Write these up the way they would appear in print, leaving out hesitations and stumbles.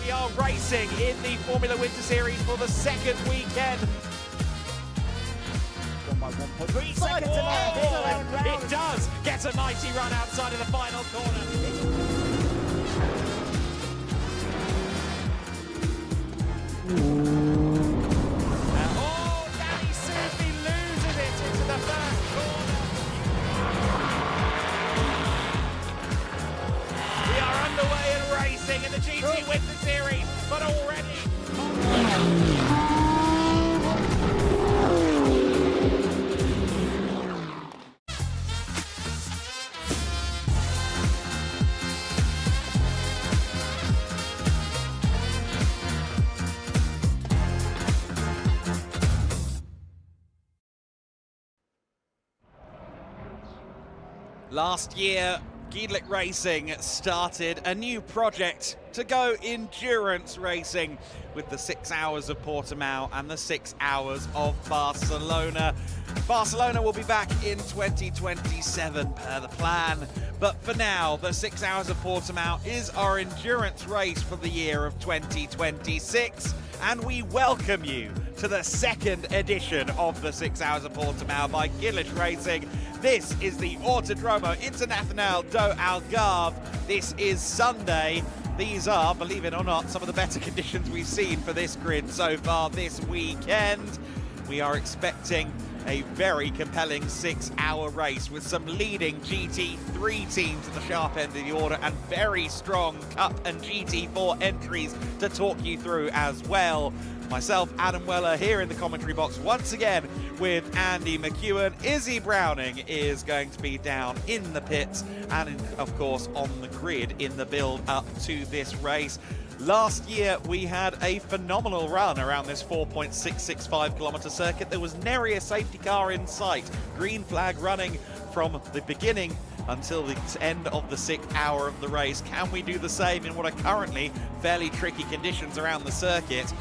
We are racing in the Formula Winter Series for the second weekend. 1.3 seconds to lap. It does get a mighty run outside of the final corner. Danny Sufi loses it into the first corner. We are underway and racing in the GT Winter Series, but already. Last year, Gedlich Racing started a new project to go endurance racing with the 6 hours of Portimão and the 6 hours of Barcelona. Barcelona will be back in 2027 per the plan, but for now, the 6 hours of Portimão is our endurance race for the year of 2026, and we welcome you to the second edition of the 6 hours of Portimão by Gedlich Racing. This is the Autodromo Internacional do Algarve. This is Sunday. These are, believe it or not, some of the better conditions we've seen for this grid so far this weekend. We are expecting a very compelling 6 hour race with some leading GT3 teams at the sharp end of the order and very strong Cup and GT4 entries to talk you through as well. Myself, Adam Weller, here in the commentary box once again with Andy McEwen. Izzy Browning is going to be down in the pits and, of course, on the grid in the build up to this race. Last year, we had a phenomenal run around this 4.665 kilometre circuit. There was nary a safety car in sight. Green flag running from the beginning until the end of the 6th hour of the race. Can we do the same in what are currently fairly tricky conditions around the circuit?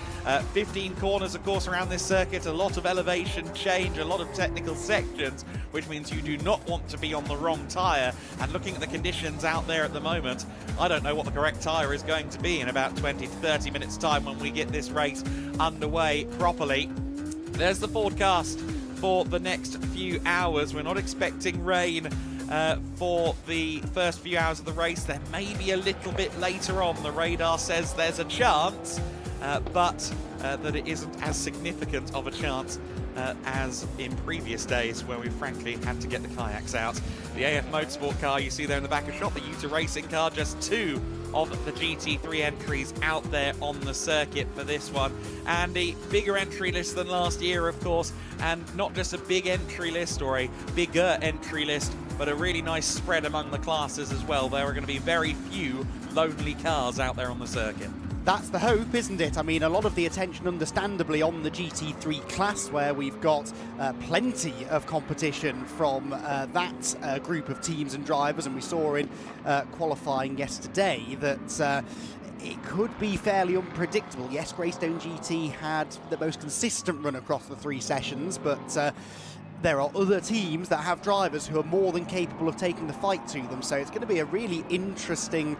15 corners, of course, around this circuit, a lot of elevation change, a lot of technical sections, which means you do not want to be on the wrong tyre. And looking at the conditions out there at the moment, I don't know what the correct tyre is going to be in about 20 to 30 minutes time when we get this race underway properly. There's the forecast for the next few hours. We're not expecting rain for the first few hours of the race. There may be a little bit later on. The radar says there's a chance, but that it isn't as significant of a chance as in previous days where we frankly had to get the kayaks out. The AF Motorsport car you see there in the back of shot, the Uta Racing car, just 2 of the GT3 entries out there on the circuit for this one. And a bigger entry list than last year, of course, and not just a big entry list or a bigger entry list, but a really nice spread among the classes as well. There are going to be very few lonely cars out there on the circuit. That's the hope, isn't it? I mean, a lot of the attention, understandably, on the GT3 class, where we've got plenty of competition from that group of teams and drivers, and we saw in qualifying yesterday that it could be fairly unpredictable. Yes, Greystone GT had the most consistent run across the 3 sessions, but there are other teams that have drivers who are more than capable of taking the fight to them. So it's going to be a really interesting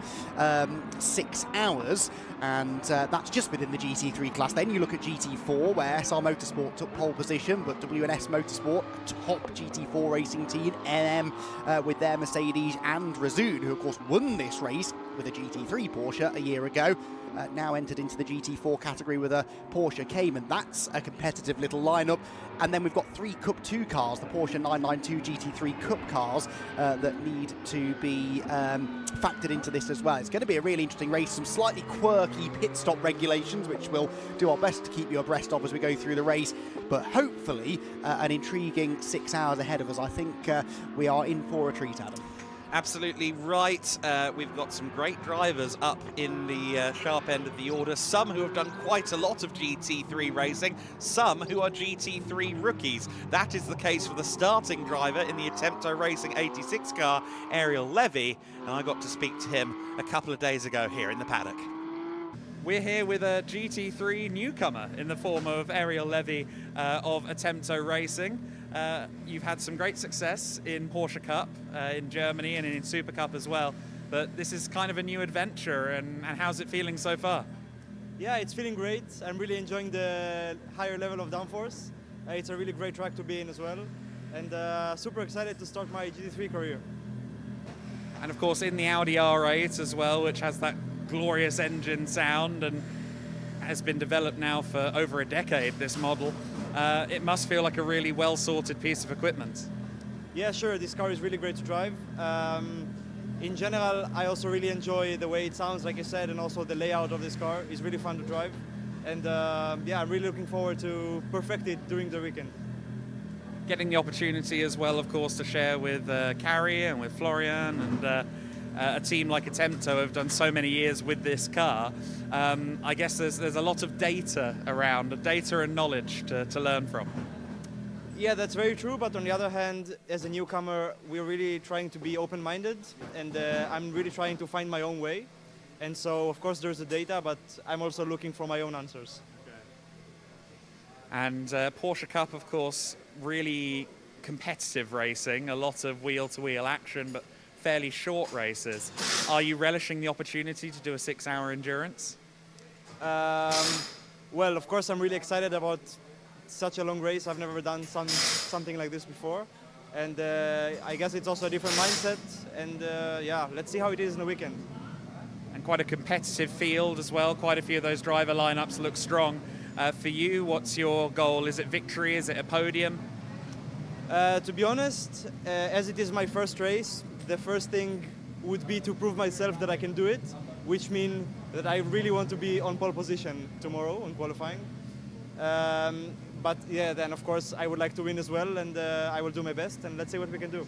6 hours, and that's just within the GT3 class. Then you look at GT4, where SR Motorsport took pole position, but WNS Motorsport, top GT4 racing team, NM with their Mercedes, and Razoon, who of course won this race with a GT3 Porsche a year ago, now entered into the GT4 category with a Porsche Cayman. That's a competitive little lineup. And then we've got 3 Cup 2 cars, the Porsche 992 GT3 Cup cars that need to be factored into this as well. It's going to be a really interesting race, some slightly quirky pit stop regulations, which we'll do our best to keep you abreast of as we go through the race, but hopefully an intriguing 6 hours ahead of us. I think we are in for a treat, Adam. Absolutely right. We've got some great drivers up in the sharp end of the order. Some who have done quite a lot of GT3 racing, some who are GT3 rookies. That is the case for the starting driver in the Attempto Racing 86 car, Ariel Levy, and I got to speak to him a couple of days ago here in the paddock. We're here with a GT3 newcomer in the form of Ariel Levy of Attempto Racing. You've had some great success in Porsche Cup in Germany and in Super Cup as well, but this is kind of a new adventure, and how's it feeling so far? Yeah, it's feeling great. I'm really enjoying the higher level of downforce. It's a really great track to be in as well. And super excited to start my GT3 career. And of course in the Audi R8 as well, which has that glorious engine sound and has been developed now for over a decade, this model. It must feel like a really well-sorted piece of equipment. Yeah, sure, this car is really great to drive. In general, I also really enjoy the way it sounds, like you said, and also the layout of this car is really fun to drive. And yeah, I'm really looking forward to perfect it during the weekend. Getting the opportunity as well, of course, to share with Carrie and with Florian and a team like Attempto have done so many years with this car. I guess there's a lot of data around, data and knowledge to learn from. Yeah, that's very true, but on the other hand, as a newcomer, we're really trying to be open-minded, and I'm really trying to find my own way. And so, of course, there's the data, but I'm also looking for my own answers. Okay. And Porsche Cup, of course, really competitive racing, a lot of wheel-to-wheel action, but fairly short races. Are you relishing the opportunity to do a 6-hour endurance? Well, of course, I'm really excited about such a long race. I've never done something like this before, and I guess it's also a different mindset, and yeah, let's see how it is in the weekend. And quite a competitive field as well. Quite a few of those driver lineups look strong. For you, what's your goal? Is it victory? Is it a podium? To be honest, as it is my first race, the first thing would be to prove myself that I can do it, which means that I really want to be on pole position tomorrow in qualifying. But yeah, then of course I would like to win as well, and I will do my best, and let's see what we can do.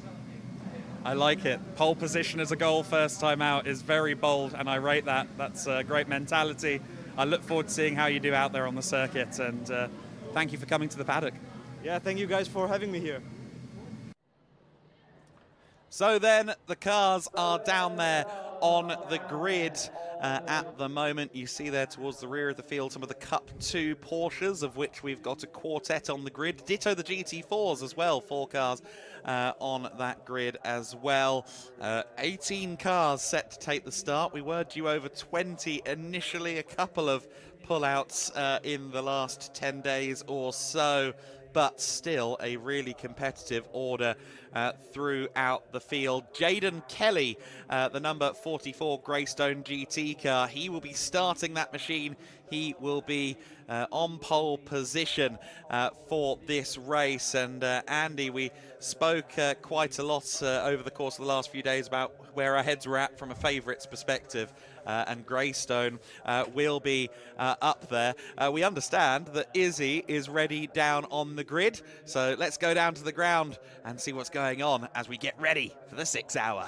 I like it. Pole position as a goal first time out is very bold, and I rate that. That's a great mentality. I look forward to seeing how you do out there on the circuit, and thank you for coming to the paddock. Yeah, thank you guys for having me here. So then the cars are down there on the grid at the moment. You see there towards the rear of the field some of the Cup 2 Porsches, of which we've got a quartet on the grid. Ditto the GT4s as well, 4 cars on that grid as well. 18 cars set to take the start. We were due over 20 initially, a couple of pullouts in the last 10 days or so, but still a really competitive order throughout the field. Jaden Kelly, the number 44 Greystone GT car, he will be starting that machine. He will be on pole position for this race. And Andy, we spoke quite a lot over the course of the last few days about where our heads were at from a favourites perspective. And Greystone will be up there. We understand that Izzy is ready down on the grid, so let's go down to the ground and see what's going on as we get ready for the 6-hour.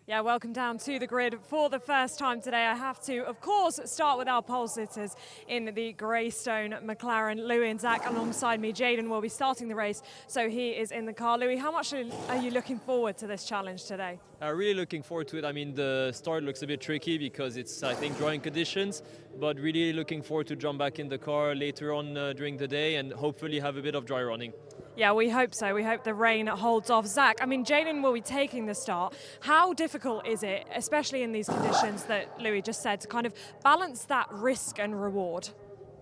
Yeah, welcome down to the grid for the first time today. I have to, of course, start with our pole sitters in the Greystone McLaren. Louis and Zach alongside me. Jaden will be starting the race, so he is in the car. Louis, how much are you looking forward to this challenge today? Really looking forward to it. I mean, the start looks a bit tricky because it's, I think, drawing conditions, but really looking forward to jump back in the car later on during the day and hopefully have a bit of dry running. Yeah, we hope so. We hope the rain holds off. Zach, I mean, Jaden will be taking the start. How difficult is it, especially in these conditions that Louis just said, to kind of balance that risk and reward?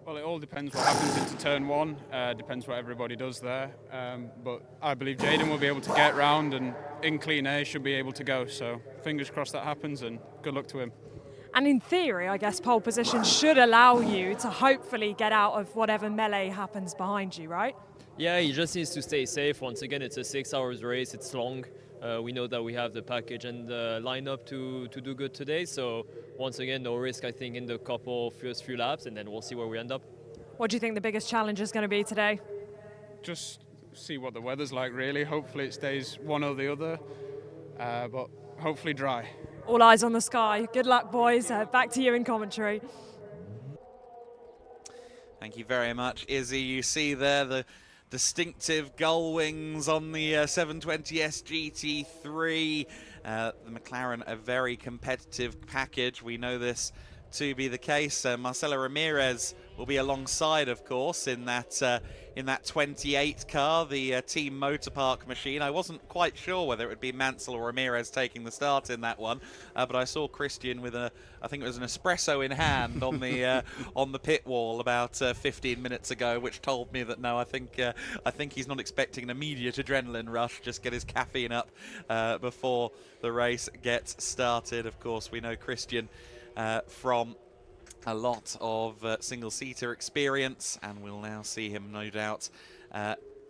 Well, it all depends what happens into turn 1. Depends what everybody does there. But I believe Jaden will be able to get round, and in clean air should be able to go. So fingers crossed that happens, and good luck to him. And in theory, I guess pole position should allow you to hopefully get out of whatever melee happens behind you, right? Yeah, he just needs to stay safe. Once again, it's a 6 hours race. It's long. We know that we have the package and the lineup to do good today. So once again, no risk, I think, in the first few laps, and then we'll see where we end up. What do you think the biggest challenge is going to be today? Just see what the weather's like, really. Hopefully it stays one or the other, but hopefully dry. All eyes on the sky. Good luck, boys. Back to you in commentary. Thank you very much, Izzy. You see there the distinctive gull wings on the 720S GT3. The McLaren, a very competitive package. We know this to be the case. Marcelo Ramirez will be alongside, of course, in that 28 car, the Team Motor Park machine. I wasn't quite sure whether it would be Mansell or Ramirez taking the start in that one, but I saw Christian with I think it was an espresso in hand on the pit wall about 15 minutes ago, which told me that no, I think he's not expecting an immediate adrenaline rush. Just get his caffeine up before the race gets started. Of course, we know Christian from a lot of single-seater experience, and we'll now see him, no doubt,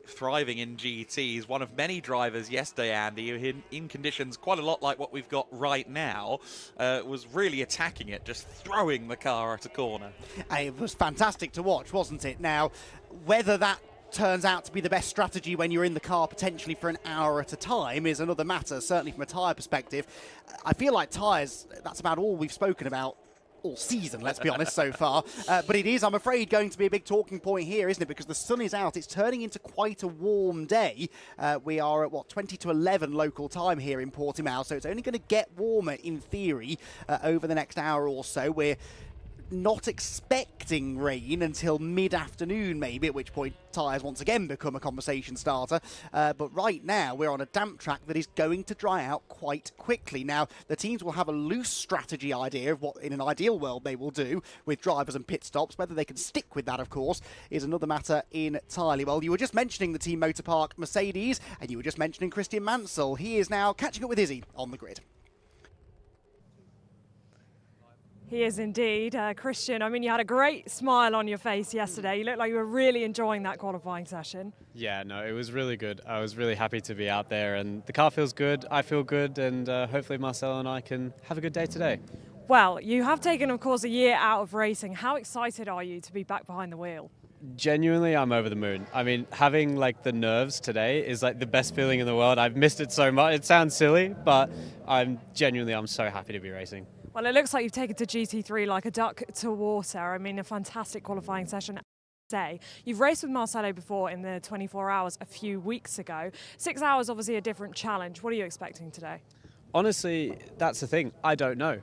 thriving in GTs. One of many drivers yesterday, Andy, in conditions quite a lot like what we've got right now, was really attacking it, just throwing the car at a corner. It was fantastic to watch, wasn't it? Now, whether that turns out to be the best strategy when you're in the car potentially for an hour at a time is another matter, certainly from a tyre perspective. I feel like tyres, that's about all we've spoken about all season, let's be honest, so far. But it is, I'm afraid, going to be a big talking point here, isn't it? Because the sun is out. It's turning into quite a warm day. We are at, 20 to 11 local time here in Portimão, so it's only going to get warmer, in theory, over the next hour or so. We're not expecting rain until mid-afternoon, maybe, at which point tyres once again become a conversation starter. But right now, we're on a damp track that is going to dry out quite quickly. Now, the teams will have a loose strategy idea of what, in an ideal world, they will do with drivers and pit stops. Whether they can stick with that, of course, is another matter entirely. Well, you were just mentioning the Team Motor Park Mercedes, and you were just mentioning Christian Mansell. He is now catching up with Izzy on the grid. He is indeed. Christian, I mean, you had a great smile on your face yesterday. You looked like you were really enjoying that qualifying session. Yeah, no, it was really good. I was really happy to be out there, and the car feels good, I feel good, and hopefully Marcelo and I can have a good day today. Well, you have taken, of course, a year out of racing. How excited are you to be back behind the wheel? Genuinely, I'm over the moon. I mean, having like the nerves today is like the best feeling in the world. I've missed it so much. It sounds silly, but I'm so happy to be racing. Well, it looks like you've taken to GT3 like a duck to water. I mean, a fantastic qualifying session. You've raced with Marcelo before in the 24 hours a few weeks ago. 6 hours, obviously a different challenge. What are you expecting today? Honestly, that's the thing. I don't know.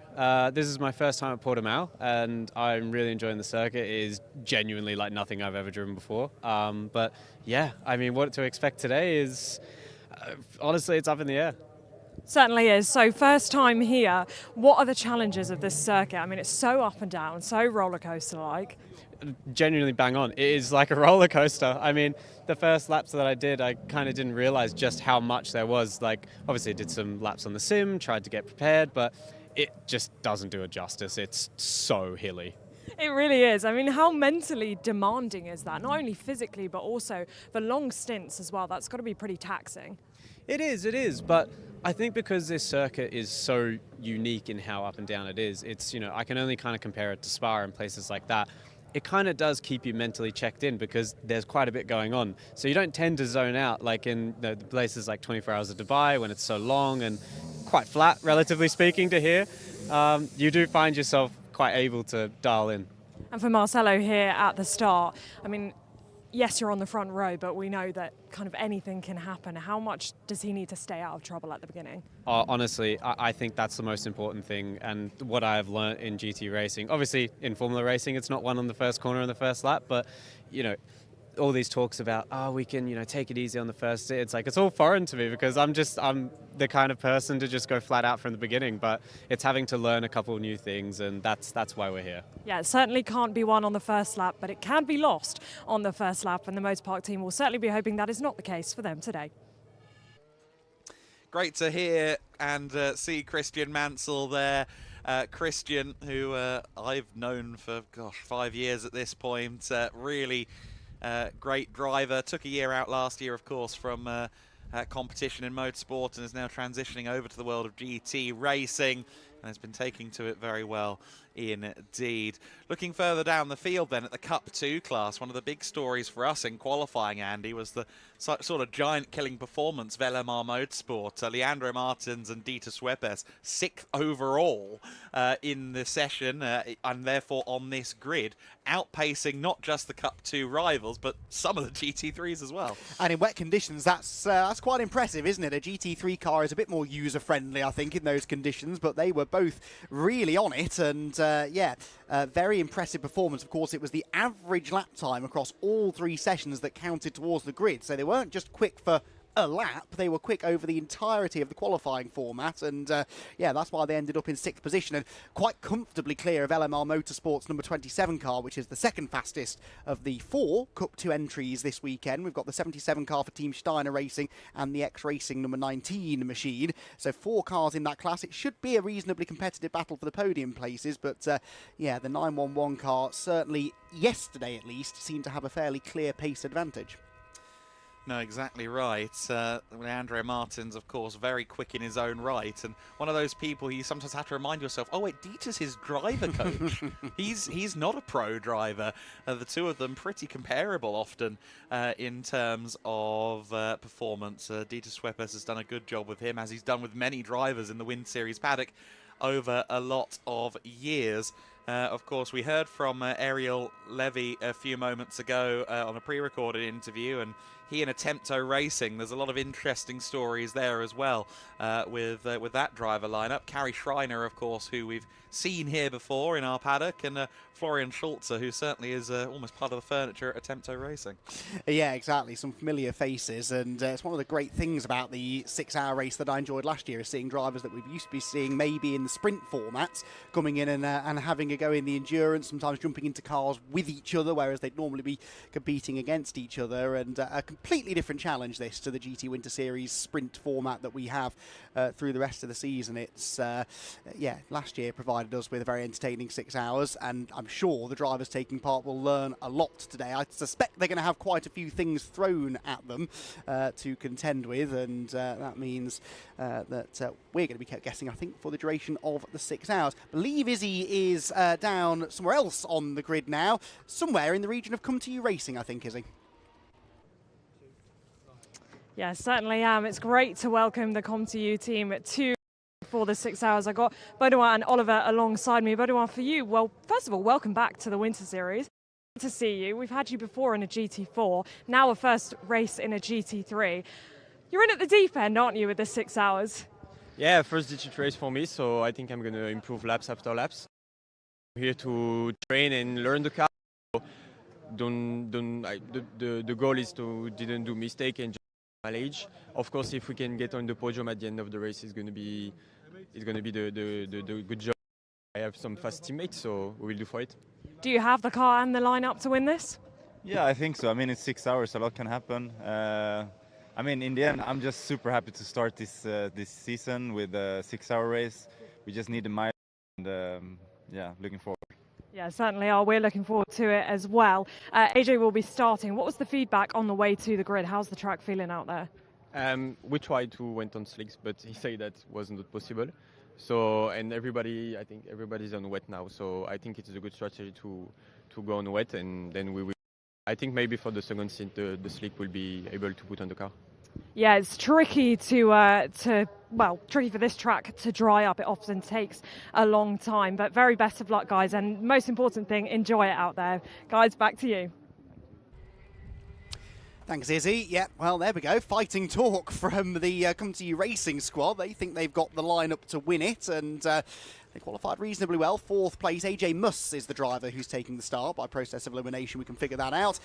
This is my first time at Portimão, and I'm really enjoying the circuit. It is genuinely like nothing I've ever driven before. But yeah, I mean, what to expect today is, honestly, it's up in the air. Certainly is. So first time here, what are the challenges of this circuit? I mean, it's so up and down, so roller coaster like. Genuinely bang on. It is like a roller coaster. I mean, the first laps that I did, I kind of didn't realize just how much there was. Like, obviously I did some laps on the sim, tried to get prepared, but it just doesn't do it justice. It's so hilly. It really is. I mean, how mentally demanding is that? Not only physically, but also for long stints as well. That's got to be pretty taxing. It is, but I think because this circuit is so unique in how up and down it is, it's, I can only kind of compare it to Spa and places like that. It kind of does keep you mentally checked in because there's quite a bit going on. So you don't tend to zone out like in the places like 24 Hours of Dubai when it's so long and quite flat, relatively speaking, to here. You do find yourself quite able to dial in. And for Marcelo here at the start, I mean, yes, you're on the front row, but we know that kind of anything can happen. How much does he need to stay out of trouble at the beginning? Honestly, I think that's the most important thing, and what I have learnt in GT racing. Obviously, in Formula racing, it's not won on the first corner in the first lap, but, all these talks about, we can, take it easy on the first. It's like, it's all foreign to me because I'm the kind of person to just go flat out from the beginning, but it's having to learn a couple of new things, and that's why we're here. Yeah, it certainly can't be won on the first lap, but it can be lost on the first lap, and the Motor Park team will certainly be hoping that is not the case for them today. Great to hear and see Christian Mansell there. Christian, who I've known for, 5 years at this point, really great driver. Took a year out last year, of course, from competition in motorsport and is now transitioning over to the world of GT racing and has been taking to it very well indeed. Looking further down the field then at the Cup 2 class, one of the big stories for us in qualifying, Andy, was the sort of giant killing performance Velemar Motorsport. Leandro Martins and Dieter Schweppes 6th overall in the session and therefore on this grid, outpacing not just the Cup 2 rivals but some of the GT3s as well. And in wet conditions, that's quite impressive, isn't it? A GT3 car is a bit more user-friendly, I think, in those conditions, but they were both really on it, and very impressive performance. Of course, it was the average lap time across all 3 sessions that counted towards the grid, so they weren't just quick for a lap, they were quick over the entirety of the qualifying format, and that's why they ended up in 6th position and quite comfortably clear of LMR Motorsports number 27 car, which is the second fastest of the 4 Cup 2 entries this weekend. We've got the 77 car for Team Steiner Racing and the X Racing number 19 machine, so 4 cars in that class. It should be a reasonably competitive battle for the podium places, but the 911 car certainly yesterday at least seemed to have a fairly clear pace advantage. No, exactly right. Leandro Martins, of course, very quick in his own right, and one of those people you sometimes have to remind yourself, oh wait, Dieter's his driver coach. he's not a pro driver. The two of them pretty comparable often in terms of performance. Dieter Schweppes has done a good job with him, as he's done with many drivers in the Wind Series paddock over a lot of years. Of course, we heard from Ariel Levy a few moments ago on a pre-recorded interview, and he and Attempto Racing, there's a lot of interesting stories there as well with that driver lineup. Carrie Schreiner, of course, who we've seen here before in our paddock, and Florian Schulze, who certainly is almost part of the furniture at Attempto Racing. Yeah, exactly. Some familiar faces, and it's one of the great things about the 6-hour race that I enjoyed last year, is seeing drivers that we've used to be seeing maybe in the sprint formats coming in and having a go in the endurance, sometimes jumping into cars with each other, whereas they'd normally be competing against each other, and a completely different challenge this to the GT Winter Series sprint format that we have through the rest of the season. It's last year provided us with a very entertaining 6 hours, and I'm sure the drivers taking part will learn a lot today. I suspect they're going to have quite a few things thrown at them to contend with, and that means that we're going to be kept guessing, I think, for the duration of the 6 hours. I believe Izzy is down somewhere else on the grid now, somewhere in the region of Comtoyou Racing, I think, Izzy. Yeah, certainly am. It's great to welcome the Comtoyou team to for the 6 hours. I got Baudouin and Oliver alongside me. Baudouin, for you, well, first of all, welcome back to the Winter Series. Good to see you. We've had you before in a GT4, now a first race in a GT3. You're in at the deep end, aren't you, with the 6 hours? Yeah, first GT race for me, so I think I'm going to improve laps after laps. I'm here to train and learn the car. The goal is to didn't do mistake and mileage. Of course, if we can get on the podium at the end of the race, it's going to be the good job. I have some fast teammates, so we will do for it. Do you have the car and the lineup to win this? Yeah, I think so. I mean, it's 6 hours, a lot can happen. I mean, in the end, I'm just super happy to start this season with a 6-hour race. We just need the mile, and looking forward. Yeah, certainly are. We're looking forward to it as well. AJ will be starting. What was the feedback on the way to the grid? How's the track feeling out there? We tried to went on slicks, but he said that wasn't possible. So, and everybody, I think everybody's on wet now. So I think it's a good strategy to go on wet, and then we will. I think maybe for the second stint, the slick will be able to put on the car. Yeah, it's tricky tricky for this track to dry up. It often takes a long time, but very best of luck, guys. And most important thing, enjoy it out there. Guys, back to you. Thanks, Izzy. Yeah, well, there we go. Fighting talk from the Comtoyou Racing squad. They think they've got the lineup to win it, and they qualified reasonably well. 4th place, AJ Muss is the driver who's taking the start. By process of elimination, we can figure that out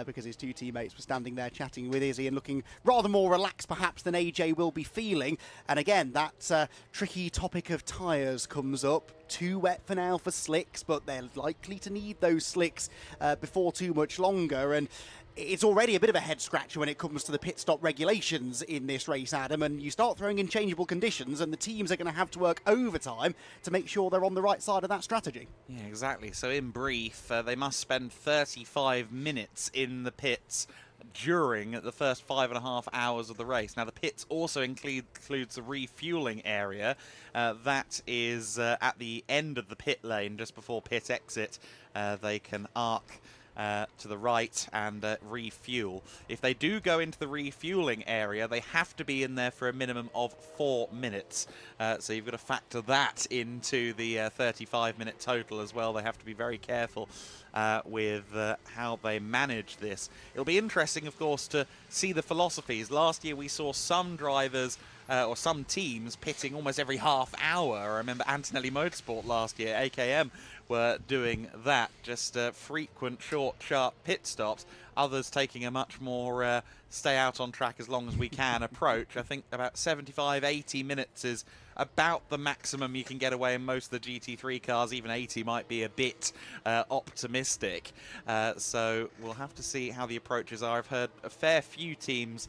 because his 2 teammates were standing there chatting with Izzy and looking rather more relaxed perhaps than AJ will be feeling. And again, that tricky topic of tyres comes up. Too wet for now for slicks, but they're likely to need those slicks before too much longer. And it's already a bit of a head scratcher when it comes to the pit stop regulations in this race, Adam, and you start throwing in changeable conditions and the teams are going to have to work overtime to make sure they're on the right side of that strategy. Yeah, exactly. So in brief, they must spend 35 minutes in the pits during the first 5.5 hours of the race. Now, the pits also includes the refueling area. That is at the end of the pit lane, just before pit exit. They can arc to the right and refuel. If they do go into the refueling area, they have to be in there for a minimum of 4 minutes. So you've got to factor that into the 35-minute total as well. They have to be very careful with how they manage this. It'll be interesting, of course, to see the philosophies. Last year we saw some drivers or some teams pitting almost every half hour. I remember Antonelli Motorsport last year, AKM, were doing that, just frequent, short, sharp pit stops. Others taking a much more stay out on track as long as we can approach. I think about 75, 80 minutes is about the maximum you can get away in most of the GT3 cars. Even 80 might be a bit optimistic. So we'll have to see how the approaches are. I've heard a fair few teams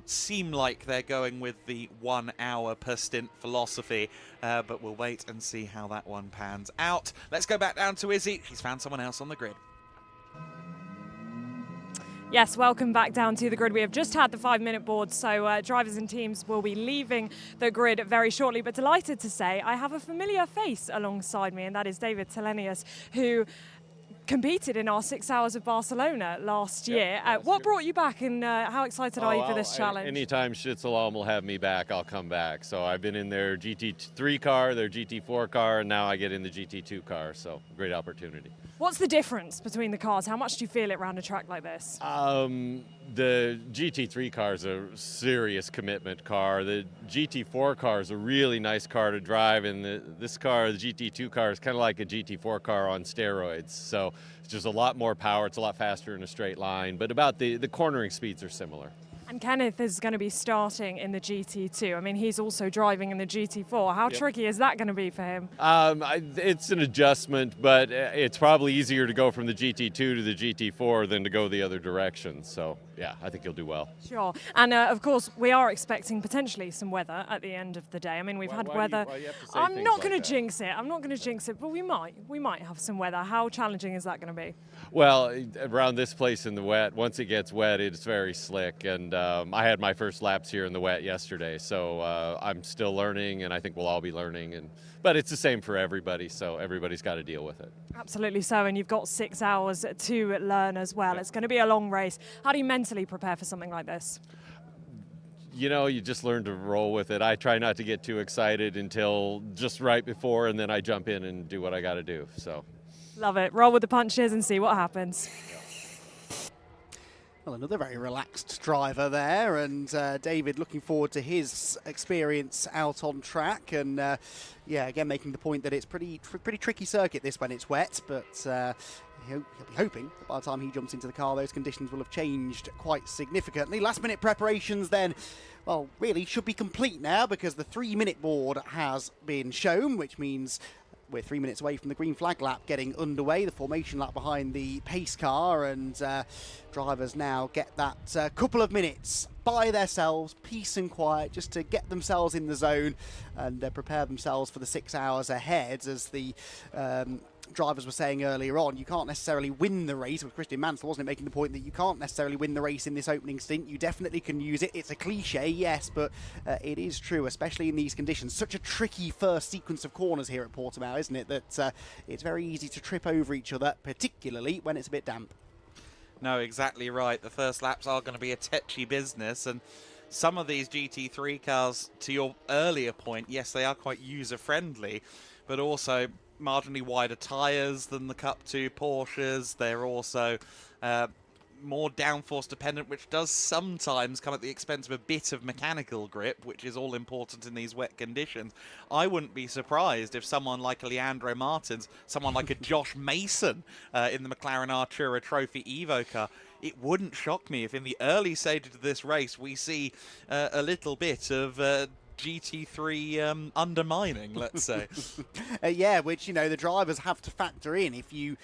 seem like they're going with the 1 hour per stint philosophy, but we'll wait and see how that one pans out. Let's go back down to Izzy. She's found someone else on the grid. Yes, welcome back down to the grid. We have just had the 5-minute board, so drivers and teams will be leaving the grid very shortly. But delighted to say I have a familiar face alongside me, and that is David Telenius, who competed in our 6 Hours of Barcelona last year. What brought you back, and how excited are you for this challenge? Anytime Schlitzolam will have me back, I'll come back. So I've been in their GT3 car, their GT4 car, and now I get in the GT2 car. So great opportunity. What's the difference between the cars? How much do you feel it around a track like this? The GT3 car is a serious commitment car. The GT4 car is a really nice car to drive, and this car, the GT2 car, is kind of like a GT4 car on steroids. So it's just a lot more power. It's a lot faster in a straight line, but about the cornering speeds are similar. And Kenneth is going to be starting in the GT2. I mean, he's also driving in the GT4. How tricky is that going to be for him? It's an adjustment, but it's probably easier to go from the GT2 to the GT4 than to go the other direction. So, yeah, I think he'll do well. Sure. And, of course, we are expecting potentially some weather at the end of the day. I mean, we've had weather. I'm not going to jinx it. I'm not going to jinx it, but we might have some weather. How challenging is that going to be? Well, around this place in the wet, once it gets wet, it's very slick. And I had my first laps here in the wet yesterday, so I'm still learning, and I think we'll all be learning. But it's the same for everybody, so everybody's got to deal with it. Absolutely so, and you've got 6 hours to learn as well. It's going to be a long race. How do you mentally prepare for something like this? You know, you just learn to roll with it. I try not to get too excited until just right before, and then I jump in and do what I got to do. So, love it. Roll with the punches and see what happens. Well, another very relaxed driver there, and David looking forward to his experience out on track, and yeah, again making the point that it's pretty tricky circuit this when it's wet, but he'll be hoping that by the time he jumps into the car those conditions will have changed quite significantly. Last minute preparations then, well, really should be complete now, because the 3-minute board has been shown, which means we're 3 minutes away from the green flag lap getting underway, the formation lap behind the pace car, and drivers now get that couple of minutes by themselves, peace and quiet, just to get themselves in the zone and prepare themselves for the 6 hours ahead. As the drivers were saying earlier on, you can't necessarily win the race. With Christian Mansell, wasn't it, making the point that you can't necessarily win the race in this opening stint. You definitely can use it. It's a cliche, yes, but it is true, especially in these conditions. Such a tricky first sequence of corners here at Portimão, isn't it, that it's very easy to trip over each other, particularly when it's a bit damp. No, exactly right. The first laps are going to be a tetchy business, and some of these GT3 cars, to your earlier point, yes, they are quite user-friendly, but also marginally wider tyres than the Cup 2 Porsches. They're also more downforce dependent, which does sometimes come at the expense of a bit of mechanical grip, which is all important in these wet conditions. I wouldn't be surprised if someone like a Leandro Martins, someone like a Josh Mason in the McLaren Artura Trophy Evo car, it wouldn't shock me if in the early stages of this race we see a little bit of GT3 undermining, let's say. Yeah, which, you know, the drivers have to factor in. If you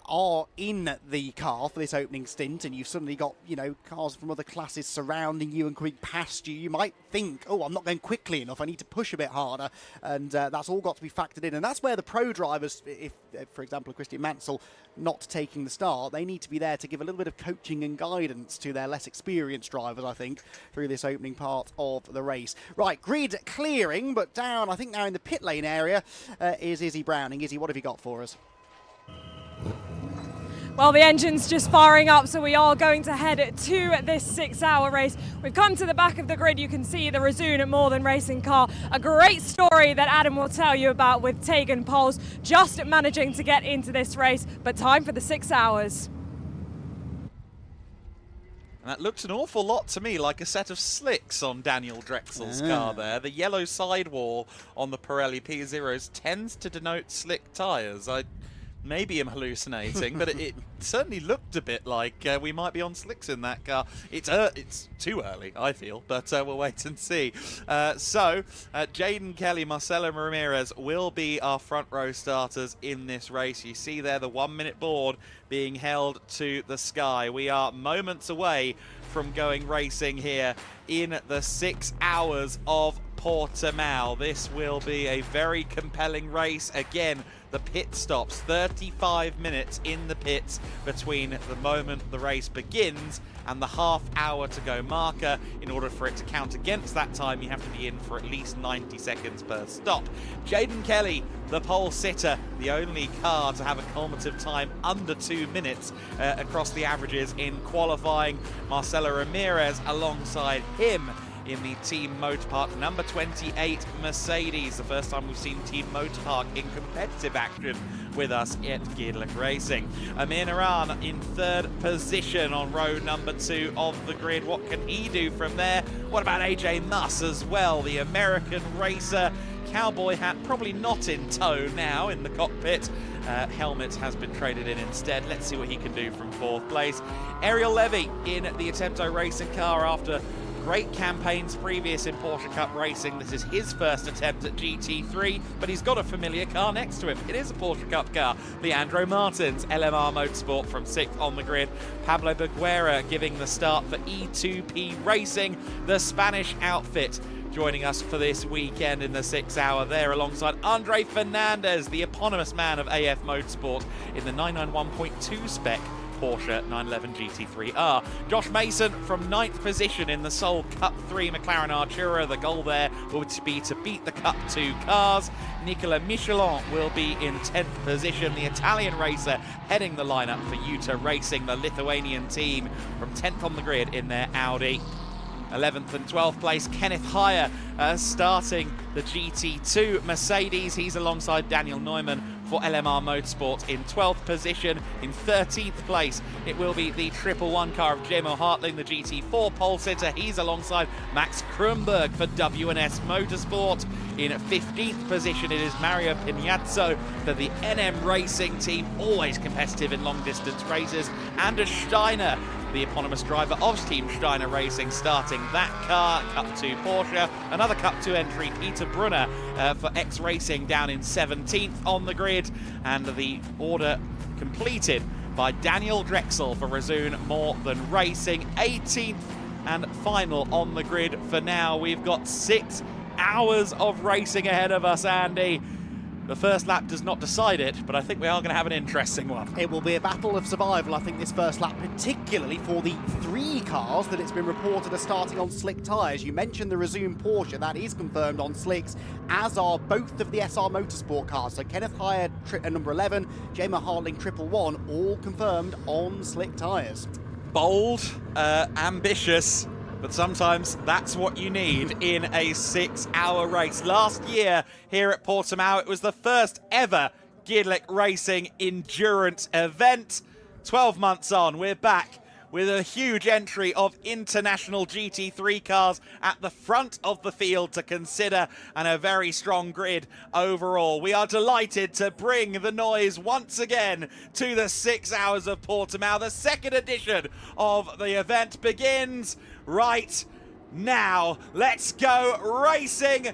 are in the car for this opening stint and you've suddenly got, you know, cars from other classes surrounding you and coming past you, you might think, oh, I'm not going quickly enough, I need to push a bit harder, and that's all got to be factored in. And that's where the pro drivers, if for example Christian Mansell not taking the start, they need to be there to give a little bit of coaching and guidance to their less experienced drivers, I think, through this opening part of the race. Right, grid clearing, but down, I think now in the pit lane area is Izzy Browning. Izzy, what have you got for us? Well, the engine's just firing up, so we are going to head to this 6-hour race. We've come to the back of the grid. You can see the Resoon More Than Racing car. A great story that Adam will tell you about with Tegan Poles just managing to get into this race, but time for the 6 hours. And that looked an awful lot to me like a set of slicks on Daniel Drexel's car there. The yellow sidewall on the Pirelli P0s tends to denote slick tyres. Maybe I'm hallucinating, but it certainly looked a bit like we might be on slicks in that car. It's too early, I feel, but we'll wait and see. So, Jaden Kelly, Marcelo Ramirez will be our front row starters in this race. You see there the 1 minute board being held to the sky. We are moments away from going racing here in the 6 hours of Portimão. This will be a very compelling race. Again, the pit stops, 35 minutes in the pits between the moment the race begins and the half-hour to go marker. In order for it to count against that time, you have to be in for at least 90 seconds per stop. Jaden Kelly, the pole sitter, the only car to have a cumulative time under 2 minutes across the averages in qualifying. Marcelo Ramirez alongside him in the Team Motorpark number 28 Mercedes. The first time we've seen Team Motorpark in competitive action with us at Gedlich Racing. Amir Naran in third position on row number 2 of the grid. What can he do from there? What about AJ Muss as well, the American racer? Cowboy hat probably not in tow now in the cockpit. Helmet has been traded in instead. Let's see what he can do from 4th place. Ariel Levy in the Attempto Racing car after great campaigns previous in Porsche Cup racing. This is his first attempt at GT3, but he's got a familiar car next to him. It is a Porsche Cup car. Leandro Martins, LMR Motorsport from 6th on the grid. Pablo Beguera giving the start for E2P Racing, the Spanish outfit, joining us for this weekend in the 6 hour there alongside Andre Fernandez, the eponymous man of AF Motorsport in the 991.2 spec Porsche 911 GT3R. Josh Mason from 9th position in the sole Cup 3 McLaren Artura. The goal there will be to beat the Cup 2 cars. Nicolas Michelin will be in 10th position. The Italian racer heading the lineup for Utah Racing, the Lithuanian team from 10th on the grid in their Audi. 11th and 12th place, Kenneth Heyer starting the GT2 Mercedes. He's alongside Daniel Neumann for LMR Motorsport in 12th position. In 13th place, it will be the 111 car of Jemo Hartling, the GT4 pole sitter. He's alongside Max Kronberg for W&S Motorsport. In 15th position, it is Mario Pinazzo for the NM Racing team, always competitive in long distance races. Anders Steiner, the eponymous driver of Team Steiner Racing, starting that car. Cup 2 Porsche. Another Cup 2 entry, Peter Brunner for X Racing down in 17th on the grid. And the order completed by Daniel Drexel for Resoon More Than Racing. 18th and final on the grid for now. We've got 6 hours of racing ahead of us, Andy. The first lap does not decide it, but I think we are going to have an interesting one. It will be a battle of survival, I think, this first lap, particularly for the 3 cars that it's been reported are starting on slick tyres. You mentioned the Resume Porsche, that is confirmed on slicks, as are both of the SR Motorsport cars. So Kenneth Heyer, number 11, Jemo Hartling, 111, all confirmed on slick tyres. Bold, ambitious, but sometimes that's what you need in a 6 hour race. Last year here at Portimão, it was the first ever Gedlich Racing endurance event. 12 months on, we're back with a huge entry of international GT3 cars at the front of the field to consider, and a very strong grid overall. We are delighted to bring the noise once again to the 6 hours of Portimão. The second edition of the event begins right now. Let's go racing.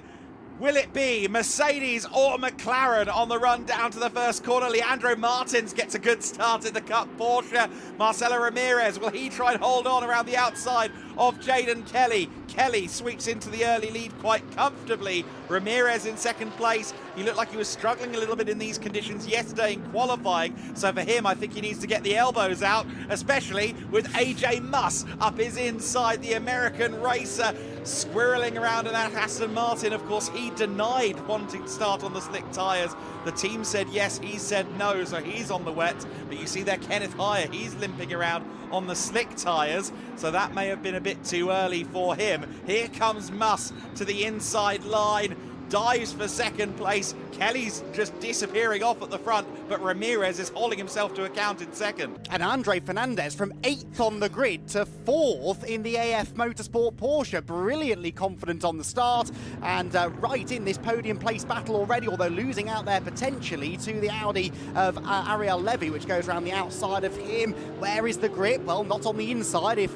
Will it be Mercedes or McLaren on the run down to the first corner? Leandro Martins gets a good start in the Cup Porsche. Marcelo Ramirez, will he try and hold on around the outside of Jaden Kelly. Kelly sweeps into the early lead quite comfortably. Ramirez in second place. He looked like he was struggling a little bit in these conditions yesterday in qualifying. So for him, I think he needs to get the elbows out, especially with AJ Muss up his inside, the American racer, squirreling around in that Aston Martin. Of course, he denied wanting to start on the slick tyres. The team said yes, he said no, so he's on the wet. But you see there, Kenneth Heyer, he's limping around on the slick tyres, so that may have been a bit too early for him. Here comes Muss to the inside line, dives for second place. Kelly's just disappearing off at the front, but Ramirez is hauling himself to account in second. And Andre Fernandez from 8th on the grid to 4th in the AF Motorsport Porsche. Brilliantly confident on the start and right in this podium place battle already, although losing out there potentially to the Audi of Ariel Levy, which goes around the outside of him. Where is the grip? Well, not on the inside if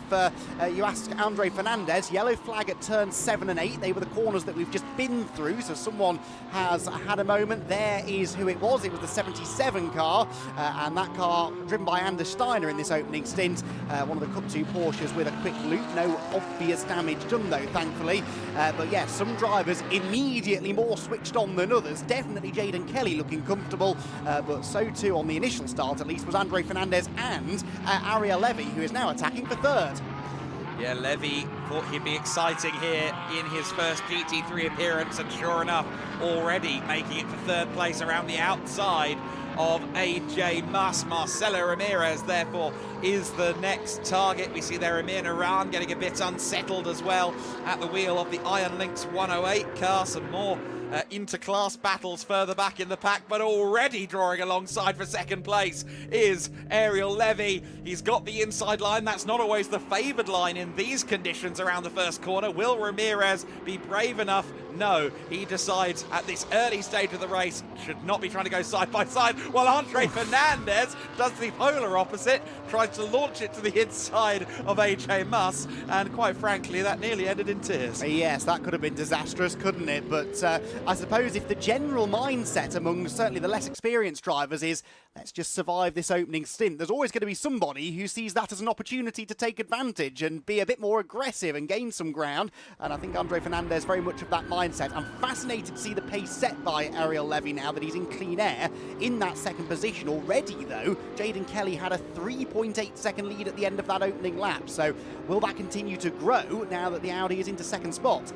you ask Andre Fernandez. Yellow flag at turns 7 and 8. They were the corners that we've just been through, so someone has had a moment. There is who it was. It was the 77 car, and that car driven by Anders Steiner in this opening stint. One of the Cup 2 Porsches with a quick loop. No obvious damage done though, thankfully. But yeah, some drivers immediately more switched on than others. Definitely Jaden Kelly looking comfortable, but so too on the initial start at least was Andre Fernandez and Ariel Levy, who is now attacking for third. Yeah, Levy thought he'd be exciting here in his first GT3 appearance, and sure enough, already making it for third place around the outside of AJ Muss. Marcelo Ramirez, therefore, is the next target. We see there Amir Naran getting a bit unsettled as well at the wheel of the Iron Lynx 108 car. Some more inter-class battles further back in the pack, but already drawing alongside for second place is Ariel Levy. He's got the inside line. That's not always the favoured line in these conditions around the first corner. Will Ramirez be brave enough? No, he decides at this early stage of the race should not be trying to go side by side, while Andre Fernandez does the polar opposite, tries to launch it to the inside of AJ Muss, and quite frankly that nearly ended in tears. Yes, that could have been disastrous, couldn't it? But I suppose if the general mindset among certainly the less experienced drivers is let's just survive this opening stint, there's always going to be somebody who sees that as an opportunity to take advantage and be a bit more aggressive and gain some ground, and I think Andre Fernandez very much of that mindset. I'm fascinated to see the pace set by Ariel Levy now that he's in clean air in that second position already, though. Jaden Kelly had a 3.8 second lead at the end of that opening lap, so will that continue to grow now that the Audi is into second spot?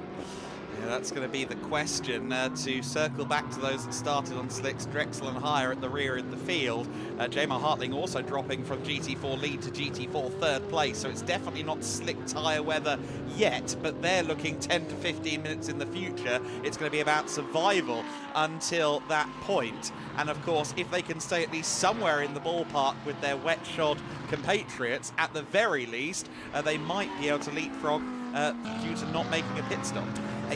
Yeah, that's going to be the question. To circle back to those that started on slicks, Drexel and Heyer at the rear in the field. Jamar Hartling also dropping from GT4 lead to GT4 third place, so it's definitely not slick tyre weather yet, but they're looking 10 to 15 minutes in the future. It's going to be about survival until that point. And of course, if they can stay at least somewhere in the ballpark with their wet-shod compatriots, at the very least, they might be able to leapfrog due to not making a pit stop.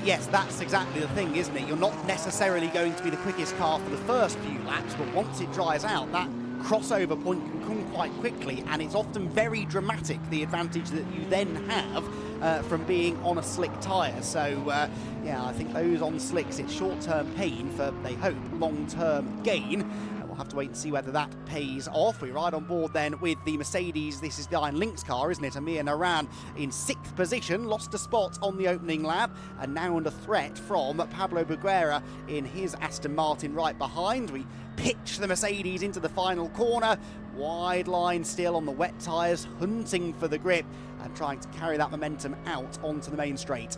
Yes, that's exactly the thing, isn't it? You're not necessarily going to be the quickest car for the first few laps, but once it dries out, that crossover point can come quite quickly, and it's often very dramatic, the advantage that you then have from being on a slick tyre. So, yeah, I think those on slicks, it's short-term pain for, they hope, long-term gain. We'll have to wait and see whether that pays off. We ride on board then with the Mercedes. This is the Iron Lynx car, isn't it? Amir Naran in 6th position, lost a spot on the opening lap, and now under threat from Pablo Buguera in his Aston Martin right behind. We pitch the Mercedes into the final corner. Wide line still on the wet tyres, hunting for the grip and trying to carry that momentum out onto the main straight.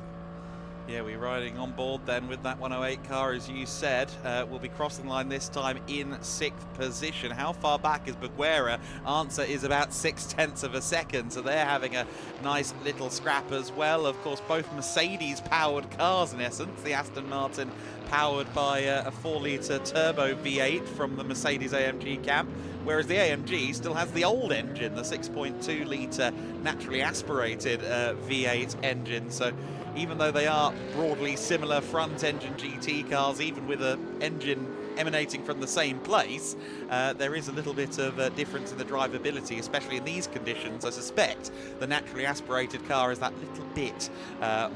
Yeah, we're riding on board then with that 108 car, as you said. We'll be crossing the line this time in 6th position. How far back is Buguera? Answer is about 0.6 of a second, so they're having a nice little scrap as well. Of course, both Mercedes-powered cars in essence. The Aston Martin powered by a 4-litre turbo V8 from the Mercedes-AMG camp, whereas the AMG still has the old engine, the 6.2-litre naturally aspirated V8 engine. So even though they are broadly similar front-engine GT cars, even with an engine emanating from the same place, there is a little bit of difference in the drivability, especially in these conditions. I suspect the naturally aspirated car is that little bit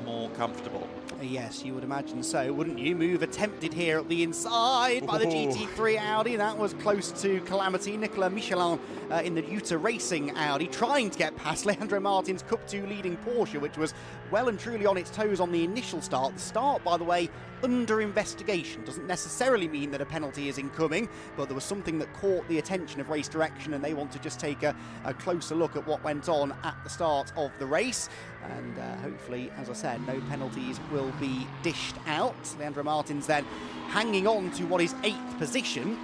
more comfortable. Yes, you would imagine so, wouldn't you? Move attempted here at the inside by the GT3 Audi. That was close to calamity. Nicolas Michelin in the Comtoyou Racing Audi trying to get past Leandro Martin's Cup 2 leading Porsche, which was well and truly on its toes on the initial start. The start, by the way, under investigation. Doesn't necessarily mean that a penalty is incoming, but there was something that caught the attention of race direction, and they want to just take a closer look at what went on at the start of the race. And hopefully, as I said, no penalties will be dished out. Leandro Martin's then hanging on to what is 8th position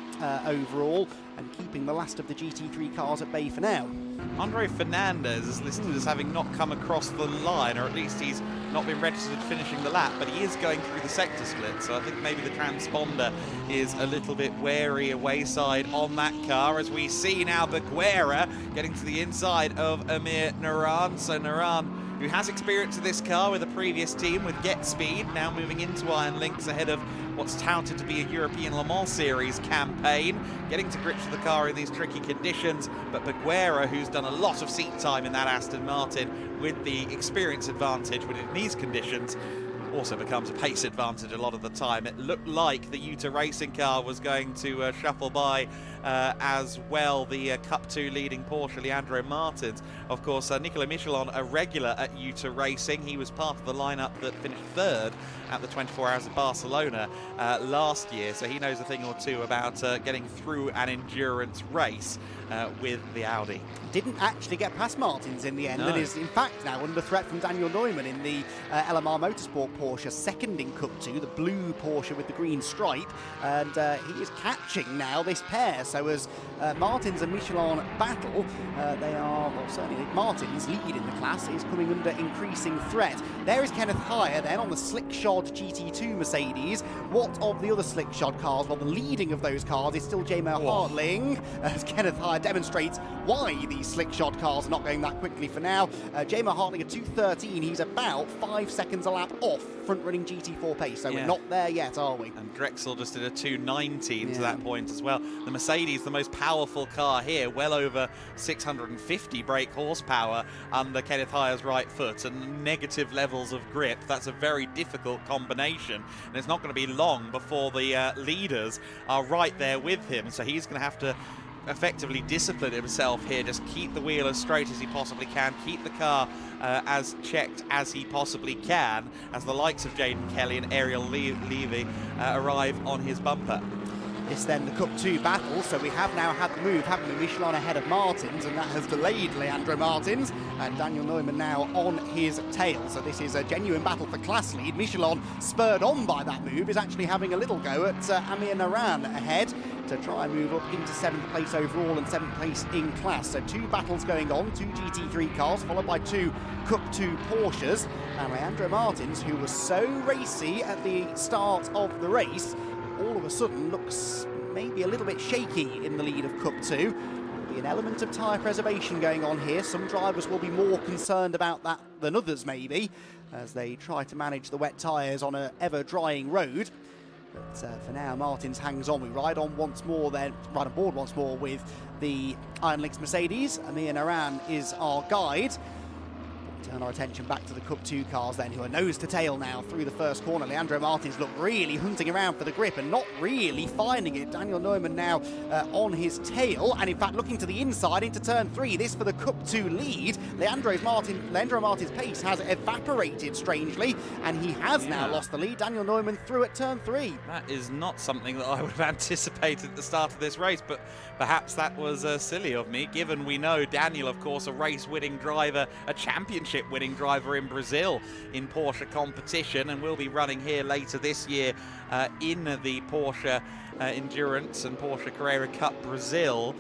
overall, and keeping the last of the GT3 cars at bay for now. Andre Fernandez is listed as having not come across the line, or at least he's not been registered finishing the lap, but he is going through the sector split, so I think maybe the transponder is a little bit wary away side on that car, as we see now Beguera getting to the inside of Amir Naran. So Naran, who has experience of this car with a previous team with Get Speed, now moving into Iron Lynx ahead of what's touted to be a European Le Mans Series campaign, getting to grips with the car in these tricky conditions. But Beguera, who's done a lot of seat time in that Aston Martin with the experience advantage within these conditions, also becomes a pace advantage a lot of the time. It looked like the Comtoyou Racing car was going to shuffle by as well, the Cup 2 leading Porsche, Leandro Martins. Of course, Nicolas Michelin, a regular at Comtoyou Racing. He was part of the lineup that finished 3rd at the 24 Hours of Barcelona last year, so he knows a thing or two about getting through an endurance race with the Audi. Didn't actually get past Martins in the end, and is in fact now under threat from Daniel Neumann in the LMR Motorsport Porsche, second in Cup 2, the blue Porsche with the green stripe, and he is catching now this pair. So as Martins and Michelin battle, they are, well, certainly Martins lead in the class, is coming under increasing threat. There is Kenneth Heyer then on the slick-shod GT2 Mercedes. What of the other slick-shod cars? Well, the leading of those cars is still Jamer Hartling, as Kenneth Heyer demonstrates why these slick-shod cars are not going that quickly for now. Jamer Hartling at 2:13, he's about 5 seconds a lap off front-running GT4 pace, so we're not there yet, are we? And Drexel just did a 2:19 to that point as well. The Mercedes, the most powerful car here, well over 650 brake horsepower under Kenneth Heyer's right foot, and negative levels of grip. That's a very difficult combination, and it's not going to be long before the leaders are right there with him, so he's going to have to effectively discipline himself here, just keep the wheel as straight as he possibly can, keep the car as checked as he possibly can, as the likes of Jaden Kelly and Ariel Levy arrive on his bumper. This then the Cup 2 battle, so we have now had the move, haven't we? Michelin ahead of Martins, and that has delayed Leandro Martins, and Daniel Neumann now on his tail. So this is a genuine battle for class lead. Michelin, spurred on by that move, is actually having a little go at Amir Naran ahead to try and move up into 7th place overall and 7th place in class. So 2 battles going on, 2 GT3 cars, followed by 2 Cup 2 Porsches. And Leandro Martins, who was so racy at the start of the race, all of a sudden looks maybe a little bit shaky in the lead of Cup 2. There'll be an element of tyre preservation going on here. Some drivers will be more concerned about that than others maybe, as they try to manage the wet tyres on an ever-drying road. But for now, Martins hangs on. We ride on once more then, ride on board once more with the Iron Lynx Mercedes. Amir Naran is our guide. Turn our attention back to the Cup 2 cars then, who are nose to tail now through the first corner. Leandro Martins look really hunting around for the grip and not really finding it. Daniel Neumann now on his tail, and in fact looking to the inside into turn 3. This for the Cup 2 lead. Leandro Martin's pace has evaporated strangely, and he has now lost the lead. Daniel Neumann through at turn 3. That is not something that I would have anticipated at the start of this race, but perhaps that was silly of me, given we know Daniel, of course, a race-winning driver, a championship-winning driver in Brazil in Porsche competition, and will be running here later this year in the Porsche Endurance and Porsche Carrera Cup Brazil,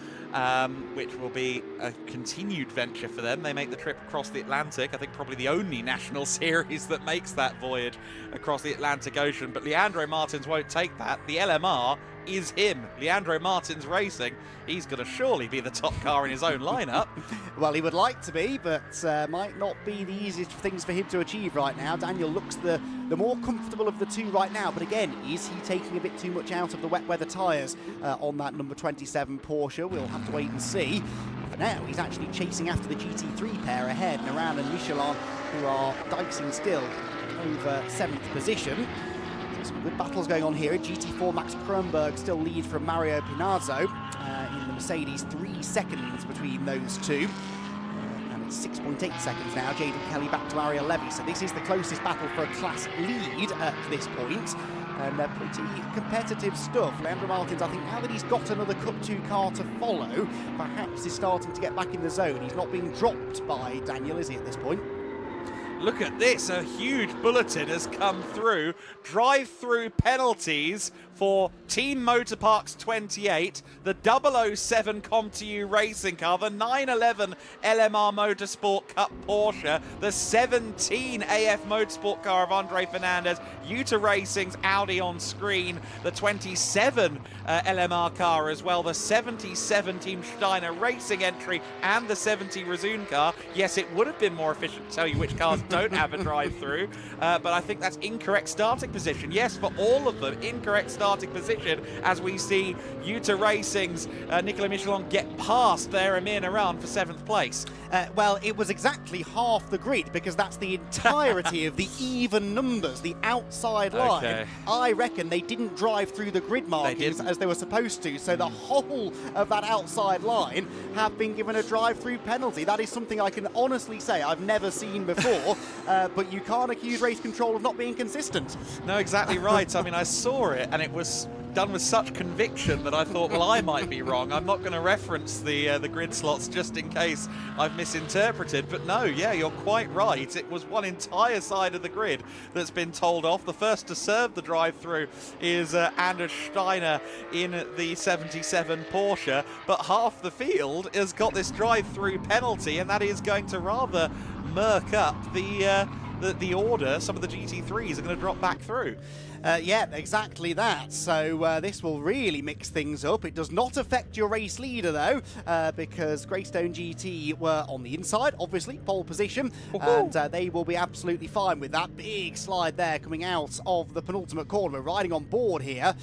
which will be a continued venture for them. They make the trip across the Atlantic, I think probably the only national series that makes that voyage across the Atlantic Ocean, but Leandro Martins won't take that. The LMR is him, Leandro Martins Racing. He's going to surely be the top car in his own lineup. Well, he would like to be, but might not be the easiest things for him to achieve right now. Daniel looks the more comfortable of the two right now, but again, is he taking a bit too much out of the wet weather tyres on that number 27 Porsche? We'll have to wait and see. For now, he's actually chasing after the GT3 pair ahead, Naran and Michelin, who are dicing still over 7th position. So some good battles going on here. GT4 Max Kronberg still lead from Mario Pinazzo in the Mercedes, 3 seconds between those two. And it's 6.8 seconds now. Jaden Kelly back to Ariel Levy. So this is the closest battle for a class lead at this point. And pretty competitive stuff. Leandro Martins, I think now that he's got another Cup 2 car to follow, perhaps is starting to get back in the zone. He's not being dropped by Daniel, is he, at this point? Look at this, a huge bulletin has come through. Drive-through penalties for Team Motorparks 28, the 007 Comtoyou Racing car, the 911 LMR Motorsport Cup Porsche, the 17 AF Motorsport car of Andre Fernandez, Utah Racing's Audi on screen, the 27 LMR car as well, the 77 Team Steiner Racing entry, and the 70 Razoon car. Yes, it would have been more efficient to tell you which cars don't have a drive-through, but I think that's incorrect starting position. Yes, for all of them, incorrect starting position, as we see Utah Racing's Nicolas Michelon get past their Amir Naran for 7th place. Well, it was exactly half the grid, because that's the entirety of the even numbers, the outside line. Okay. I reckon they didn't drive through the grid markings as they were supposed to, so the whole of that outside line have been given a drive-through penalty. That is something I can honestly say I've never seen before, but you can't accuse race control of not being consistent. No, exactly right. I mean, I saw it, and it was done with such conviction that I thought, well, I might be wrong. I'm not going to reference the grid slots just in case I've misinterpreted. But no, yeah, you're quite right. It was one entire side of the grid that's been told off. The first to serve the drive-through is Anders Steiner in the 77 Porsche, but half the field has got this drive-through penalty, and that is going to rather murk up the order. Some of the GT3s are going to drop back through. Yeah, exactly that. So this will really mix things up. It does not affect your race leader, though, because Greystone GT were on the inside, obviously, pole position, and they will be absolutely fine with that. Big slide there coming out of the penultimate corner. We're riding on board here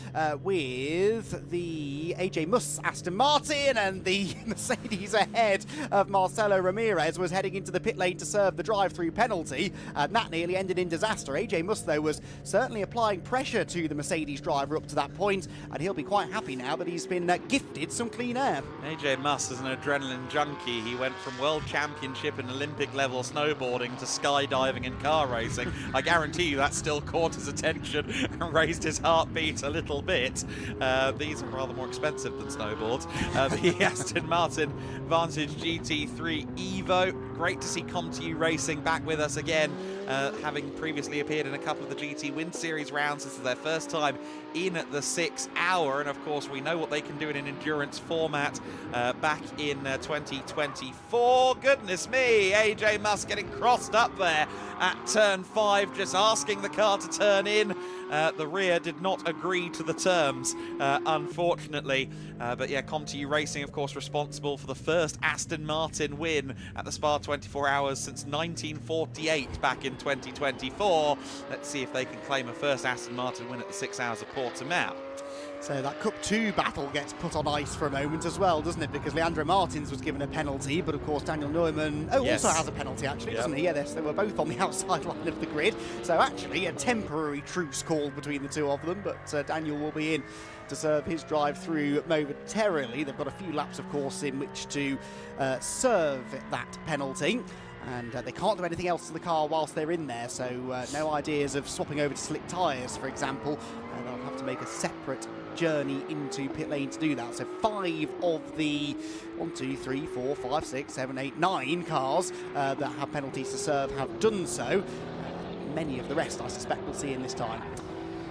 with the AJ Muss Aston Martin, and the Mercedes ahead of Marcelo Ramirez was heading into the pit lane to serve the drive-through penalty, and that nearly ended in disaster. AJ Muss, though, was certainly applying pressure to the Mercedes driver up to that point, and he'll be quite happy now that he's been gifted some clean air. AJ Muss is an adrenaline junkie. He went from World Championship and Olympic level snowboarding to skydiving and car racing. I guarantee you that still caught his attention and raised his heartbeat a little bit. These are rather more expensive than snowboards. The Aston Martin Vantage GT3 Evo. Great to see Comtoyou Racing back with us again, having previously appeared in a couple of the GT Win Series rounds. This is their first time in the 6 hour, and of course we know what they can do in an endurance format back in 2024. Goodness me, AJ Muss getting crossed up there at turn 5, just asking the car to turn in. The rear did not agree to the terms, unfortunately. But yeah, Comtoyou Racing, of course, responsible for the first Aston Martin win at the Spa 24 Hours since 1948 back in 2024. Let's see if they can claim a first Aston Martin win at the 6 Hours of Portimão. So that Cup 2 battle gets put on ice for a moment as well, doesn't it? Because Leandro Martins was given a penalty, but of course Daniel Neumann also has a penalty, actually, doesn't he? Yeah, they were both on the outside line of the grid. So actually a temporary truce called between the two of them, but Daniel will be in to serve his drive-through momentarily. They've got a few laps, of course, in which to serve that penalty. And they can't do anything else to the car whilst they're in there, so no ideas of swapping over to slick tyres, for example. They'll have to make a separate journey into pit lane to do that. So 5 of the 1, 2, 3, 4, 5, 6, 7, 8, 9 cars that have penalties to serve have done so. Many of the rest, I suspect, we'll see in this time.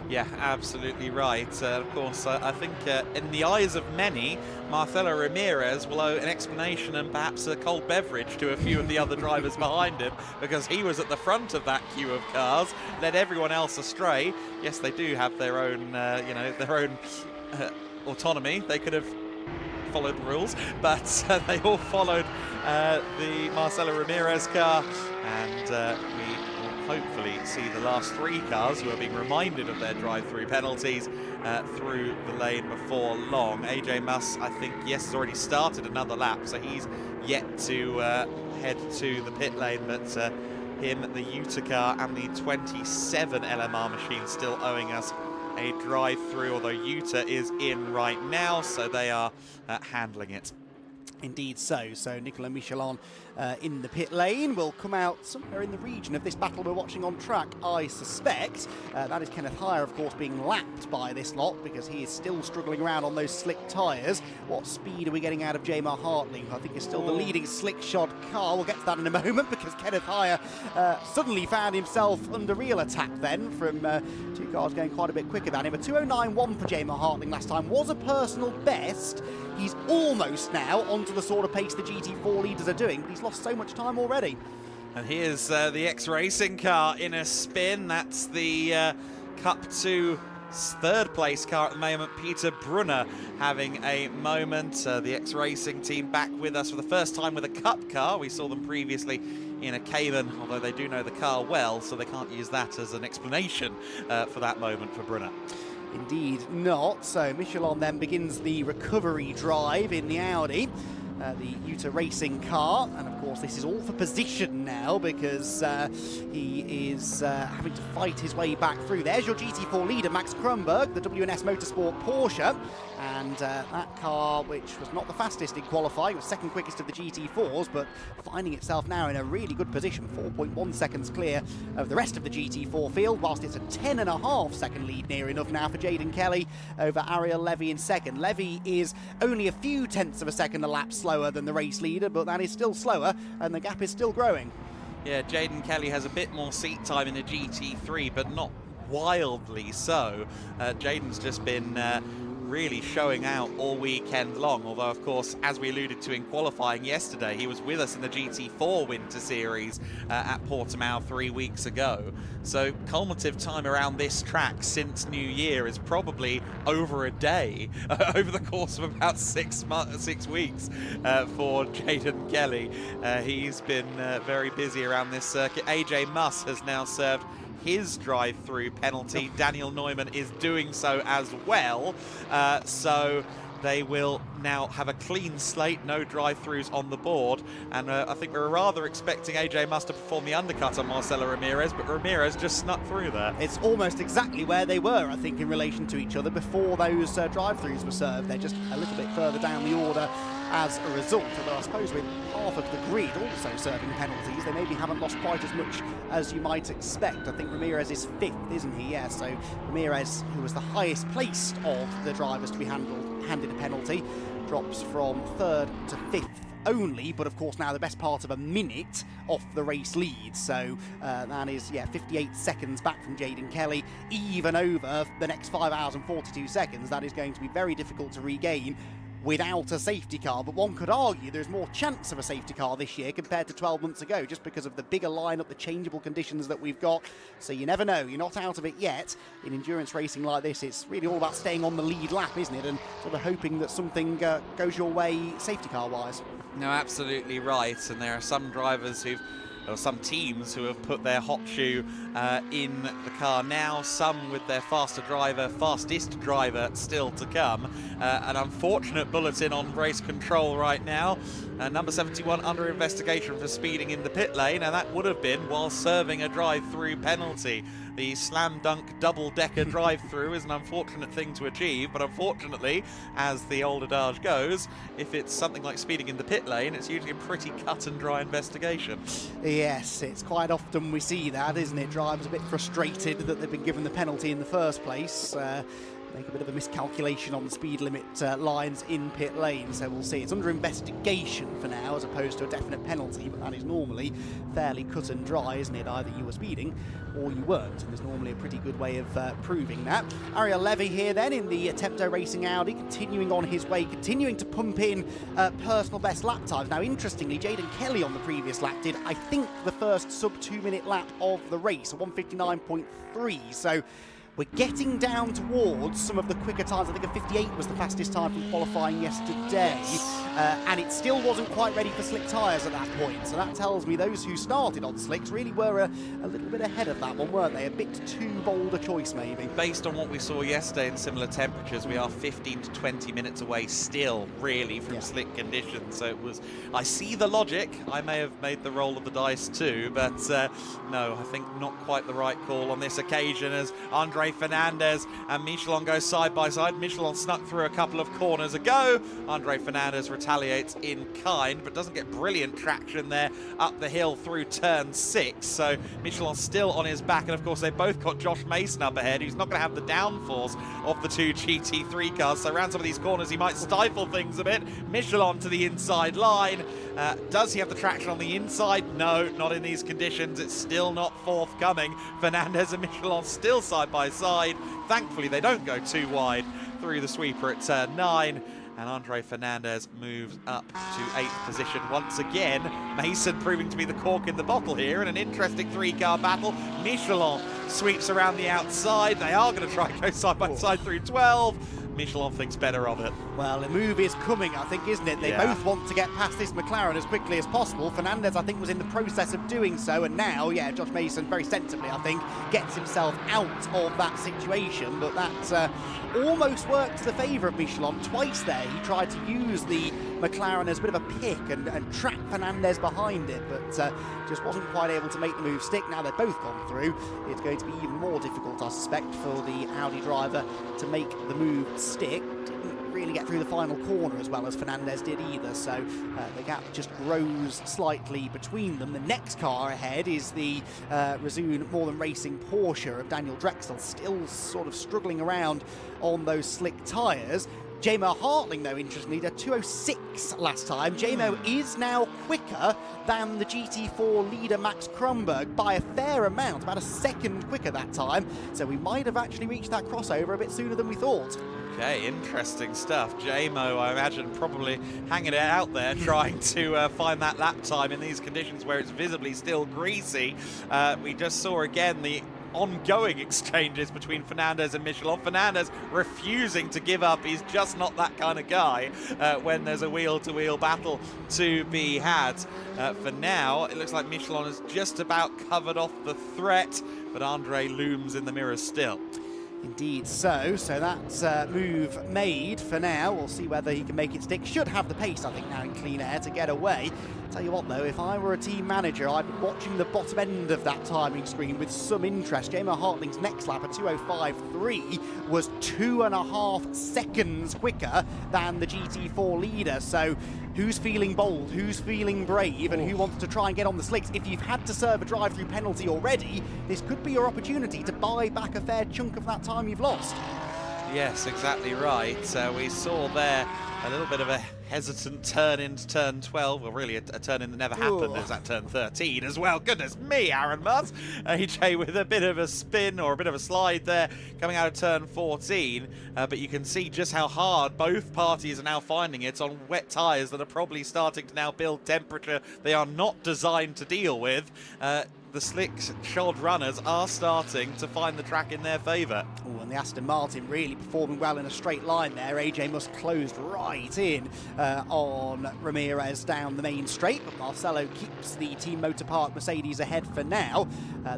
Yeah, absolutely right. Of course, I think in the eyes of many, Marcelo Ramirez will owe an explanation and perhaps a cold beverage to a few of the other drivers behind him, because he was at the front of that queue of cars, led everyone else astray. Yes, they do have their own, their own autonomy. They could have followed the rules, but they all followed the Marcelo Ramirez car, and we hopefully see the last 3 cars who are being reminded of their drive-through penalties through the lane before long. AJ Muss, I think, yes, has already started another lap, so he's yet to head to the pit lane, but him, the Utah car and the 27 LMR machine still owing us a drive-through, although Utah is in right now, so they are handling it. Indeed so. So Nicolas Michelin in the pit lane will come out somewhere in the region of this battle we're watching on track, I suspect. That is Kenneth Heyer, of course, being lapped by this lot because he is still struggling around on those slick tyres. What speed are we getting out of Jamar Hartley, who I think is still the leading slick-shod car? We'll get to that in a moment because Kenneth Heyer suddenly found himself under real attack then from two cars going quite a bit quicker than him. A 2:09.1 for Jamar Hartley last time was a personal best. He's almost now onto the sort of pace the GT4 leaders are doing, but he's lost so much time already. And here's the X-Racing car in a spin. That's the Cup 2 third place car at the moment, Peter Brunner, having a moment. The X-Racing team back with us for the first time with a Cup car. We saw them previously in a Cayman, although they do know the car well, so they can't use that as an explanation for that moment for Brunner. Indeed not. So Michelin then begins the recovery drive in the Audi, the Utah Racing car, and of course this is all for position now because he is having to fight his way back through. There's your GT4 leader, Max Kronberg, the WNS Motorsport Porsche, and that car, which was not the fastest in qualifying, was second quickest of the GT4s, but finding itself now in a really good position, 4.1 seconds clear of the rest of the GT4 field, whilst it's a 10.5 second lead near enough now for Jaden Kelly over Ariel Levy in second. Levy is only a few tenths of a second a lap slower than the race leader, but that is still slower, and the gap is still growing. Yeah, Jaden Kelly has a bit more seat time in the GT3, but not wildly so. Jaden's just been really showing out all weekend long, although of course, as we alluded to in qualifying yesterday, he was with us in the GT4 Winter Series at Portimão 3 weeks ago. So cumulative time around this track since New Year is probably over a day over the course of about 6 weeks for Jaden Kelly. He's been very busy around this circuit. AJ Muss has now served his drive-through penalty. Daniel Neumann is doing so as well. So they will now have a clean slate, no drive-throughs on the board. And I think we were rather expecting AJ Muss to perform the undercut on Marcelo Ramirez, but Ramirez just snuck through there. It's almost exactly where they were, I think, in relation to each other before those drive-throughs were served. They're just a little bit further down the order as a result, although I suppose with half of the grid also serving penalties, they maybe haven't lost quite as much as you might expect. I think Ramirez is 5th, isn't he? Yeah, so Ramirez, who was the highest placed of the drivers to be handed a penalty, drops from 3rd to 5th only, but of course now the best part of a minute off the race lead. So that is, 58 seconds back from Jaden Kelly, even over the next 5 hours and 42 seconds. That is going to be very difficult to regain without a safety car, but one could argue there's more chance of a safety car this year compared to 12 months ago, just because of the bigger lineup, the changeable conditions that we've got. So you never know, you're not out of it yet. In endurance racing like this, it's really all about staying on the lead lap, isn't it, and sort of hoping that something goes your way safety car wise. No, absolutely right, and there are some drivers or some teams who have put their hot shoe in the car now, some with their fastest driver still to come. An unfortunate bulletin on race control right now. Number 71 under investigation for speeding in the pit lane, and that would have been while serving a drive-through penalty. The slam dunk double-decker drive-through is an unfortunate thing to achieve, but unfortunately, as the old adage goes, if it's something like speeding in the pit lane, it's usually a pretty cut and dry investigation. Yes, it's quite often we see that, isn't it? Drivers a bit frustrated that they've been given the penalty in the first place. Make a bit of a miscalculation on the speed limit lines in pit lane, so we'll see. It's under investigation for now as opposed to a definite penalty, but that is normally fairly cut and dry, isn't it? Either you were speeding or you weren't, and there's normally a pretty good way of proving that. Ariel Levy here then in the Comtoyou Racing Audi, continuing on his way, continuing to pump in personal best lap times. Now interestingly, Jaden Kelly on the previous lap did, I think, the first sub 2 minute lap of the race, a 1:59.3, so we're getting down towards some of the quicker times. I think a 58 was the fastest time from qualifying yesterday. And it still wasn't quite ready for slick tyres at that point. So that tells me those who started on slicks really were a little bit ahead of that one, weren't they? A bit too bold a choice, maybe. Based on what we saw yesterday in similar temperatures, we are 15 to 20 minutes away still, really, from slick conditions. So it was, I see the logic. I may have made the roll of the dice too, but no, I think not quite the right call on this occasion as Andre Fernandez and Michelin go side by side. Michelin snuck through a couple of corners ago. Andre Fernandez retaliates in kind, but doesn't get brilliant traction there up the hill through turn 6. So Michelin still on his back, and of course they've both got Josh Mason up ahead, who's not going to have the downforce of the two GT3 cars. So around some of these corners he might stifle things a bit. Michelin to the inside line. Does he have the traction on the inside? No, not in these conditions. It's still not forthcoming. Fernandez and Michelin still side by side. Thankfully they don't go too wide through the sweeper at turn 9. And Andre Fernandez moves up to 8th position once again. Mason proving to be the cork in the bottle here in an interesting 3-car battle. Michelin sweeps around the outside. They are going to try and go side by side through 12. Michelin thinks better of it. Well, a move is coming, I think, isn't it? They both want to get past this McLaren as quickly as possible. Fernandez, I think, was in the process of doing so, and now, Josh Mason, very sensibly, I think, gets himself out of that situation, but that almost worked to the favour of Michelin. Twice there, he tried to use the McLaren as a bit of a pick and trap Fernandez behind it, but just wasn't quite able to make the move stick. Now they've both gone through. It's going to be even more difficult, I suspect, for the Audi driver to make the move stick. Didn't really get through the final corner as well as Fernandez did either, so the gap just grows slightly between them. The next car ahead is the Resoon More Than Racing Porsche of Daniel Drexel, still sort of struggling around on those slick tyres. J-Mo Hartling, though, interestingly, did 2:06 last time. J-Mo is now quicker than the GT4 leader Max Kronberg by a fair amount, about a second quicker that time. So we might have actually reached that crossover a bit sooner than we thought. Okay, interesting stuff. J-Mo, I imagine, probably hanging it out there, trying to find that lap time in these conditions where it's visibly still greasy. We just saw again the ongoing exchanges between Fernandez and Michelin. Fernandez refusing to give up. He's just not that kind of guy when there's a wheel-to-wheel battle to be had. For now, it looks like Michelin has just about covered off the threat, but Andre looms in the mirror still. Indeed so that's move made for now. We'll see whether he can make it stick. Should have the pace, I think, now in clean air to get away. Tell you what, though, if I were a team manager, I'd be watching the bottom end of that timing screen with some interest. J-Mo Hartling's next lap at 2:05.3 was 2.5 seconds quicker than the GT4 leader. So who's feeling bold, who's feeling brave, and who wants to try and get on the slicks? If you've had to serve a drive-through penalty already, this could be your opportunity to buy back a fair chunk of that time you've lost. Yes, exactly right. We saw there a little bit of a hesitant turn into turn 12. Well, really a turn in that never happened. It was at turn 13 as well. Goodness me, Aaron Mudd. AJ with a bit of a spin or a bit of a slide there coming out of turn 14. But you can see just how hard both parties are now finding it on wet tyres that are probably starting to now build temperature they are not designed to deal with. The slick shod runners are starting to find the track in their favour. Oh, and the Aston Martin really performing well in a straight line there. AJ Must closed right in on Ramirez down the main straight, but Marcelo keeps the Team Motor Park Mercedes ahead for now.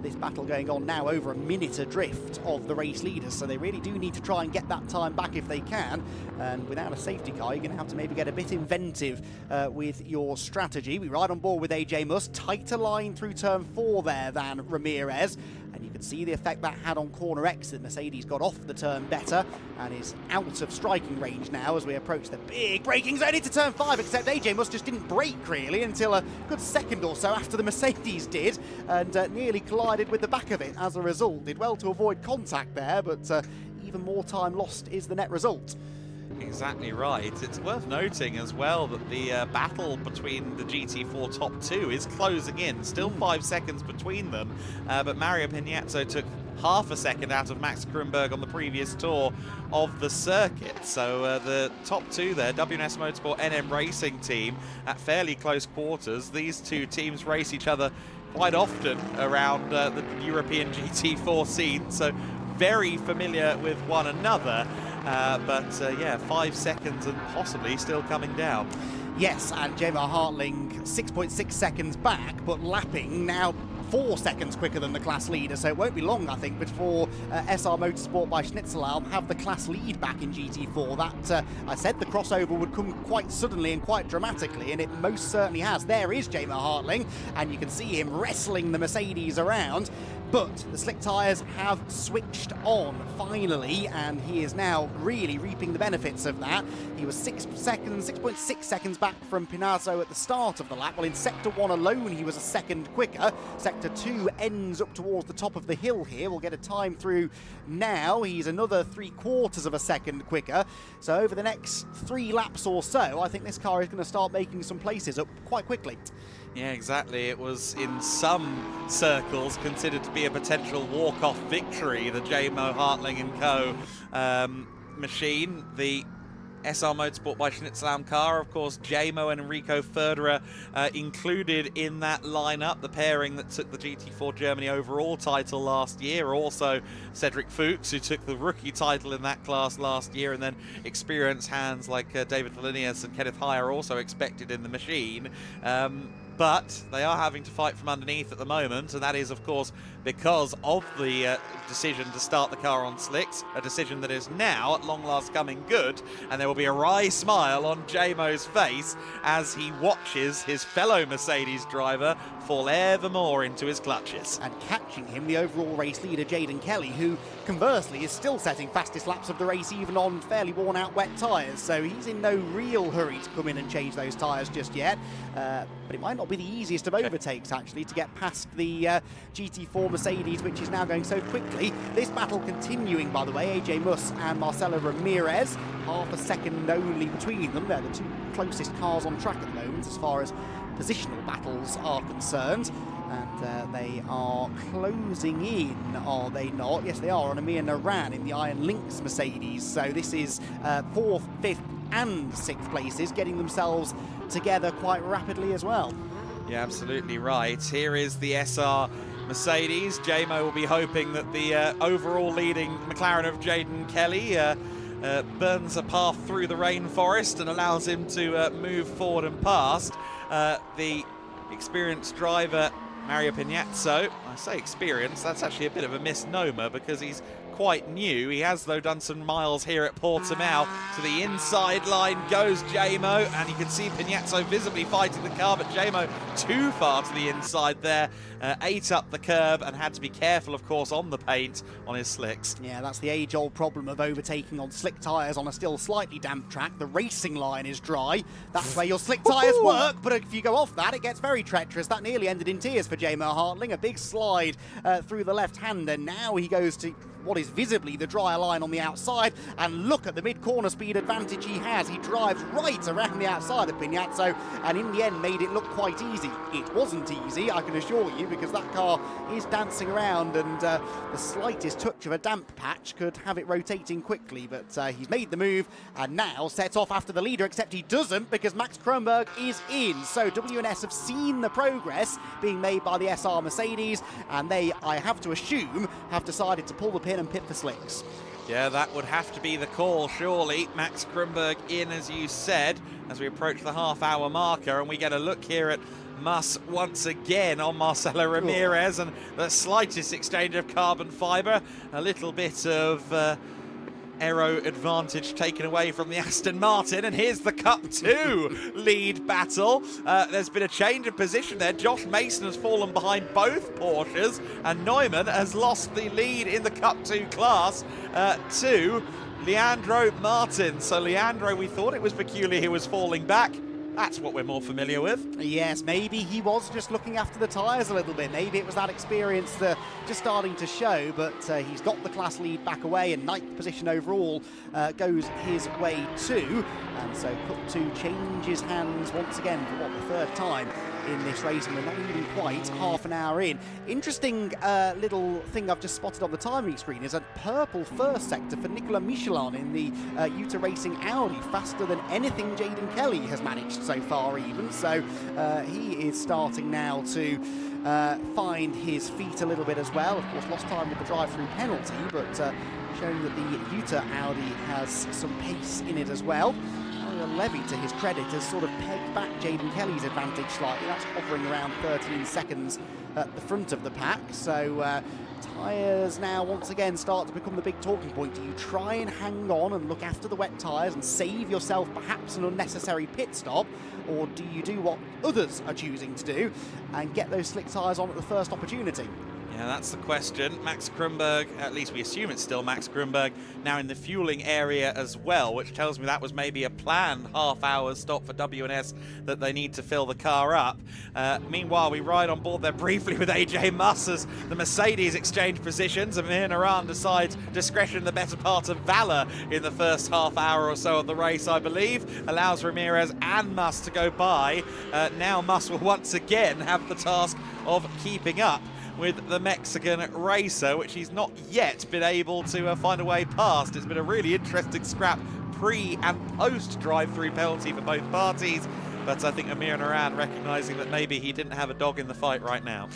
This battle going on now over a minute adrift of the race leaders, so they really do need to try and get that time back if they can. And without a safety car, you're going to have to maybe get a bit inventive with your strategy. We ride on board with AJ Must, tighter line through turn 4 there than Ramirez, and you can see the effect that had on corner exit. Mercedes got off the turn better and is out of striking range now as we approach the big braking zone into turn 5, except AJ Must just didn't brake really until a good second or so after the Mercedes did, and nearly collided with the back of it as a result. Did well to avoid contact there, but even more time lost is the net result. Exactly right. It's worth noting as well that the battle between the GT4 top two is closing in. Still 5 seconds between them, but Mario Pignazzo took half a second out of Max Kronberg on the previous tour of the circuit. So the top two there, WNS Motorsport NM Racing team, at fairly close quarters. These two teams race each other quite often around the European GT4 scene, so very familiar with one another. Yeah, 5 seconds and possibly still coming down. Yes, and J-Mo Hartling 6.6 seconds back, but lapping now 4 seconds quicker than the class leader, so it won't be long, I think, before SR Motorsport by Schnitzelau have the class lead back in GT4. That, I said the crossover would come quite suddenly and quite dramatically, and it most certainly has. There is J-Mo Hartling, and you can see him wrestling the Mercedes around, but the slick tyres have switched on, finally, and he is now really reaping the benefits of that. He was 6.6 seconds back from Pinazzo at the start of the lap. Well, in Sector 1 alone, he was a second quicker. Sector 2 ends up towards the top of the hill here. We'll get a time through now. He's another 3/4 of a second quicker. So over the next 3 laps or so, I think this car is going to start making some places up quite quickly. Yeah, exactly. It was in some circles considered to be a potential walk-off victory, the J-Mo Hartling & Co. Machine. The SR Motorsport by Schnitzelau car, of course, J-Mo and Enrico Ferderer included in that lineup, the pairing that took the GT4 Germany overall title last year. Also Cedric Fuchs, who took the rookie title in that class last year, and then experienced hands like David Valinius and Kenneth High are also expected in the machine. But they are having to fight from underneath at the moment, and that is, of course, because of the decision to start the car on slicks, a decision that is now, at long last, coming good, and there will be a wry smile on J-Mo's face as he watches his fellow Mercedes driver fall ever more into his clutches. And catching him, the overall race leader, Jaden Kelly, who, conversely, is still setting fastest laps of the race, even on fairly worn-out wet tyres, so he's in no real hurry to come in and change those tyres just yet. But it might not be the easiest of overtakes, actually, to get past the GT4 Mercedes, which is now going so quickly. This battle continuing, by the way, AJ Muss and Marcelo Ramirez, half a second only between them. They're the 2 closest cars on track at the moment as far as positional battles are concerned. And they are closing in, are they not? Yes, they are, on Amir Naran in the Iron Lynx Mercedes. So this is 4th, 5th and 6th places, getting themselves together quite rapidly as well. Yeah, absolutely right. Here is the SR Mercedes. J-Mo will be hoping that the overall leading McLaren of Jaden Kelly burns a path through the rainforest and allows him to move forward and past. The experienced driver, Mario Pignazzo, I say experienced, that's actually a bit of a misnomer because he's quite new. He has, though, done some miles here at Portimão. To the inside line goes J-Mo, and you can see Pignazzo visibly fighting the car, but J-Mo too far to the inside there, ate up the curb and had to be careful, of course, on the paint on his slicks. Yeah, that's the age-old problem of overtaking on slick tyres on a still slightly damp track. The racing line is dry. That's where your slick tyres work, but if you go off that, it gets very treacherous. That nearly ended in tears for J-Mo Hartling. A big slide through the left-hand, and now he goes to what is visibly the drier line on the outside, and look at the mid-corner speed advantage he has. He drives right around the outside of Pignazzo, and in the end made it look quite easy. It wasn't easy, I can assure you, because that car is dancing around, and the slightest touch of a damp patch could have it rotating quickly, but he's made the move and now sets off after the leader, except he doesn't, because Max Kronberg is in. So WNS have seen the progress being made by the SR Mercedes, and they, I have to assume, have decided to pull the pin and pit for slicks. Yeah, that would have to be the call, surely. Max Kronberg in, as you said, as we approach the half-hour marker, and we get a look here at Muss once again on Marcelo Ramirez, and the slightest exchange of carbon fibre, a little bit of aero advantage taken away from the Aston Martin, and here's the Cup 2 lead battle. There's been a change of position there. Josh Mason has fallen behind both Porsches, and Neumann has lost the lead in the Cup 2 class to Leandro Martin. So Leandro, we thought it was peculiar he was falling back. That's what we're more familiar with. Yes, maybe he was just looking after the tyres a little bit. Maybe it was that experience that just starting to show, but he's got the class lead back away, and 9th position overall goes his way too. And so Cup 2 changes hands once again for what, the 3rd time in this race, and we're not even quite half an hour in. Interesting little thing I've just spotted on the timing screen is a purple first sector for Nicolas Michelin in the Utah Racing Audi, faster than anything Jaden Kelly has managed first so far even, so he is starting now to find his feet a little bit as well. Of course, lost time with the drive-through penalty, but showing that the Utah Audi has some pace in it as well. Levy, to his credit, has sort of pegged back Jaden Kelly's advantage slightly. That's hovering around 13 seconds at the front of the pack. So tyres now once again start to become the big talking point. Do you try and hang on and look after the wet tyres and save yourself perhaps an unnecessary pit stop, or do you do what others are choosing to do and get those slick tyres on at the first opportunity? Yeah, that's the question. Max Kronberg, at least we assume it's still Max Kronberg, now in the fueling area as well, which tells me that was maybe a planned half-hour stop for W&S that they need to fill the car up. Meanwhile, we ride on board there briefly with AJ Muss as the Mercedes exchange positions. Amir Naran decides discretion the better part of valor in the first half hour or so of the race, I believe. Allows Ramirez and Muss to go by. Now Muss will once again have the task of keeping up with the Mexican racer, which he's not yet been able to find a way past. It's been a really interesting scrap pre and post drive-through penalty for both parties, but I think Amir Naran recognising that maybe he didn't have a dog in the fight right now.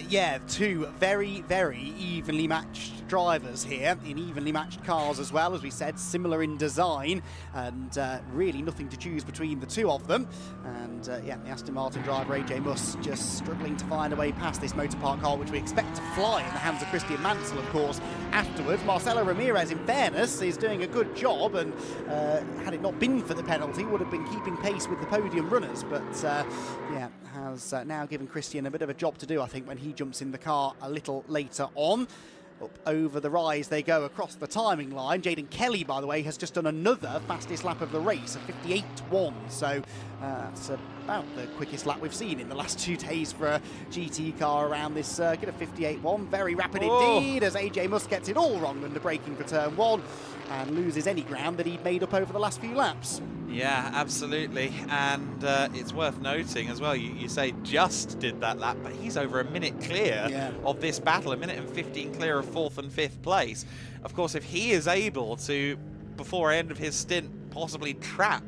Yeah, two very, very evenly matched drivers here in evenly matched cars as well, as we said, similar in design, and really nothing to choose between the two of them. And yeah, the Aston Martin driver AJ Muss just struggling to find a way past this motor park car, which we expect to fly in the hands of Christian Mansell, of course, afterwards. Marcelo Ramirez, in fairness, is doing a good job, and had it not been for the penalty, would have been keeping pace with the podium runners, but yeah, has now given Christian a bit of a job to do, I think, when he jumps in the car a little later on. Up over the rise they go across the timing line. Jaden Kelly, by the way, has just done another fastest lap of the race, a 58.1, so that's about the quickest lap we've seen in the last 2 days for a GT car around this circuit, a 58.1. Very rapid indeed, as AJ Muss gets it all wrong under braking for turn 1 and loses any ground that he'd made up over the last few laps. Yeah, absolutely, and it's worth noting as well, you say just did that lap, but he's over a minute clear of this battle, a minute and 15 clear of 4th and 5th place. Of course, if he is able to, before end of his stint, possibly trap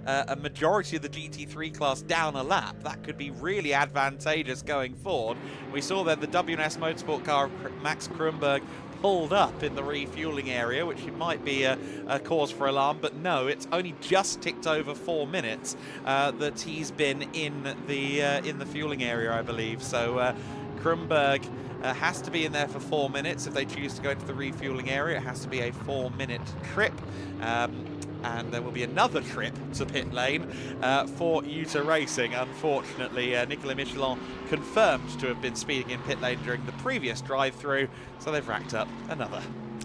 a majority of the GT3 class down a lap, that could be really advantageous going forward. We saw that the W&S Motorsport car of Max Kronberg pulled up in the refueling area, which might be a cause for alarm, but no, it's only just ticked over 4 minutes that he's been in the fueling area, I believe. So Kronberg has to be in there for 4 minutes if they choose to go into the refueling area. It has to be a 4-minute trip. And there will be another trip to pit lane for Utah Racing. Unfortunately, Nicolas Michelin confirmed to have been speeding in pit lane during the previous drive-through, so they've racked up another.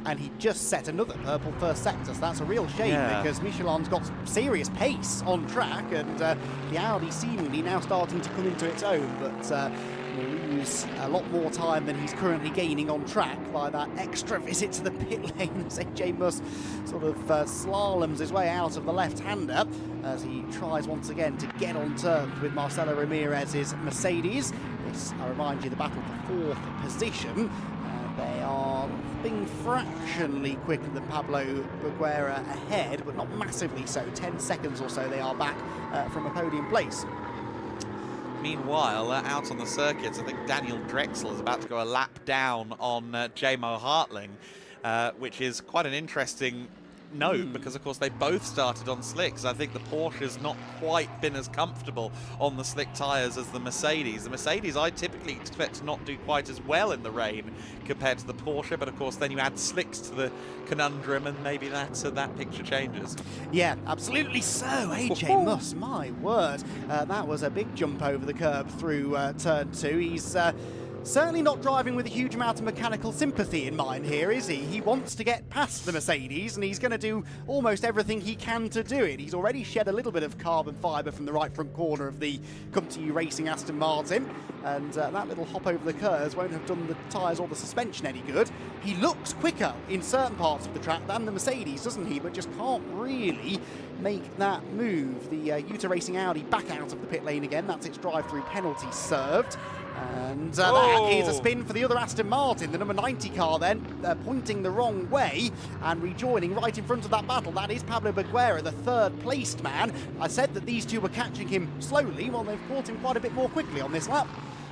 And he just set another purple first sector, so that's a real shame, because Michelin's got serious pace on track, and the Audi seemingly now starting to come into its own, but will lose a lot more time than he's currently gaining on track by that extra visit to the pit lane as AJ Muss sort of slaloms his way out of the left-hander as he tries once again to get on terms with Marcelo Ramirez's Mercedes. This, I remind you, the battle for 4th position. They are being fractionally quicker than Pablo Boguera ahead, but not massively so. 10 seconds or so they are back from a podium place. Meanwhile, out on the circuits, I think Daniel Drexel is about to go a lap down on J-Mo Hartling, which is quite an interesting note, because of course they both started on slicks. I think the Porsche's not quite been as comfortable on the slick tyres as the Mercedes. The Mercedes I typically expect to not do quite as well in the rain compared to the Porsche, but of course then you add slicks to the conundrum and maybe that picture changes. Yeah, absolutely so. AJ Muss, my word. That was a big jump over the curb through turn 2. He's certainly not driving with a huge amount of mechanical sympathy in mind here, is he? He wants to get past the Mercedes, and he's going to do almost everything he can to do it. He's already shed a little bit of carbon fibre from the right front corner of the Comtoyou Racing Aston Martin, and that little hop over the curves won't have done the tyres or the suspension any good. He looks quicker in certain parts of the track than the Mercedes, doesn't he? But just can't really make that move. The Utah Racing Audi back out of the pit lane again. That's its drive-through penalty served. And that is a spin for the other Aston Martin, the number 90 car then, pointing the wrong way and rejoining right in front of that battle. That is Pablo Baguera, the third placed man. I said that these two were catching him slowly, well they've caught him quite a bit more quickly on this lap.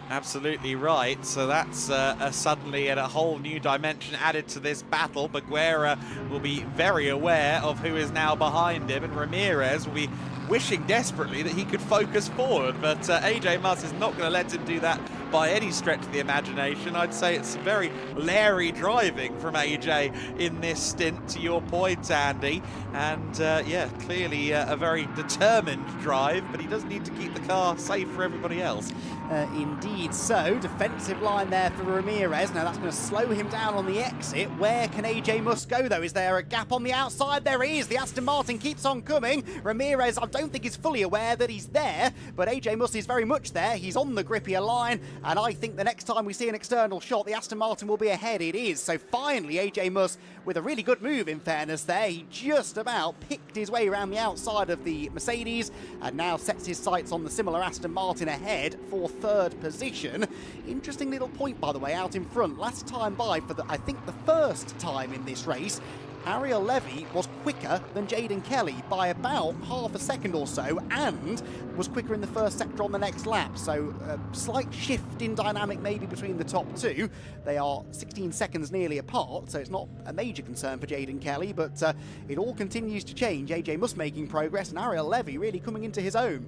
Absolutely right. So that's suddenly a whole new dimension added to this battle. Baguera will be very aware of who is now behind him, and Ramirez will be wishing desperately that he could focus forward, but AJ Muss is not going to let him do that by any stretch of the imagination. I'd say it's very Larry driving from AJ in this stint, to your point, Andy. And yeah, clearly a very determined drive, but he does need to keep the car safe for everybody else. Indeed so. Defensive line there for Ramirez. Now that's going to slow him down on the exit. Where can AJ Muss go though? Is there a gap on the outside? There is. The Aston Martin keeps on coming. Ramirez, I don't think is fully aware that he's there, but AJ Muss is very much there. He's on the grippier line, and I think the next time we see an external shot, the Aston Martin will be ahead. It is. So finally, AJ Muss with a really good move, in fairness there. He just about picked his way around the outside of the Mercedes and now sets his sights on the similar Aston Martin ahead for third position. Interesting little point, by the way, out in front. Last time by, for I think the first time in this race, Ariel Levy was quicker than Jaden Kelly by about half a second or so, and was quicker in the first sector on the next lap. So a slight shift in dynamic maybe between the top two. They are 16 seconds nearly apart, so it's not a major concern for Jaden Kelly, but it all continues to change. AJ Muss making progress, and Ariel Levy really coming into his own.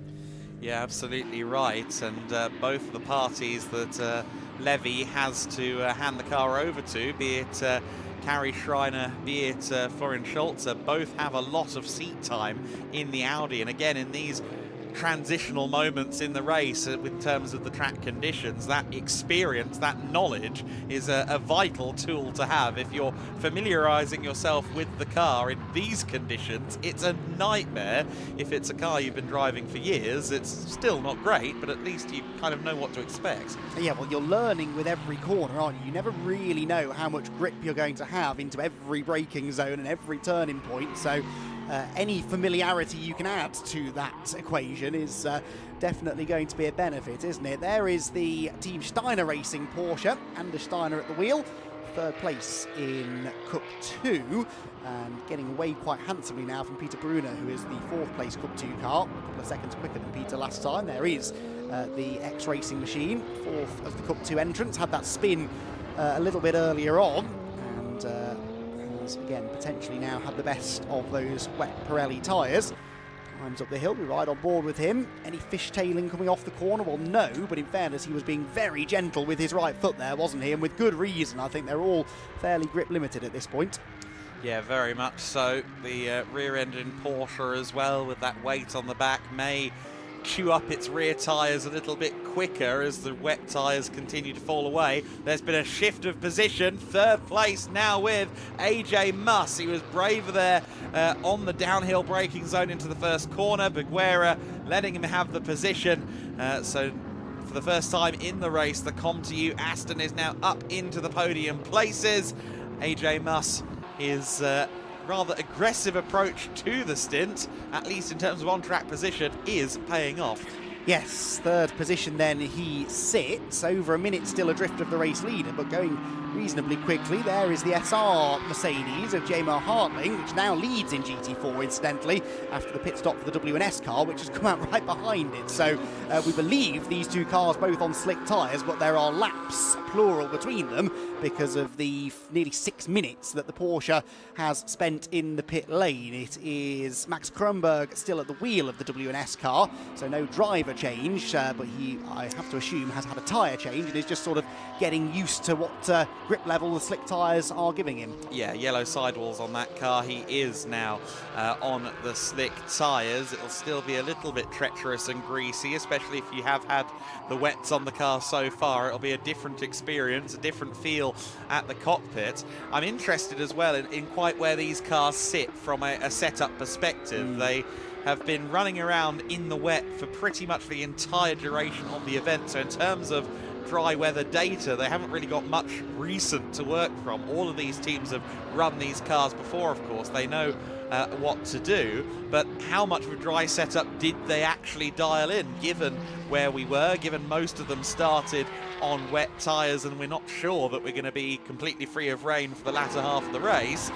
Yeah, absolutely right. And both of the parties that Levy has to hand the car over to, be it Carrie Schreiner, be it Florian Schulze, both have a lot of seat time in the Audi. And again, in these transitional moments in the race in terms of the track conditions, that experience, that knowledge is a vital tool to have. If you're familiarizing yourself with the car in these conditions, it's a nightmare. If it's a car you've been driving for years, it's still not great, but at least you kind of know what to expect. Yeah, well, you're learning with every corner, aren't you? You never really know how much grip you're going to have into every braking zone and every turning point, so any familiarity you can add to that equation is definitely going to be a benefit, isn't it? There is the Team Steiner Racing Porsche, Anders Steiner at the wheel, third place in Cup 2, and getting away quite handsomely now from Peter Brunner, who is the fourth place Cup 2 car, a couple of seconds quicker than Peter last time. There is the X-Racing machine, fourth of the Cup 2 entrants, had that spin a little bit earlier on, and has again potentially now had the best of those wet Pirelli tyres. Climbs up the hill, we ride on board with him. Any fishtailing coming off the corner? Well, no, but in fairness, he was being very gentle with his right foot there, wasn't he? And with good reason. I think they're all fairly grip limited at this point. Yeah, very much so. The rear-engine Porsche as well, with that weight on the back, may chew up its rear tyres a little bit quicker as the wet tyres continue to fall away. There's been a shift of position. Third place now with AJ Muss. He was braver there on the downhill braking zone into the first corner. Baguera letting him have the position. So for the first time in the race, the Comtoyou Aston is now up into the podium places. AJ Muss is rather aggressive approach to the stint, at least in terms of on-track position, is paying off. Yes, third position then he sits, over a minute still adrift of the race leader, but going reasonably quickly. There is the SR Mercedes of Jamar Hartling, which now leads in GT4, incidentally, after the pit stop for the WNS car, which has come out right behind it. So we believe these two cars both on slick tyres, but there are laps, plural, between them because of the nearly 6 minutes that the Porsche has spent in the pit lane. It is Max Kronberg still at the wheel of the WNS car, so no driver change, but he, I have to assume, has had a tyre change and is just sort of getting used to what grip level the slick tyres are giving him. Yeah, yellow sidewalls on that car. He is now on the slick tyres. It'll still be a little bit treacherous and greasy, especially if you have had the wets on the car so far. It'll be a different experience, a different feel at the cockpit. I'm interested as well in quite where these cars sit from a setup perspective. They have been running around in the wet for pretty much the entire duration of the event. So in terms of dry weather data, they haven't really got much recent to work from. All of these teams have run these cars before, of course. They know what to do, but how much of a dry setup did they actually dial in, given where we were, given most of them started on wet tyres, and we're not sure that we're going to be completely free of rain for the latter half of the race.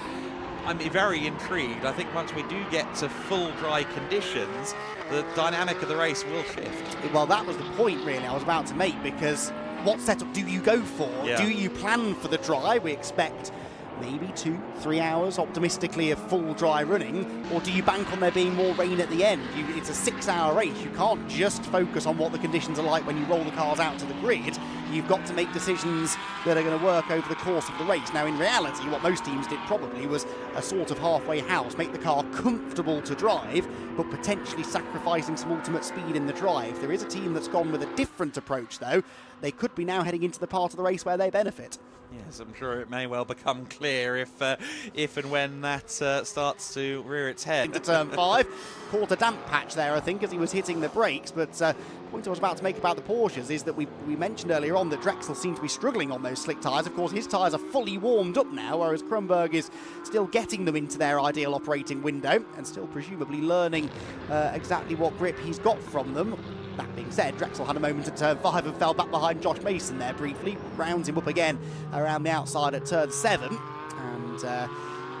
I'm very intrigued. I think once we do get to full dry conditions, the dynamic of the race will shift. Well, that was the point really I was about to make, because what setup do you go for? Yeah. Do you plan for the dry? We expect maybe 2-3 hours optimistically of full dry running, or do you bank on there being more rain at the end? It's a 6-hour race. You can't just focus on what the conditions are like when you roll the cars out to the grid. You've got to make decisions that are going to work over the course of the race. Now, in reality, what most teams did probably was a sort of halfway house, make the car comfortable to drive, but potentially sacrificing some ultimate speed in the drive. There is a team that's gone with a different approach, though. They could be now heading into the part of the race where they benefit. Yes, I'm sure it may well become clear if and when that starts to rear its head. Into turn 5, caught a damp patch there, I think, as he was hitting the brakes, but the point I was about to make about the Porsches is that we mentioned earlier on that Drexel seemed to be struggling on those slick tyres. Of course, his tyres are fully warmed up now, whereas Kronberg is still getting them into their ideal operating window and still presumably learning exactly what grip he's got from them. That being said, Drexel had a moment at turn 5 and fell back behind Josh Mason there briefly, rounds him up again around the outside at turn 7, and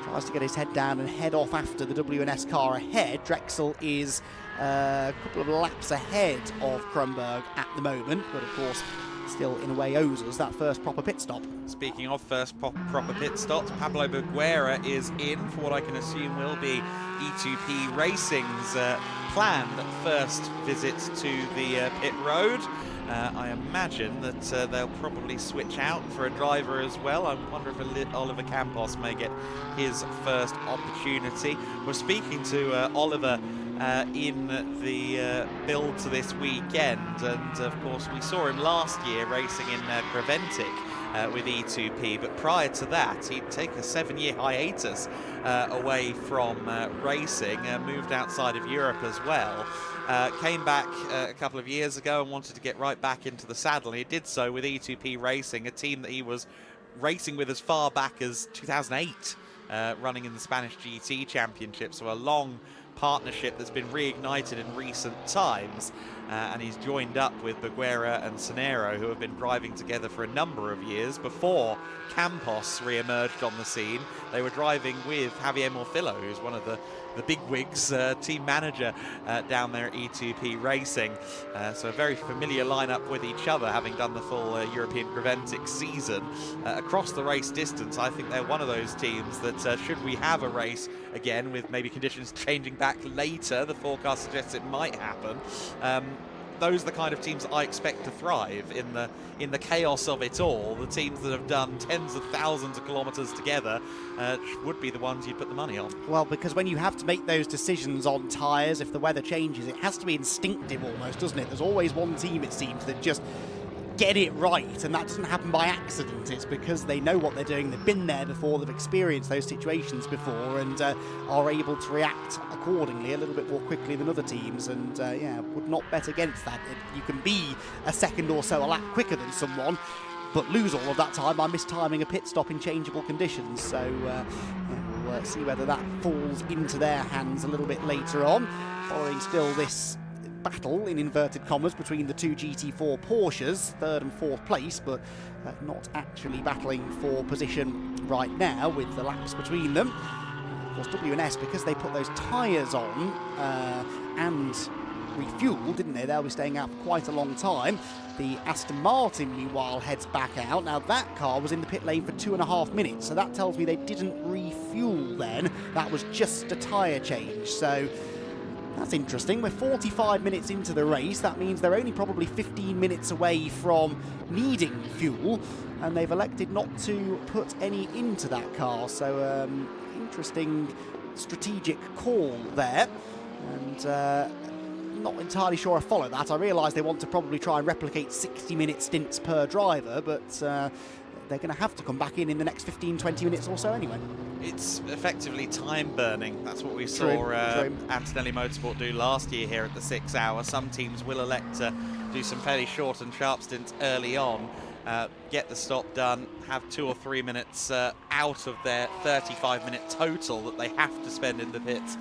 tries to get his head down and head off after the WNS car ahead. Drexel is a couple of laps ahead of Kronberg at the moment, but of course still in a way owes us that first proper pit stop. Speaking of first proper pit stops, Pablo Boguera is in for what I can assume will be E2P Racing's planned first visit to the pit road. I imagine that they'll probably switch out for a driver as well. I wonder if Oliver Campos may get his first opportunity. We're speaking to Oliver in the build to this weekend, and of course we saw him last year racing in Creventic with E2P, but prior to that he'd taken a 7-year hiatus away from racing, moved outside of Europe as well, came back a couple of years ago and wanted to get right back into the saddle, and he did so with E2P Racing, a team that he was racing with as far back as 2008, running in the Spanish GT Championship, so a long partnership that's been reignited in recent times, and he's joined up with Boguera and Sonero, who have been driving together for a number of years. Before Campos re-emerged on the scene, they were driving with Javier Morfillo, who's one of the bigwigs, team manager down there at E2P Racing. So a very familiar lineup with each other, having done the full European Creventic season. Across the race distance, I think they're one of those teams that should we have a race again with maybe conditions changing back later, the forecast suggests it might happen, those are the kind of teams that I expect to thrive in the chaos of it all. The teams that have done tens of thousands of kilometres together would be the ones you'd put the money on. Well, because when you have to make those decisions on tyres, if the weather changes, it has to be instinctive almost, doesn't it? There's always one team, it seems, that just get it right, and that doesn't happen by accident. It's because they know what they're doing, they've been there before, they've experienced those situations before, and are able to react accordingly a little bit more quickly than other teams, and yeah, would not bet against that. You can be a second or so a lap quicker than someone, but lose all of that time by mistiming a pit stop in changeable conditions. So yeah, we'll see whether that falls into their hands a little bit later on, following still this battle in inverted commas between the two GT4 Porsches, 3rd and 4th place, but not actually battling for position right now with the laps between them. Of course, WNS, because they put those tyres on and refueled, didn't they? They'll be staying out for quite a long time. The Aston Martin, meanwhile, heads back out. Now, that car was in the pit lane for 2.5 minutes, so that tells me they didn't refuel then. That was just a tyre change, so that's interesting. We're 45 minutes into the race. That means they're only probably 15 minutes away from needing fuel, and they've elected not to put any into that car. So interesting strategic call there, and not entirely sure I follow that. I realise they want to probably try and replicate 60-minute stints per driver, but they're going to have to come back in the next 15-20 minutes or so anyway. It's effectively time burning. That's what we saw Antonelli Motorsport do last year here at the 6 hour. Some teams will elect to do some fairly short and sharp stints early on. get the stop done, have 2 or 3 minutes out of their 35-minute total that they have to spend in the pits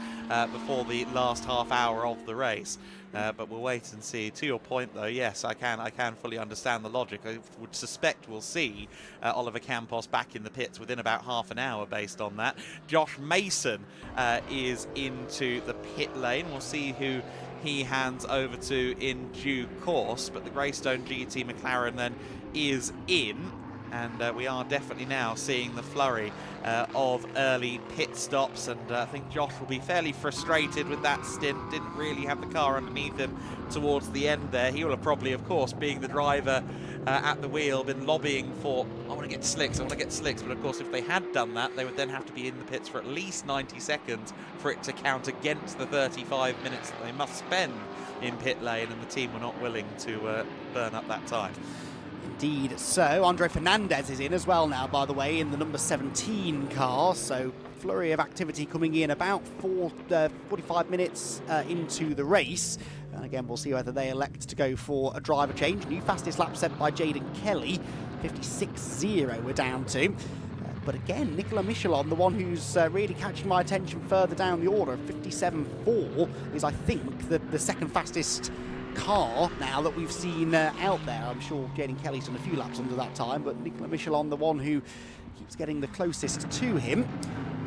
before the last half hour of the race. But we'll wait and see. To your point, though, yes, I can fully understand the logic. I would suspect we'll see Oliver Campos back in the pits within about half an hour based on that. Josh Mason is into the pit lane. We'll see who he hands over to in due course, but the Greystone GT McLaren then is in, and we are definitely now seeing the flurry of early pit stops, and I think Josh will be fairly frustrated with that stint. Didn't really have the car underneath him towards the end there. He will have probably, of course, being the driver at the wheel, been lobbying for, I want to get slicks, but of course if they had done that, they would then have to be in the pits for at least 90 seconds for it to count against the 35 minutes that they must spend in pit lane, and the team were not willing to burn up that time. Indeed so. Andre Fernandez is in as well now, by the way, in the number 17 car, so flurry of activity coming in about 45 minutes into the race. And again, we'll see whether they elect to go for a driver change. New fastest lap set by Jaden Kelly, 56.0 we're down to. But again, Nicolas Michelon, the one who's really catching my attention further down the order, 57.4 is, I think, the second fastest car now that we've seen out there. I'm sure Jaden Kelly's done a few laps under that time, but Nicolas Michelon, the one who keeps getting the closest to him.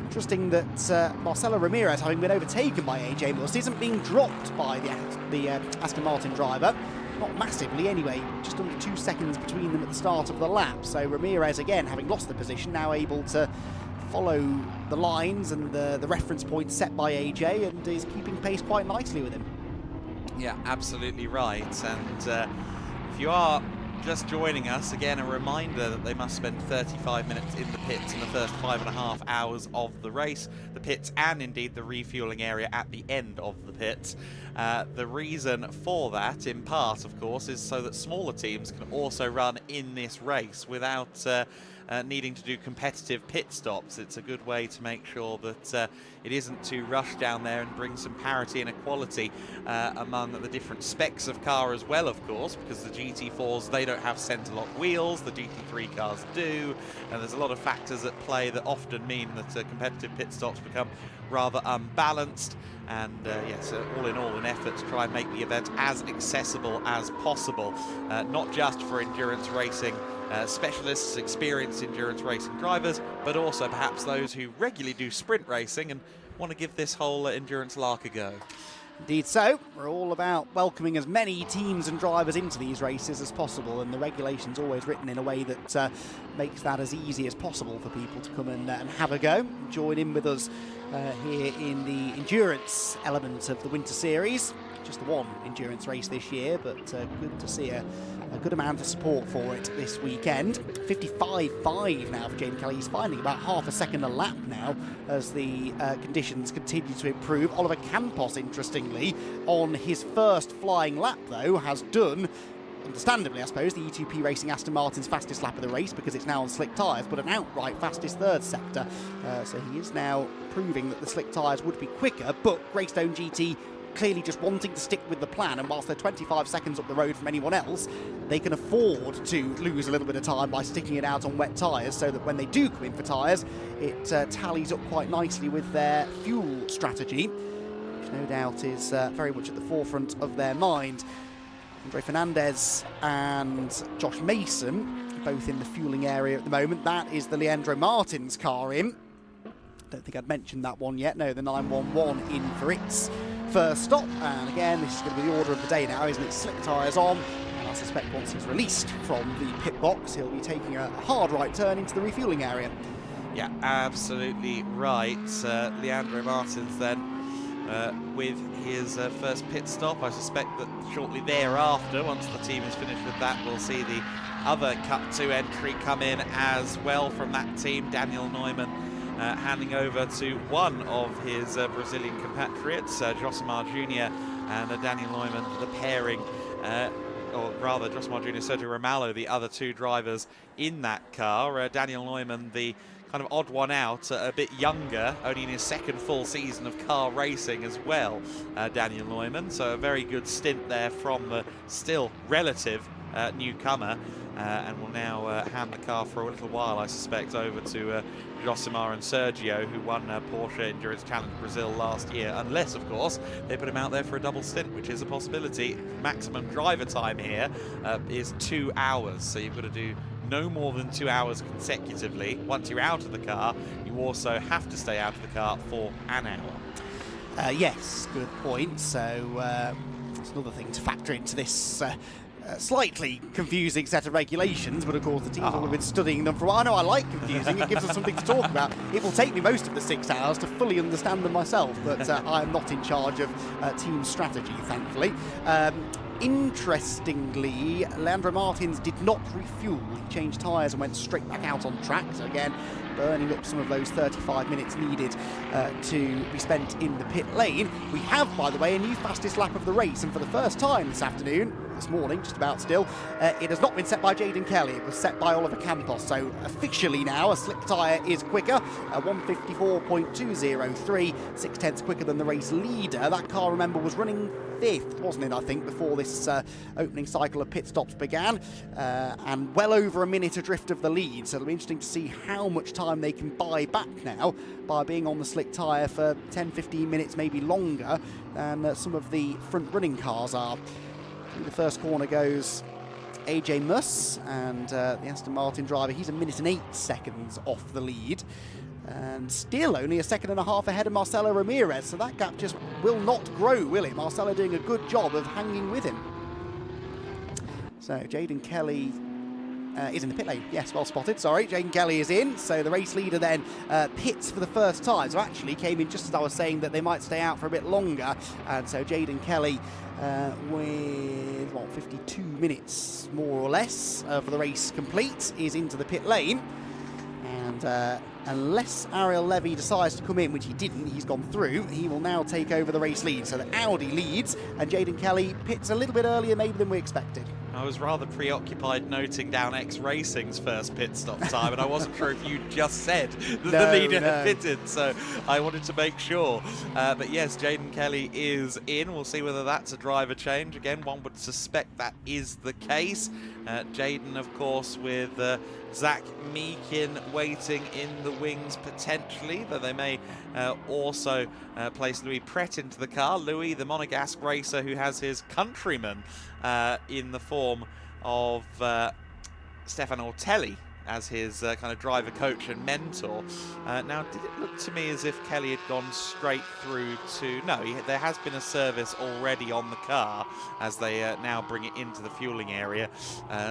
Interesting that Marcelo Ramirez, having been overtaken by AJ Must, isn't being dropped by the Aston Martin driver. Not massively anyway, just under 2 seconds between them at the start of the lap. So Ramirez, again, having lost the position, now able to follow the lines and the reference points set by AJ, and is keeping pace quite nicely with him. Yeah, absolutely right. And if you are just joining us, again, a reminder that they must spend 35 minutes in the pits in the first 5.5 hours of the race. The pits and indeed the refueling area at the end of the pits. The reason for that, in part, of course, is so that smaller teams can also run in this race without needing to do competitive pit stops. It's a good way to make sure that it isn't too rushed down there, and bring some parity and equality among the different specs of car as well, of course, because the GT4s, they don't have centre lock wheels, the GT3 cars do, and there's a lot of factors at play that often mean that competitive pit stops become rather unbalanced. And yes, all in all, an effort to try and make the event as accessible as possible, not just for endurance racing specialists, experienced endurance racing drivers, but also perhaps those who regularly do sprint racing and want to give this whole endurance lark a go. Indeed so. We're all about welcoming as many teams and drivers into these races as possible, and the regulation's always written in a way that makes that as easy as possible for people to come and have a go. Join in with us here in the endurance element of the Winter Series. Just the one endurance race this year, but good to see a good amount of support for it this weekend. 55.5 now for Jaden Kelly. He's finding about half a second a lap now as the conditions continue to improve. Oliver Campos, interestingly, on his first flying lap, though, has done, understandably, I suppose, the E2P Racing Aston Martin's fastest lap of the race, because it's now on slick tyres, but an outright fastest third sector. So he is now proving that the slick tyres would be quicker, but Greystone GT clearly just wanting to stick with the plan, and whilst they're 25 seconds up the road from anyone else, they can afford to lose a little bit of time by sticking it out on wet tyres, so that when they do come in for tyres, it tallies up quite nicely with their fuel strategy, which no doubt is very much at the forefront of their mind. Andre Fernandez and Josh Mason, both in the fueling area at the moment. That is the Leandro Martins car in. Don't think I'd mentioned that one yet. No, the 911 in for its first stop. And again, this is going to be the order of the day now, isn't it? Slick tyres on. And I suspect once he's released from the pit box, he'll be taking a hard right turn into the refueling area. Yeah, absolutely right. Leandro Martins then with his first pit stop. I suspect that shortly thereafter, once the team is finished with that, we'll see the other Cup 2 entry come in as well from that team. Daniel Neumann handing over to one of his Brazilian compatriots, Josimar Jr. and Daniel Neumann, the pairing, or rather Josimar Jr. Sergio Ramalho, the other two drivers in that car. Daniel Neumann, the kind of odd one out, a bit younger, only in his second full season of car racing as well, Daniel Neumann. So a very good stint there from the still relative newcomer, and will now hand the car for a little while, I suspect, over to Josimar and Sergio, who won Porsche Endurance Challenge Brazil last year, unless, of course, they put him out there for a double stint, which is a possibility. Maximum driver time here is 2 hours, so you've got to do no more than 2 hours consecutively. Once you're out of the car, you also have to stay out of the car for an hour. Yes, good point. So it's another thing to factor into this slightly confusing set of regulations, but of course the teams will have been studying them for a while. I know I like confusing, it gives us something to talk about. It will take me most of the 6 hours to fully understand them myself, but I'm not in charge of team strategy, thankfully. Interestingly, Leandro Martins did not refuel. He changed tyres and went straight back out on track. So again, burning up some of those 35 minutes needed to be spent in the pit lane. We have, by the way, a new fastest lap of the race, and for the first time this morning, just about still, it has not been set by Jaden Kelly. It was set by Oliver Campos. So officially now, a slick tyre is quicker, 154.203, 6/10 quicker than the race leader. That car, remember, was running 5th, wasn't it, I think, before this opening cycle of pit stops began, and well over a minute adrift of the lead. So it'll be interesting to see how much time they can buy back now by being on the slick tyre for 10-15 minutes, maybe longer, than some of the front-running cars are. Through the first corner goes AJ Muss, and the Aston Martin driver, he's 1 minute and 8 seconds off the lead. And still only 1.5 seconds ahead of Marcelo Ramirez, so that gap just will not grow, will it? Marcelo doing a good job of hanging with him. So Jaden Kelly is in the pit lane. Yes, well spotted, sorry. Jaden Kelly is in, so the race leader then pits for the first time. So actually came in just as I was saying that they might stay out for a bit longer, and so Jaden Kelly with, what, 52 minutes more or less for the race complete is into the pit lane. And unless Ariel Levy decides to come in, which he didn't, he's gone through, he will now take over the race lead. So the Audi leads, and Jaden Kelly pits a little bit earlier maybe than we expected. I was rather preoccupied noting down X Racing's first pit stop time, and I wasn't sure if you just said that the leader had pitted, so I wanted to make sure. But yes, Jaden Kelly is in. We'll see whether that's a driver change. Again, one would suspect that is the case. Jaden, of course, with Zach Meakin waiting in the wings potentially, though they may also place Louis Pret into the car. Louis, the Monegasque racer who has his countryman in the form of Stefan Ortelli as his kind of driver, coach and mentor. Now, did it look to me as if Kelly had gone straight through to... No, there has been a service already on the car as they now bring it into the fueling area.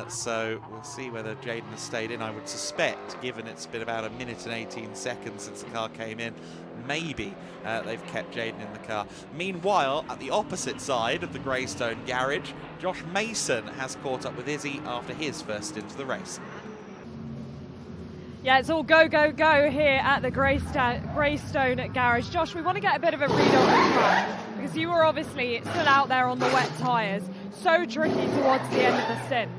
So we'll see whether Jaden has stayed in. I would suspect, given it's been about 1 minute and 18 seconds since the car came in, maybe they've kept Jaden in the car. Meanwhile, at the opposite side of the Greystone garage, Josh Mason has caught up with Izzy after his first stint of the race. Yeah, it's all go, go, go here at the Greystone garage. Josh, we want to get a bit of a read on the track, because you were obviously still out there on the wet tyres. So tricky towards the end of the stint.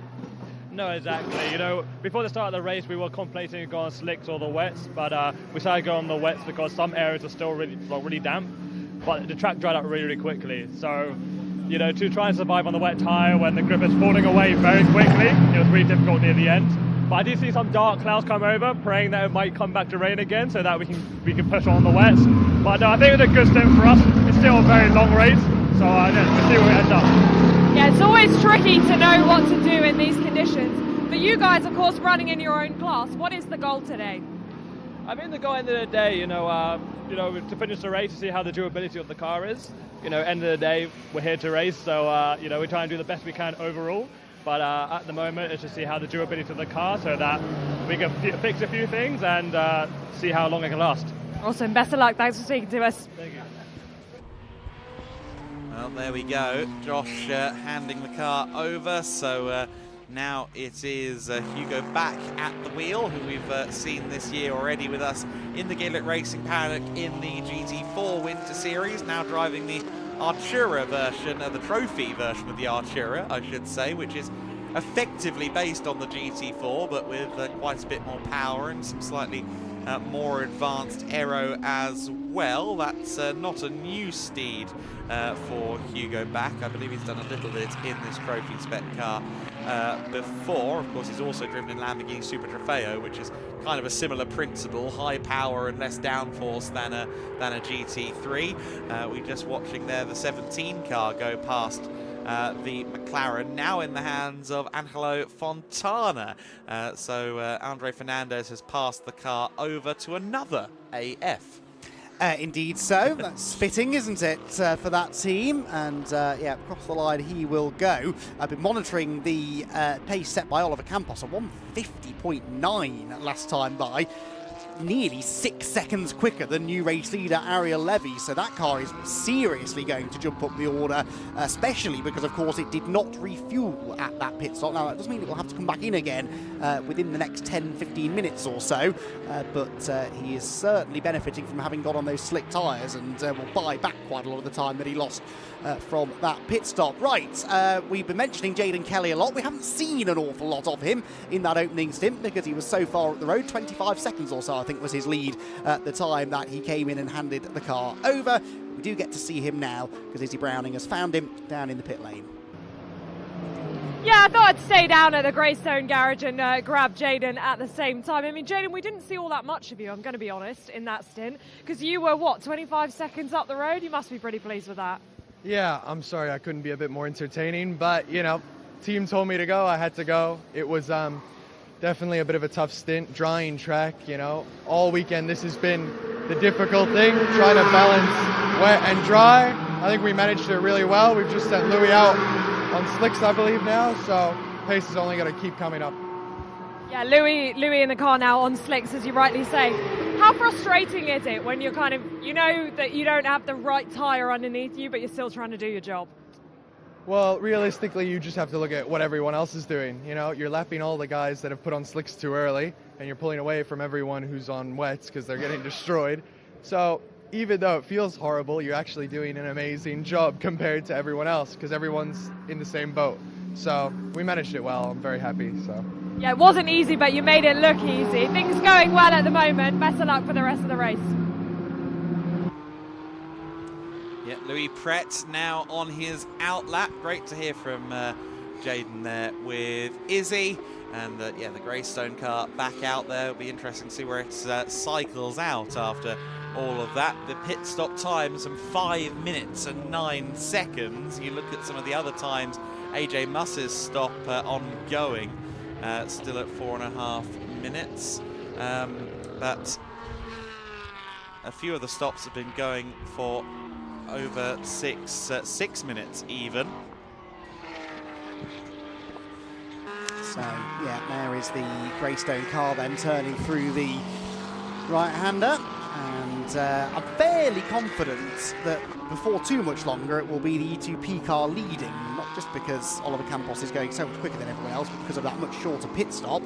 No, exactly. You know, before the start of the race, we were contemplating going on slicks or the wets, but we decided to go on the wets because some areas are still really damp, but the track dried out really quickly. So, you know, to try and survive on the wet tyre when the grip is falling away very quickly, it was really difficult near the end. But I did see some dark clouds come over, praying that it might come back to rain again so that we can push on the wets. But I think it's a good stint for us. It's still a very long race, so we'll see where it ends up. Yeah, it's always tricky to know what to do in these conditions. But you guys, of course, running in your own class. What is the goal today? I mean, the goal at the end of the day, you know, to finish the race, to see how the durability of the car is. You know, end of the day, we're here to race, so you know, we try and do the best we can overall. But at the moment, it's to see how the durability of the car, so that we can fix a few things and see how long it can last. Awesome. Best of luck. Thanks for speaking to us. Thank you. Well, there we go. Josh handing the car over. So now it is Hugo back at the wheel, who we've seen this year already with us in the Gedlich Racing paddock in the GT4 Winter Series, now driving the Artura version, the trophy version of the Artura, I should say, which is effectively based on the GT4, but with quite a bit more power and some slightly more advanced aero as well. That's not a new steed for Hugo Back. I believe he's done a little bit in this trophy spec car before. Of course, he's also driven in Lamborghini Super Trofeo, which is kind of a similar principle, high power and less downforce than a GT3. We're just watching there the 17 car go past the McLaren, now in the hands of Angelo Fontana. So Andre Fernandez has passed the car over to another AF. Indeed so. That's fitting, isn't it, for that team? And yeah, across the line he will go. I've been monitoring the pace set by Oliver Campos, a 150.9 last time by. Nearly 6 seconds quicker than new race leader Ariel Levy, so that car is seriously going to jump up the order, especially because of course it did not refuel at that pit stop. Now that doesn't mean it will have to come back in again within the next 10-15 minutes or so, but he is certainly benefiting from having got on those slick tyres and will buy back quite a lot of the time that he lost from that pit stop. Right, we've been mentioning Jaden Kelly a lot. We haven't seen an awful lot of him in that opening stint because he was so far up the road, 25 seconds or so I think was his lead at the time that he came in and handed the car over. We do get to see him now because Izzy Browning has found him down in the pit lane. Yeah, I thought I'd stay down at the Greystone garage and grab Jaden at the same time. I mean, Jaden, we didn't see all that much of you, I'm going to be honest, in that stint, because you were, what, 25 seconds up the road? You must be pretty pleased with that. Yeah, I'm sorry I couldn't be a bit more entertaining, but, you know, team told me to go, I had to go. It was definitely a bit of a tough stint, drying track, you know. All weekend this has been the difficult thing, trying to balance wet and dry. I think we managed it really well. We've just sent Louis out on slicks, I believe, now, so pace is only going to keep coming up. Yeah, Louis in the car now on slicks, as you rightly say. How frustrating is it when you're kind of, you know that you don't have the right tyre underneath you, but you're still trying to do your job? Well, realistically, you just have to look at what everyone else is doing. You know, you're lapping all the guys that have put on slicks too early, and you're pulling away from everyone who's on wets because they're getting destroyed. So even though it feels horrible, you're actually doing an amazing job compared to everyone else because everyone's in the same boat. So we managed it well. I'm very happy. So. Yeah, it wasn't easy, but you made it look easy. Things going well at the moment. Best of luck for the rest of the race. Yeah, Louis Pret now on his outlap. Great to hear from Jaden there with Izzy. And yeah, the Greystone car back out there. It'll be interesting to see where it cycles out after all of that. The pit stop time, some 5 minutes and 9 seconds. You look at some of the other times, AJ Muss's stop ongoing, still at 4.5 minutes. But a few of the stops have been going for over 6 minutes even. So yeah, there is the Greystone car then turning through the right-hander, and I'm fairly confident that before too much longer it will be the E2P car leading, not just because Oliver Campos is going so much quicker than everyone else, but because of that much shorter pit stop.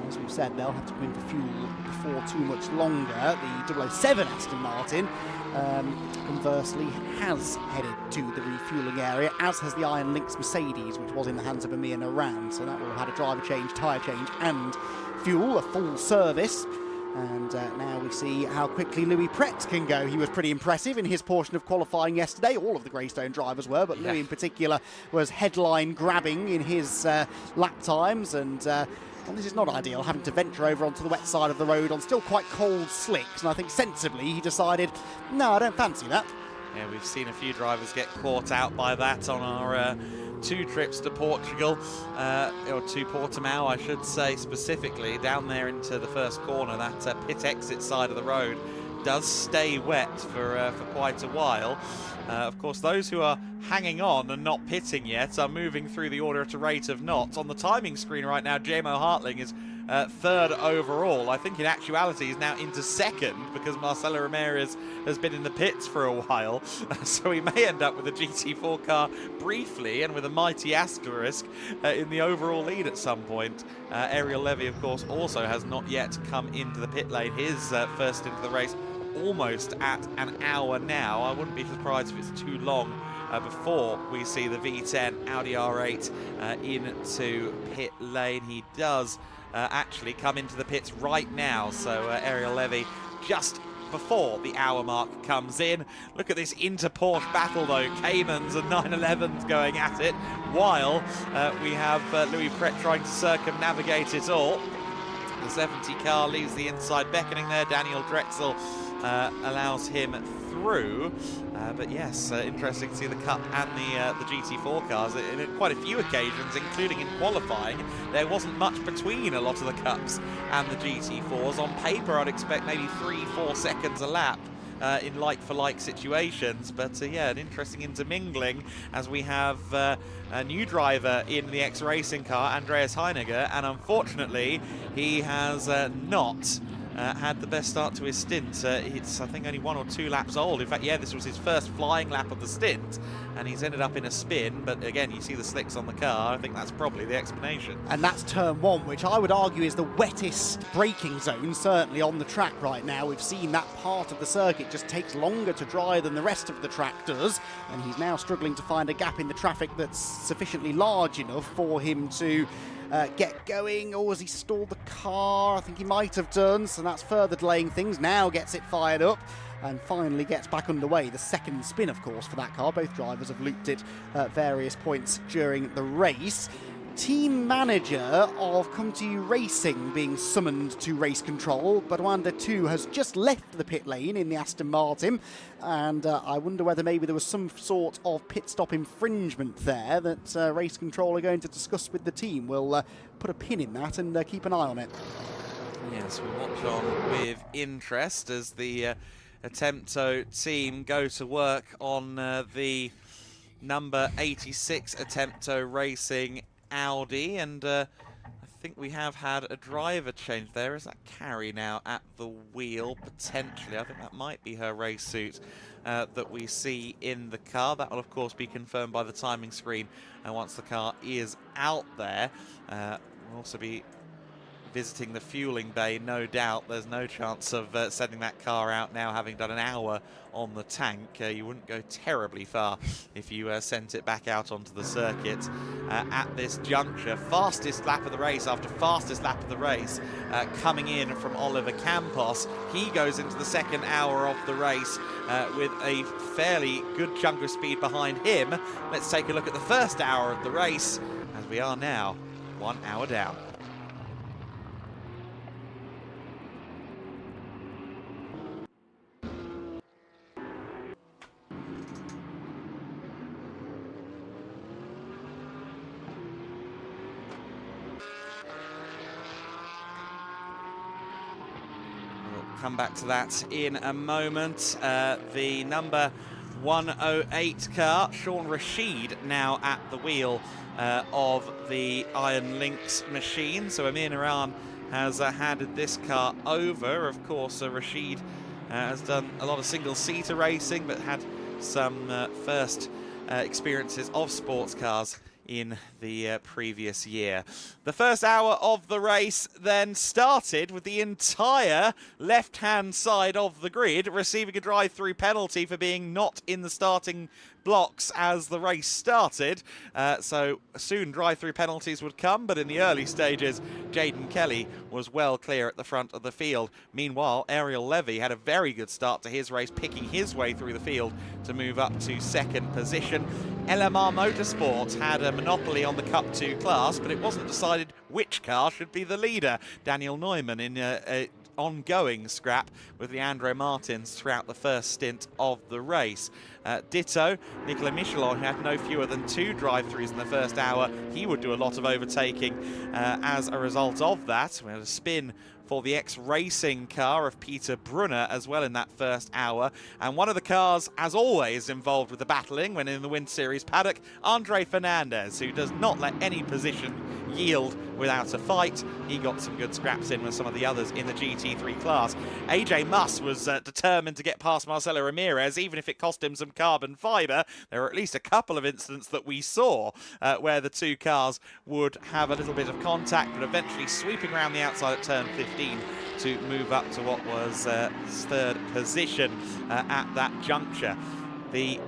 As we've said, they'll have to come in for fuel before too much longer. The 007 Aston Martin, conversely, has headed to the refuelling area, as has the Iron Lynx Mercedes, which was in the hands of Amir Naran. So that will have had a driver change, tyre change, and fuel, a full service. And now we see how quickly Louis Pret can go. He was pretty impressive in his portion of qualifying yesterday. All of the Greystone drivers were, but Louis in particular was headline grabbing in his lap times. And well, this is not ideal, having to venture over onto the wet side of the road on still quite cold slicks. And I think sensibly he decided, no, I don't fancy that. Yeah, we've seen a few drivers get caught out by that on our 2 trips to Portugal, or to Portimão, I should say specifically, down there into the first corner. That pit exit side of the road does stay wet for quite a while. Of course, those who are hanging on and not pitting yet are moving through the order at a rate of knots. On the timing screen right now, JMO Hartling is 3rd overall. I think in actuality he's now into 2nd because Marcelo Ramirez has been in the pits for a while. So he may end up with a GT4 car briefly and with a mighty asterisk in the overall lead at some point. Ariel Levy, of course, also has not yet come into the pit lane. His first into the race almost at an hour now. I wouldn't be surprised if it's too long before we see the V10 Audi R8 into pit lane. He does actually come into the pits right now, so Ariel Levy just before the hour mark comes in. Look at this inter-Porsche battle though, Caymans and 911s going at it, while we have Louis Pret trying to circumnavigate it all. The 70 car leaves the inside beckoning there. Daniel Drexel allows him through. But yes, interesting to see the Cup and the GT4 cars. In quite a few occasions, including in qualifying, there wasn't much between a lot of the Cups and the GT4s. On paper, I'd expect maybe 3-4 seconds a lap in like-for-like situations. But yeah, an interesting intermingling as we have a new driver in the X-Racing car, Andreas Heiniger, and unfortunately, he has not had the best start to his stint. It's, I think, only 1 or 2 laps old. In fact, yeah, this was his first flying lap of the stint, and he's ended up in a spin. But again, you see the slicks on the car. I think that's probably the explanation. And that's turn 1, which I would argue is the wettest braking zone, certainly on the track right now. We've seen that part of the circuit just takes longer to dry than the rest of the track does, and he's now struggling to find a gap in the traffic that's sufficiently large enough for him to get going. Or has he stalled the car? I think he might have done, so that's further delaying things. Now gets it fired up and finally gets back underway. The second spin, of course, for that car. Both drivers have looped it at various points during the race. Team manager of Comtoyou Racing being summoned to race control. Badwanda 2 has just left the pit lane in the Aston Martin, and I wonder whether maybe there was some sort of pit stop infringement there that race control are going to discuss with the team. We'll put a pin in that and keep an eye on it. Yes, we watch on with interest as the Attempto team go to work on the number 86 Attempto Racing Audi, and I think we have had a driver change there. Is that Carrie now at the wheel? Potentially. I think that might be her race suit that we see in the car. That will, of course, be confirmed by the timing screen once the car is out there. We'll also be visiting the fueling bay, no doubt. There's no chance of sending that car out now, having done an hour on the tank. You wouldn't go terribly far if you sent it back out onto the circuit at this juncture. Fastest lap of the race after fastest lap of the race coming in from Oliver Campos. He goes into the second hour of the race with a fairly good chunk of speed behind him. Let's take a look at the first hour of the race as we are now 1 hour down. Come back to that in a moment. The number 108 car, Sean Rashid, now at the wheel of the Iron Lynx machine. So Amir Naran has handed this car over. Of course, Rashid has done a lot of single-seater racing, but had some first experiences of sports cars in the previous year. The first hour of the race then started with the entire left-hand side of the grid receiving a drive-through penalty for being not in the starting blocks as the race started. So soon drive-through penalties would come, but in the early stages, Jaden Kelly was well clear at the front of the field. Meanwhile, Ariel Levy had a very good start to his race, picking his way through the field to move up to second position. LMR Motorsport had a monopoly on the Cup 2 class, but it wasn't decided which car should be the leader. Daniel Neumann in a ongoing scrap with Leandro Martins throughout the first stint of the race. Ditto, Nicolas Michelon, who had no fewer than 2 drive-throughs in the first hour. He would do a lot of overtaking as a result of that. We had a spin for the X-Racing car of Peter Brunner as well in that first hour. And one of the cars, as always, involved with the battling when in the Wind Series paddock, Andre Fernandez, who does not let any position yield without a fight. He got some good scraps in with some of the others in the GT3 class. AJ Muss was determined to get past Marcelo Ramirez, even if it cost him some carbon fibre. There were at least a couple of incidents that we saw where the two cars would have a little bit of contact, but eventually sweeping around the outside at turn 15 to move up to what was third position at that juncture. The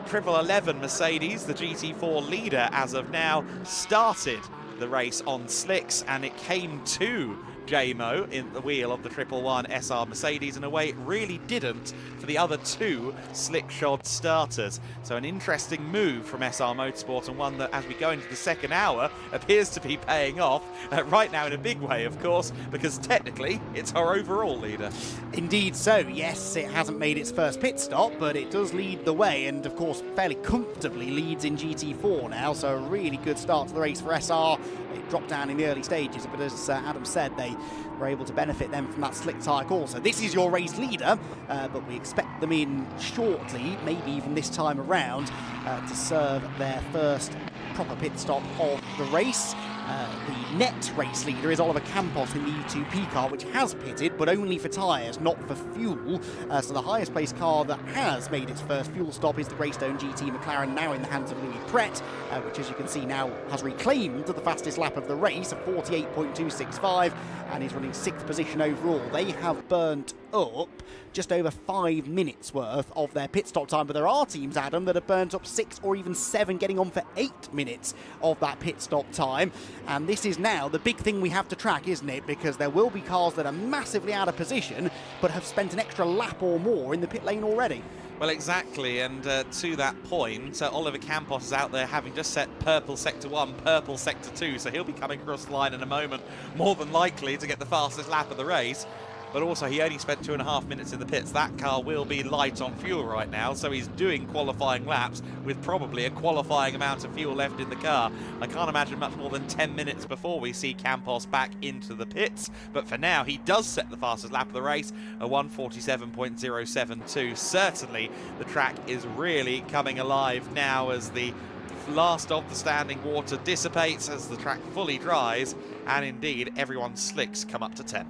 1111 Mercedes, the GT4 leader as of now, started the race on slicks, and it came to JMO in the wheel of the 111 SR Mercedes, in a way it really didn't for the other two slick-shod starters. So an interesting move from SR Motorsport, and one that, as we go into the second hour, appears to be paying off right now in a big way, of course, because technically it's our overall leader. Indeed so, yes, it hasn't made its first pit stop, but it does lead the way, and of course fairly comfortably leads in GT4 now, so a really good start to the race for SR. It dropped down in the early stages, but as Adam said, they were able to benefit them from that slick tyre call. So this is your race leader, but we expect them in shortly, maybe even this time around, to serve their first proper pit stop of the race. The net race leader is Oliver Campos in the E2P car, which has pitted, but only for tyres, not for fuel. So the highest placed car that has made its first fuel stop is the Greystone GT McLaren, now in the hands of Louis Pret, which, as you can see now, has reclaimed the fastest lap of the race, a 48.265, and is running 6th position overall. They have burnt up just over 5 minutes worth of their pit stop time, but there are teams, Adam, that have burnt up 6 or even 7, getting on for 8 minutes of that pit stop time. And this is now the big thing we have to track, isn't it? Because there will be cars that are massively out of position but have spent an extra lap or more in the pit lane already. Well, exactly, and to that point, Oliver Campos is out there having just set purple sector 1, purple sector 2, so he'll be coming across the line in a moment, more than likely to get the fastest lap of the race. But also, he only spent 2.5 minutes in the pits. That car will be light on fuel right now, so he's doing qualifying laps with probably a qualifying amount of fuel left in the car. I can't imagine much more than 10 minutes before we see Campos back into the pits. But for now, he does set the fastest lap of the race, a 1:47.072. Certainly, the track is really coming alive now as the last of the standing water dissipates, as the track fully dries, and indeed everyone's slicks come up to 10.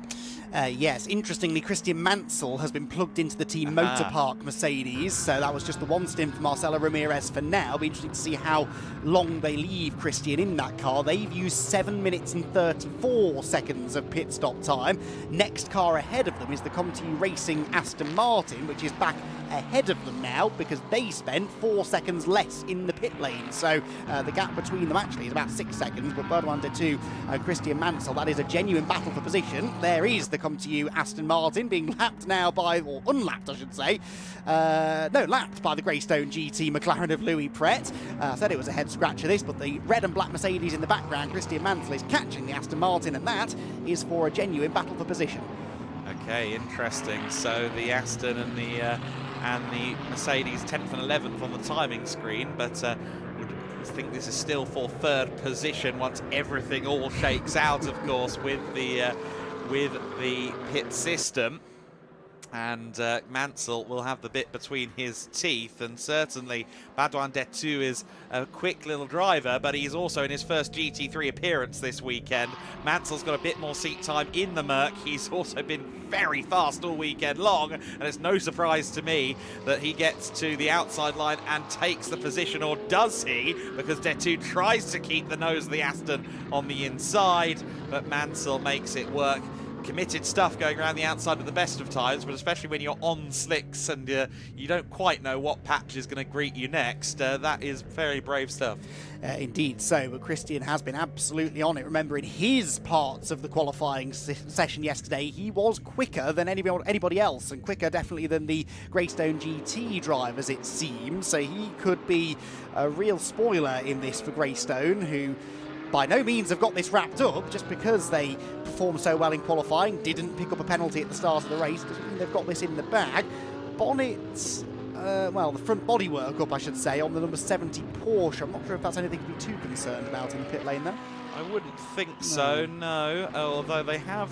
Yes, interestingly, Christian Mansell has been plugged into the Team Motorpark Mercedes, so that was just the one stint for Marcelo Ramirez for now. It'll be interesting to see how long they leave Christian in that car. They've used 7 minutes and 34 seconds of pit stop time. Next car ahead of them is the Comtoyou Racing Aston Martin, which is back ahead of them now because they spent 4 seconds less in the pit lane. So the gap between them actually is about 6 seconds, but Podium to Christian Mansell, that is a genuine battle for position. There is the Comtoyou Aston Martin being lapped now by, or unlapped I should say, lapped by the Greystone GT McLaren of Louis Pret. I said it was a head scratcher this, but the red and black Mercedes in the background, Christian Mansell is catching the Aston Martin, and that is for a genuine battle for position. Okay, interesting. So the Aston and the Mercedes 10th and 11th on the timing screen, but I think this is still for third position once everything all shakes out, of course, with the pit system. And Mansell will have the bit between his teeth, and certainly Baudouin Detu is a quick little driver, but he's also in his first GT3 appearance this weekend. Mansell's got a bit more seat time in the Merc. He's also been very fast all weekend long, and it's no surprise to me that he gets to the outside line and takes the position, or does he? Because Detu tries to keep the nose of the Aston on the inside, but Mansell makes it work. Committed stuff going around the outside at the best of times, but especially when you're on slicks and you don't quite know what patch is going to greet you next, that is very brave stuff. Indeed so, but Christian has been absolutely on it. Remember, in his parts of the qualifying session yesterday, he was quicker than anybody else, and quicker definitely than the Greystone GT drivers, it seems. So he could be a real spoiler in this for Greystone, who by no means have got this wrapped up. Just because they performed so well in qualifying, didn't pick up a penalty at the start of the race, doesn't mean they've got this in the bag. Bonnets, the front body workup, I should say, on the number 70 Porsche. I'm not sure if that's anything to be too concerned about in the pit lane, though. I wouldn't think so, no. Although they have,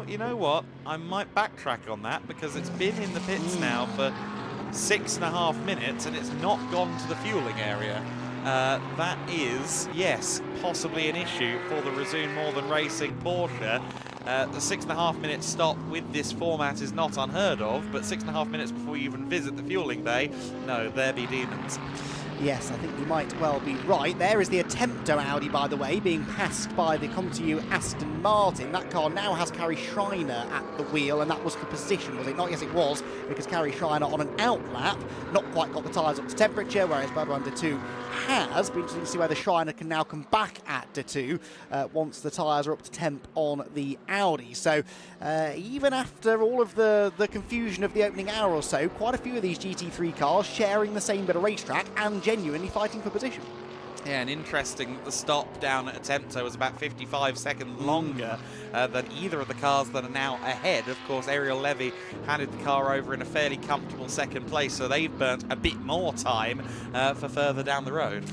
you know what? I might backtrack on that, because it's been in the pits now for 6.5 minutes, and it's not gone to the fueling area. That is, yes, possibly an issue for the Resume More Than Racing Porsche. The 6.5 minute stop with this format is not unheard of, but 6.5 minutes before you even visit the fueling bay, no, there be demons. Yes, I think you might well be right. There is the Attempto Audi, by the way, being passed by the Comtoyou Aston Martin. That car now has Carrie Schreiner at the wheel, and that was for position, was it not? Yes, it was, because Carrie Schreiner on an outlap not quite got the tyres up to temperature, whereas Baudouin Detu has. Be interesting to see whether Shiner can now come back at D2 once the tyres are up to temp on the Audi. So even after all of the confusion of the opening hour or so, quite a few of these GT3 cars sharing the same bit of racetrack and genuinely fighting for position. Yeah, and interesting that the stop down at Attempto was about 55 seconds longer than either of the cars that are now ahead. Of course, Ariel Levy handed the car over in a fairly comfortable second place, so they've burnt a bit more time for further down the road.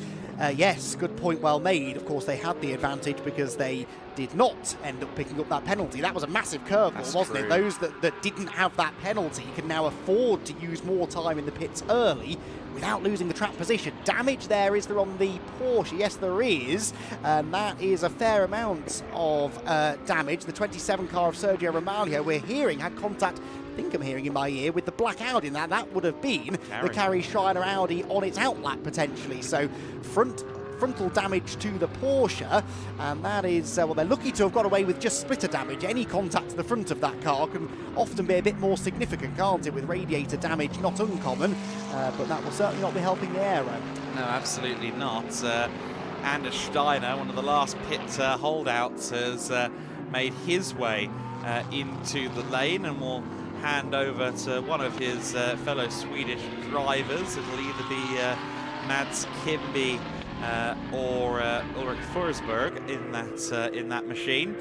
Yes, good point, well made. Of course, they had the advantage because they did not end up picking up that penalty. That was a massive curveball, wasn't it? Those that didn't have that penalty can now afford to use more time in the pits early without losing the track position. Damage there, is there on the Porsche? Yes, there is. And that is a fair amount of damage. The 27 car of Sergio Romaglio, we're hearing, had contact, I think I'm hearing in my ear, with the black Audi. Now, that would have been the Carrie Schreiner Audi on its outlap, potentially. So, frontal damage to the Porsche, and that is, well, they're lucky to have got away with just splitter damage. Any contact to the front of that car can often be a bit more significant, can't it, with radiator damage not uncommon, but that will certainly not be helping the aero. No, absolutely not. Anders Steiner, one of the last pit holdouts, has made his way into the lane and will hand over to one of his fellow Swedish drivers. It'll either be Mads Kimby or Ulrich Forsberg in that machine.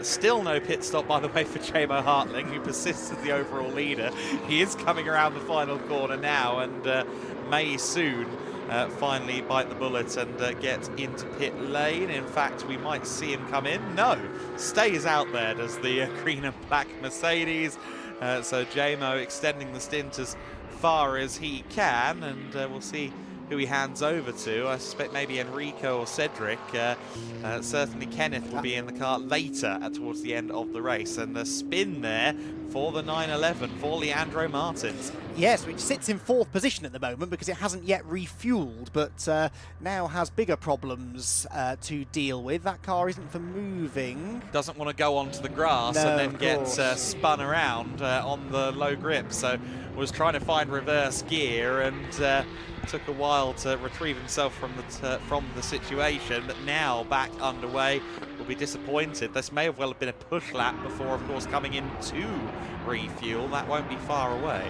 Still no pit stop, by the way, for Jamo Hartling, who persists as the overall leader. He is coming around the final corner now and may soon finally bite the bullet and get into pit lane. In fact, we might see him come in. No, stays out there, does the green and black Mercedes. So Jamo extending the stint as far as he can, and we'll see who he hands over to. I suspect maybe Enrico or Cedric. Certainly Kenneth will be in the car later towards the end of the race. And the spin there for the 911 for Leandro Martins. Yes, which sits in 4th position at the moment because it hasn't yet refueled, but now has bigger problems to deal with. That car isn't for moving. Doesn't want to go onto the grass and then get spun around on the low grip. So was trying to find reverse gear and took a while to retrieve himself from the situation, but now back underway. Will be disappointed. This may have well have been a push lap before, of course, coming into refuel. That won't be far away.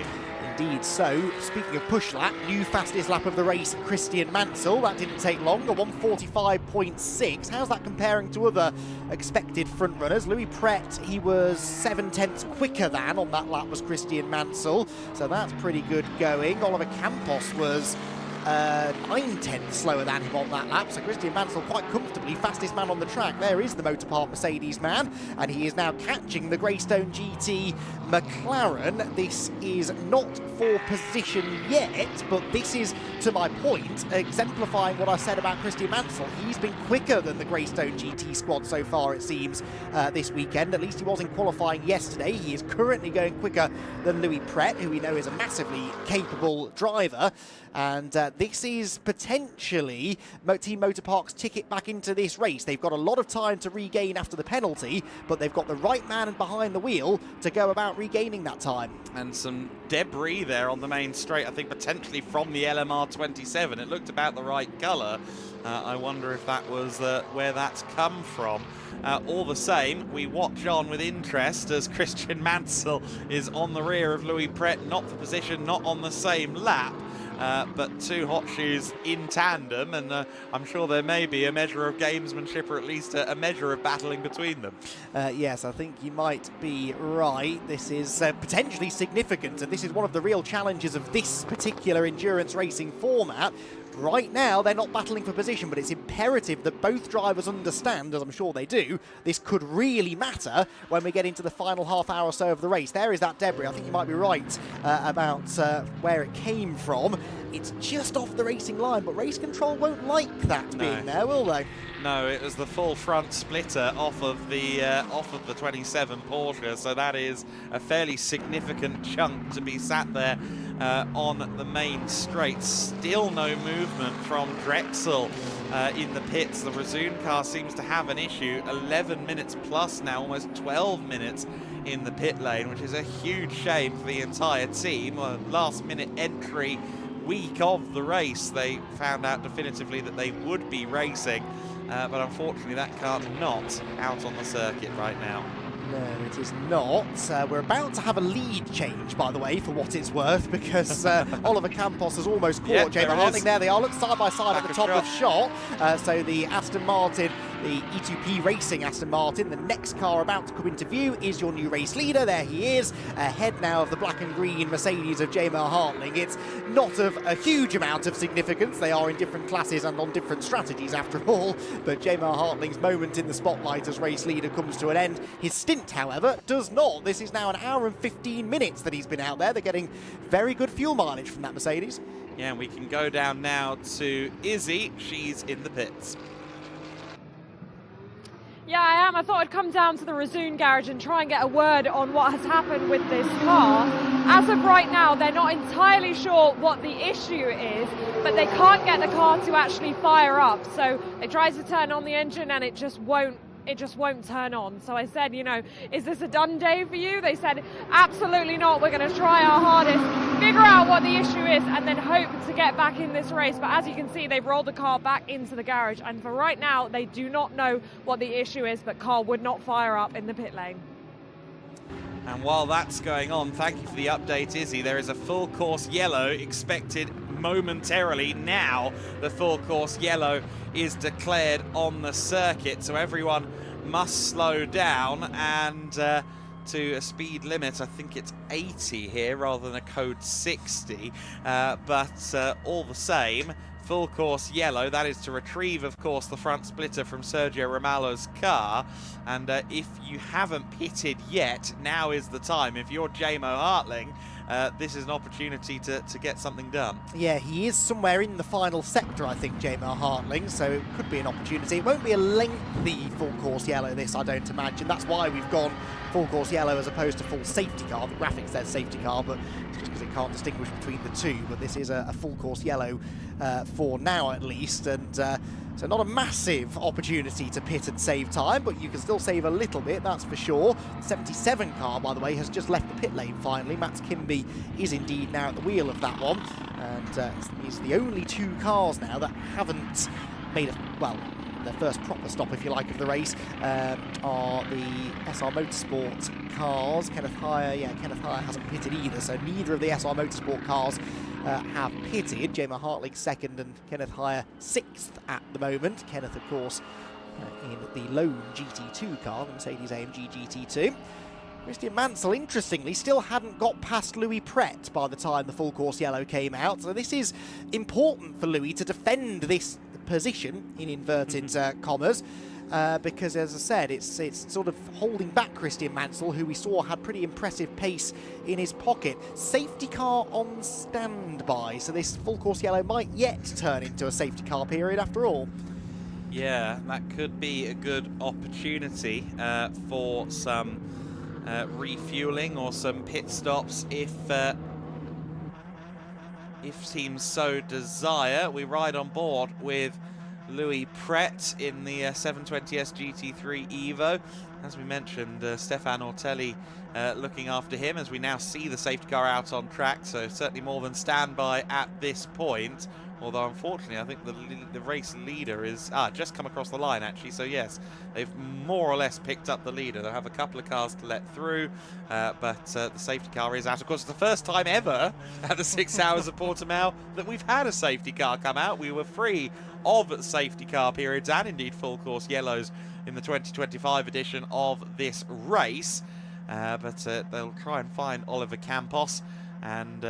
Indeed so. Speaking of push lap, new fastest lap of the race, Christian Mansell. That didn't take long, a 1:45.6. How's that comparing to other expected front runners? Louis Pret, he was 7/10 quicker than on that lap was Christian Mansell, so that's pretty good going. Oliver Campos was 9/10 slower than him on that lap, so Christian Mansell quite comfortably fastest man on the track. There is the Motorpark Mercedes man, and he is now catching the Greystone GT McLaren. This is not for position yet, but this is, to my point, exemplifying what I said about Christian Mansell. He's been quicker than the Greystone GT squad so far, it seems, this weekend. At least he was in qualifying yesterday. He is currently going quicker than Louis Pret, who we know is a massively capable driver. And this is potentially Team Motorpark's ticket back into this race. They've got a lot of time to regain after the penalty, but they've got the right man behind the wheel to go about regaining that time. And some debris there on the main straight, I think potentially from the LMR 27. It looked about the right colour. I wonder if that was where that's come from. All the same, we watch on with interest as Christian Mansell is on the rear of Louis Pret, not for position, not on the same lap. But two hot shoes in tandem, and I'm sure there may be a measure of gamesmanship, or at least a measure of battling between them. Yes, I think you might be right. This is potentially significant, and this is one of the real challenges of this particular endurance racing format. Right now, they're not battling for position, but it's imperative that both drivers understand, as I'm sure they do, this could really matter when we get into the final half hour or so of the race. There is that debris. I think you might be right about where it came from. It's just off the racing line, but race control won't like that being there, will they? No, it was the full front splitter off of the 27 Porsche, so that is a fairly significant chunk to be sat there on the main straight. Still no movement from Drexel in the pits. The Razoon car seems to have an issue. 11 minutes plus now, almost 12 minutes in the pit lane, which is a huge shame for the entire team. A last minute entry week of the race, they found out definitively that they would be racing, but unfortunately that car's not out on the circuit right now. No, it is not. We're about to have a lead change, by the way, for what it's worth, because Oliver Campos has almost caught Jamie Hartling. There they are, look side by side at the top of shot. So the Aston Martin, the E2P Racing Aston Martin, the next car about to come into view is your new race leader. There he is, ahead now of the black and green Mercedes of Jamie Hartling. It's not of a huge amount of significance. They are in different classes and on different strategies after all, but Jamie Hartling's moment in the spotlight as race leader comes to an end. His stint, however, does not. This is now an hour and 15 minutes that he's been out there. They're getting very good fuel mileage from that Mercedes. Yeah, and we can go down now to Izzy. She's in the pits. Yeah, I am. I thought I'd come down to the Razoon garage and try and get a word on what has happened with this car. As of right now, they're not entirely sure what the issue is, but they can't get the car to actually fire up. So they tried to turn on the engine and it just won't turn on. So I said, you know, is this a done day for you? They said, absolutely not. We're going to try our hardest, figure out what the issue is, and then hope to get back in this race. But as you can see, they've rolled the car back into the garage. And for right now, they do not know what the issue is, but car would not fire up in the pit lane. And while that's going on, thank you for the update, Izzy. There is a full course yellow expected momentarily. Now the full course yellow is declared on the circuit, so everyone must slow down, and to a speed limit, I think it's 80 here rather than a code 60, but all the same, full course yellow. That is to retrieve, of course, the front splitter from Sergio Romalo's car. And if you haven't pitted yet, now is the time. If you're Jamo Hartling, this is an opportunity to get something done. Yeah, he is somewhere in the final sector, I think, Jamo Hartling, so it could be an opportunity. It won't be a lengthy full course yellow, this, I don't imagine. That's why we've gone full course yellow as opposed to full safety car. The graphics says safety car, but it's just because it can't distinguish between the two. But this is a full course yellow for now, at least, and so not a massive opportunity to pit and save time, but you can still save a little bit, that's for sure. The 77 car, by the way, has just left the pit lane finally. Mats Kimby is indeed now at the wheel of that one, and he's the only two cars now that haven't made their first proper stop, if you like, of the race, are the SR Motorsport cars. Kenneth Heyer hasn't pitted either, so neither of the SR Motorsport cars have pitted. Jamo Hartling second and Kenneth Heyer sixth at the moment. Kenneth, of course, in the lone GT2 car, the Mercedes-AMG GT2. Christian Mansell, interestingly, still hadn't got past Louis Pret by the time the full course yellow came out. So this is important for Louis to defend this position, in inverted commas, because, as I said, it's sort of holding back Christian Mansell, who we saw had pretty impressive pace in his pocket. Safety car on standby, so this full course yellow might yet turn into a safety car period after all. Yeah, that could be a good opportunity for some refueling or some pit stops if teams so desire. We ride on board with Louis Pret in the 720S GT3 Evo. As we mentioned, Stefan Ortelli looking after him as we now see the safety car out on track, so certainly more than standby at this point. Although, unfortunately, I think the race leader is just come across the line, actually. So, yes, they've more or less picked up the leader. They'll have a couple of cars to let through, but the safety car is out. Of course, it's the first time ever at the 6 Hours of Portimão that we've had a safety car come out. We were free of safety car periods and, indeed, full course yellows in the 2025 edition of this race. But they'll try and find Oliver Campos, and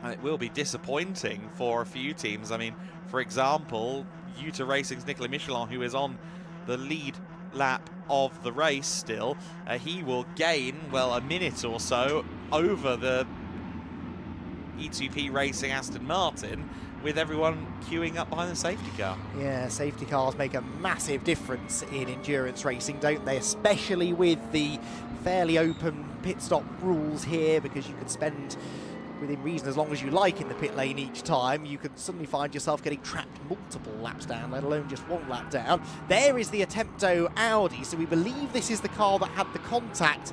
it will be disappointing for a few teams. I mean, for example, Utah Racing's Nicolas Michelin, who is on the lead lap of the race still, he will gain, well, a minute or so over the E2P Racing Aston Martin, with everyone queuing up behind the safety car. Yeah, safety cars make a massive difference in endurance racing, don't they? Especially with the fairly open pit stop rules here, because you could spend within reason as long as you like in the pit lane each time, you can suddenly find yourself getting trapped multiple laps down, let alone just one lap down. There is the Attempto Audi, so we believe this is the car that had the contact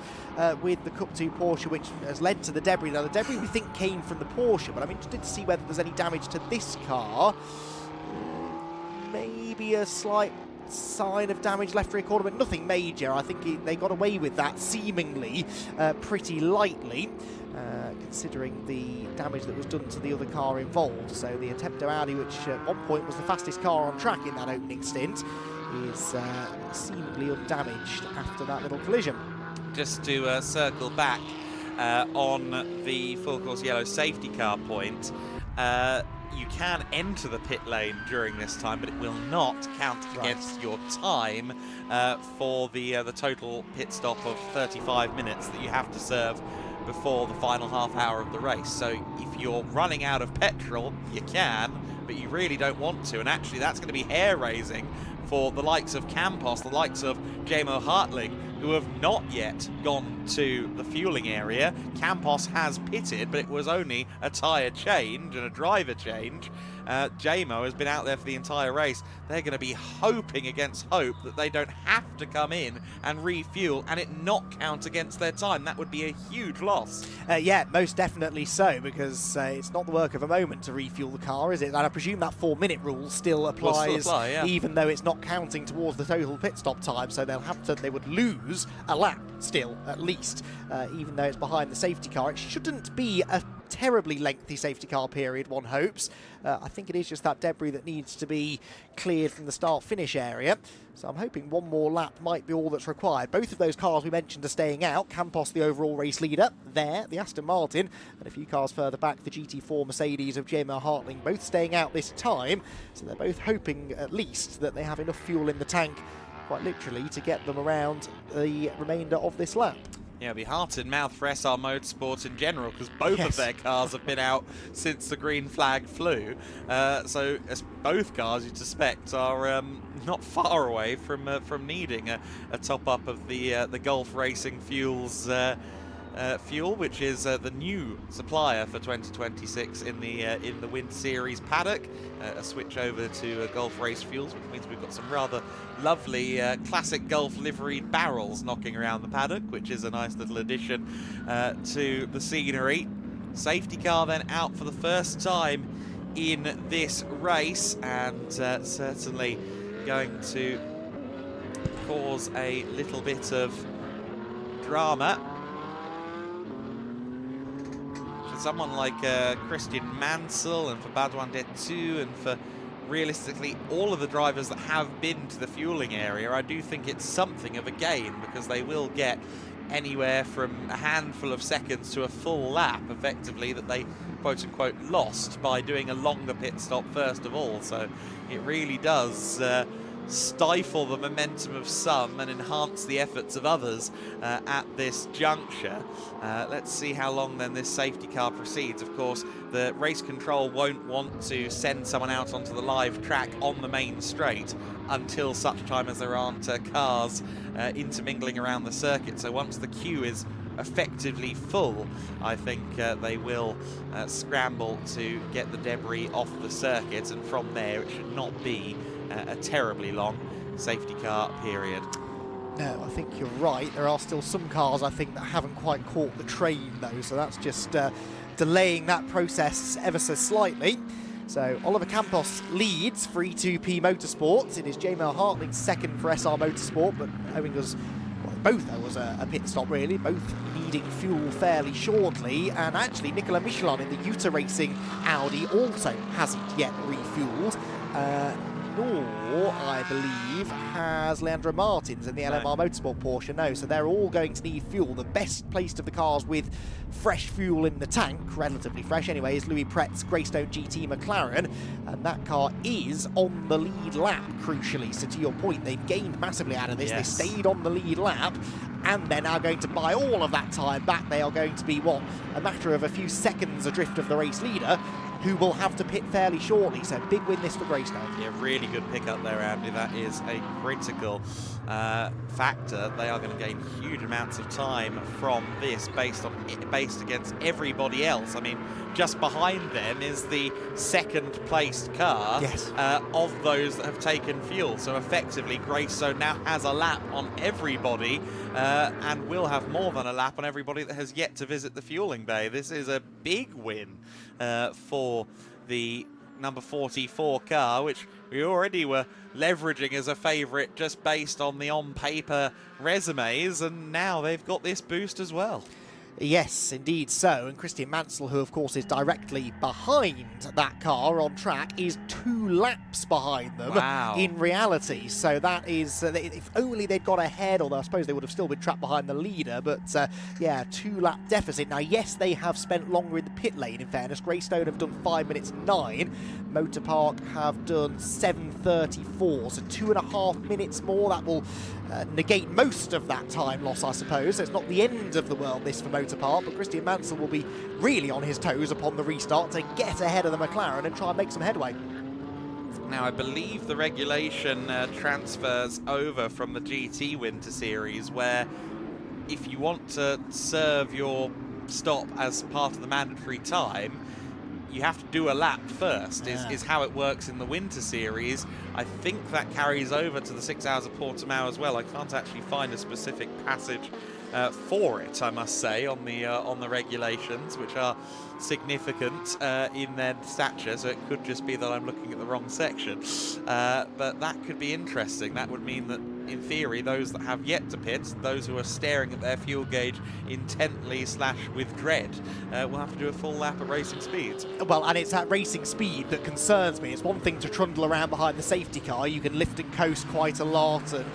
with the Cup 2 Porsche, which has led to the debris. Now, the debris we think came from the Porsche, but I'm interested to see whether there's any damage to this car. Maybe a slight sign of damage left rear quarter, but nothing major. I think they got away with that seemingly pretty lightly, considering the damage that was done to the other car involved. So the Attempto Audi, which at one point was the fastest car on track in that opening stint, is seemingly undamaged after that little collision. Just to circle back on the full course yellow safety car point, you can enter the pit lane during this time, but it will not count against your time for the total pit stop of 35 minutes that you have to serve before the final half hour of the race. So if you're running out of petrol, you can, but you really don't want to. And actually, that's going to be hair-raising for the likes of Campos, the likes of Jamo Hartling, who have not yet gone to the fueling area. Campos has pitted, but it was only a tyre change and a driver change. Jamo has been out there for the entire race. They're going to be hoping against hope that they don't have to come in and refuel and it not count against their time. That would be a huge loss. Yeah, most definitely so, because it's not the work of a moment to refuel the car, is it? And I presume that 4-minute rule still applies, yeah, even though it's not counting towards the total pit stop time. So they would lose a lap still, at least, even though it's behind the safety car. It shouldn't be a terribly lengthy safety car period, one hopes. I think it is just that debris that needs to be cleared from the start-finish area. So I'm hoping one more lap might be all that's required. Both of those cars we mentioned are staying out. Campos, the overall race leader, there, the Aston Martin, and a few cars further back, the GT4 Mercedes of Jamo Hartling, both staying out this time. So they're both hoping, at least, that they have enough fuel in the tank, quite literally, to get them around the remainder of this lap. Yeah, it'll be heart and mouth for SR Motorsport in general, because both of their cars have been out since the green flag flew. So as both cars, you'd suspect, are not far away from needing a top-up of the Gulf Racing Fuels fuel, which is the new supplier for 2026 in the Wind Series paddock. A switch over to Gulf Race Fuels, which means we've got some rather lovely classic Gulf liveried barrels knocking around the paddock, which is a nice little addition to the scenery. Safety car then out for the first time in this race, and certainly going to cause a little bit of drama. Someone like Christian Mansell and for Badouin Detu and for realistically all of the drivers that have been to the fueling area, I do think it's something of a gain, because they will get anywhere from a handful of seconds to a full lap effectively that they quote-unquote lost by doing a longer pit stop first of all. So it really does stifle the momentum of some and enhance the efforts of others at this juncture. Let's see how long then this safety car proceeds. Of course, the race control won't want to send someone out onto the live track on the main straight until such time as there aren't cars intermingling around the circuit. So once the queue is effectively full, I think they will scramble to get the debris off the circuit, and from there it should not be a terribly long safety car period. No, I think you're right. There are still some cars, I think, that haven't quite caught the train, though, so that's just delaying that process ever so slightly. So Oliver Campos leads for E2P Motorsports. It is Jamo Hartling second for SR Motorsport, but owing us, well, both owe us a pit stop, really, both needing fuel fairly shortly. And actually, Nicolas Michelin in the Utah Racing Audi also hasn't yet refueled. Nor, I believe, has Leandro Martins in the LMR Motorsport Porsche. No, so they're all going to need fuel. The best placed of the cars with fresh fuel in the tank, relatively fresh anyway, is Louis Prett's Greystone GT McLaren, and that car is on the lead lap, crucially. So to your point, they've gained massively out of this. Yes. They stayed on the lead lap, and they're now going to buy all of that time back. They are going to be, what, a matter of a few seconds adrift of the race leader, who will have to pit fairly shortly. So big win this for Greystone. Yeah, really good pick up there, Andy. That is a critical factor. They are going to gain huge amounts of time from this based against everybody else. I mean, just behind them is the second placed car of those that have taken fuel. So effectively, Greystone now has a lap on everybody and will have more than a lap on everybody that has yet to visit the fueling bay. This is a big win for the number 44 car, which we already were leveraging as a favourite just based on the on-paper resumes, and now they've got this boost as well. Yes, indeed so. And Christian Mansell, who of course is directly behind that car on track, is 2 laps behind them in reality. So that is, if only they'd got ahead, although I suppose they would have still been trapped behind the leader. But yeah, 2-lap deficit. Now, yes, they have spent longer in the pit lane, in fairness. Greystone have done 5 minutes 9. Motor Park have done 7:34, so 2.5 minutes more. That will negate most of that time loss, I suppose. So it's not the end of the world, this, for Motor Park, but Christian Mansell will be really on his toes upon the restart to get ahead of the McLaren and try and make some headway. Now, I believe the regulation transfers over from the GT Winter Series, where if you want to serve your stop as part of the mandatory time, you have to do a lap first, is how it works in the Winter Series. I think that carries over to the 6 Hours of Portimão as well. I can't actually find a specific passage for it, I must say, on the regulations, which are significant in their stature, so it could just be that I'm looking at the wrong section. But that could be interesting. That would mean that, in theory, those that have yet to pit, those who are staring at their fuel gauge intently / with dread, will have to do a full lap at racing speeds. Well, and it's that racing speed that concerns me. It's one thing to trundle around behind the safety car. You can lift and coast quite a lot, and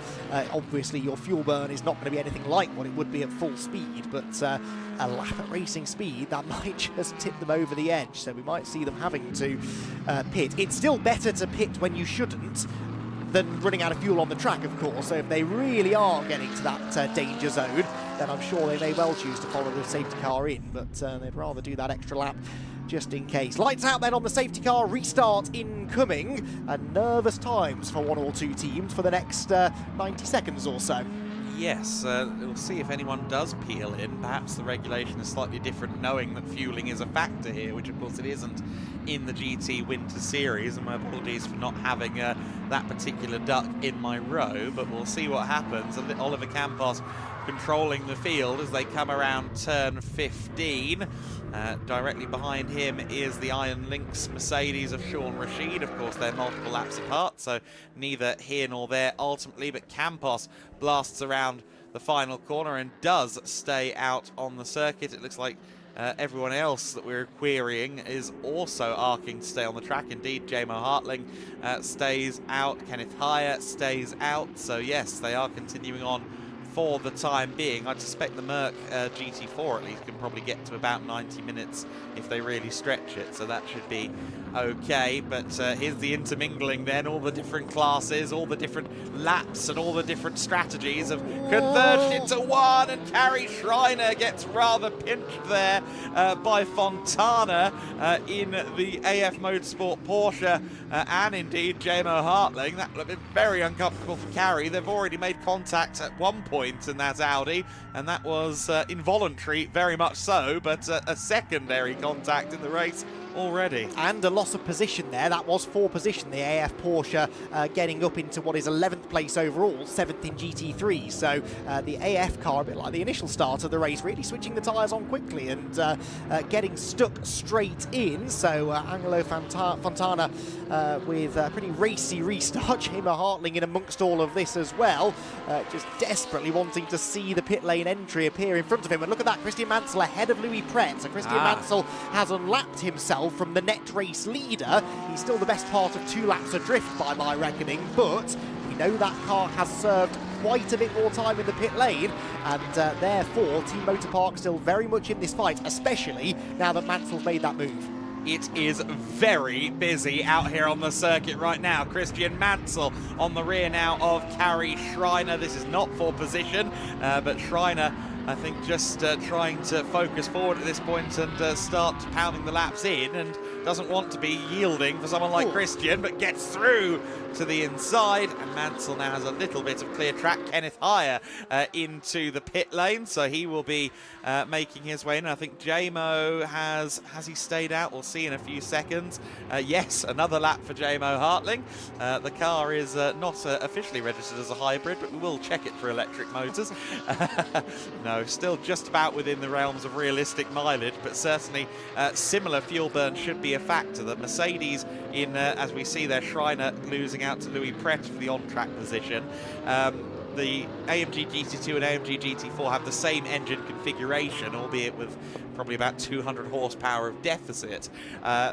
obviously your fuel burn is not going to be anything like what it would be at full speed, but a lap at racing speed, that might just tip them over the edge, so we might see them having to pit. It's still better to pit when you shouldn't than running out of fuel on the track, of course. So if they really are getting to that danger zone, then I'm sure they may well choose to follow the safety car in, but they'd rather do that extra lap just in case. Lights out then on the safety car, restart incoming, and nervous times for one or two teams for the next 90 seconds or so. Yes, we'll see if anyone does peel in. Perhaps the regulation is slightly different, knowing that fueling is a factor here, which of course it isn't in the GT Winter Series, and my apologies for not having that particular duck in my row, but we'll see what happens. Oliver Campos controlling the field as they come around turn 15. Directly behind him is the Iron Lynx Mercedes of Sean Rashid. Of course, they're multiple laps apart, so neither here nor there ultimately, but Campos blasts around the final corner and does stay out on the circuit. It looks like everyone else that we're querying is also arcing to stay on the track. Indeed, J-Mo Hartling stays out, Kenneth Heyer stays out, so yes, they are continuing on for the time being. I'd suspect the Merc GT4 at least can probably get to about 90 minutes if they really stretch it, so that should be okay. But here's the intermingling then, all the different classes, all the different laps and all the different strategies have converged into one, and Carrie Schreiner gets rather pinched there by Fontana in the AF Motorsport Porsche, and indeed J-Mo Hartling. That would have been very uncomfortable for Carrie. They've already made contact at one point in that Audi, and that was involuntary, very much so, but a secondary contact in the race already. And a loss of position there. That was 4 position, the AF Porsche getting up into what is 11th place overall, 7th in GT3. So the AF car, a bit like the initial start of the race, really switching the tyres on quickly and getting stuck straight in. So Angelo Fontana with a pretty racy restart. J-Mo Hartling in amongst all of this as well, just desperately wanting to see the pit lane entry appear in front of him. And look at that, Christian Mansell ahead of Louis Pret. So Christian Mansell has unlapped himself from the net race leader. He's still the best part of 2 laps adrift by my reckoning, but we know that car has served quite a bit more time in the pit lane, and therefore Team Motor Park still very much in this fight, especially now that Mansell's made that move. It is very busy out here on the circuit right now. Christian Mansell on the rear now of Carrie Schreiner. This is not for position, but Schreiner, I think, just trying to focus forward at this point and start pounding the laps in, and doesn't want to be yielding for someone like Christian, but gets through to the inside, and Mansell now has a little bit of clear track. Kenneth Higher into the pit lane, so he will be making his way in. I think JMO has he stayed out? We'll see in a few seconds. Yes, another lap for JMO Hartling. The car is not officially registered as a hybrid, but we will check it for electric motors. No, still just about within the realms of realistic mileage, but certainly similar fuel burn should be a factor. The Mercedes in, as we see there, Schreiner losing out to Louis Pret for the on-track position. The AMG GT2 and AMG GT4 have the same engine configuration, albeit with probably about 200 horsepower of deficit.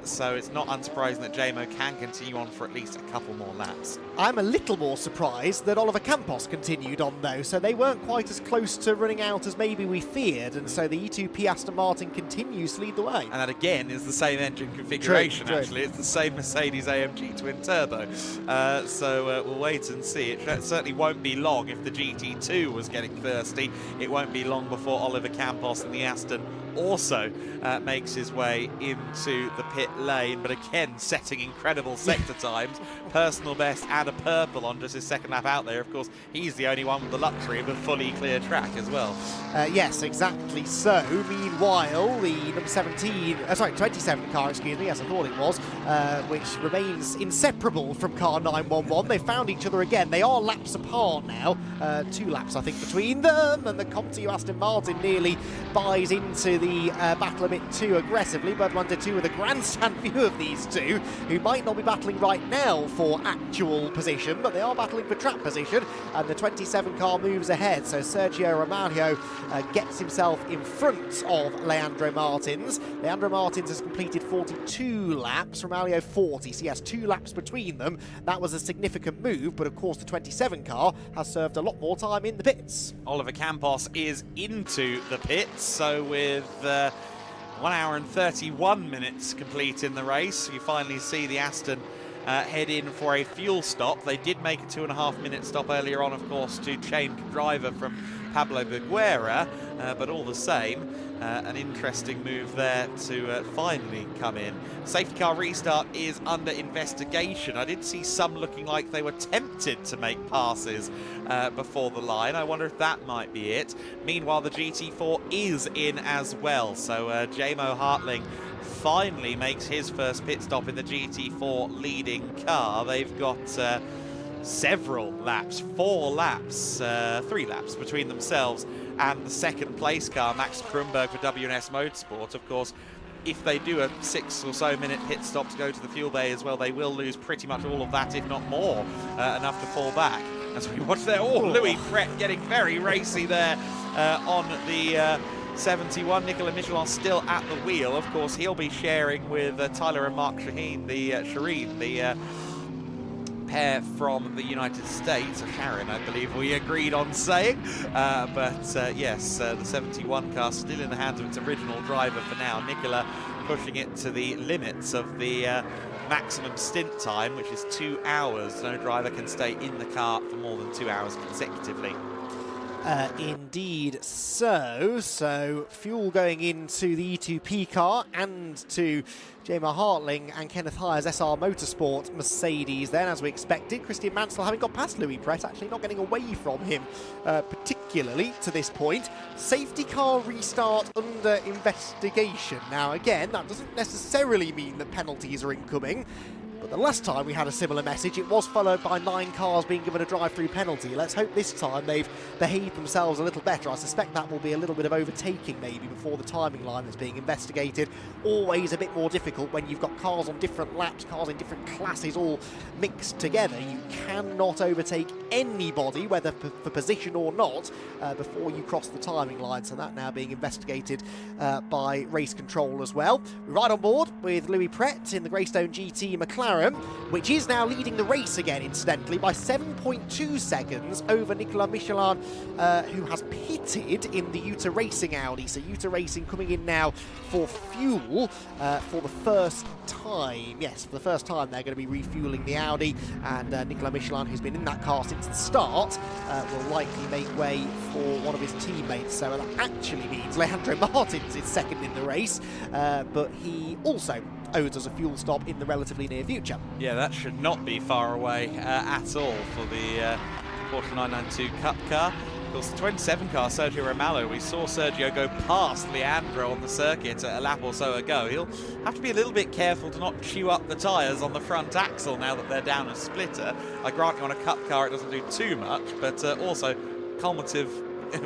So it's not unsurprising that JMO can continue on for at least a couple more laps. I'm a little more surprised that Oliver Campos continued on, though, so they weren't quite as close to running out as maybe we feared, and so the E2P Aston Martin continues to lead the way. And that, again, is the same engine configuration, True. actually. It's the same Mercedes AMG twin turbo. So we'll wait and see. It certainly won't be long. If the GT2 was getting thirsty, it won't be long before Oliver Campos and the Aston also makes his way into the pit lane, but again setting incredible sector times, personal best and a purple on just his second lap out there. Of course, he's the only one with the luxury of a fully clear track as well. Yes, exactly so. Meanwhile, the number 27 car, excuse me, yes, I thought it was, which remains inseparable from car 911. They found each other again. They are laps apart now, 2 laps I think between them, and the Comtoyou Aston Martin nearly buys into the battle a bit too aggressively, but wanted to with a grandstand view of these two, who might not be battling right now for actual position, but they are battling for track position, and the 27 car moves ahead. So Sergio Ramalho gets himself in front of Leandro Martins. Leandro Martins has completed 42 laps, Ramalho 40, so he has 2 laps between them. That was a significant move, but of course the 27 car has served a lot more time in the pits. Oliver Campos is into the pits, so with 1 hour and 31 minutes complete in the race, you finally see the Aston head in for a fuel stop. They did make a 2.5-minute stop earlier on, of course, to change driver from Pablo Beguera, but all the same, an interesting move there to finally come in. Safety car restart is under investigation. I did see some looking like they were tempted to make passes before the line. I wonder if that might be it. Meanwhile, the GT4 is in as well, so JMO Hartling finally makes his first pit stop in the GT4 leading car. They've got several laps, 4 laps, 3 laps between themselves and the second place car, Max Kronberg for W&S Motorsport. Of course, if they do a 6 or so minute pit stop to go to the fuel bay as well, they will lose pretty much all of that, if not more, enough to fall back. As we watch there, Louis Pret getting very racy there on the 71. Nicolas Michelin still at the wheel. Of course, he'll be sharing with Tyler and Mark Shaheen, the pair from the United States, Sharon, I believe we agreed on saying. Yes, the 71 car still in the hands of its original driver for now. Nicolas pushing it to the limits of the maximum stint time, which is 2 hours. No driver can stay in the car for more than 2 hours consecutively. Indeed so fuel going into the E2P car and to JMO Hartling and Kenneth Higher's SR Motorsport Mercedes then, as we expected. Christian Mansell having got past Louis Pret, actually not getting away from him particularly to this point. Safety car restart under investigation. Now again, that doesn't necessarily mean that penalties are incoming. But the last time we had a similar message, it was followed by 9 cars being given a drive-through penalty. Let's hope this time they've behaved themselves a little better. I suspect that will be a little bit of overtaking maybe before the timing line that's being investigated. Always a bit more difficult when you've got cars on different laps, cars in different classes all mixed together. You cannot overtake anybody, whether for position or not, before you cross the timing line. So that now being investigated by race control as well. We're right on board with Louis Pret in the Greystone GT McLaren, which is now leading the race again, incidentally, by 7.2 seconds over Nicolas Michelin, who has pitted in the Utah Racing Audi. So Utah Racing coming in now for fuel for the first time. Yes, for the first time they're going to be refueling the Audi, and Nicolas Michelin, who's been in that car since the start, will likely make way for one of his teammates. So that actually means Leandro Martins is second in the race, but he also owes us a fuel stop in the relatively near future. Yeah, that should not be far away at all for the Porsche 992 Cup car. Of course, the 27 car, Sergio Romano, we saw Sergio go past Leandro on the circuit a lap or so ago. He'll have to be a little bit careful to not chew up the tyres on the front axle now that they're down a splitter. I grant you on a Cup car it doesn't do too much, but also cumulative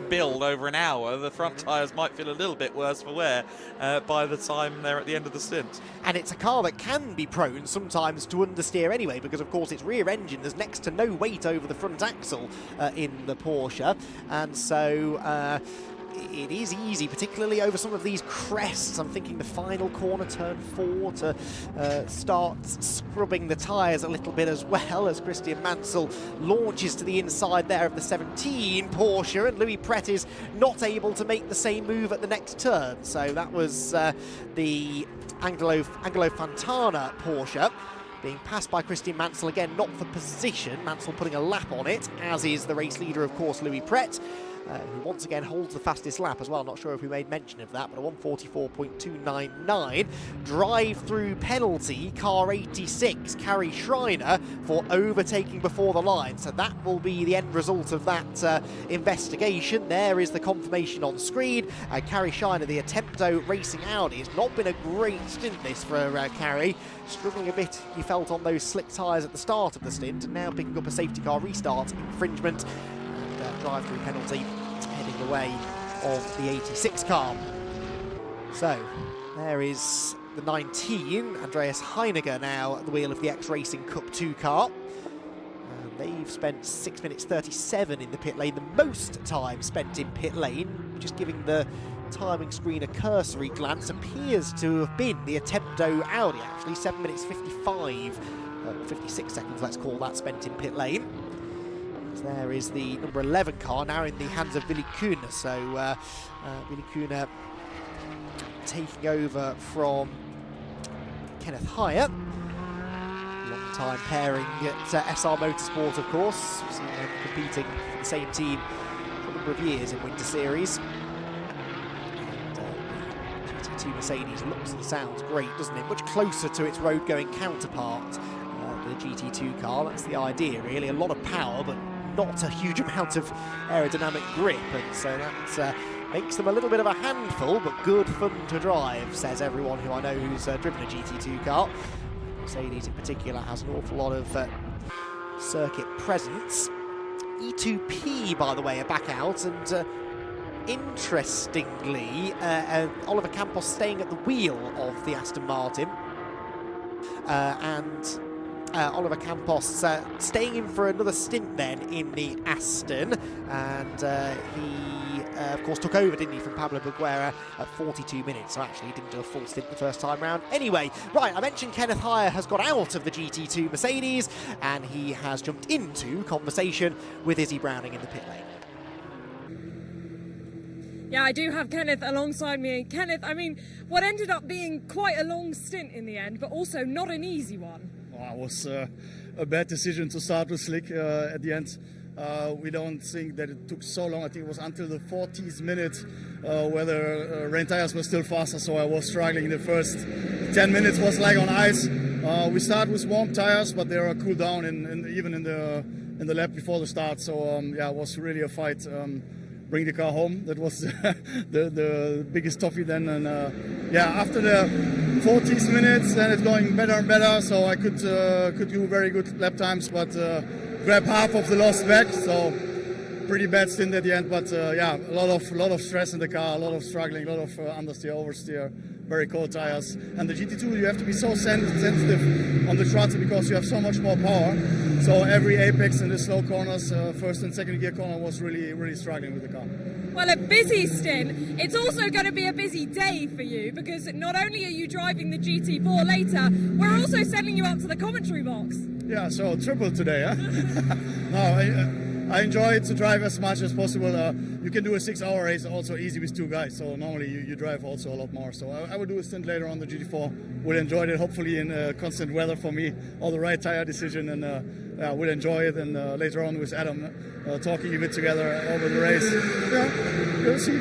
build over an hour, the front tyres might feel a little bit worse for wear by the time they're at the end of the stint. And it's a car that can be prone sometimes to understeer anyway, because of course it's rear engine, there's next to no weight over the front axle in the Porsche, and so it is easy, particularly over some of these crests. I'm thinking the final corner, turn 4, to start scrubbing the tyres a little bit as well, as Christian Mansell launches to the inside there of the 17 Porsche, and Louis Pret is not able to make the same move at the next turn. So that was the Angelo Fontana Porsche being passed by Christian Mansell, again not for position, Mansell putting a lap on it, as is the race leader, of course, Louis Pret, who once again holds the fastest lap as well. Not sure if we made mention of that, but a 1:44.299. Drive-through penalty, car 86, Carrie Schreiner, for overtaking before the line. So that will be the end result of that investigation. There is the confirmation on screen. Carrie Schreiner, the Attempto Racing Audi, has not been a great stint this for Carrie. Struggling a bit, you felt, on those slick tyres at the start of the stint, and now picking up a safety car restart infringement. Drive-through penalty heading the way of the 86 car. So there is the 19, Andreas Heiniger, now at the wheel of the X-Racing Cup 2 car. And they've spent 6 minutes 37 in the pit lane, the most time spent in pit lane. Just giving the timing screen a cursory glance, appears to have been the Attempto Audi, actually 7 minutes 55, 56 seconds, let's call that, spent in pit lane. There is the number 11 car, now in the hands of Willy Kuhn. So Willy Kuhn taking over from Kenneth Hyatt. Long time pairing at SR Motorsport, of course. We've seen them competing for the same team for a number of years in Winter Series. And the GT2 Mercedes looks and sounds great, doesn't it? Much closer to its road-going counterpart, the GT2 car. That's the idea, really. A lot of power, but not a huge amount of aerodynamic grip, and so that makes them a little bit of a handful, but good fun to drive, says everyone who I know who's driven a GT2 car. Mercedes in particular has an awful lot of circuit presence. E2P, by the way, are back out, and interestingly, Oliver Campos staying at the wheel of the Aston Martin, and Oliver Campos staying in for another stint then in the Aston, and he of course took over, didn't he, from Pablo Buguera at 42 minutes, so actually he didn't do a full stint the first time round. Anyway, right, I mentioned Kenneth Hyatt has got out of the GT2 Mercedes, and he has jumped into conversation with Izzy Browning in the pit lane. Yeah, I do have Kenneth alongside me. Kenneth, I mean, what ended up being quite a long stint in the end, but also not an easy one. Well, it was a bad decision to start with slick at the end. We don't think that it took so long. I think it was until the 40th minute where the rain tires were still faster, so I was struggling. The first 10 minutes was like on ice. We start with warm tires, but they are cooled down even in the lap before the start. So yeah, it was really a fight. Bring the car home. That was the biggest toughie then, and yeah, after the 40th minutes, then it's going better and better. So I could do very good lap times, but grab half of the lost back. So pretty bad stint at the end, but yeah, a lot of stress in the car, a lot of struggling, a lot of understeer, oversteer, very cold tires. And the GT2, you have to be so sensitive on the throttle because you have so much more power. So every apex in the slow corners, first and second gear corner, was really struggling with the car. Well, a busy stint. It's also going to be a busy day for you, because not only are you driving the GT4 later, we're also sending you up to the commentary box. Yeah, so triple today, huh? No, I enjoy to drive as much as possible. You can do a 6-hour race also easy with 2 guys, so normally you drive also a lot more. So I will do a stint later on the GT4. We'll enjoy it, hopefully in constant weather for me, all the right tire decision, and yeah, we'll enjoy it. And later on with Adam, talking a bit together over the race. Yeah, we'll see.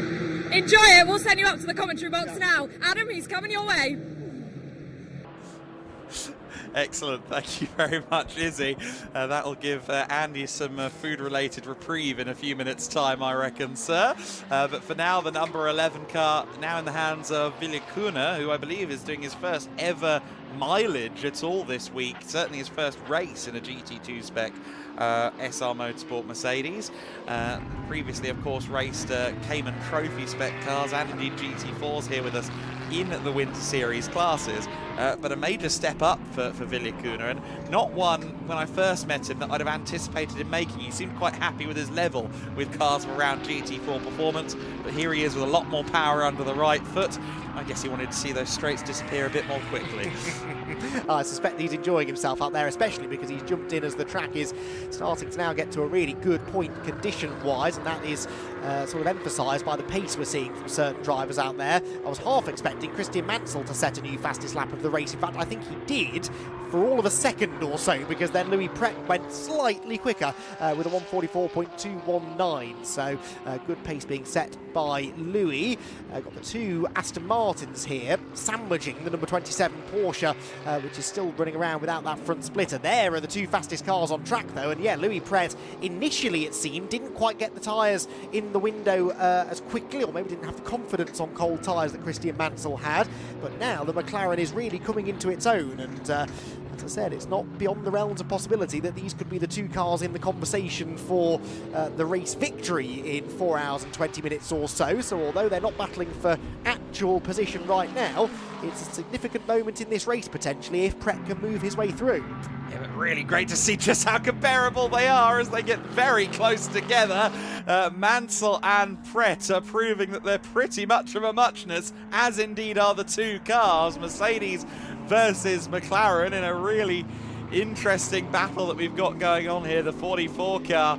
Enjoy it. We'll send you up to the commentary box now. Adam, he's coming your way. Excellent, thank you very much, Izzy. That'll give Andy some food-related reprieve in a few minutes' time, I reckon, sir. But for now, the number 11 car now in the hands of Villicuna, who I believe is doing his first ever mileage at all this week. Certainly his first race in a GT2 spec SR Motorsport Mercedes. Previously, of course, raced Cayman Trophy spec cars and indeed GT4s here with us in the Winter Series classes. But a major step up for Villicuna, and not one, when I first met him, that I'd have anticipated him making. He seemed quite happy with his level with cars of around GT4 performance, but here he is with a lot more power under the right foot. I guess he wanted to see those straights disappear a bit more quickly. I suspect he's enjoying himself out there, especially because he's jumped in as the track is starting to now get to a really good point condition-wise, and that is sort of emphasised by the pace we're seeing from certain drivers out there. I was half expecting Christian Mansell to set a new fastest lap of the race. In fact, I think he did for all of a second or so, because then Louis Pret went slightly quicker with a 1:44.219. So good pace being set by Louis. Got the two Aston Martins here, sandwiching the number 27 Porsche, which is still running around without that front splitter. There are the two fastest cars on track, though, and yeah, Louis Pret, initially it seemed, didn't quite get the tyres in the window as quickly, or maybe didn't have the confidence on cold tyres that Christian Mansell had, but now the McLaren is really coming into its own, and as I said, it's not beyond the realms of possibility that these could be the two cars in the conversation for the race victory in 4 hours and 20 minutes or so. So although they're not battling for actual position right now, it's a significant moment in this race potentially if Pret can move his way through. Yeah, but really great to see just how comparable they are as they get very close together. Mansell and Pret are proving that they're pretty much of a muchness, as indeed are the two cars. Mercedes versus McLaren in a really interesting battle that we've got going on here. The 44 car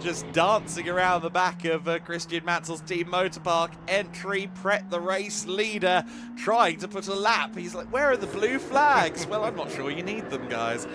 just dancing around the back of Christian Mansell's Team Motorpark entry. Pret, the race leader, trying to put a lap. He's like, where are the blue flags? Well, I'm not sure you need them, guys.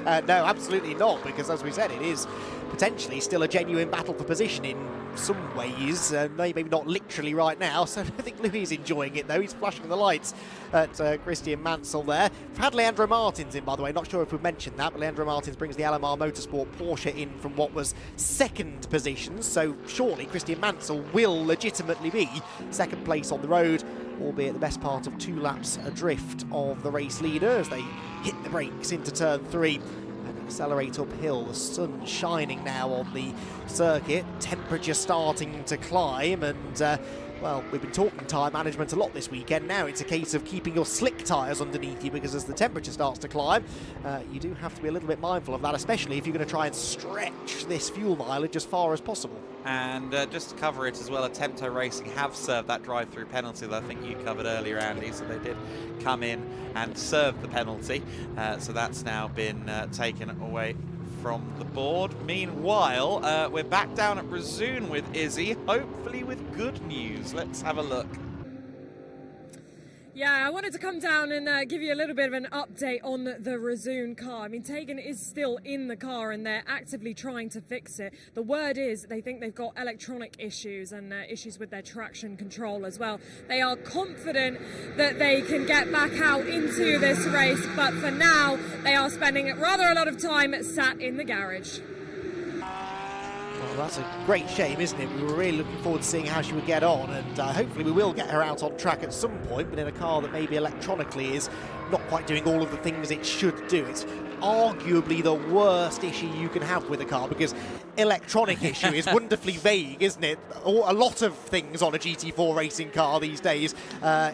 No, absolutely not, because as we said, it is potentially still a genuine battle for position in some ways, maybe not literally right now, so I think Louis is enjoying it though. He's flashing the lights at Christian Mansell there. We've had Leandro Martins in, by the way, not sure if we've mentioned that, but Leandro Martins brings the LMR Motorsport Porsche in from what was second position, so surely Christian Mansell will legitimately be second place on the road, albeit the best part of 2 laps adrift of the race leader as they hit the brakes into turn 3 and accelerate uphill. The sun shining now on the circuit, temperature starting to climb, and well, we've been talking tyre management a lot this weekend. Now it's a case of keeping your slick tyres underneath you, because as the temperature starts to climb, you do have to be a little bit mindful of that, especially if you're going to try and stretch this fuel mileage as far as possible. And just to cover it as well, Comtoyou Racing have served that drive-through penalty that I think you covered earlier, Andy, so they did come in and serve the penalty. So that's now been taken away from the board. Meanwhile, we're back down at Razoon with Izzy, hopefully with good news. Let's have a look. Yeah, I wanted to come down and give you a little bit of an update on the Razoon car. I mean, Tegan is still in the car and they're actively trying to fix it. The word is they think they've got electronic issues and issues with their traction control as well. They are confident that they can get back out into this race, but for now, they are spending rather a lot of time sat in the garage. Well, that's a great shame, isn't it? We were really looking forward to seeing how she would get on, and hopefully we will get her out on track at some point, but in a car that maybe electronically is not quite doing all of the things it should do. It's arguably the worst issue you can have with a car, because electronic issue is wonderfully vague, isn't it? A lot of things on a GT4 racing car these days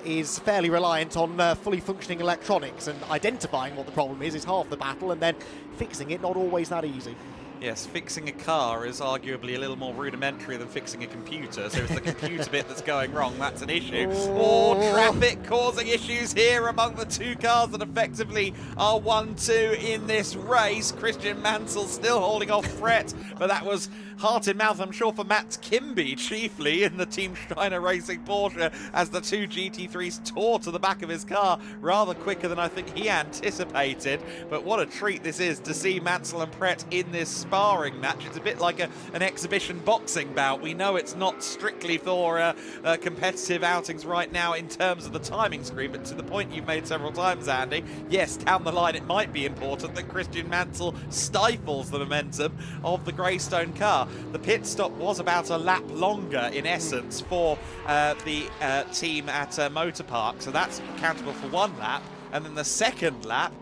is fairly reliant on fully functioning electronics, and identifying what the problem is half the battle, and then fixing it not always that easy. Yes, fixing a car is arguably a little more rudimentary than fixing a computer. So it's the computer bit that's going wrong, that's an issue. Oh, traffic causing issues here among the two cars that effectively are 1-2 in this race. Christian Mansell still holding off Pret, but that was heart in mouth, I'm sure, for Matt Kimby, chiefly in the Team Steiner Racing Porsche, as the two GT3s tore to the back of his car rather quicker than I think he anticipated. But what a treat this is to see Mansell and Pret in this space. sparring match. It's a bit like an exhibition boxing bout. We know it's not strictly for competitive outings right now in terms of the timing screen, but to the point you've made several times, Andy, yes, down the line it might be important that Christian Mansell stifles the momentum of the Greystone car. The pit stop was about a lap longer in essence for the team at Motor Park, so that's accountable for 1 lap, and then the second lap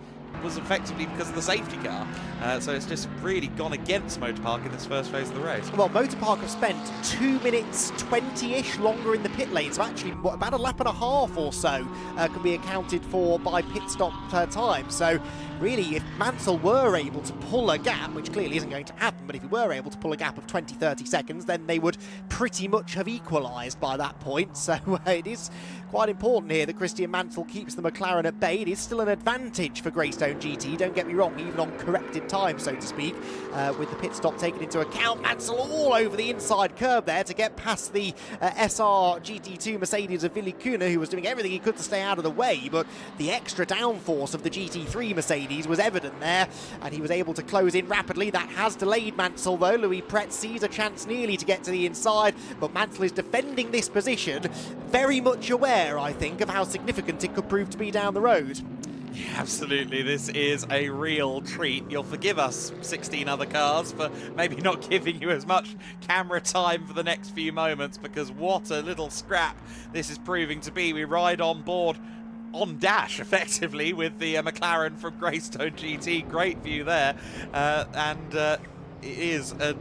was effectively because of the safety car. So it's just really gone against Motor Park in this first phase of the race. Well, Motor Park have spent 2 minutes 20-ish longer in the pit lane, so actually about a lap and a half or so can be accounted for by pit stop time. So really, if Mansell were able to pull a gap, which clearly isn't going to happen, but if he were able to pull a gap of 20-30 seconds, then they would pretty much have equalised by that point. So it is quite important here that Christian Mansell keeps the McLaren at bay. It is still an advantage for Greystone GT, don't get me wrong, even on corrected time, so to speak, with the pit stop taken into account. Mansell all over the inside curb there to get past the SR GT2 Mercedes of Willy Kühne, who was doing everything he could to stay out of the way, but the extra downforce of the GT3 Mercedes was evident there, and he was able to close in rapidly. That has delayed Mansell, though. Louis Pret sees a chance nearly to get to the inside, but Mansell is defending this position, very much aware, I think, of how significant it could prove to be down the road. Yeah, absolutely, this is a real treat. You'll forgive us 16 other cars for maybe not giving you as much camera time for the next few moments, because what a little scrap this is proving to be. We ride on board on dash effectively with the McLaren from Greystone GT. Great view there, and it is a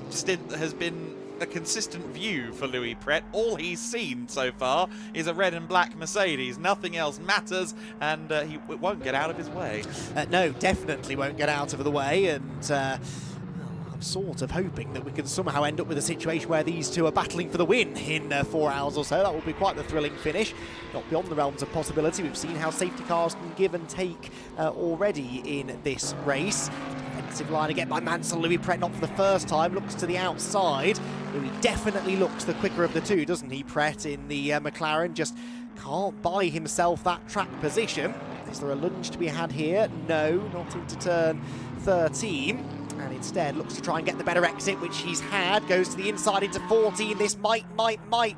stint that has been a consistent view for Louis Pret. All he's seen so far is a red and black Mercedes. Nothing else matters, and he won't get out of his way. No, definitely won't get out of the way, and I'm sort of hoping that we can somehow end up with a situation where these two are battling for the win in 4 hours or so. That will be quite the thrilling finish. Not beyond the realms of possibility. We've seen how safety cars can give and take already in this race. Defensive line again by Mansell. Louis Pret not for the first time, looks to the outside. Louis definitely looks the quicker of the two, doesn't he, Pret, in the McLaren? Just can't buy himself that track position. Is there a lunge to be had here? No, not into turn 13. And instead looks to try and get the better exit, which he's had. Goes to the inside into 14. This might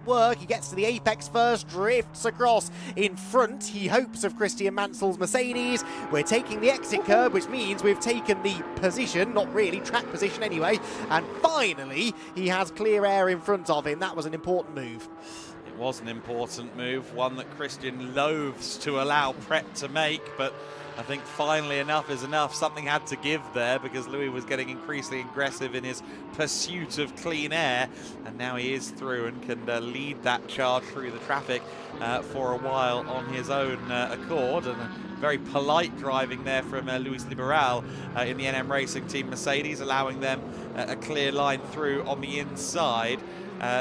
work. He gets to the apex first, drifts across in front. He hopes of Christian Mansell's Mercedes. We're taking the exit curb, which means we've taken the position, not really, track position anyway. And finally, he has clear air in front of him. That was an important move. It was an important move, one that Christian loathes to allow Pret to make, but I think finally enough is enough. Something had to give there because Louis was getting increasingly aggressive in his pursuit of clean air, and now he is through and can lead that charge through the traffic for a while on his own accord. And very polite driving there from Luis Liberal in the NM Racing Team Mercedes, allowing them a clear line through on the inside.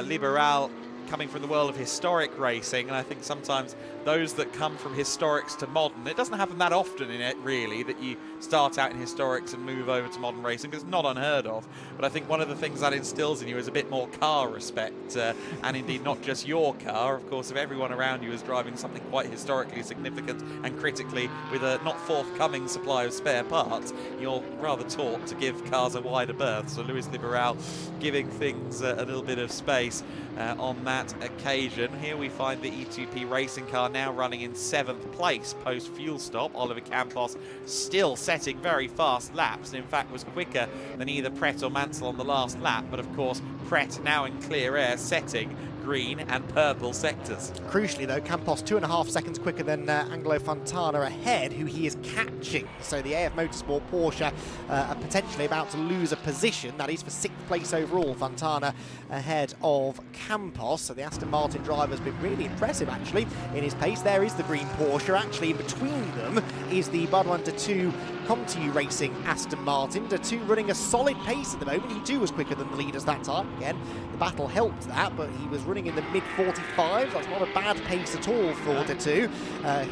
Liberal coming from the world of historic racing, and I think sometimes those that come from historics to modern, it doesn't happen that often in it really, that you start out in historics and move over to modern racing, because it's not unheard of. But I think one of the things that instills in you is a bit more car respect, and indeed not just your car. Of course, if everyone around you is driving something quite historically significant and critically with a not forthcoming supply of spare parts, you're rather taught to give cars a wider berth. So Luis Liberal giving things a little bit of space on that occasion. Here we find the E2P racing car now running in 7th place post fuel stop. Oliver Campos still setting very fast laps, and in fact was quicker than either Pret or Mansell on the last lap. But of course, Pret now in clear air, setting green and purple sectors. Crucially though, Campos 2.5 seconds quicker than Angelo Fontana ahead, who he is catching. So the AF Motorsport Porsche are potentially about to lose a position. That is for 6th place overall. Fontana ahead of Campos. So the Aston Martin driver has been really impressive actually in his pace. There is the green Porsche. Actually in between them is the Budweiser 2 Comtoyou Racing Aston Martin. De 2 running a solid pace at the moment. He too was quicker than the leaders that time. Again, the battle helped that, but he was running in the mid-45s. That's not a bad pace at all for De 2,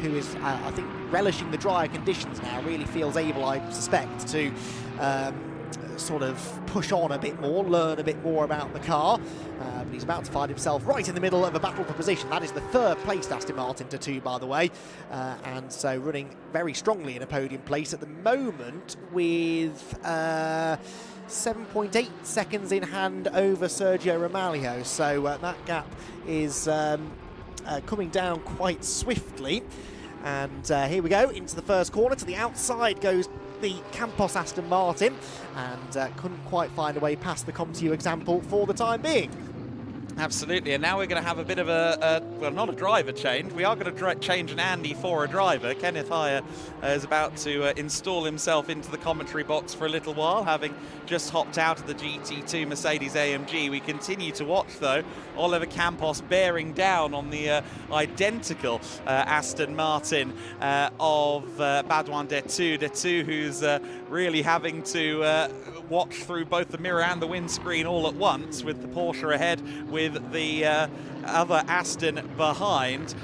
who is, I think, relishing the drier conditions now. Really feels able, I suspect, to sort of push on a bit more, learn a bit more about the car. But he's about to find himself right in the middle of a battle for position. That is the 3rd placed Aston Martin De 2, by the way. And so running very strongly in a podium place at the moment with 7.8 seconds in hand over Sergio Romaglio. So that gap is coming down quite swiftly. And here we go into the first corner. To the outside goes the Campos Aston Martin, and couldn't quite find a way past the Comtoyou example for the time being. Absolutely, and now we're going to have a bit of well, not a driver change. We are going to change an Andy for a driver. Kenneth Heyer is about to install himself into the commentary box for a little while, having just hopped out of the GT2 Mercedes AMG. We continue to watch, though, Oliver Campos bearing down on the identical Aston Martin of Baudouin Detu, who's really having to watch through both the mirror and the windscreen all at once, with the Porsche ahead, with the other Aston behind.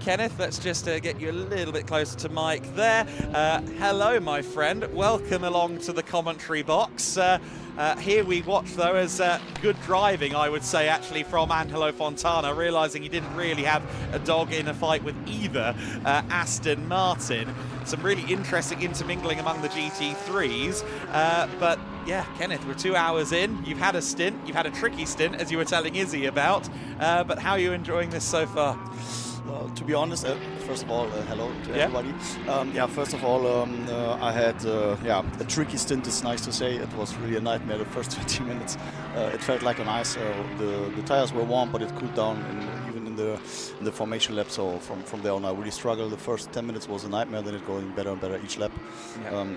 Kenneth, let's just get you a little bit closer to Mike there. Hello, my friend. Welcome along to the commentary box. Here we watch, though, as good driving, I would say, actually, from Angelo Fontana, realising he didn't really have a dog in a fight with either Aston Martin. Some really interesting intermingling among the GT3s, but yeah, Kenneth, we're 2 hours in. You've had a stint. You've had a tricky stint, as you were telling Izzy about. But how are you enjoying this so far? To be honest, first of all, hello to everybody. First of all, I had a tricky stint. It's nice to say. It was really a nightmare the first 20 minutes. It felt like on ice. The tires were warm, but it cooled down even in the formation lap. So from there on, I really struggled. The first 10 minutes was a nightmare. Then it going better and better each lap.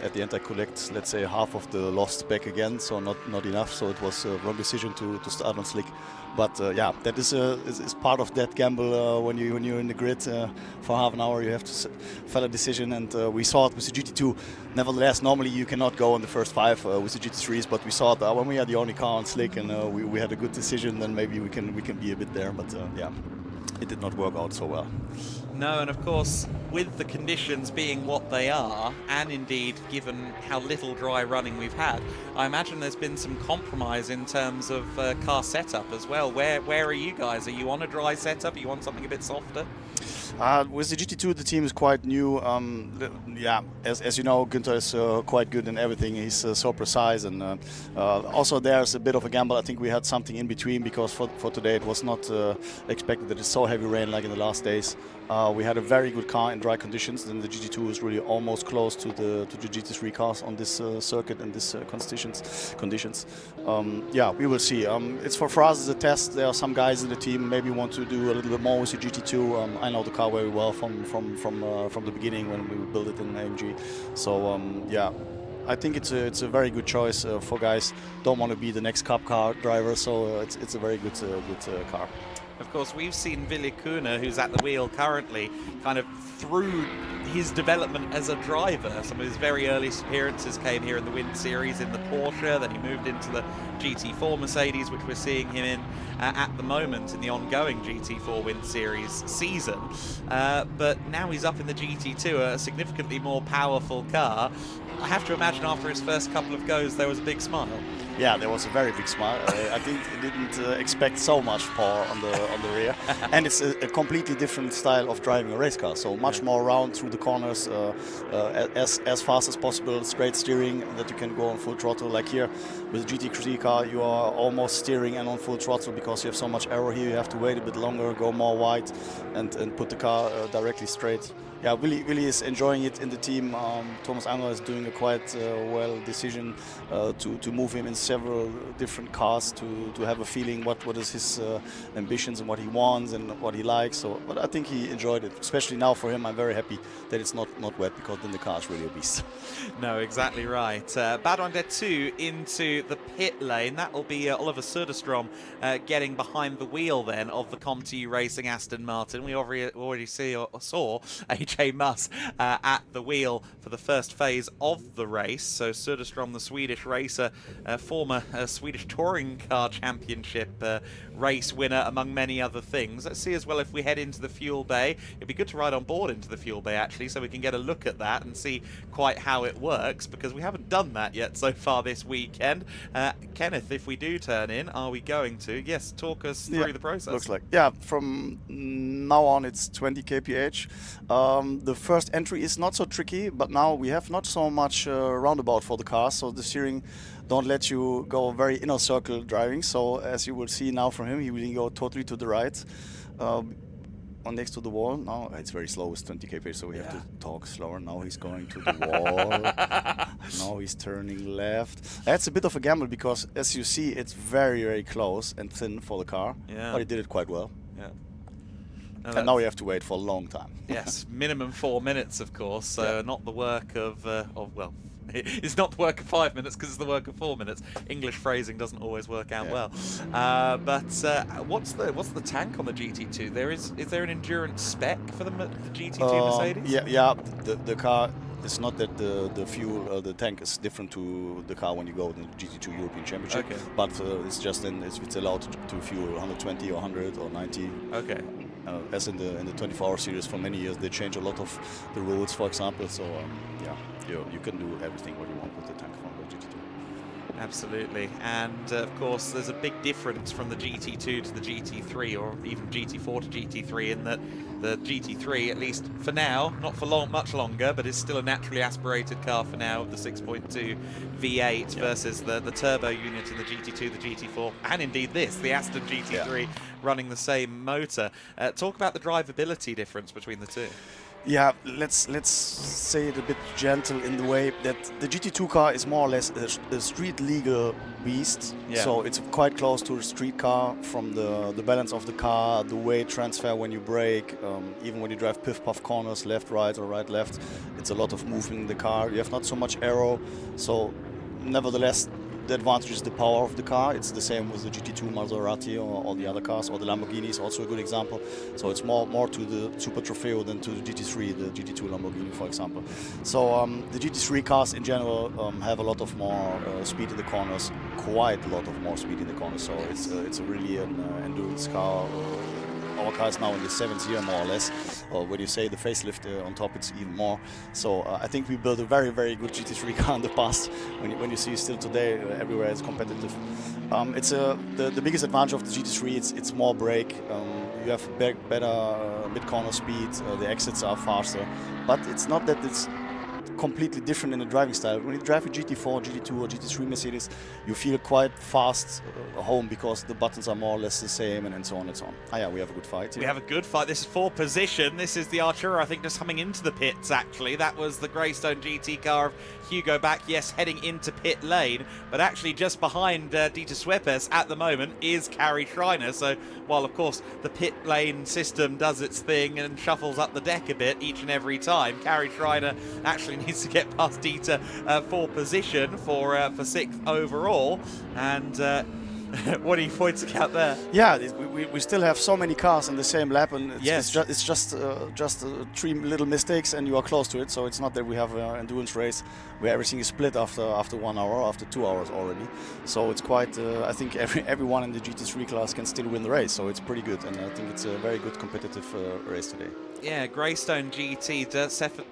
At the end, I collect, let's say, half of the lost back again. So not enough. So it was a wrong decision to start on slick. But that is part of that gamble. When you're in the grid for half an hour, you have to fell a decision, and we saw it with the GT2. Nevertheless, normally you cannot go in the first 5 with the GT3s, but we saw that when we had the only car on slick and we had a good decision, then maybe we can be a bit there. But it did not work out so well. No, and of course, with the conditions being what they are, and indeed given how little dry running we've had, I imagine there's been some compromise in terms of car setup as well. Where are you guys? Are you on a dry setup? Are you on something a bit softer? With the GT2, the team is quite new. As you know, Günther is quite good in everything. He's so precise, and also there's a bit of a gamble. I think we had something in between, because for today it was not expected that it's so heavy rain like in the last days. We had a very good car in dry conditions. Then the GT2 is really almost close to the GT3 cars on this circuit and this conditions. We will see. It's for us as a test. There are some guys in the team maybe want to do a little bit more with the GT2. I know the car very well from the beginning when we built it in AMG. So I think it's a very good choice for guys don't want to be the next cup car driver. So it's a very good car. Of course, we've seen Ville Kuhne, who's at the wheel currently, kind of through his development as a driver. Some of his very earliest appearances came here in the Wind Series in the Porsche, then he moved into the GT4 Mercedes, which we're seeing him in at the moment in the ongoing GT4 Wind Series season. But now he's up in the GT2, a significantly more powerful car. I have to imagine after his first couple of goes there was a big smile. Yeah, there was a very big smile. I think he didn't expect so much power on the rear, and it's a completely different style of driving a race car. So much more round through the corners, as fast as possible, straight steering, that you can go on full throttle. Like here with the GT3 car, you are almost steering and on full throttle because you have so much error here. You have to wait a bit longer, go more wide, and put the car directly straight. Yeah, Willy is enjoying it in the team. Thomas Anger is doing a quite well decision to move him in several different cars to have a feeling what is his ambitions and what he wants and what he likes. So, but I think he enjoyed it, especially now for him. I'm very happy that it's not wet, because then the car is really a beast. No, exactly right. Baudouin Detu into the pit lane. That will be Oliver Söderström getting behind the wheel then of the Comtoyou Racing Aston Martin. We already saw AJ Muss at the wheel for the first phase of the race. So Söderström, the Swedish racer, former Swedish Touring Car Championship race winner, among many other things. Let's see as well if we head into the fuel bay. It'd be good to ride on board into the fuel bay, actually, so we can get a look at that and see quite how it works, because we haven't done that yet so far this weekend. Kenneth, if we do turn in, are we going to? Yes, talk us through the process. Looks like. Yeah, from now on it's 20 kph. the first entry is not so tricky, but now we have not so much roundabout for the cars, so the steering don't let you go very inner circle driving. So as you will see now from him, he will go totally to the right. On next to the wall. Now it's very slow with 20 kph, so we have to talk slower. Now he's going to the wall. Now he's turning left. That's a bit of a gamble because, as you see, it's very, very close and thin for the car. Yeah. But he did it quite well. Yeah. And now we have to wait for a long time. Yes, minimum 4 minutes, of course. So not the work of well. It's not the work of 5 minutes because it's the work of 4 minutes. English phrasing doesn't always work out well. But what's the tank on the GT2? Is there an endurance spec for the GT2 Mercedes? Yeah. The car. It's not that the fuel, the tank is different to the car when you go in the GT2 European Championship. Okay. But it's just it's allowed to fuel 120 or 100 or 90. Okay. As in the 24-hour series for many years, they change a lot of the rules, for example. So you can do everything what you want with the tank from the GT2. Absolutely, and of course there's a big difference from the GT2 to the GT3, or even GT4 to GT3, in that the GT3, at least for now, not for much longer, but is still a naturally aspirated car for now, with the 6.2 V8 versus the turbo unit in the GT2, the GT4, and indeed the Aston GT3 running the same motor. Talk about the drivability difference between the two. Yeah, let's say it a bit gentle in the way that the GT2 car is more or less a street legal beast. Yeah. So it's quite close to a street car from the balance of the car, the weight transfer when you brake, even when you drive piff-puff corners, left, right, or right, left. It's a lot of movement in the car. You have not so much aero. So nevertheless, the advantage is the power of the car. It's the same with the GT2 Maserati or all the other cars, or the Lamborghini is also a good example. So it's more to the Super Trofeo than to the GT3, the GT2 Lamborghini, for example. So the GT3 cars in general have a lot of more speed in the corners, quite a lot of more speed in the corners. So it's a really an endurance car. Our car is now in the 7th year, more or less. When you say the facelift on top, it's even more. So I think we built a very, very good GT3 car in the past. When you see still today, everywhere it's competitive. It's the biggest advantage of the GT3. It's more brake. You have better mid-corner speed. The exits are faster. But it's not that it's completely different in the driving style. When you drive a GT4, GT2 or GT3 Mercedes, you feel quite fast home because the buttons are more or less the same and so on and so on. Ah yeah, we have a good fight. We have a good fight. This is for position. This is the Artura, I think, just coming into the pits, actually. That was the Greystone GT car of Hugo Back, yes, heading into pit lane, but actually just behind Dieter Schweppes at the moment is Carrie Schreiner. So while, of course, the pit lane system does its thing and shuffles up the deck a bit each and every time, Carrie Schreiner actually needs to get past Dieter for position for 6th overall. And what are you pointing out there? Yeah, we still have so many cars in the same lap, and it's just 3 little mistakes and you are close to it. So it's not that we have an endurance race where everything is split after 1 hour, after 2 hours already. So it's quite. I think everyone in the GT3 class can still win the race. So it's pretty good, and I think it's a very good competitive race today. Yeah, Greystone GT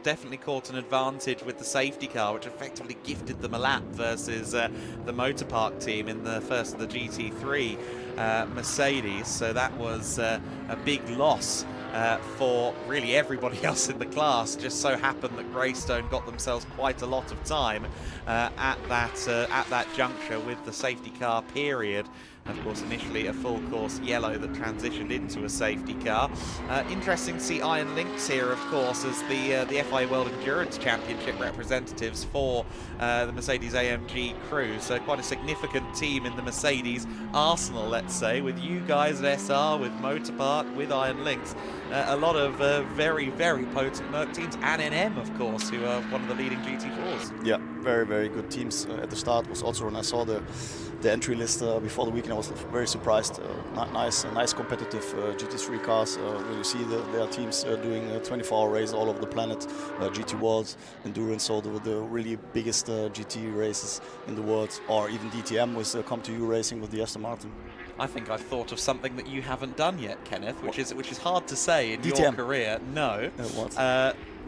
definitely caught an advantage with the safety car, which effectively gifted them a lap versus the Motor Park team in the first of the GT3 Mercedes. So that was a big loss for really everybody else in the class. Just so happened that Greystone got themselves quite a lot of time at that juncture with the safety car period. Of course, initially a full course yellow that transitioned into a safety car. Interesting to see Iron Lynx here, of course, as the FIA World Endurance Championship representatives for the Mercedes-AMG crew. So quite a significant team in the Mercedes arsenal, let's say, with you guys at SR, with Motor Park, with Iron Lynx. A lot of very, very potent Merc teams, and NM, of course, who are one of the leading GT4s. Yeah, very, very good teams at the start. Was also when I saw the entry list before the weekend, I was very surprised. Nice competitive GT3 cars. When you see their teams doing a 24-hour race all over the planet, GT World, Endurance, so the really biggest GT races in the world, or even DTM with Comtoyou Racing with the Aston Martin. I think I've thought of something that you haven't done yet, Kenneth, which is hard to say in DTM. your career. No. What?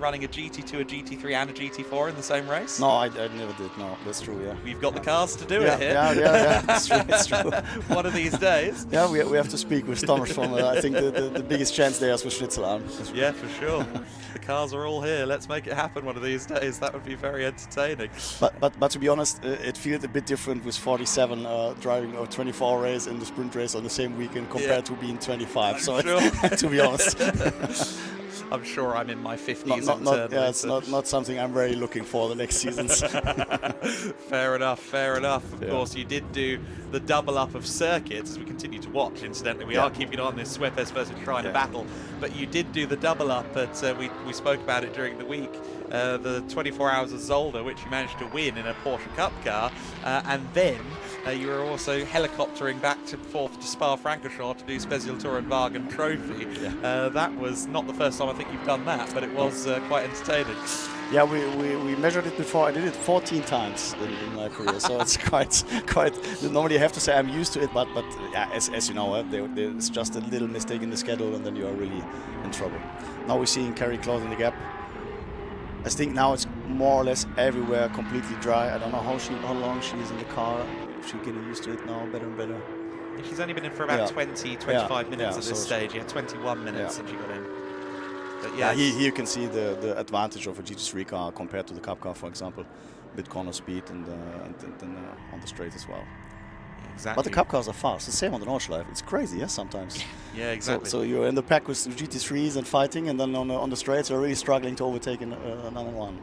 running a GT2, a GT3 and a GT4 in the same race? No, I never did. No, that's true. Yeah. We've got the cars to do it here. Yeah. It's true. One of these days. Yeah, we have to speak with Thomas from. I think the biggest chance there is with Schnitzelarm. Yeah, for sure. The cars are all here. Let's make it happen one of these days. That would be very entertaining. But to be honest, it feels a bit different with 47 driving a 24 race in the sprint race on the same weekend compared to being 25. So to be honest. I'm sure I'm in my 50s. It's not something I'm very looking for the next seasons. Fair enough. Of course, you did do the double up of circuits, as we continue to watch, incidentally. We are keeping on this Suepes versus Shriner battle, but you did do the double up, we spoke about it during the week, the 24 Hours of Zolder, which you managed to win in a Porsche Cup car, and then you were also helicoptering back and forth to Spa-Francorchamps to do Specialtourenwagen Trophy. That was not the first time I think you've done that, but it was quite entertaining. Yeah, we measured it before. I did it 14 times in my career, so it's quite. Normally, I have to say I'm used to it, but yeah, as you know, there's just a little mistake in the schedule, and then you are really in trouble. Now we're seeing Carrie closing the gap. I think now it's more or less everywhere completely dry. I don't know how long she is in the car. She's getting used to it now, better and better. She's only been in for about 25 minutes at this stage. 21 minutes since she got in. But here you can see the advantage of a GT3 car compared to the Cup car, for example, with corner speed and on the straight as well. Exactly. But the Cup cars are fast. The same on the Nordschleife. It's crazy, sometimes. Yeah, exactly. So you're in the pack with GT3s and fighting, and then on the straights you're really struggling to overtake another one.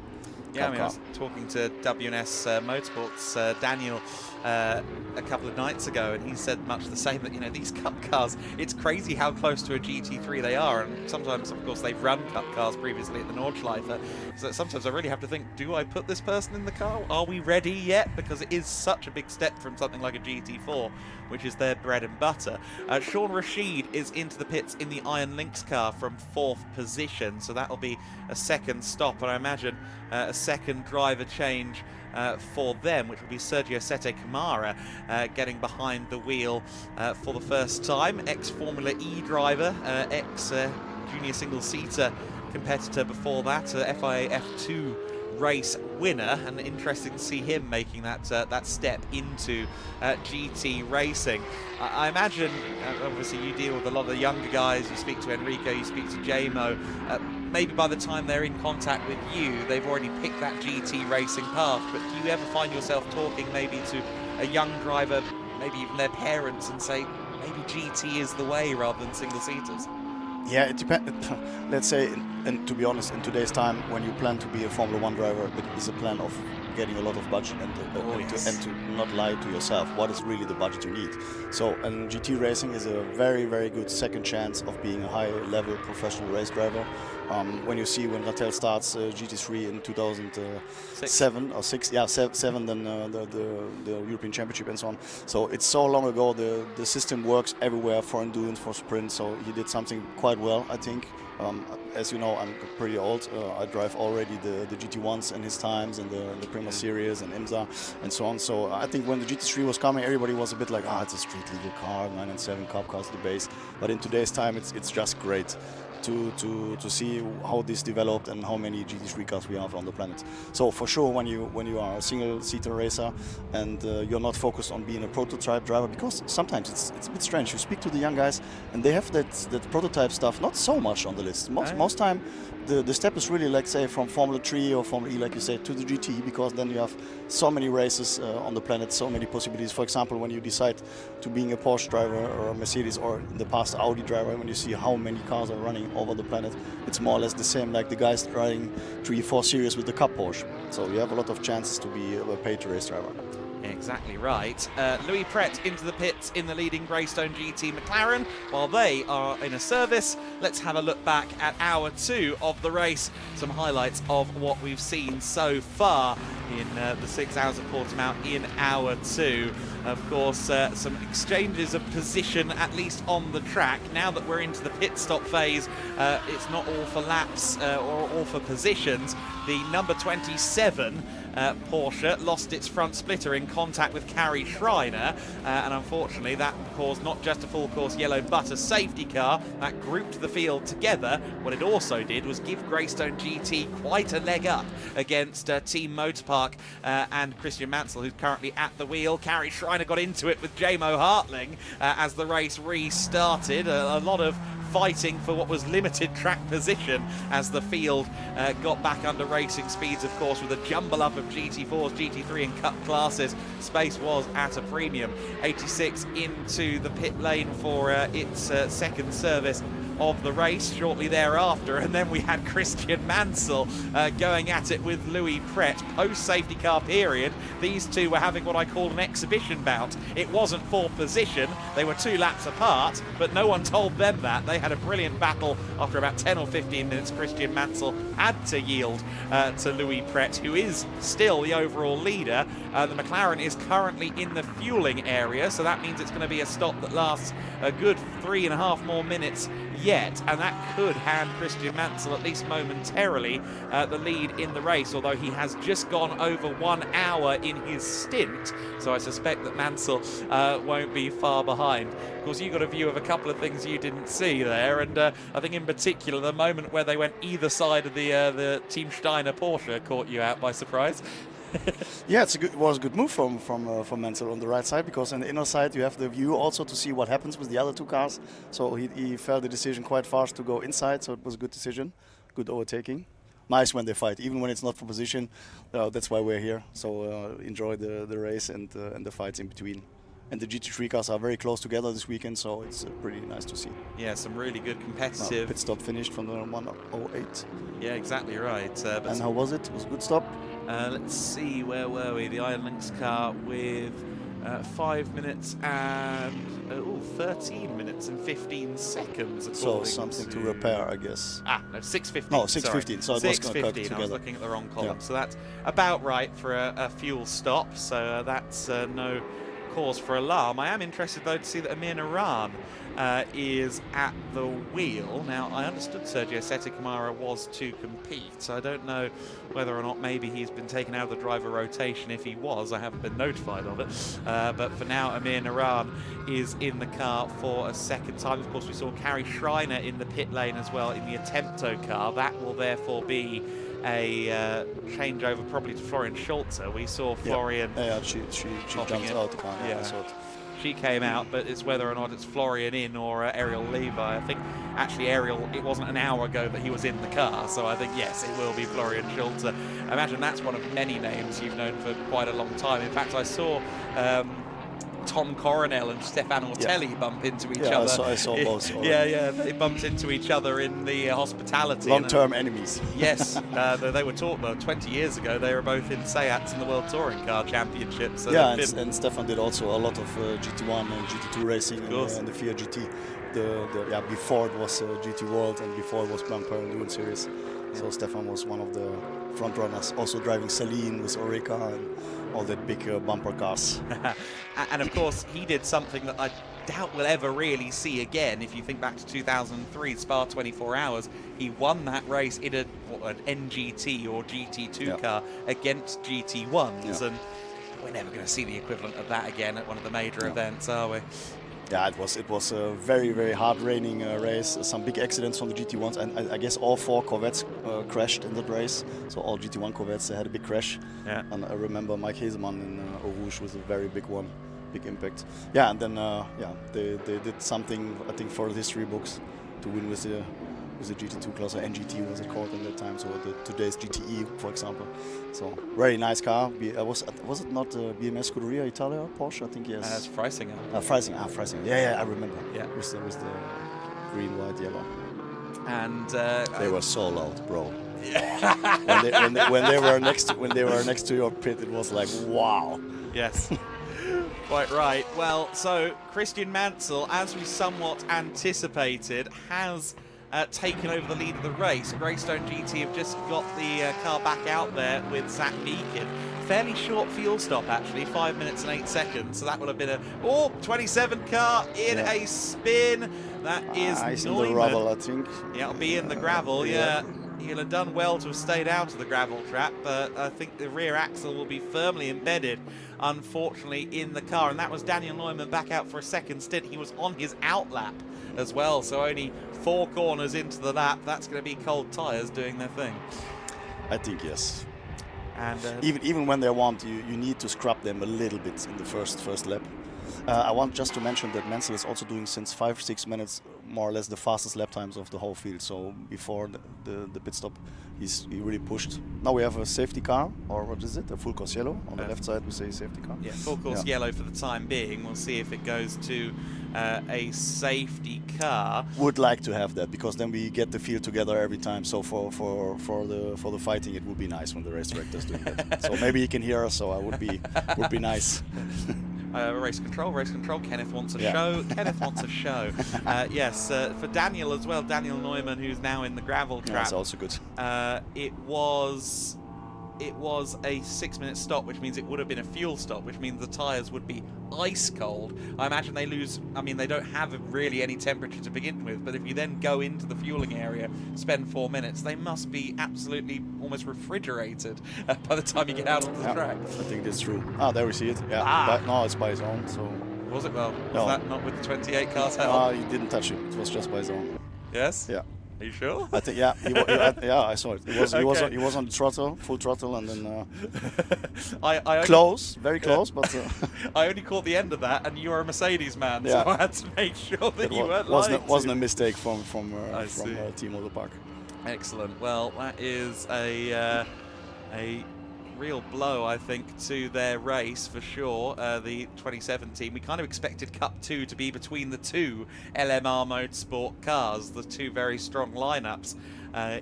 Yeah, I was talking to WNS Motorsports Daniel a couple of nights ago, and he said much the same, that these Cup cars, it's crazy how close to a GT3 they are, and sometimes, of course, they've run Cup cars previously at the Nordschleife, so sometimes I really have to think, do I put this person in the car? Are we ready yet? Because it is such a big step from something like a GT4, which is their bread and butter. Sean Rashid is into the pits in the Iron Lynx car from 4th position, so that'll be a second stop, and I imagine a second driver change for them, which will be Sergio Sete Camara getting behind the wheel for the first time. Ex-Formula E driver, ex-junior single-seater competitor before that, FIA F2 race winner, and interesting to see him making that step into GT racing. I imagine, obviously you deal with a lot of the younger guys, you speak to Enrico, you speak to JMO, maybe by the time they're in contact with you, they've already picked that GT racing path, but do you ever find yourself talking maybe to a young driver, maybe even their parents, and say, maybe GT is the way rather than single-seaters? Yeah, it depends. Let's say, and to be honest, in today's time, when you plan to be a Formula 1 driver, it is a plan of getting a lot of budget and to not lie to yourself. What is really the budget you need? So, and GT racing is a very, very good second chance of being a high-level professional race driver. When you see when Rattel starts GT3 in 2007 or 6, seven, then the European Championship and so on. So it's so long ago. The system works everywhere for endurance, for sprint. So he did something quite well, I think. As you know, I'm pretty old. I drive already the GT1s in his times, and the Prima Series and IMSA and so on. So I think when the GT3 was coming, everybody was a bit like, it's a street legal car, 9 and 7 Cup cars, the base. But in today's time, it's just great to see how this developed and how many GT3 cars we have on the planet. So for sure, when you are a single-seater racer and you're not focused on being a prototype driver, because sometimes it's a bit strange. You speak to the young guys and they have that prototype stuff not so much on the list. Most time the step is really, like, say, from Formula 3 or Formula E, like you say, to the GT, because then you have so many races on the planet, so many possibilities. For example, when you decide to being a Porsche driver or a Mercedes, or in the past Audi driver, when you see how many cars are running over the planet, it's more or less the same like the guys riding 3-4 series with the Cup Porsche. So you have a lot of chances to be a paid race driver. Exactly right. Louis Pret into the pits in the leading Greystone GT McLaren. While they are in a service, let's have a look back at hour 2 of the race. Some highlights of what we've seen so far in the 6 Hours of Portimão in hour 2. Of course, some exchanges of position, at least on the track. Now that we're into the pit stop phase, it's not all for laps or all for positions. The number 27 Porsche lost its front splitter in contact with Carrie Schreiner, and unfortunately that caused not just a full course yellow but a safety car that grouped the field together. What it also did was give Greystone GT quite a leg up against Team Motorpark and Christian Mansell, who's currently at the wheel. Carrie Schreiner got into it with J-Mo Hartling as the race restarted. A lot of fighting for what was limited track position as the field got back under racing speeds, of course, with a jumble up of GT4s, GT3 and Cup classes. Space was at a premium. 86 into the pit lane for its second service of the race shortly thereafter, and then we had Christian Mansell going at it with Louis Pret post safety car period. These two were having what I call an exhibition bout. It wasn't for position, they were 2 laps apart, but no one told them that. They had a brilliant battle. After about 10 or 15 minutes, Christian Mansell had to yield to Louis Pret, who is still the overall leader. The McLaren is currently in the fueling area, so that means it's going to be a stop that lasts a good 3.5 more minutes yet, and that could hand Christian Mansell, at least momentarily, the lead in the race, although he has just gone over 1 hour in his stint, so I suspect that Mansell won't be far behind. Of course, you got a view of a couple of things you didn't see there, and I think in particular the moment where they went either side of the Team Steiner Porsche caught you out by surprise. Yeah, it was a good move from Mansell on the right side, because on the inner side you have the view also to see what happens with the other 2 cars. So he felt the decision quite fast to go inside, so it was a good decision, good overtaking. Nice when they fight, even when it's not for position. That's why we're here. So enjoy the race and the fights in between. And the GT3 cars are very close together this weekend, so it's pretty nice to see. Yeah, some really good competitive. Pit stop finished from the 1:08. Yeah, exactly right. And how was it? It was a good stop. Let's see, where were we? The Iron Lynx car with 5 minutes and 13 minutes and 15 seconds. So something to repair, I guess. No, 6:15. No, 6:15. So it was going to cut together. I was looking at the wrong column. Yeah. So that's about right for a fuel stop. So that's no cause for alarm. I am interested though to see that Amir Naran is at the wheel. Now, I understood Sergio Setikamara was to compete, so I don't know whether or not maybe he's been taken out of the driver rotation. If he was, I haven't been notified of it. But for now, Amir Naran is in the car for a second time. Of course, we saw Carrie Schreiner in the pit lane as well in the Attempto car. That will therefore be a changeover probably to Florian Schulze. We saw Florian. Yeah, she jumped out the car. Yeah. She came out, but it's whether or not it's Florian in or Ariel Levi. I think actually Ariel, it wasn't an hour ago that he was in the car, so I think yes, it will be Florian Schulze. I imagine that's one of many names you've known for quite a long time. In fact, I saw Tom Coronel and Stefan Ortelli bump into each other. I saw both. Yeah, they bumped into each other in the hospitality. Long-term enemies. Yes, they were taught 20 years ago. They were both in Seats in the World Touring Car Championship. So yeah, and Stefan did also a lot of GT1 and GT2 racing and the FIA GT. Before it was GT World and before it was Bumper Endurance Series. So Stefan was one of the front runners, also driving Celine with Oreca and all that big bumper cars. And of course, he did something that I doubt we'll ever really see again. If you think back to 2003, Spa 24 Hours, he won that race in an NGT or GT2 car against GT1s, and we're never going to see the equivalent of that again at one of the major events, are we? Yeah, it was a very, very hard raining race. Some big accidents from the GT1s, and I guess all 4 Corvettes crashed in that race. So all GT1 Corvettes, they had a big crash. Yeah. And I remember Mike Hesemann in Eau Rouge was a very big one, big impact. Yeah, and then they did something, I think, for the history books to win with the GT2 class, or NGT was it called in that time, so today's GTE, for example. So very nice car. Was it not BMS Scuderia Italia Porsche? I think yes. It's Freisinger. Freisinger. Yeah, I remember. Yeah. With the green, white, yellow. And they were so loud, bro. Yeah. when they were next to your pit, it was like wow. Yes. Quite right. Well, so Christian Mansell, as we somewhat anticipated, has taken over the lead of the race. Greystone GT have just got the car back out there with Zach Meakin. Fairly short fuel stop, actually, 5 minutes and 8 seconds. So that would have been a 27 car in a spin. That is in the gravel, I think. Yeah, it'll be in the gravel, yeah. he'll have done well to have stayed out of the gravel trap, but I think the rear axle will be firmly embedded, unfortunately, in the car. And that was Daniel Neumann back out for a second stint. He was on his out lap as well, so only 4 corners into the lap. That's going to be cold tyres doing their thing. I think yes. And even when they're warmed, you need to scrub them a little bit in the first lap. I want just to mention that Mansell is also doing since 5-6 minutes more or less the fastest lap times of the whole field. So before the pit stop, he really pushed. Now we have a safety car, or what is it? A full course yellow. On the left side we say safety car. Yeah, full course yellow for the time being. We'll see if it goes to a safety car. Would like to have that, because then we get the field together every time. So for the fighting, it would be nice when the race director is doing that. So maybe he can hear us. So I would be nice. Race control. Kenneth wants a show. Kenneth wants a show. Yes, for Daniel as well. Daniel Neumann, who's now in the gravel trap. That's also good. It was a 6-minute stop, which means it would have been a fuel stop, which means the tyres would be ice cold. I imagine they lose. I mean, they don't have really any temperature to begin with, but if you then go into the fueling area, spend 4 minutes, they must be absolutely almost refrigerated by the time you get out of the track. I think that's true. There we see it. Yeah, but no, it's by zone. So was it? Well, no. Was that not with the 28 cars held? He didn't touch it. It was just by zone. Yes. Yeah. Are you sure? I think yeah, I saw it. He was on the throttle, full throttle, and then close, very close, but I only caught the end of that, and you are a Mercedes man, so I had to make sure that you weren't lying. Wasn't a mistake from Team Motor Park. Excellent. Well, that is a real blow, I think, to their race for sure. The 2017, we kind of expected Cup 2 to be between the two LMR Motorsport cars, the two very strong lineups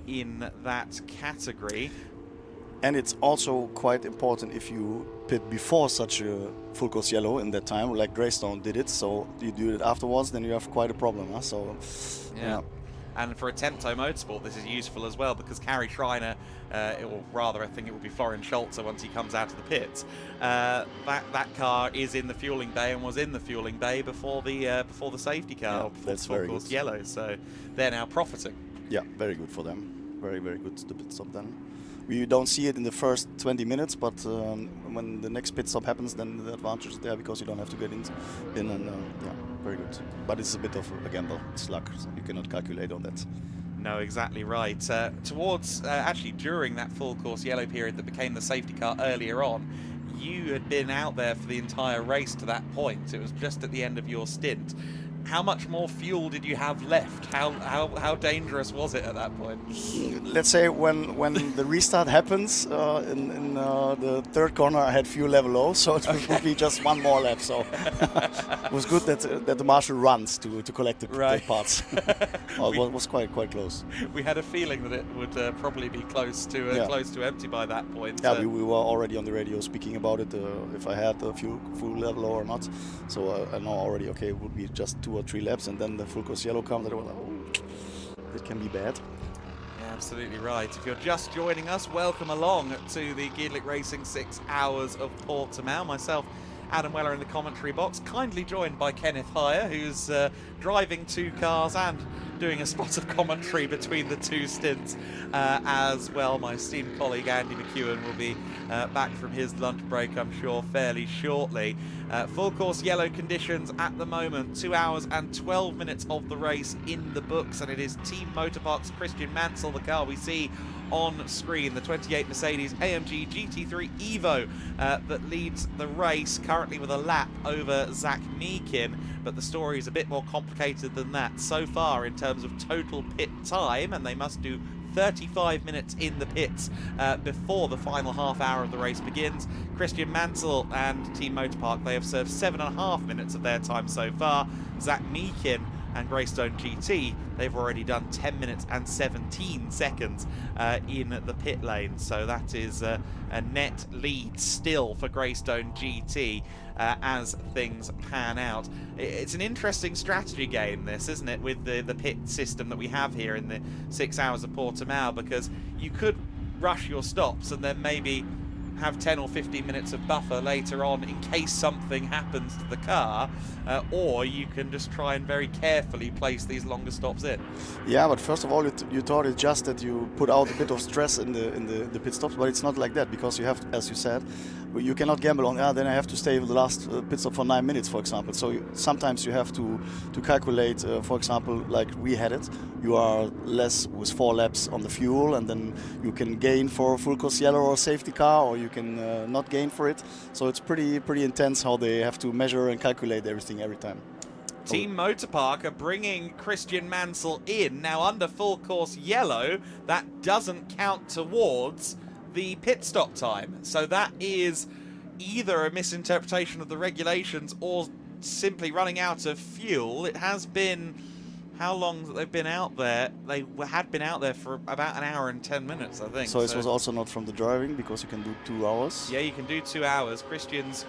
in that category. And it's also quite important if you pit before such a full course yellow in that time, like Greystone did it. So you do it afterwards, then you have quite a problem. Huh? So yeah. And for a Temto Motorsport, this is useful as well, because Carrie Schreiner, or rather, I think it will be Florian Scholzer once he comes out of the pits. That car is in the fueling bay and was in the fueling bay before the safety car. Yeah, that's very good. Yellow, so they're now profiting. Yeah, very good for them. Very, very good the pit stop then. We don't see it in the first 20 minutes, but when the next pit stop happens, then the advantage is there, because you don't have to get in and yeah, very good. But it's a bit of a gamble. It's luck, so you cannot calculate on that. No, exactly right. Actually, during that full course yellow period that became the safety car earlier on, you had been out there for the entire race to that point. It was just at the end of your stint. How much more fuel did you have left? How dangerous was it at that point? Let's say when the restart happens in the third corner, I had fuel level low, so it would be just one more lap. So it was good that the marshal runs to collect the parts. It was quite close. We had a feeling that it would probably be close to empty by that point. Yeah, we were already on the radio speaking about it, if I had the fuel level low or not. So I know already. Okay, it would be just 2 or 3 laps, and then the full course yellow comes, and I was like, oh, it can be bad. Yeah, absolutely right. If you're just joining us, welcome along to the Gedlich Racing 6 Hours of Portimão. Myself, Adam Weller, in the commentary box, kindly joined by Kenneth Heyer, who's driving 2 cars and doing a spot of commentary between the 2 stints as well. My esteemed colleague Andy McEwen will be back from his lunch break, I'm sure, fairly shortly. Full course yellow conditions at the moment, 2 hours and 12 minutes of the race in the books, and it is Team Motorpark's Christian Mansell, the car we see on screen, the 28 Mercedes AMG GT3 Evo that leads the race, currently with a lap over Zach Meekin, but the story is a bit more complicated than that so far in terms of total pit time, and they must do 35 minutes in the pits before the final half hour of the race begins. Christian Mansell and Team Motorpark, they have served 7.5 minutes of their time so far. Zach Meekin and Greystone GT, they've already done 10 minutes and 17 seconds in the pit lane. So that is a net lead still for Greystone GT as things pan out. It's an interesting strategy game, this, isn't it, with the pit system that we have here in the 6 Hours of Portimão, because you could rush your stops and then maybe have 10 or 15 minutes of buffer later on in case something happens to the car, or you can just try and very carefully place these longer stops in. Yeah, but first of all, you thought it's just that you put out a bit of stress in the pit stops, but it's not like that, because you have, as you said, you cannot gamble on, then I have to stay with the last pit stop for 9 minutes, for example. So sometimes you have to calculate, for example, like we had it, you are less with 4 laps on the fuel, and then you can gain for a full course yellow or a safety car, or you can not gain for it. So it's pretty intense how they have to measure and calculate everything every time. Team Motorpark are bringing Christian Mansell in. Now, under full course yellow, that doesn't count towards the pit stop time. So that is either a misinterpretation of the regulations or simply running out of fuel. It has been, how long that they've been out there? They had been out there for about an hour and 10 minutes, I think. So this was also not from the driving, because you can do 2 hours? Yeah, you can do 2 hours. Christian's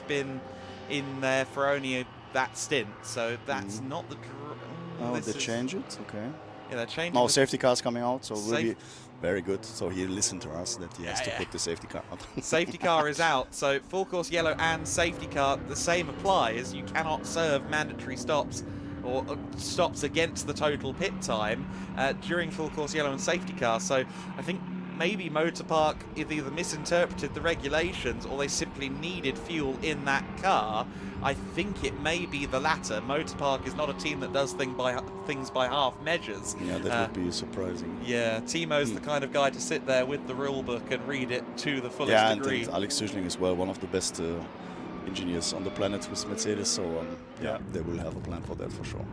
been in there for only that stint, so that's not the... Oh, they change it? Okay. Yeah, they're changing. No, safety car's coming out, so really very good. So he listened to us that he has to put the safety car out. Safety car is out, so full course yellow and safety car, the same applies. You cannot serve mandatory stops or stops against the total pit time during full course yellow and safety car. So I think maybe Motorpark either misinterpreted the regulations or they simply needed fuel in that car. I think it may be the latter. Motorpark is not a team that does things by half measures. Yeah, that would be surprising. Yeah, Timo's the kind of guy to sit there with the rule book and read it to the fullest degree. And Alex Süßling as well, one of the best engineers on the planet with Mercedes, so yeah, they will have a plan for that for sure.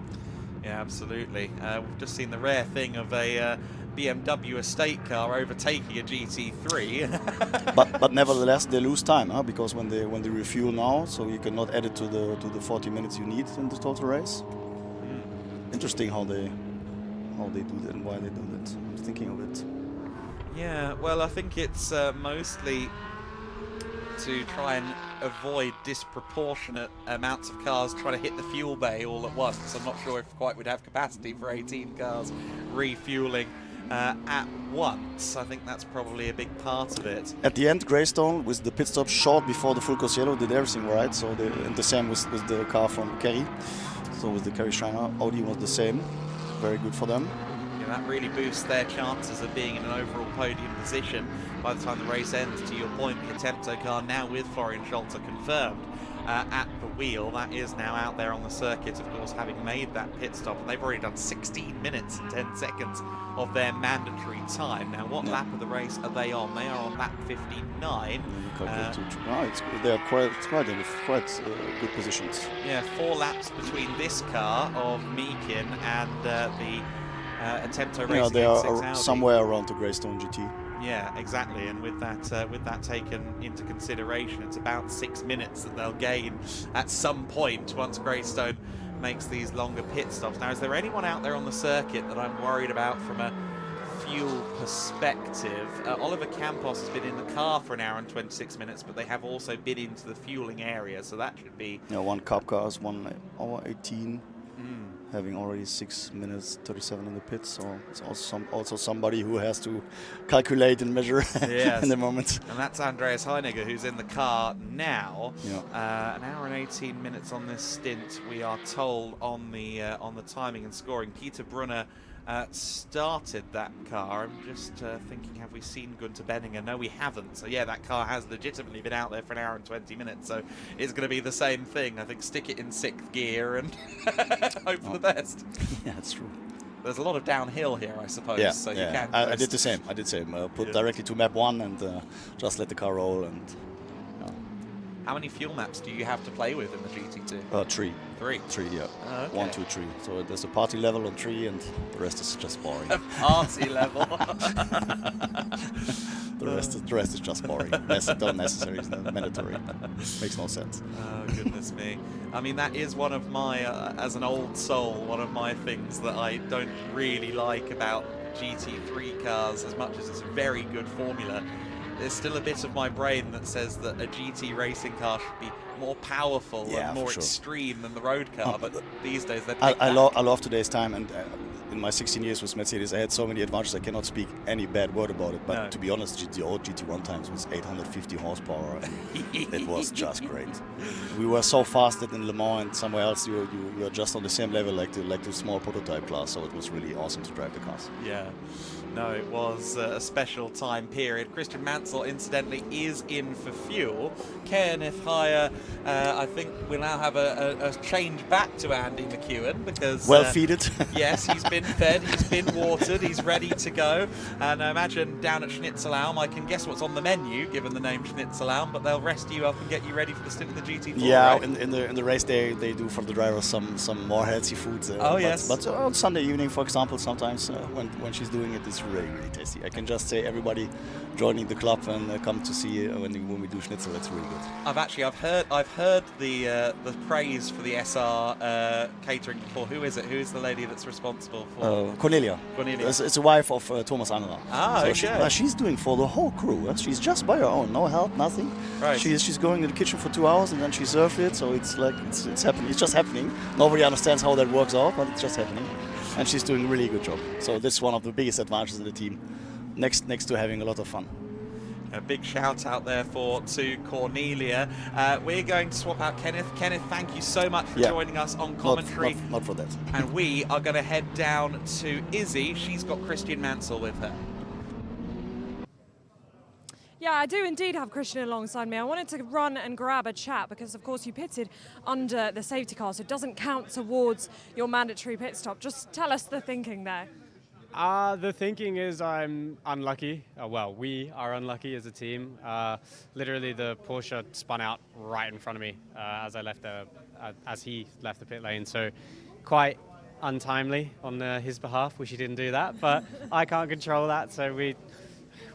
Yeah, absolutely. We've just seen the rare thing of a BMW estate car overtaking a GT3. but nevertheless, they lose time, because when they refuel now, so you cannot add it to the 40 minutes you need in the total race. Interesting how they do that and why they do that. I'm thinking of it. Yeah, well, I think it's mostly to try and avoid disproportionate amounts of cars trying to hit the fuel bay all at once. I'm not sure if quite would have capacity for 18 cars refueling at once. I think that's probably a big part of it. At the end, Greystone, with the pit stop short before the full course yellow, did everything right. So and the same with the car from Kerry. So with the Kerry Schreiner, Audi was the same. Very good for them. Yeah, that really boosts their chances of being in an overall podium position by the time the race ends. To your point, the Attempto car now with Florian Scholzer confirmed at the wheel. That is now out there on the circuit, of course, having made that pit stop. And they've already done 16 minutes and 10 seconds of their mandatory time. Now, what lap of the race are they on? They are on lap 59. They are quite in good positions. Yeah, 4 laps between this car of Meakin and the Attempto Racing. Yeah, they are Audi. somewhere around the Greystone GT. Yeah, exactly. And with that taken into consideration, it's about 6 minutes that they'll gain at some point once Greystone makes these longer pit stops. Now, is there anyone out there on the circuit that I'm worried about from a fuel perspective? Oliver Campos has been in the car for an hour and 26 minutes, but they have also been into the fueling area, so that should be... Yeah, one Cup car is 1 hour 18. Having already 6 minutes 37 in the pits, so it's also somebody who has to calculate and measure in the moment. And that's Andreas Heinegger, who's in the car now. Yeah. An hour and 18 minutes on this stint, we are told on the timing and scoring. Peter Brunner started that car. I'm just thinking, have we seen Gunther Benninger? No, we haven't. So yeah, that car has legitimately been out there for an hour and 20 minutes. So it's going to be the same thing. I think stick it in 6th gear and hope for the best. Yeah, that's true. There's a lot of downhill here, I suppose. Yeah, so yeah. You can. I did the same. Put directly to map 1 and just let the car roll. And how many fuel maps do you have to play with in the GT2? 3. 3? 3, yeah. Oh, okay. 1, 2, 3. So there's a party level on 3 and the rest is just boring. A party level? The rest is just boring. Not necessary, it's not mandatory. Makes no sense. Oh, goodness me. I mean, that is one of my, as an old soul, one of my things that I don't really like about GT3 cars as much as it's a very good formula. There's still a bit of my brain that says that a GT racing car should be more powerful and more extreme than the road car, but these days they I love today's time, and in my 16 years with Mercedes, I had so many advantages. I cannot speak any bad word about it. But No. to be honest, GT1 times was 850 horsepower. It was just great. We were so fast that in Le Mans and somewhere else, you are just on the same level like the small prototype class. So it was really awesome to drive the cars. Yeah. No, it was a special time period. Christian Mansell, incidentally, is in for fuel. Kenneth Heyer, I think we'll now have a change back to Andy McEwen because... Well feeded. Yes, he's been fed, he's been watered, he's ready to go. And I imagine down at Schnitzelalm, I can guess what's on the menu, given the name Schnitzelalm, but they'll rest you up and get you ready for the stint in the GT4, Yeah, right? in the race they do for the drivers some more healthy foods. Oh, yes. But on Sunday evening, for example, sometimes when she's doing it, it's really, really tasty. I can just say everybody joining the club and come to see when we do schnitzel. It's really good. I've heard the praise for the SR catering before. Who is it? Who is the lady that's responsible for? Cornelia. Cornelia. It's a wife of Thomas Angerer. Ah, so okay. She's doing for the whole crew. She's just by her own, no help, nothing. Right. She's going to the kitchen for 2 hours and then she serves it. So it's like it's happening. It's just happening. Nobody understands how that works out, but it's just happening. And she's doing a really good job. So this is one of the biggest advantages of the team, next to having a lot of fun. A big shout out there to Cornelia. We're going to swap out Kenneth. Kenneth, thank you so much for joining us on commentary. Not for that. And we are going to head down to Izzy. She's got Christian Mansell with her. Yeah, I do indeed have Christian alongside me. I wanted to run and grab a chat because, of course, you pitted under the safety car, so it doesn't count towards your mandatory pit stop. Just tell us the thinking there. The thinking is I'm unlucky. Well, we are unlucky as a team. Literally, the Porsche spun out right in front of me as he left the pit lane. So quite untimely on his behalf. Wish he didn't do that, but I can't control that. So we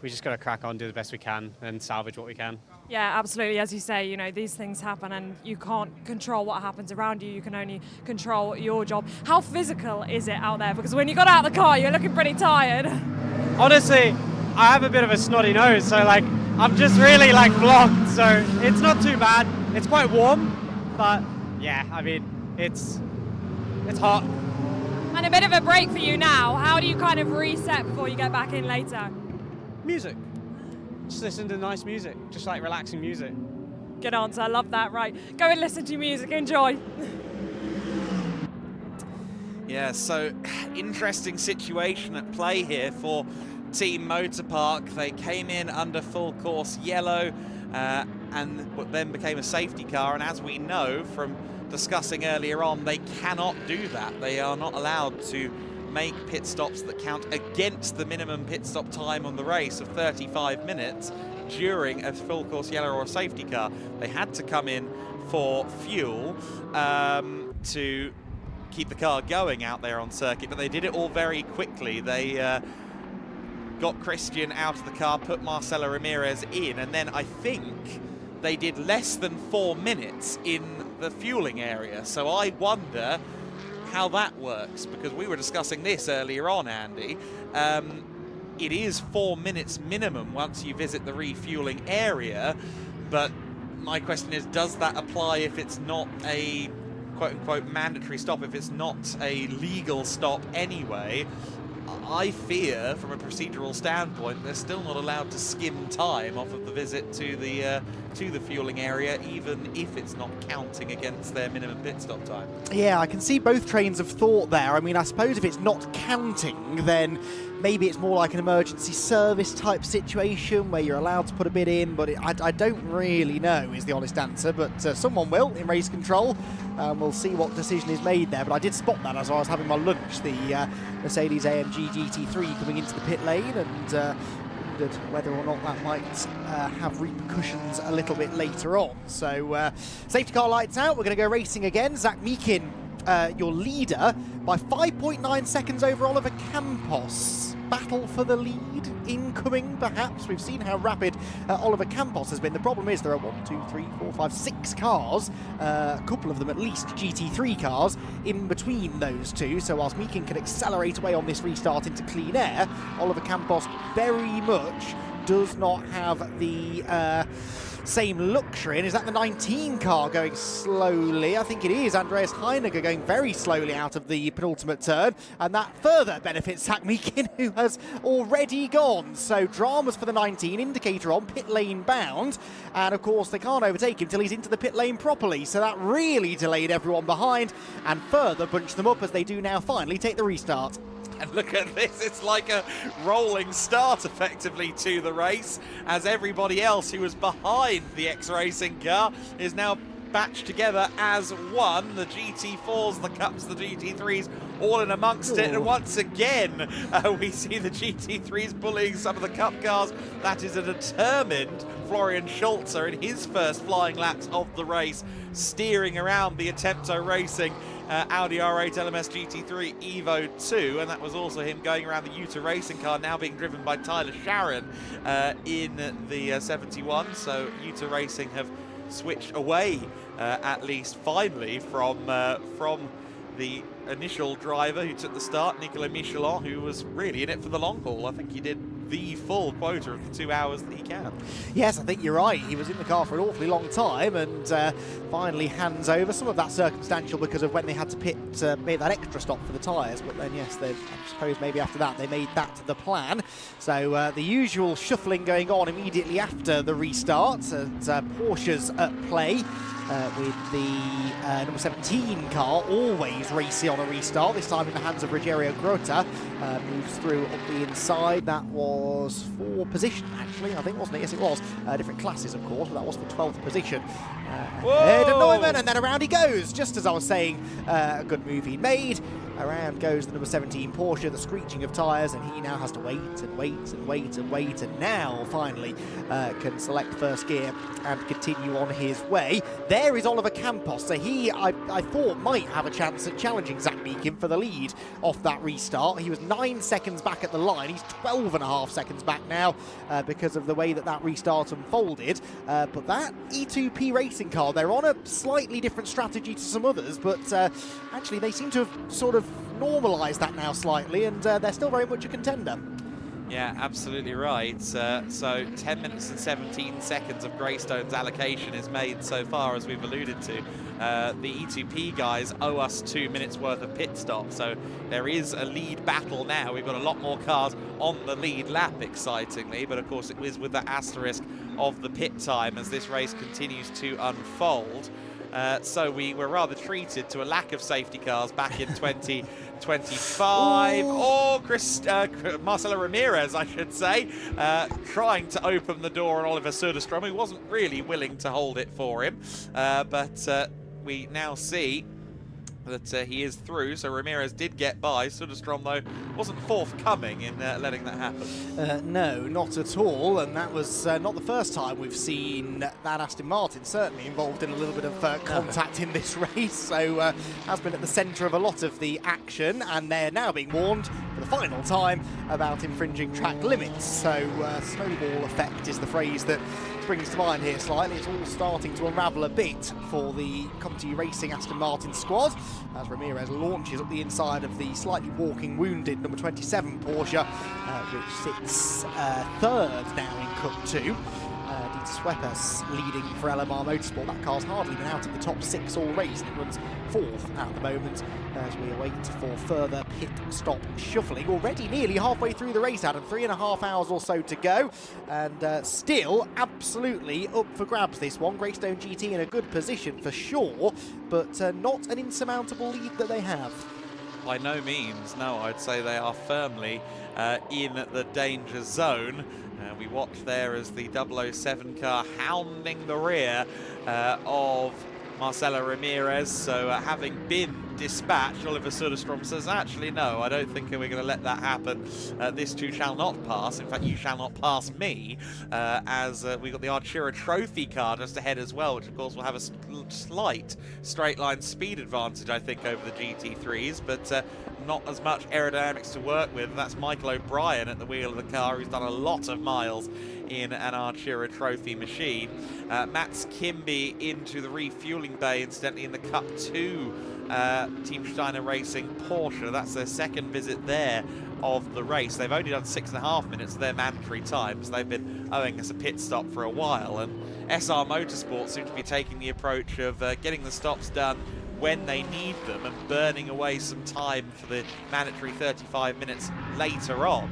just got to crack on, do the best we can, and salvage what we can. Yeah, absolutely. As you say, these things happen and you can't control what happens around you. You can only control your job. How physical is it out there? Because when you got out of the car, you're looking pretty tired. Honestly, I have a bit of a snotty nose, so I'm just really blocked. So it's not too bad. It's quite warm, but yeah, I mean, it's hot. And a bit of a break for you now. How do you kind of reset before you get back in later? Music. Just listen to nice music, just relaxing music. Good answer, I love that. Right, go and listen to music, enjoy. Yeah, so interesting situation at play here for Team Motor Park. They came in under full course yellow and then became a safety car, and as we know from discussing earlier on, they cannot do that. They are not allowed to make pit stops that count against the minimum pit stop time on the race of 35 minutes during a full course yellow or a safety car. They had to come in for fuel to keep the car going out there on circuit, but they did it all very quickly. They got Christian out of the car, put Marcelo Ramirez in, and then I think they did less than 4 minutes in the fueling area. So I wonder how that works, because we were discussing this earlier on, Andy. It is 4 minutes minimum once you visit the refueling area, but my question is, does that apply if it's not a quote-unquote mandatory stop, if it's not a legal stop anyway? I fear, from a procedural standpoint, they're still not allowed to skim time off of the visit to the fueling area, even if it's not counting against their minimum pit stop time. Yeah, I can see both trains of thought there. I mean, I suppose if it's not counting, then maybe it's more like an emergency service type situation where you're allowed to put a bit in, but I don't really know is the honest answer, but someone will in race control. We'll see what decision is made there, but I did spot that as I was having my lunch, the Mercedes AMG GT3 coming into the pit lane, and wondered whether or not that might have repercussions a little bit later on. So safety car lights out, we're going to go racing again. Zach Meekin, your leader, by 5.9 seconds over Oliver Campos. Battle for the lead incoming, perhaps. We've seen how rapid Oliver Campos has been. The problem is there are 1, 2, 3, 4, 5, 6 cars, a couple of them at least GT3 cars, in between those two. So whilst Meekin can accelerate away on this restart into clean air, Oliver Campos very much does not have the same luxury. And is that the 19 car going slowly? I think it is. Andreas Heinegger going very slowly out of the penultimate turn, and that further benefits Zach Meakin, who has already gone. So dramas for the 19, indicator on, pit lane bound, and of course they can't overtake him till he's into the pit lane properly. So that really delayed everyone behind and further bunched them up as they do now finally take the restart. And look at this, it's like a rolling start effectively to the race, as everybody else who was behind the X-Racing car is now batched together as one. The GT4s, the Cups, the GT3s, all in amongst it. And once again, we see the GT3s bullying some of the Cup cars. That is a determined Florian Schulzer in his first flying laps of the race, steering around the Attempto Racing Audi R8 LMS GT3 Evo 2, and that was also him going around the Utah Racing car, now being driven by Tyler Sharon in the 71. So Utah Racing have switched away, at least finally, from the initial driver who took the start, Nicolas Michelin, who was really in it for the long haul. I think he did the full quota of the 2 hours that he can. Yes, I think you're right. He was in the car for an awfully long time and finally hands over. Some of that circumstantial because of when they had to pit, made that extra stop for the tyres. But then, yes, I suppose maybe after that they made that the plan. So the usual shuffling going on immediately after the restart. Porsche's at play. With the number 17 car always racing on a restart, this time in the hands of Rogerio Grota. Moves through up the inside. That was for position, actually, I think, wasn't it? Yes, it was. Different classes, of course, but that was for 12th position. Ahead of Neumann, and then around he goes, just as I was saying. A good move he made. Around goes the number 17 Porsche, the screeching of tyres, and he now has to wait and wait and wait and wait, and now finally can select first gear and continue on his way. There is Oliver Campos, so he, I thought, might have a chance at challenging Zach Meakin for the lead off that restart. He was 9 seconds back at the line. He's 12.5 seconds back now because of the way that restart unfolded. But that E2P Racing car, they're on a slightly different strategy to some others, but actually they seem to have sort of normalised that now slightly, and they're still very much a contender. Yeah, absolutely right. So 10 minutes and 17 seconds of Greystone's allocation is made so far, as we've alluded to. The E2P guys owe us 2 minutes worth of pit stop, so there is a lead battle now. We've got a lot more cars on the lead lap, excitingly, but of course it is with the asterisk of the pit time as this race continues to unfold. So we were rather treated to a lack of safety cars back in 2025. Or Marcelo Ramirez, I should say, trying to open the door on Oliver Söderström, who wasn't really willing to hold it for him. But we now see that he is through, so Ramirez did get by. Söderström, though, wasn't forthcoming in letting that happen. No, not at all, and that was not the first time we've seen that Aston Martin certainly involved in a little bit of contact in this race, so has been at the centre of a lot of the action, and they're now being warned for the final time about infringing track limits. So snowball effect is the phrase that springs to mind here slightly. It's all starting to unravel a bit for the Comtoyou Racing Aston Martin squad as Ramirez launches up the inside of the slightly walking wounded number 27 Porsche, which sits third now in Cup 2. Dieter Sweppers leading for LMR Motorsport. That car's hardly been out of the top 6 all race, and it runs 4th at the moment as we await for further pit stop shuffling. Already nearly halfway through the race, Adam, 3.5 hours or so to go, and still absolutely up for grabs this one. Greystone GT in a good position for sure, but not an insurmountable lead that they have. By no means, no. I'd say they are firmly in the danger zone. We watch there as the 007 car hounding the rear of Marcelo Ramirez. So having been dispatched, Oliver Söderström says, actually, no, I don't think we're going to let that happen. This too shall not pass. In fact, you shall not pass me, as we've got the Artura Trophy car just ahead as well, which of course will have a slight straight line speed advantage, I think, over the GT3s, but not as much aerodynamics to work with. That's Michael O'Brien at the wheel of the car, who's done a lot of miles in an Artura Trophy machine. Mats Kimby into the refueling bay, incidentally, in the Cup 2 Team Steiner Racing Porsche. That's their second visit there of the race. They've only done 6.5 minutes of their mandatory times. They've been owing us a pit stop for a while, and SR Motorsport seem to be taking the approach of getting the stops done when they need them and burning away some time for the mandatory 35 minutes later on.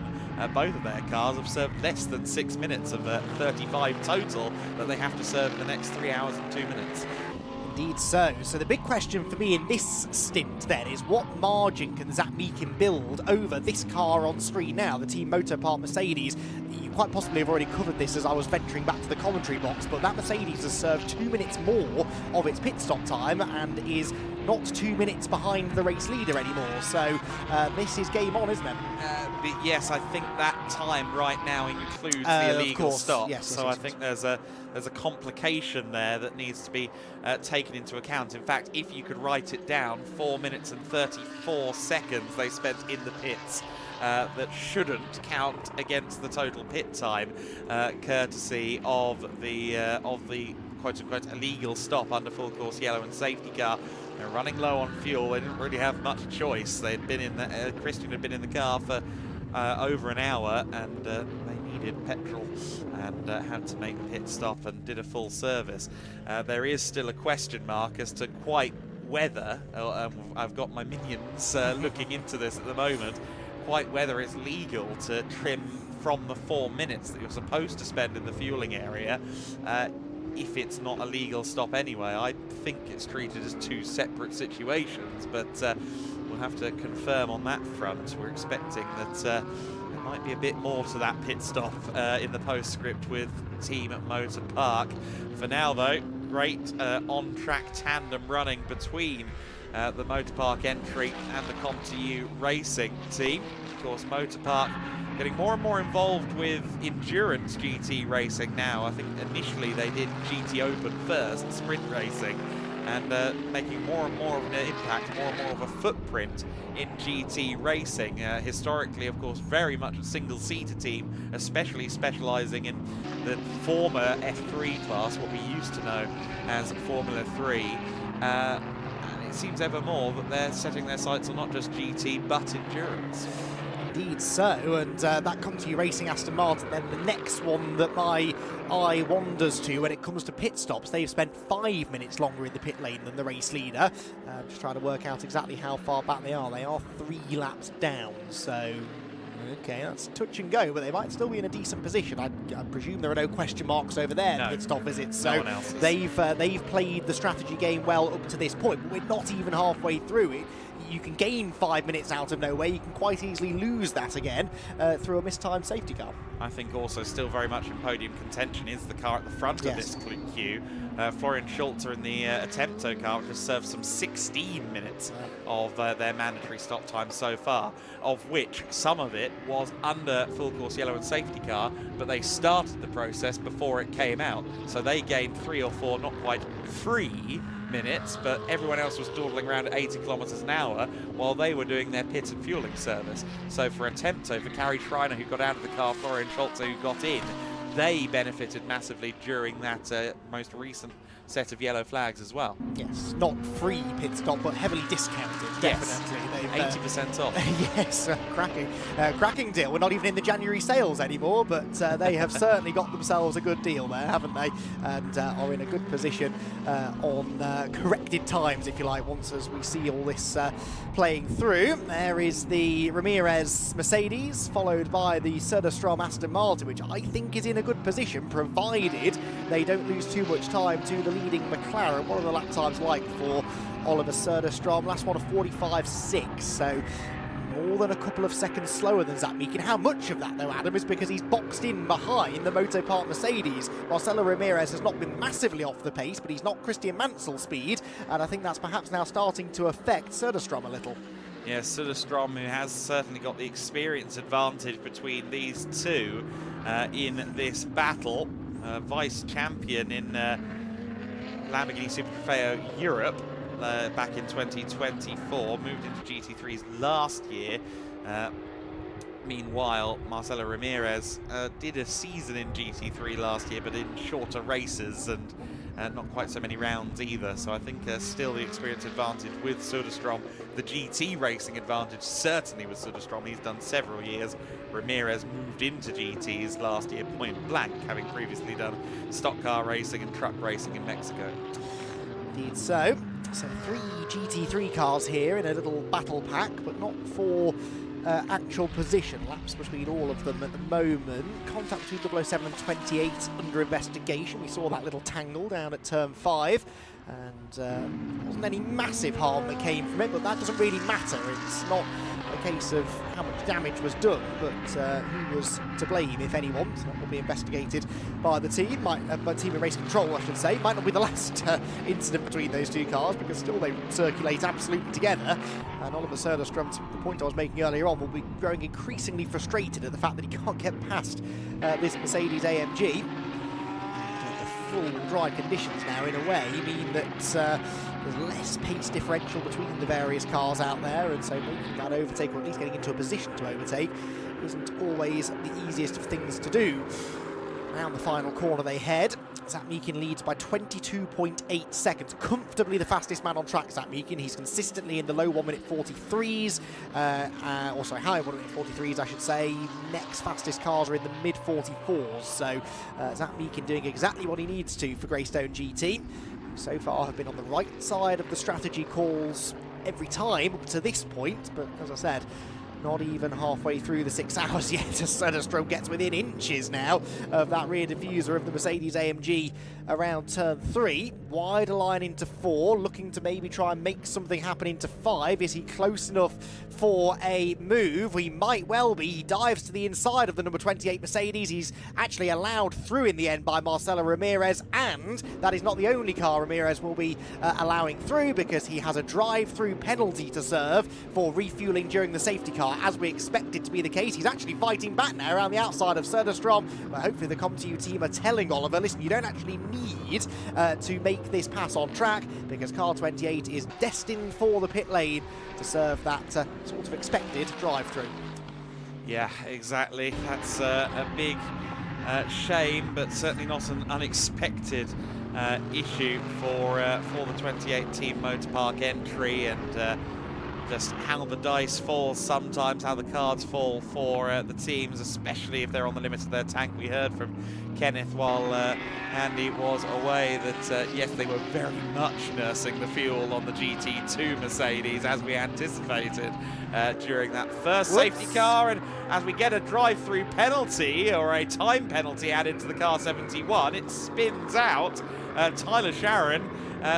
Both of their cars have served less than 6 minutes of 35 total that they have to serve in the next 3 hours and 2 minutes. Indeed so. So the big question for me in this stint then is what margin can Zach Meakin build over this car on screen now, the Team Motorpark Mercedes? You quite possibly have already covered this as I was venturing back to the commentary box, but that Mercedes has served 2 minutes more of its pit stop time and is not 2 minutes behind the race leader anymore. So this is game on, isn't it? But yes, I think that time right now includes the illegal stop. Yes, so I think there's a complication there that needs to be taken into account. In fact, if you could write it down, 4 minutes and 34 seconds they spent in the pits. That shouldn't count against the total pit time, courtesy of the quote-unquote illegal stop under full course yellow and safety car. They're running low on fuel. They didn't really have much choice. They'd been in the Christian had been in the car for over an hour, and they needed petrol and had to make the pit stop and did a full service. There is still a question mark as to quite whether I've got my minions looking into this at the moment. Quite whether it's legal to trim from the 4 minutes that you're supposed to spend in the fueling area if it's not a legal stop anyway. I think it's treated as two separate situations, but we'll have to confirm on that front. We're expecting that there might be a bit more to that pit stop in the postscript with Team Motorpark. For now though, great on-track tandem running between the Motorpark entry and the Comtoyou Racing team. Of course, Motorpark getting more and more involved with endurance GT racing now. I think initially they did GT Open first, sprint racing, and making more and more of an impact, more and more of a footprint in GT racing. Historically, of course, very much a single-seater team, especially specialising in the former F3 class, what we used to know as Formula 3. It seems ever more that they're setting their sights on not just GT but endurance. Indeed so, and that Comtoyou Racing Aston Martin, then the next one that my eye wanders to when it comes to pit stops. They've spent 5 minutes longer in the pit lane than the race leader. I'm just trying to work out exactly how far back they are. They are 3 laps down, so okay, that's touch and go, but they might still be in a decent position. I presume there are no question marks over there pit stop visits, so they've played the strategy game well up to this point, but we're not even halfway through it. You can gain 5 minutes out of nowhere. You can quite easily lose that again through a mistimed safety car. I think also still very much in podium contention is the car at the front of this queue. Florian Schulzer in the Attempto car, which has served some 16 minutes of their mandatory stop time so far, of which some of it was under full course yellow and safety car, but they started the process before it came out. So they gained 3 or 4, not quite free minutes, but everyone else was dawdling around at 80 kilometers an hour while they were doing their pit and fueling service. So for Attempto, for Carrie Schreiner, who got out of the car, Florian Schulze, who got in, they benefited massively during that most recent set of yellow flags as well. Yes, not free pit stop, but heavily discounted, definitely. Yes, 80% off. Yes, cracking deal. We're not even in the January sales anymore, but they have certainly got themselves a good deal there, haven't they? And are in a good position on corrected times, if you like, once as we see all this playing through. There is the Ramirez Mercedes, followed by the Söderström Aston Martin, which I think is in a good position, provided they don't lose too much time to the leading McLaren. What are the lap times like for Oliver Söderström? Last one of 45.6, so more than a couple of seconds slower than Zach Meakin. How much of that, though, Adam, is because he's boxed in behind the Motopark Mercedes? Marcelo Ramirez has not been massively off the pace, but he's not Christian Mansell speed, and I think that's perhaps now starting to affect Söderström a little. Yes, Söderström, who has certainly got the experience advantage between these two in this battle. Vice champion in Lamborghini Super Trofeo Europe back in 2024, moved into GT3s last year. Meanwhile, Marcelo Ramirez did a season in GT3 last year, but in shorter races, and not quite so many rounds either. So I think still the experience advantage with Söderström. The GT racing advantage certainly with Söderström. He's done several years. Ramirez moved into GTs last year point blank, having previously done stock car racing and truck racing in Mexico. Indeed so. So 3 GT3 cars here in a little battle pack, but not for actual position. Laps between all of them at the moment. Contact between 007 and 28 under investigation. We saw that little tangle down at turn 5. And wasn't any massive harm that came from it, but that doesn't really matter. It's not a case of how much damage was done, but who was to blame, if anyone. So that will be investigated by the team, by Team of Race Control, I should say. Might not be the last incident between those two cars, because still they circulate absolutely together. And Oliver Söderström, to the point I was making earlier on, will be growing increasingly frustrated at the fact that he can't get past this Mercedes AMG. Full dry conditions now, in a way, mean that there's less pace differential between the various cars out there, and so making that overtake, or at least getting into a position to overtake, isn't always the easiest of things to do. Around the final corner they head. Zach Meekin leads by 22.8 seconds. Comfortably the fastest man on track, Zach Meekin. He's consistently in the low 1 minute 43s. Also high 1 minute 43s, I should say. Next fastest cars are in the mid 44s. So Zach Meekin doing exactly what he needs to for Greystone GT. So far have been on the right side of the strategy calls every time up to this point. But as I said, not even halfway through the 6 hours yet as Söderström gets within inches now of that rear diffuser of the Mercedes AMG around turn 3. Wider line into 4, looking to maybe try and make something happen into 5. Is he close enough for a move? He might well be. He dives to the inside of the number 28 Mercedes. He's actually allowed through in the end by Marcelo Ramirez, and that is not the only car Ramirez will be allowing through, because he has a drive-through penalty to serve for refueling during the safety car, as we expected to be the case. He's actually fighting back now around the outside of Söderström, but hopefully the Comtoyou team are telling Oliver, listen, you don't actually need to make this pass on track, because car 28 is destined for the pit lane to serve that sort of expected drive-through. Yeah, exactly. That's a big shame, but certainly not an unexpected issue for the 28 team motor park entry, and just how the dice fall sometimes, how the cards fall for the teams, especially if they're on the limit of their tank. We heard from Kenneth while Andy was away that yes, they were very much nursing the fuel on the GT2 Mercedes, as we anticipated during that first safety car. And as we get a drive-through penalty, or a time penalty added to the car 71, it spins out. Tyler Sharon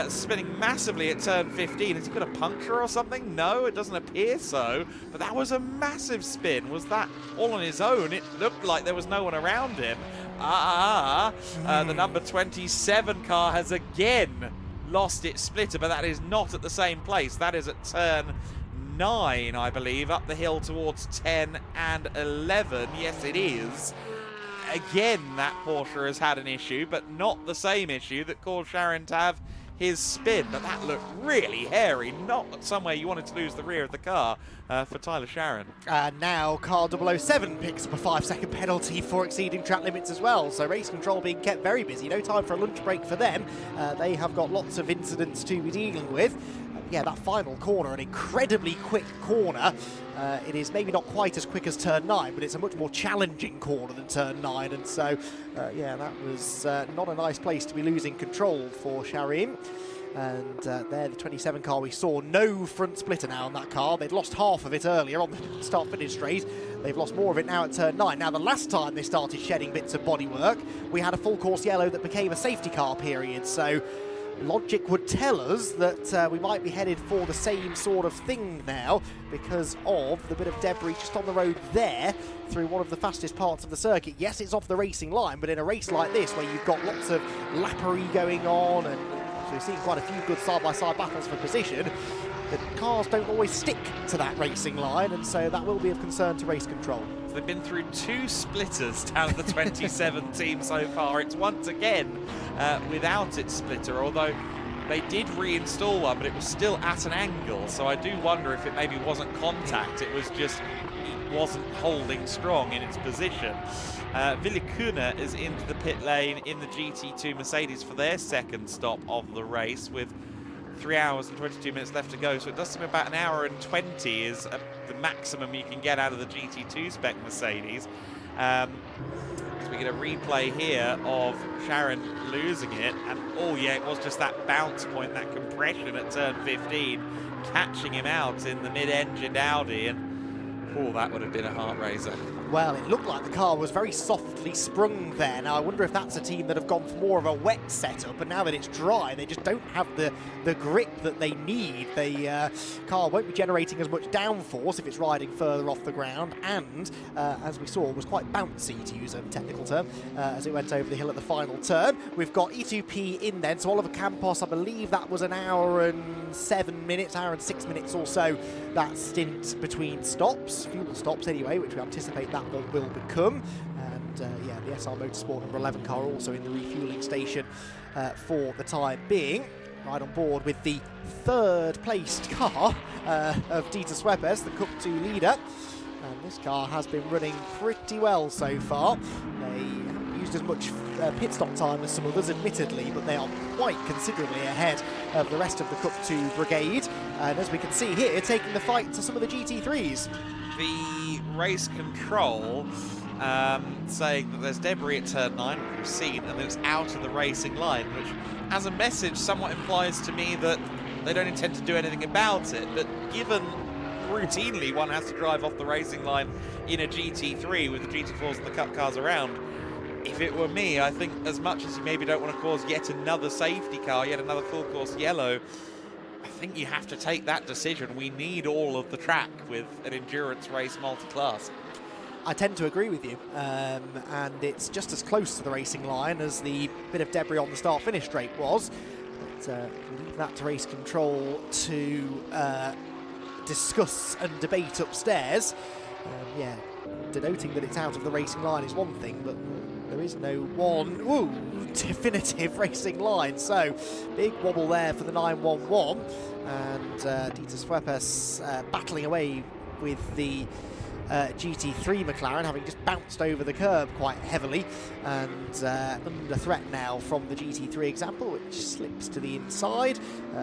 spinning massively at turn 15. Has he got a puncture or something? No, it doesn't appear so. But that was a massive spin. Was that all on his own? It looked like there was no one around him. The number 27 car has again lost its splitter, but that is not at the same place. That is at turn 9, I believe, up the hill towards 10 and 11. Yes, it is. Again, that Porsche has had an issue, but not the same issue that caused Sharon to have his spin. But that looked really hairy, not somewhere you wanted to lose the rear of the car for Tyler Sharon. Now car 007 picks up a 5-second penalty for exceeding track limits as well. So Race Control being kept very busy. No time for a lunch break for them. They have got lots of incidents to be dealing with. Yeah, that final corner, an incredibly quick corner. It is maybe not quite as quick as turn 9, but it's a much more challenging corner than turn 9. And so, yeah, that was not a nice place to be losing control for Sharim. And there, the 27 car, we saw no front splitter now on that car. They'd lost half of it earlier on the start-finish straight. They've lost more of it now at turn 9. Now, the last time they started shedding bits of bodywork, we had a full course yellow that became a safety car period. So logic would tell us that we might be headed for the same sort of thing now, because of the bit of debris just on the road there through one of the fastest parts of the circuit. Yes, it's off the racing line, but in a race like this where you've got lots of lappery going on, and so we're seeing quite a few good side-by-side battles for position, the cars don't always stick to that racing line, and so that will be of concern to Race Control. So they've been through 2 splitters down at the 27 team so far. It's once again without its splitter, although they did reinstall one, but it was still at an angle. So I do wonder if it maybe wasn't contact, it was just it wasn't holding strong in its position. Villicuna is into the pit lane in the GT2 Mercedes for their second stop of the race with 3 hours and 22 minutes left to go. So it does seem about an hour and 20 is the maximum you can get out of the GT2 spec Mercedes. So we get a replay here of Sharon losing it, and oh yeah, it was just that bounce point, that compression at turn 15, catching him out in the mid-engined Audi, and oh, that would have been a heart raiser. Well, it looked like the car was very softly sprung there. Now, I wonder if that's a team that have gone for more of a wet setup, and now that it's dry, they just don't have the grip that they need. The car won't be generating as much downforce if it's riding further off the ground, and, as we saw, was quite bouncy, to use a technical term, as it went over the hill at the final turn. We've got E2P in then, so Oliver Campos, I believe that was an hour and 7 minutes, hour and 6 minutes or so, that stint between stops, fuel stops anyway, which we anticipate that one will become. And yeah, the SR Motorsport number 11 car also in the refueling station for the time being. Right on board with the third placed car of Dieter Schweppes, the Cup 2 leader. And this car has been running pretty well so far. They haven't used as much pit stop time as some others, admittedly, but they are quite considerably ahead of the rest of the Cup 2 brigade. And as we can see here, taking the fight to some of the GT3s. The race control saying that there's debris at turn 9, which we've seen, and that it's out of the racing line, which as a message somewhat implies to me that they don't intend to do anything about it. But given routinely one has to drive off the racing line in a GT3 with the GT4s and the Cup cars around, if it were me, I think as much as you maybe don't want to cause yet another safety car, yet another full course yellow, I think you have to take that decision. We need all of the track with an endurance race multi-class. I tend to agree with you, and it's just as close to the racing line as the bit of debris on the start-finish straight was. But leave that to race control to discuss and debate upstairs. Yeah, denoting that it's out of the racing line is one thing, but there is no one definitive racing line. So big wobble there for the 911, and Dieter Schweppes battling away with the GT3 McLaren, having just bounced over the curb quite heavily, and under threat now from the GT3 example, which slips to the inside.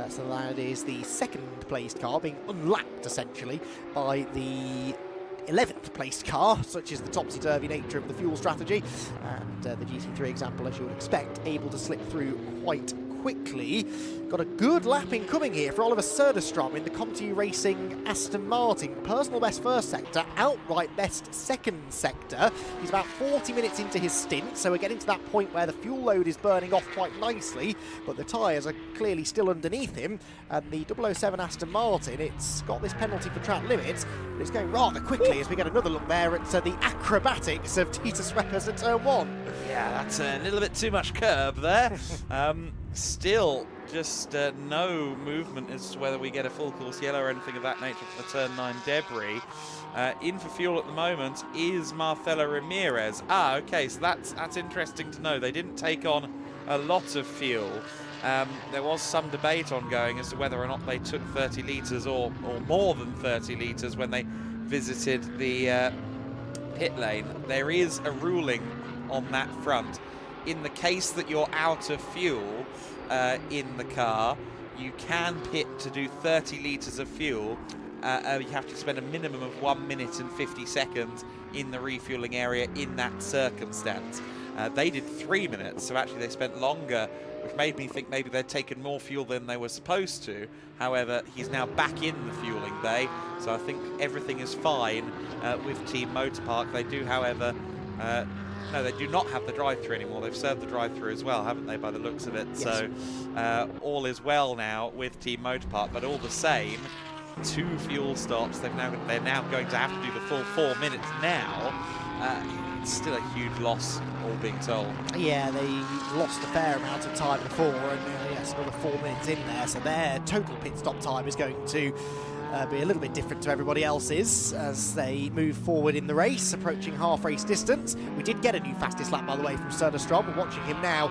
So that is the second placed car being unlapped essentially by the 11th placed car, such is the topsy-turvy nature of the fuel strategy, and the GT3 example, as you would expect, able to slip through quite quickly. Got a good lapping coming here for Oliver Söderström in the Comtoyou Racing Aston Martin. Personal best first sector, outright best second sector. He's about 40 minutes into his stint, so we're getting to that point where the fuel load is burning off quite nicely, but the tyres are clearly still underneath him. And the 007 Aston Martin, it's got this penalty for track limits, but it's going rather quickly as we get another look there at the acrobatics of Dieter Schweppes at turn 1. Yeah, that's a little bit too much curb there. Still just no movement as to whether we get a full course yellow or anything of that nature for the turn 9 debris. In for fuel at the moment is Marcelo Ramirez. Okay, so that's interesting to know. They didn't take on a lot of fuel. There was some debate ongoing as to whether or not they took 30 litres or more than 30 litres when they visited the pit lane. There is a ruling on that front. In the case that you're out of fuel in the car, you can pit to do 30 litres of fuel. You have to spend a minimum of 1 minute and 50 seconds in the refueling area in that circumstance. They did 3 minutes, so actually they spent longer, which made me think maybe they'd taken more fuel than they were supposed to. However, he's now back in the fueling bay, so I think everything is fine with Team Motorpark. They do, however, no, they do not have the drive-thru anymore. They've served the drive-thru as well, haven't they, by the looks of it? Yes. So all is well now with Team Motorpark, but all the same, 2 fuel stops. They're now going to have to do the full 4 minutes now. It's still a huge loss, all being told. Yeah, they lost a fair amount of time before, and yes, another 4 minutes in there, so their total pit stop time is going to be a little bit different to everybody else's as they move forward in the race, approaching half race distance. We did get a new fastest lap, by the way, from Söderström. We're watching him now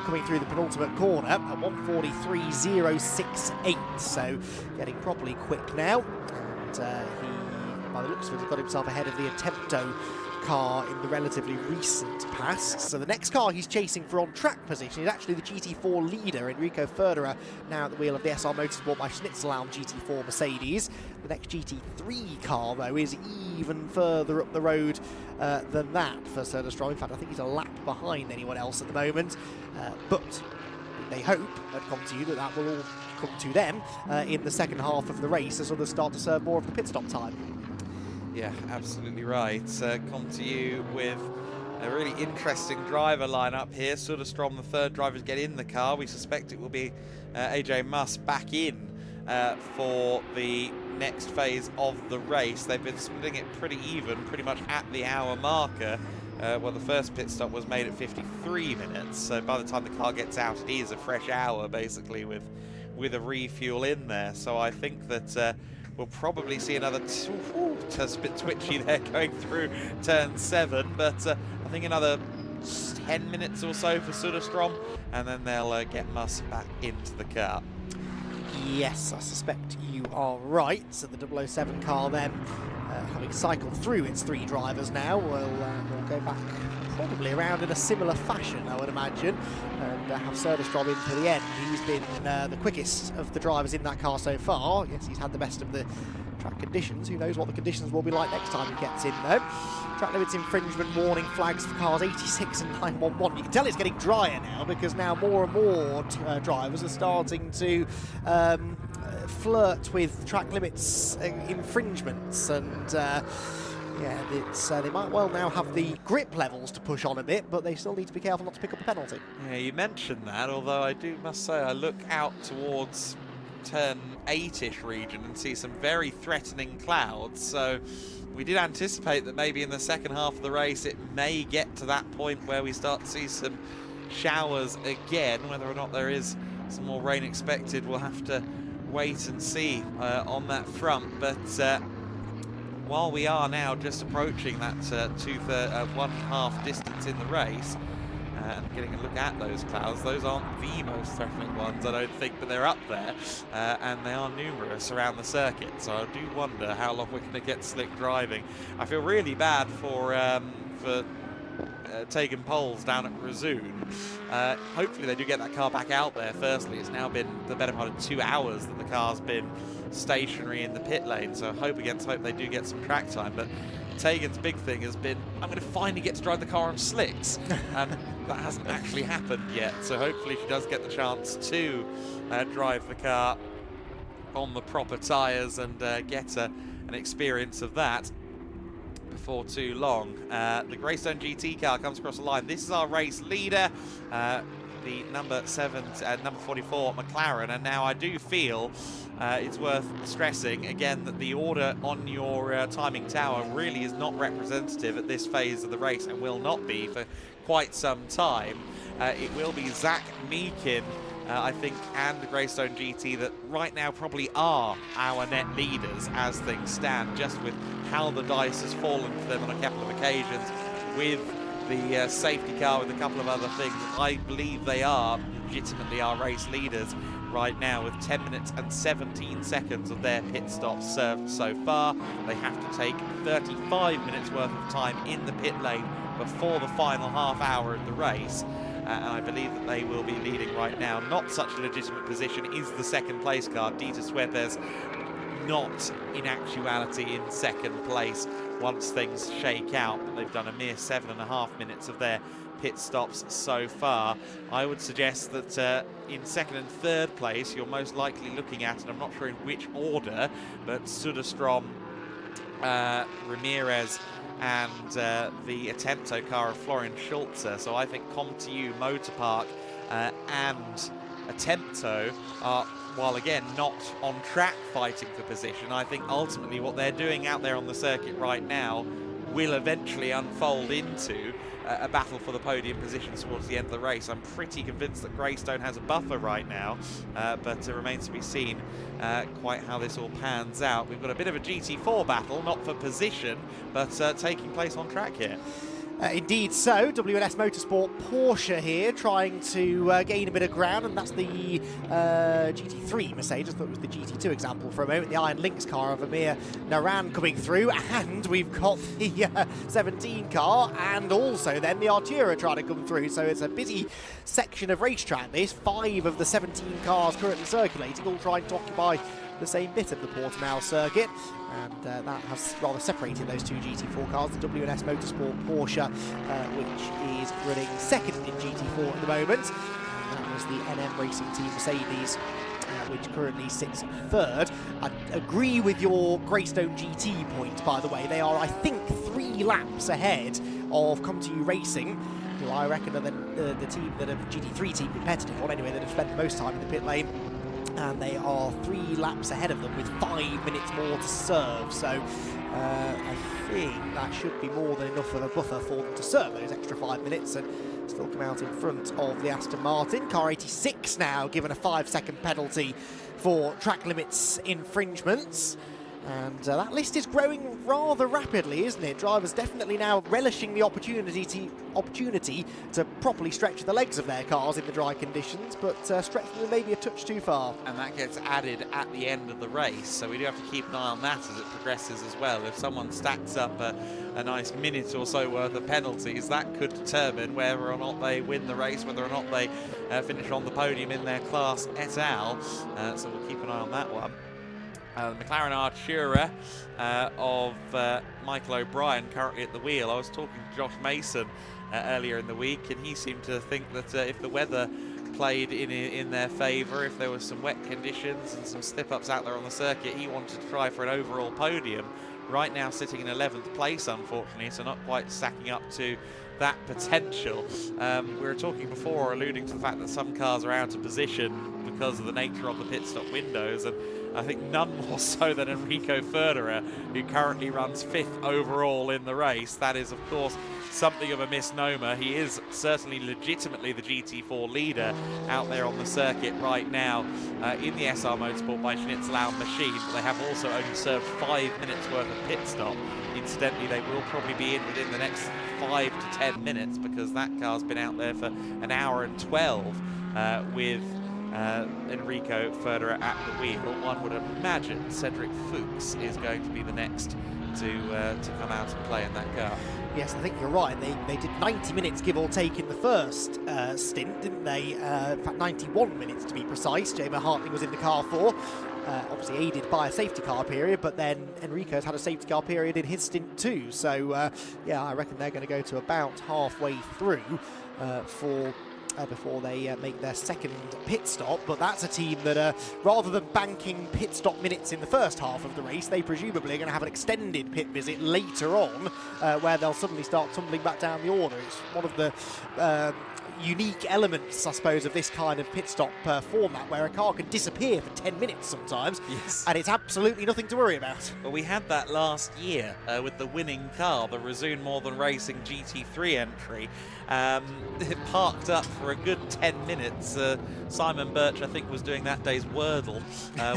coming through the penultimate corner at 1:43.068, so getting properly quick now. And he, by the looks of it, has got himself ahead of the Attempto car in the relatively recent past. So the next car he's chasing for on-track position is actually the GT4 leader, Enrico Förderer, now at the wheel of the SR Motorsport by Schnitzellaum GT4 Mercedes. The next GT3 car, though, is even further up the road than that for Söderström. In fact, I think he's a lap behind anyone else at the moment. But they hope at Comtoyou that will all come to them in the second half of the race as others start to serve more of the pit stop time. Yeah, absolutely right. Comtoyou with a really interesting driver lineup here. Söderström, the third driver to get in the car. We suspect it will be AJ Muss back in for the next phase of the race. They've been splitting it pretty even, pretty much at the hour marker. Well, the first pit stop was made at 53 minutes, so by the time the car gets out, it is a fresh hour, basically, with a refuel in there. So I think that we'll probably see another, just a bit twitchy there going through turn 7, but I think another 10 minutes or so for Söderström, and then they'll get Muss back into the car. Yes, I suspect you are right. So the 007 car then, having cycled through its 3 drivers now, will go back probably around in a similar fashion, I would imagine, and have Söderström in to the end. He's been the quickest of the drivers in that car so far. Yes, he's had the best of the track conditions. Who knows what the conditions will be like next time he gets in, though. Track limits infringement warning flags for cars 86 and 911. You can tell it's getting drier now, because now more and more drivers are starting to flirt with track limits infringements, and yeah, they might well now have the grip levels to push on a bit, but they still need to be careful not to pick up a penalty. Yeah, you mentioned that, although I must say I look out towards turn 8-ish region and see some very threatening clouds, so we did anticipate that maybe in the second half of the race it may get to that point where we start to see some showers again. Whether or not there is some more rain expected, we'll have to wait and see on that front, but while we are now just approaching that 1/2 distance in the race, and getting a look at those clouds, those aren't the most threatening ones, I don't think, but they're up there, and they are numerous around the circuit, so I do wonder how long we're going to get slick driving. I feel really bad for taking poles down at Razoon. Hopefully they do get that car back out there firstly. It's now been the better part of 2 hours that the car's been stationary in the pit lane, so hope against hope they do get some track time. But Tegan's big thing has been, I'm going to finally get to drive the car on slicks, and that hasn't actually happened yet, so hopefully she does get the chance to drive the car on the proper tyres and get an experience of that before too long. The Greystone GT car comes across the line. This is our race leader, the number 44 McLaren, and now I do feel it's worth stressing again that the order on your timing tower really is not representative at this phase of the race, and will not be for quite some time. It will be Zach Meakin, I think, and the Greystone GT that right now probably are our net leaders as things stand, just with how the dice has fallen for them on a couple of occasions, with the safety car, with a couple of other things. I believe they are legitimately our race leaders right now, with 10 minutes and 17 seconds of their pit stops served so far. They have to take 35 minutes worth of time in the pit lane before the final half hour of the race. And I believe that they will be leading right now. Not such a legitimate position is the second place car. Dieter Swepers not in actuality in second place once things shake out, but they've done a mere 7.5 minutes of their pit stops so far. I would suggest that in second and third place you're most likely looking at, and I'm not sure in which order, but Söderström, Ramirez and the Attempto car of Florian Schulze. So I think Comtoyou Motor Park and Attempto are, while again not on track fighting for position, I think ultimately what they're doing out there on the circuit right now will eventually unfold into a battle for the podium positions towards the end of the race. I'm pretty convinced that Greystone has a buffer right now, but it remains to be seen quite how this all pans out. We've got a bit of a GT4 battle, not for position, but taking place on track here. Indeed so. WNS Motorsport Porsche here trying to gain a bit of ground, and that's the GT3 Mercedes. I thought it was the GT2 example for a moment. The Iron Lynx car of Amir Naran coming through, and we've got the 17 car and also then the Artura trying to come through. So it's a busy section of racetrack this. 5 of the 17 cars currently circulating, all trying to occupy the same bit of the Portimão circuit, and that has rather separated those two GT4 cars. The WNS Motorsport Porsche, which is running second in GT4 at the moment, and that was the NM Racing Team Mercedes, which currently sits third. I agree with your Greystone GT point, by the way. They are, I think, 3 laps ahead of Comtoyou Racing, who I reckon are the team that have GT3 team competitive on anyway, that have spent the most time in the pit lane. And they are 3 laps ahead of them with 5 minutes more to serve. So I think that should be more than enough of a buffer for them to serve those extra 5 minutes and still come out in front of the Aston Martin. Car 86 now given a 5-second penalty for track limits infringements. And that list is growing rather rapidly, isn't it? Drivers definitely now relishing the opportunity to properly stretch the legs of their cars in the dry conditions, but stretching them maybe a touch too far. And that gets added at the end of the race, so we do have to keep an eye on that as it progresses as well. If someone stacks up a nice minute or so worth of penalties, that could determine whether or not they win the race, whether or not they finish on the podium in their class et al. So we'll keep an eye on that one. The McLaren Artura of Michael O'Brien currently at the wheel. I was talking to Josh Mason earlier in the week, and he seemed to think that if the weather played in their favour, if there was some wet conditions and some slip-ups out there on the circuit, he wanted to try for an overall podium. Right now sitting in 11th place, unfortunately, so not quite stacking up to that potential. We were talking before, alluding to the fact that some cars are out of position because of the nature of the pit stop windows, and I think none more so than Enrico Ferderer, who currently runs 5th overall in the race. That is, of course, something of a misnomer. He is certainly legitimately the GT4 leader out there on the circuit right now in the SR Motorsport by Schnitzelau machine, but they have also only served 5 minutes worth of pit stop. Incidentally, they will probably be in within the next 5 to 10 minutes because that car's been out there for an hour and 12 with Enrico Ferderer at the wheel. One would imagine Cedric Fuchs is going to be the next to come out and play in that car. Yes, I think you're right. They did 90 minutes, give or take, in the first stint, didn't they? In fact, 91 minutes to be precise. Jamer Hartling was in the car for, obviously aided by a safety car period, but then Enrico's had a safety car period in his stint too. So, yeah, I reckon they're going to go to about halfway through before they make their second pit stop. But that's a team that, rather than banking pit stop minutes in the first half of the race, they presumably are going to have an extended pit visit later on, where they'll suddenly start tumbling back down the order. It's one of the unique elements, I suppose, of this kind of pit stop format, where a car can disappear for 10 minutes sometimes, yes, and it's absolutely nothing to worry about. Well, we had that last year with the winning car, the Razoon Northern Racing GT3 entry. It parked up for a good 10 minutes. Simon Birch, I think, was doing that day's Wordle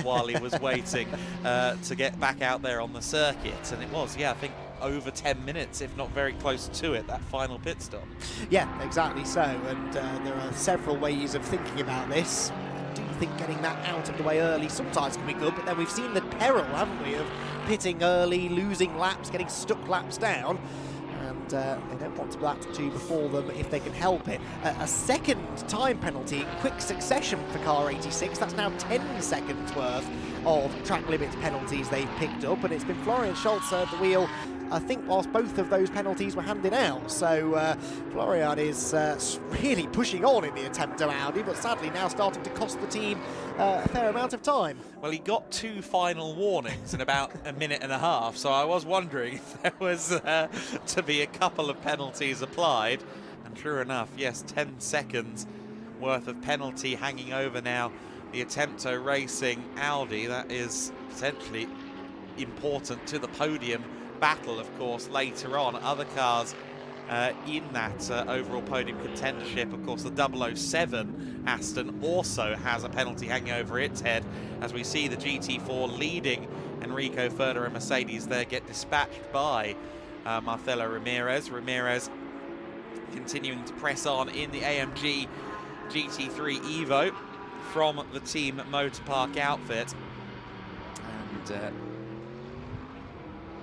while he was waiting to get back out there on the circuit, and it was, yeah, I think over 10 minutes, if not very close to it, that final pit stop. Yeah, exactly so, and there are several ways of thinking about this. I do think getting that out of the way early sometimes can be good, but then we've seen the peril, haven't we, of pitting early, losing laps, getting stuck laps down, and they don't want that to befall them if they can help it. A second time penalty in quick succession for car 86. That's now 10 seconds worth of track limits penalties they've picked up, and it's been Florian Scholz at the wheel, I think, whilst both of those penalties were handed out. So Florian is really pushing on in the attempt to Audi, but sadly now starting to cost the team a fair amount of time. Well, he got 2 final warnings in about a minute and a half, so I was wondering if there was to be a couple of penalties applied. And true enough, yes, 10 seconds worth of penalty hanging over now the Attempto Racing Audi. That is potentially important to the podium battle, of course, later on. Other cars in that overall podium contendership. Of course, the 007 Aston also has a penalty hanging over its head, as we see the GT4 leading Enrico Ferder and Mercedes there get dispatched by Marcelo Ramirez. Ramirez continuing to press on in the AMG GT3 Evo from the Team Motor Park outfit. And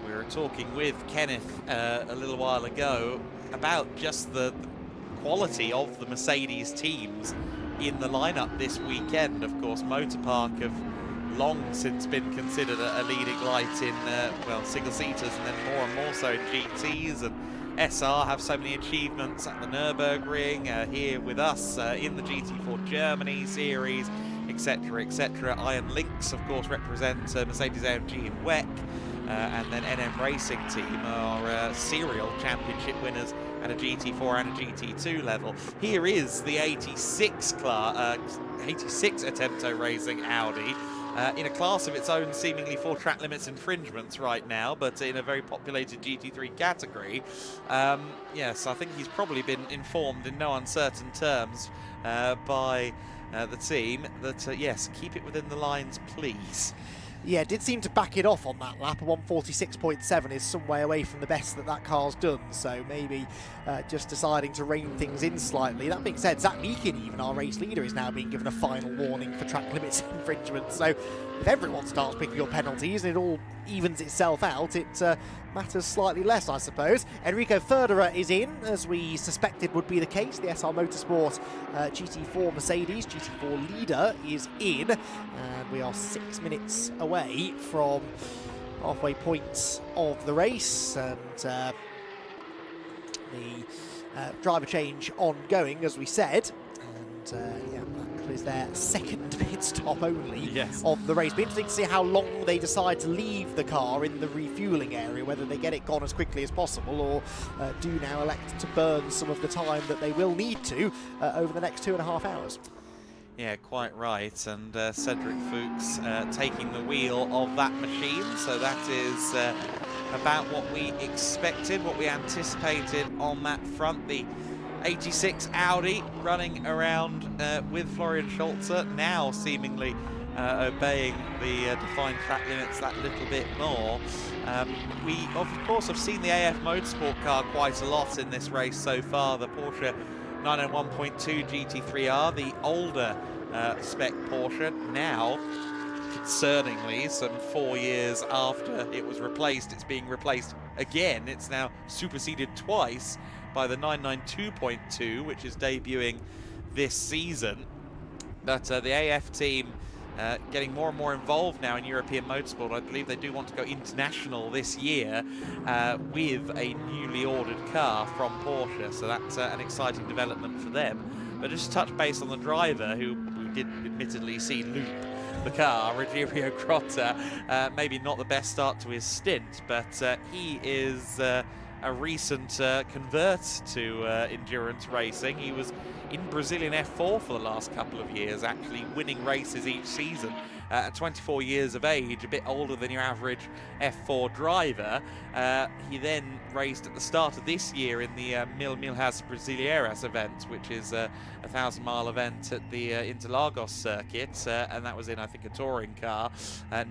we were talking with Kenneth a little while ago about just the quality of the Mercedes teams in the lineup this weekend. Of course, Motor Park have long since been considered a leading light in, well, single-seaters, and then more and more so in GTs, and SR have so many achievements at the Nürburgring, here with us in the GT4 Germany series, etc, etc. Iron Lynx, of course, represent Mercedes-AMG in WEC, and then NM Racing Team are serial championship winners at a GT4 and a GT2 level. Here is the 86 Attempto Racing Audi, in a class of its own, seemingly for track limits infringements right now, but in a very populated GT3 category. Yes, I think he's probably been informed in no uncertain terms by the team that, yes, keep it within the lines, please. Yeah, did seem to back it off on that lap. A 146.7 is some way away from the best that car's done, so maybe just deciding to rein things in slightly. That being said, Zach Meakin, even our race leader, is now being given a final warning for track limits infringement. So if everyone starts picking up penalties and it all evens itself out, it matters slightly less, I suppose. Enrico Ferderer is in, as we suspected would be the case. The SR Motorsport GT4 Mercedes, GT4 leader, is in. And we are 6 minutes away from halfway point of the race. And the driver change ongoing, as we said. And yeah, that is their second pit stop only of the race. Be interesting to see how long they decide to leave the car in the refueling area, whether they get it gone as quickly as possible or do now elect to burn some of the time that they will need to over the next 2.5 hours. Yeah, quite right. And Cedric Fuchs taking the wheel of that machine. So that is about what we expected, what we anticipated on that front. The 86 Audi running around with Florian Scholzer, now seemingly obeying the defined track limits that little bit more. We, of course, have seen the AF Motorsport car quite a lot in this race so far. The Porsche 901.2 GT3R, the older spec Porsche, now, concerningly, some 4 years after it was replaced, it's being replaced again. It's now superseded twice by the 992.2, which is debuting this season. But the AF team getting more and more involved now in European motorsport. I believe they do want to go international this year with a newly ordered car from Porsche, so that's an exciting development for them. But just to touch base on the driver, who we did admittedly see loop the car, Rogerio Grotta, maybe not the best start to his stint, but he is a recent convert to endurance racing. He was in Brazilian F4 for the last couple of years, actually winning races each season. At 24 years of age, a bit older than your average F4 driver. He then raced at the start of this year in the Milhas Brasileiras event, which is a 1,000-mile event at the Interlagos circuit, and that was in, I think, a touring car.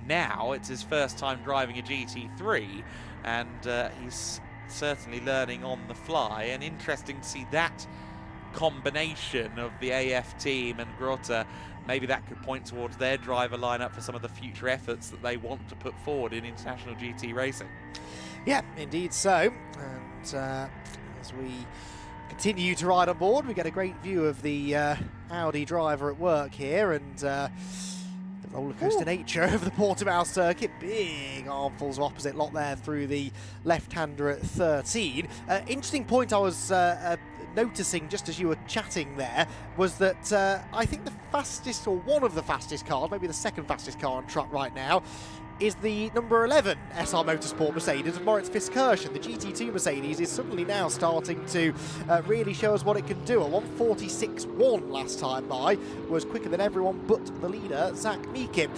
Now it's his first time driving a GT3, and he's certainly learning on the fly, and interesting to see that combination of the AF team and Grotta. Maybe that could point towards their driver lineup for some of the future efforts that they want to put forward in international GT racing. Yeah, indeed so. And as we continue to ride on board, we get a great view of the Audi driver at work here, and the rollercoaster nature of the Portimão circuit. Big armfuls of opposite lot there through the left-hander at 13. Interesting point I was noticing just as you were chatting there was that I think the fastest, or one of the fastest cars, maybe the second fastest car on track right now, is the number 11 SR Motorsport Mercedes of Moritz Fiskirchen. The GT2 Mercedes is suddenly now starting to really show us what it can do. A 1:46.1 last time by was quicker than everyone but the leader, Zach Meekin.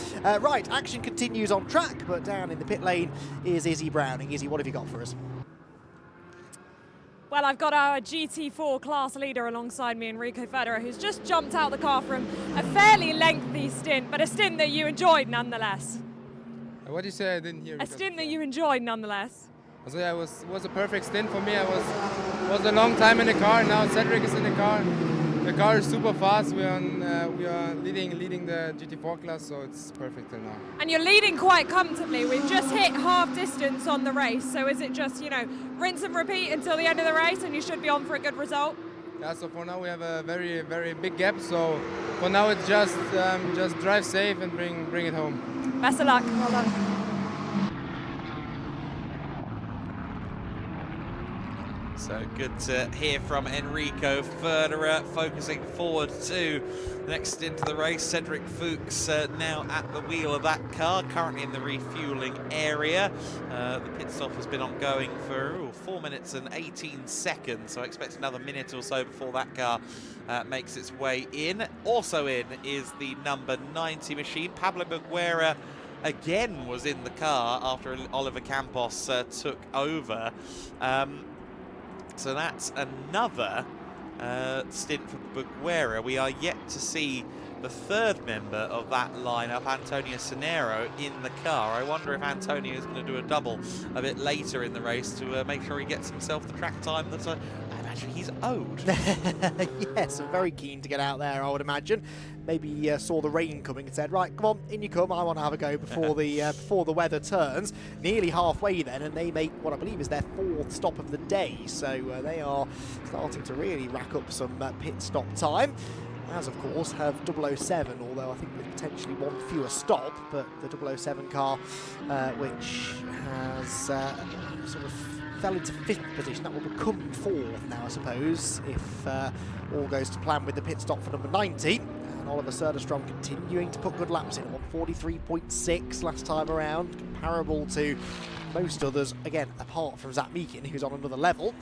Right, action continues on track, but down in the pit lane is Izzy Browning. Izzy, what have you got for us? Well, I've got our GT4 class leader alongside me, Enrico Federer, who's just jumped out the car from a fairly lengthy stint, but a stint that you enjoyed nonetheless. What did you say? I didn't hear. A stint that you enjoyed nonetheless. So yeah, it was a perfect stint for me. I was a long time in the car. Now Cedric is in the car. The car is super fast. We are leading the GT4 class, so it's perfect now. And you're leading quite comfortably. We've just hit half distance on the race, so is it just, you know, rinse and repeat until the end of the race, and you should be on for a good result? Yeah. So for now we have a very, very big gap. So for now it's just drive safe and bring it home. Best of luck. Well done. So good to hear from Enrico Federer, focusing forward to the next stint of the race. Cedric Fuchs now at the wheel of that car, currently in the refueling area. The pit stop has been ongoing for 4 minutes and 18 seconds, so I expect another minute or so before that car makes its way in. Also in is the number 90 machine. Pablo Buguera again was in the car after Oliver Campos took over. So that's another stint for Buguera. We are yet to see the third member of that lineup, Antonio Sonero, in the car. I wonder if Antonio is going to do a double a bit later in the race to make sure he gets himself the track time that I imagine he's owed. Yes, I'm very keen to get out there, I would imagine. Maybe he saw the rain coming and said, right, come on, in you come, I want to have a go before the weather turns. Nearly halfway then, and they make what I believe is their 4th stop of the day, so they are starting to really rack up some pit stop time. As of course have 007, although I think with potentially one fewer stop, but the 007 car, which has sort of fell into 5th position, that will become 4th now, I suppose, if all goes to plan with the pit stop for number 90. And Oliver Söderström continuing to put good laps in, 1:43.6 last time around, comparable to most others, again, apart from Zach Meekin, who's on another level.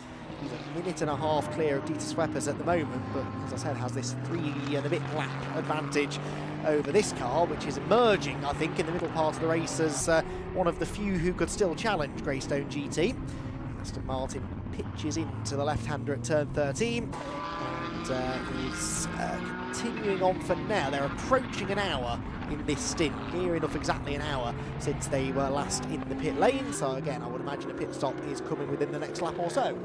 He's a minute and a half clear of Dieter Sweppers at the moment, but as I said, has this 3 and a bit lap advantage over this car, which is emerging, I think, in the middle part of the race as one of the few who could still challenge Greystone GT. Aston Martin pitches into the left-hander at turn 13 and is continuing on for now. They're approaching an hour in this stint, near enough exactly an hour since they were last in the pit lane, so again I would imagine a pit stop is coming within the next lap or so.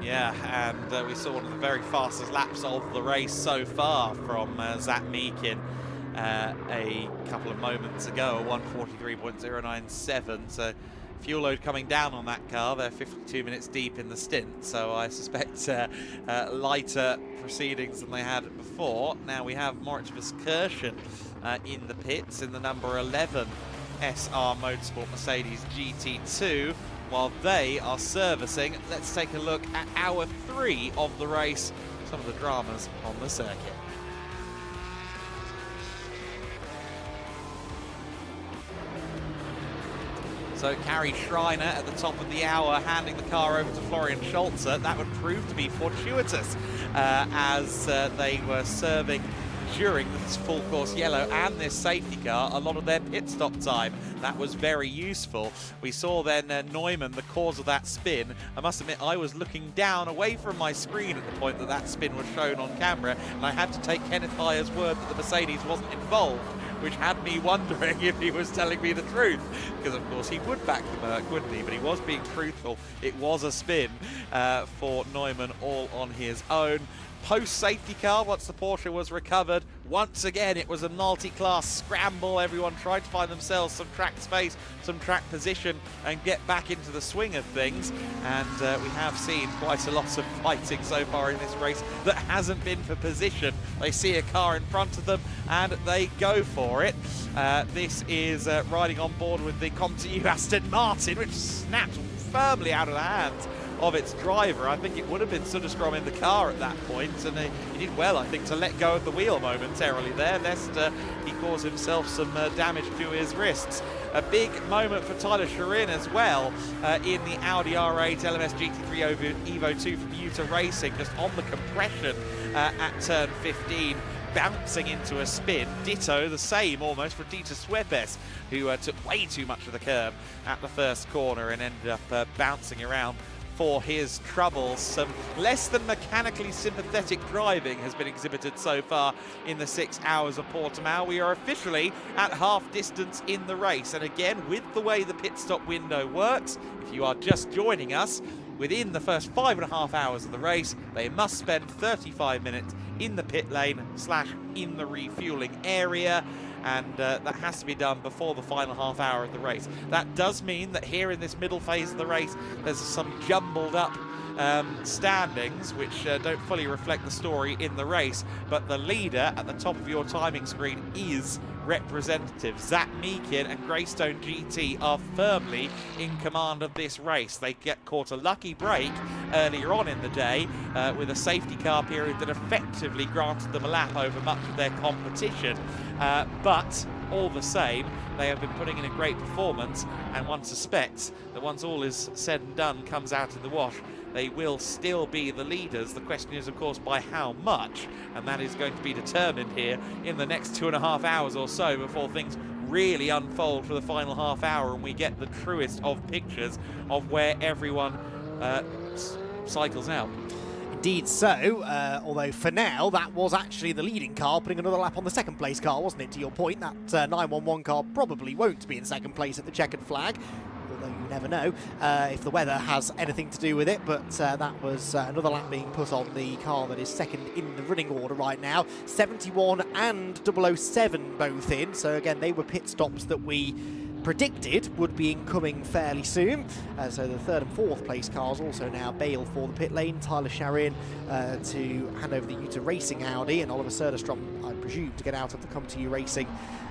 Yeah, and we saw one of the very fastest laps of the race so far from Zach Meekin a couple of moments ago, 1:43.097, so fuel load coming down on that car. They're 52 minutes deep in the stint, so I suspect lighter proceedings than they had before. Now we have Moritz Fiskirchen in the pits in the number 11 SR Motorsport Mercedes GT2 while they are servicing. Let's take a look at hour 3 of the race, some of the dramas on the circuit. So Carrie Schreiner at the top of the hour, handing the car over to Florian Scholzer. That would prove to be fortuitous as they were serving during this full course yellow and this safety car a lot of their pit stop time. That was very useful. We saw then Neumann, the cause of that spin. I must admit I was looking down away from my screen at the point that that spin was shown on camera, and I had to take Kenneth Hyer's word that the Mercedes wasn't involved, which had me wondering if he was telling me the truth, because of course he would back the Merc, wouldn't he? But he was being truthful. It was a spin for Neumann all on his own. Post-safety car, once the Porsche was recovered, once again it was a multi-class scramble. Everyone tried to find themselves some track space, some track position, and get back into the swing of things. And we have seen quite a lot of fighting so far in this race that hasn't been for position. They see a car in front of them and they go for it. This is riding on board with the Comtoyou Aston Martin, which snapped firmly out of the hands of its driver. I think it would have been Söderström in the car at that point, and he did well, I think, to let go of the wheel momentarily there, lest he cause himself some damage to his wrists. A big moment for Tyler Scherin as well in the Audi R8 LMS GT3 over Evo 2 from Utah Racing, just on the compression at turn 15. Bouncing into a spin. Ditto the same almost for Dieter Swepes, who took way too much of the curb at the first corner and ended up bouncing around for his troubles. Some less than mechanically sympathetic driving has been exhibited so far in the 6 hours of Portimão. We are officially at half distance in the race, and again, with the way the pit stop window works, if you are just joining us, within the first 5.5 hours of the race, they must spend 35 minutes in the pit lane / in the refueling area, and that has to be done before the final half hour of the race. That does mean that here in this middle phase of the race, there's some jumbled up standings which don't fully reflect the story in the race, but the leader at the top of your timing screen is representative. Zach Meakin and Greystone GT are firmly in command of this race. They get caught a lucky break earlier on in the day with a safety car period that effectively granted them a lap over much of their competition, but all the same, they have been putting in a great performance, and one suspects that once all is said and done, comes out in the wash, they will still be the leaders. The question is, of course, by how much, and that is going to be determined here in the next 2.5 hours or so before things really unfold for the final half hour and we get the truest of pictures of where everyone cycles out. Indeed so, although for now that was actually the leading car putting another lap on the second place car, wasn't it? To your point, that 911 car probably won't be in second place at the checkered flag, although you never know if the weather has anything to do with it, but that was another lap being put on the car that is second in the running order right now. 71 and 007 both in, so again they were pit stops that we predicted would be incoming fairly soon. So the third and fourth place cars also now bail for the pit lane. Tyler Scherin to hand over the Utah Racing Audi, and Oliver Söderström, I presume, to get out of the Comtoyou Racing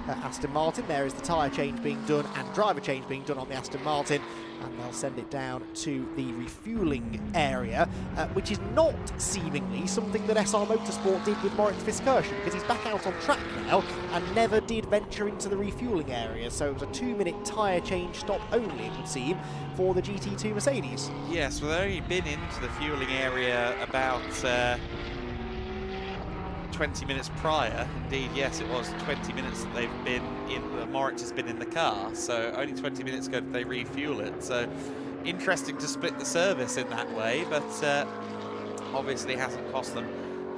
Aston Martin. There is the tyre change being done and driver change being done on the Aston Martin, and they'll send it down to the refueling area, which is not seemingly something that SR Motorsport did with Moritz Fiskirchen, because he's back out on track now and never did venture into the refueling area. So it was a 2-minute tyre change stop only, it would seem, for the GT2 Mercedes. Yes, well, they've only been into the fueling area about 20 minutes prior. Indeed, yes, it was 20 minutes that they've been in, Moritz has been in the car, so only 20 minutes ago did they refuel it. So interesting to split the service in that way, but obviously hasn't cost them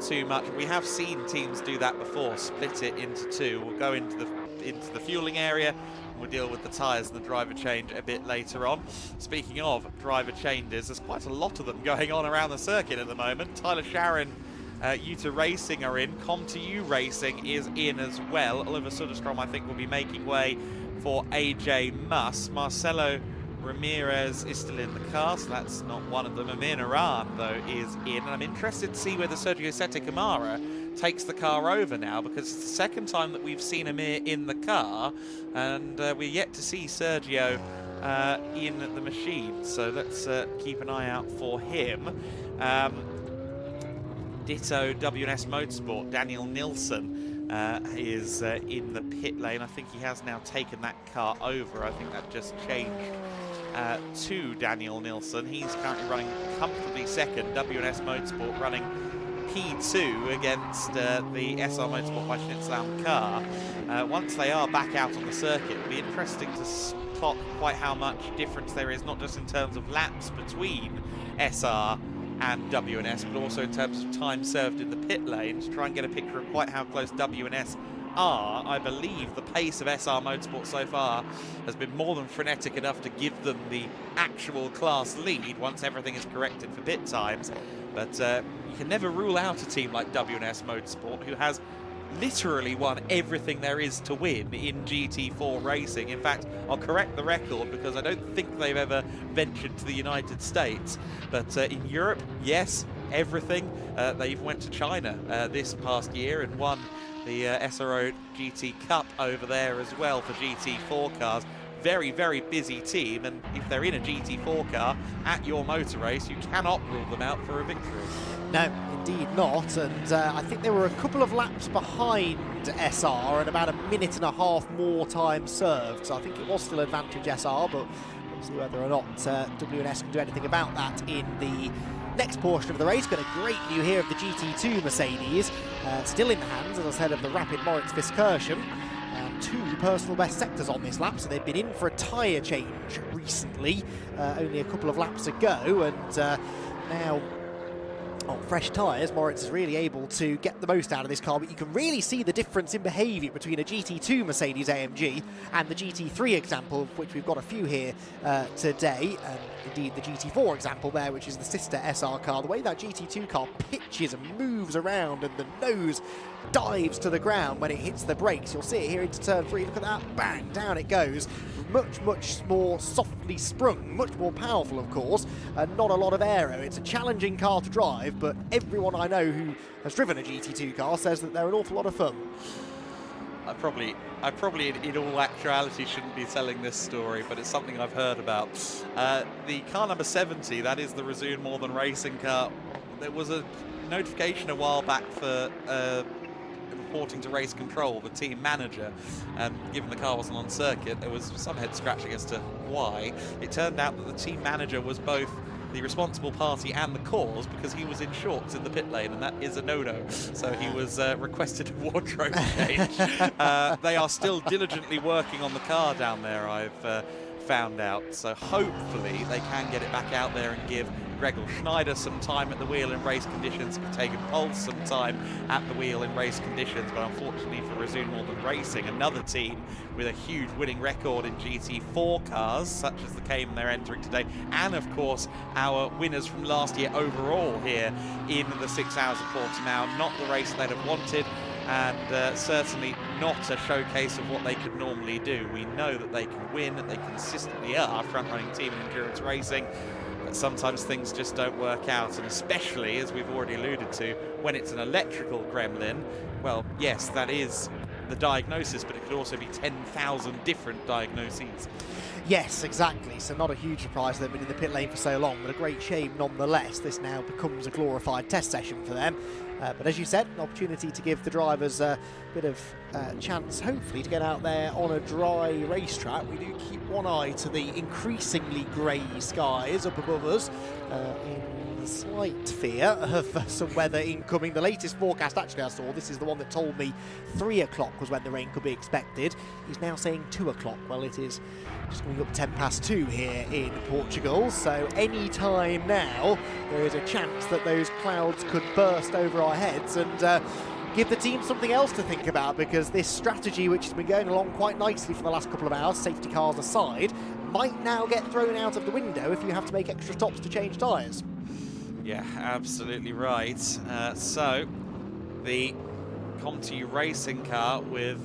too much. We have seen teams do that before, split it into two. We'll go into the fueling area, and we'll deal with the tyres and the driver change a bit later on. Speaking of driver changes, there's quite a lot of them going on around the circuit at the moment. Tyler Scherin, Utah Racing are in. Comtoyou Racing is in as well. Oliver Söderström, I think, will be making way for AJ Muss. Marcelo Ramirez is still in the car, so that's not one of them. Amir Naran, though, is in. And I'm interested to see whether Sergio Sette Camara takes the car over now, because it's the second time that we've seen Amir in the car, and we're yet to see Sergio in the machine. So let's keep an eye out for him. Ditto WNS Motorsport, Daniel Nilsson is in the pit lane. I think he has now taken that car over. I think that just changed to Daniel Nilsson. He's currently running comfortably second. WNS Motorsport running P2 against the SR Motorsport by Schnitzlam car. Once they are back out on the circuit, it'll be interesting to spot quite how much difference there is, not just in terms of laps between SR and WNS, but also in terms of time served in the pit lane, to try and get a picture of quite how close WNS are. I believe the pace of SR Motorsport so far has been more than frenetic enough to give them the actual class lead once everything is corrected for pit times. But you can never rule out a team like WNS Motorsport, who has literally won everything there is to win in GT4 racing. In fact, I'll correct the record, because I don't think they've ever ventured to the United States. But in Europe, yes, everything. They even went to China this past year and won the SRO GT Cup over there as well for GT4 cars. very, very busy team, and if they're in a GT4 car at your motor race, you cannot rule them out for a victory. No, indeed not, and I think they were a couple of laps behind SR and about a minute and a half more time served, so I think it was still advantage SR, but we'll see whether or not W&S can do anything about that in the next portion of the race. Got a great view here of the GT2 Mercedes, still in the hands, as I said, of the Rapid Moritz Viskerchen. Two personal best sectors on this lap, so they've been in for a tyre change recently, only a couple of laps ago, and now on fresh tyres, Moritz is really able to get the most out of this car, but you can really see the difference in behaviour between a GT2 Mercedes AMG and the GT3 example, of which we've got a few here today, and indeed the GT4 example there, which is the sister SR car. The way that GT2 car pitches and moves around, and the nose dives to the ground when it hits the brakes. You'll see it here into turn 3. Look at that, bang, down it goes. Much more softly sprung, much more powerful, of course, and not a lot of aero. It's a challenging car to drive, but everyone I know who has driven a GT2 car says that they're an awful lot of fun. I probably in all actuality shouldn't be telling this story, but it's something I've heard about. The car number 70, that is the Resume More Than Racing car, there was a notification a while back for reporting to race control, the team manager, and given the car wasn't on circuit, there was some head scratching as to why. It turned out that the team manager was both the responsible party and the cause, because he was in shorts in the pit lane, and that is a no-no. So he was requested a wardrobe change. They are still diligently working on the car down there, I've found out. So hopefully they can get it back out there and give Gregor Schneider some time at the wheel in race conditions, Tagan Pulse some time at the wheel in race conditions, but unfortunately for Resume More Than Racing, another team with a huge winning record in GT4 cars, such as the Cayman they're entering today, and of course our winners from last year overall here in the 6 Hours of Portimão. Not the race they'd have wanted, and certainly not a showcase of what they could normally do. We know that they can win, that they consistently are a front-running team in endurance racing, but sometimes things just don't work out, and especially, as we've already alluded to, when it's an electrical gremlin, well, yes, that is the diagnosis, but it could also be 10,000 different diagnoses. Yes, exactly. So not a huge surprise they've been in the pit lane for so long, but a great shame nonetheless. This now becomes a glorified test session for them. But as you said, an opportunity to give the drivers a bit of chance, hopefully, to get out there on a dry racetrack. We do keep one eye to the increasingly grey skies up above us, in slight fear of some weather incoming. The latest forecast actually I saw, this is the one that told me 3 o'clock was when the rain could be expected, is now saying 2 o'clock. Well, it is just going up 2:10 here in Portugal, so any time now there is a chance that those clouds could burst over our heads and give the team something else to think about, because this strategy, which has been going along quite nicely for the last couple of hours, safety cars aside, might now get thrown out of the window if you have to make extra stops to change tyres. Yeah, absolutely right. So the Comtoyou Racing car with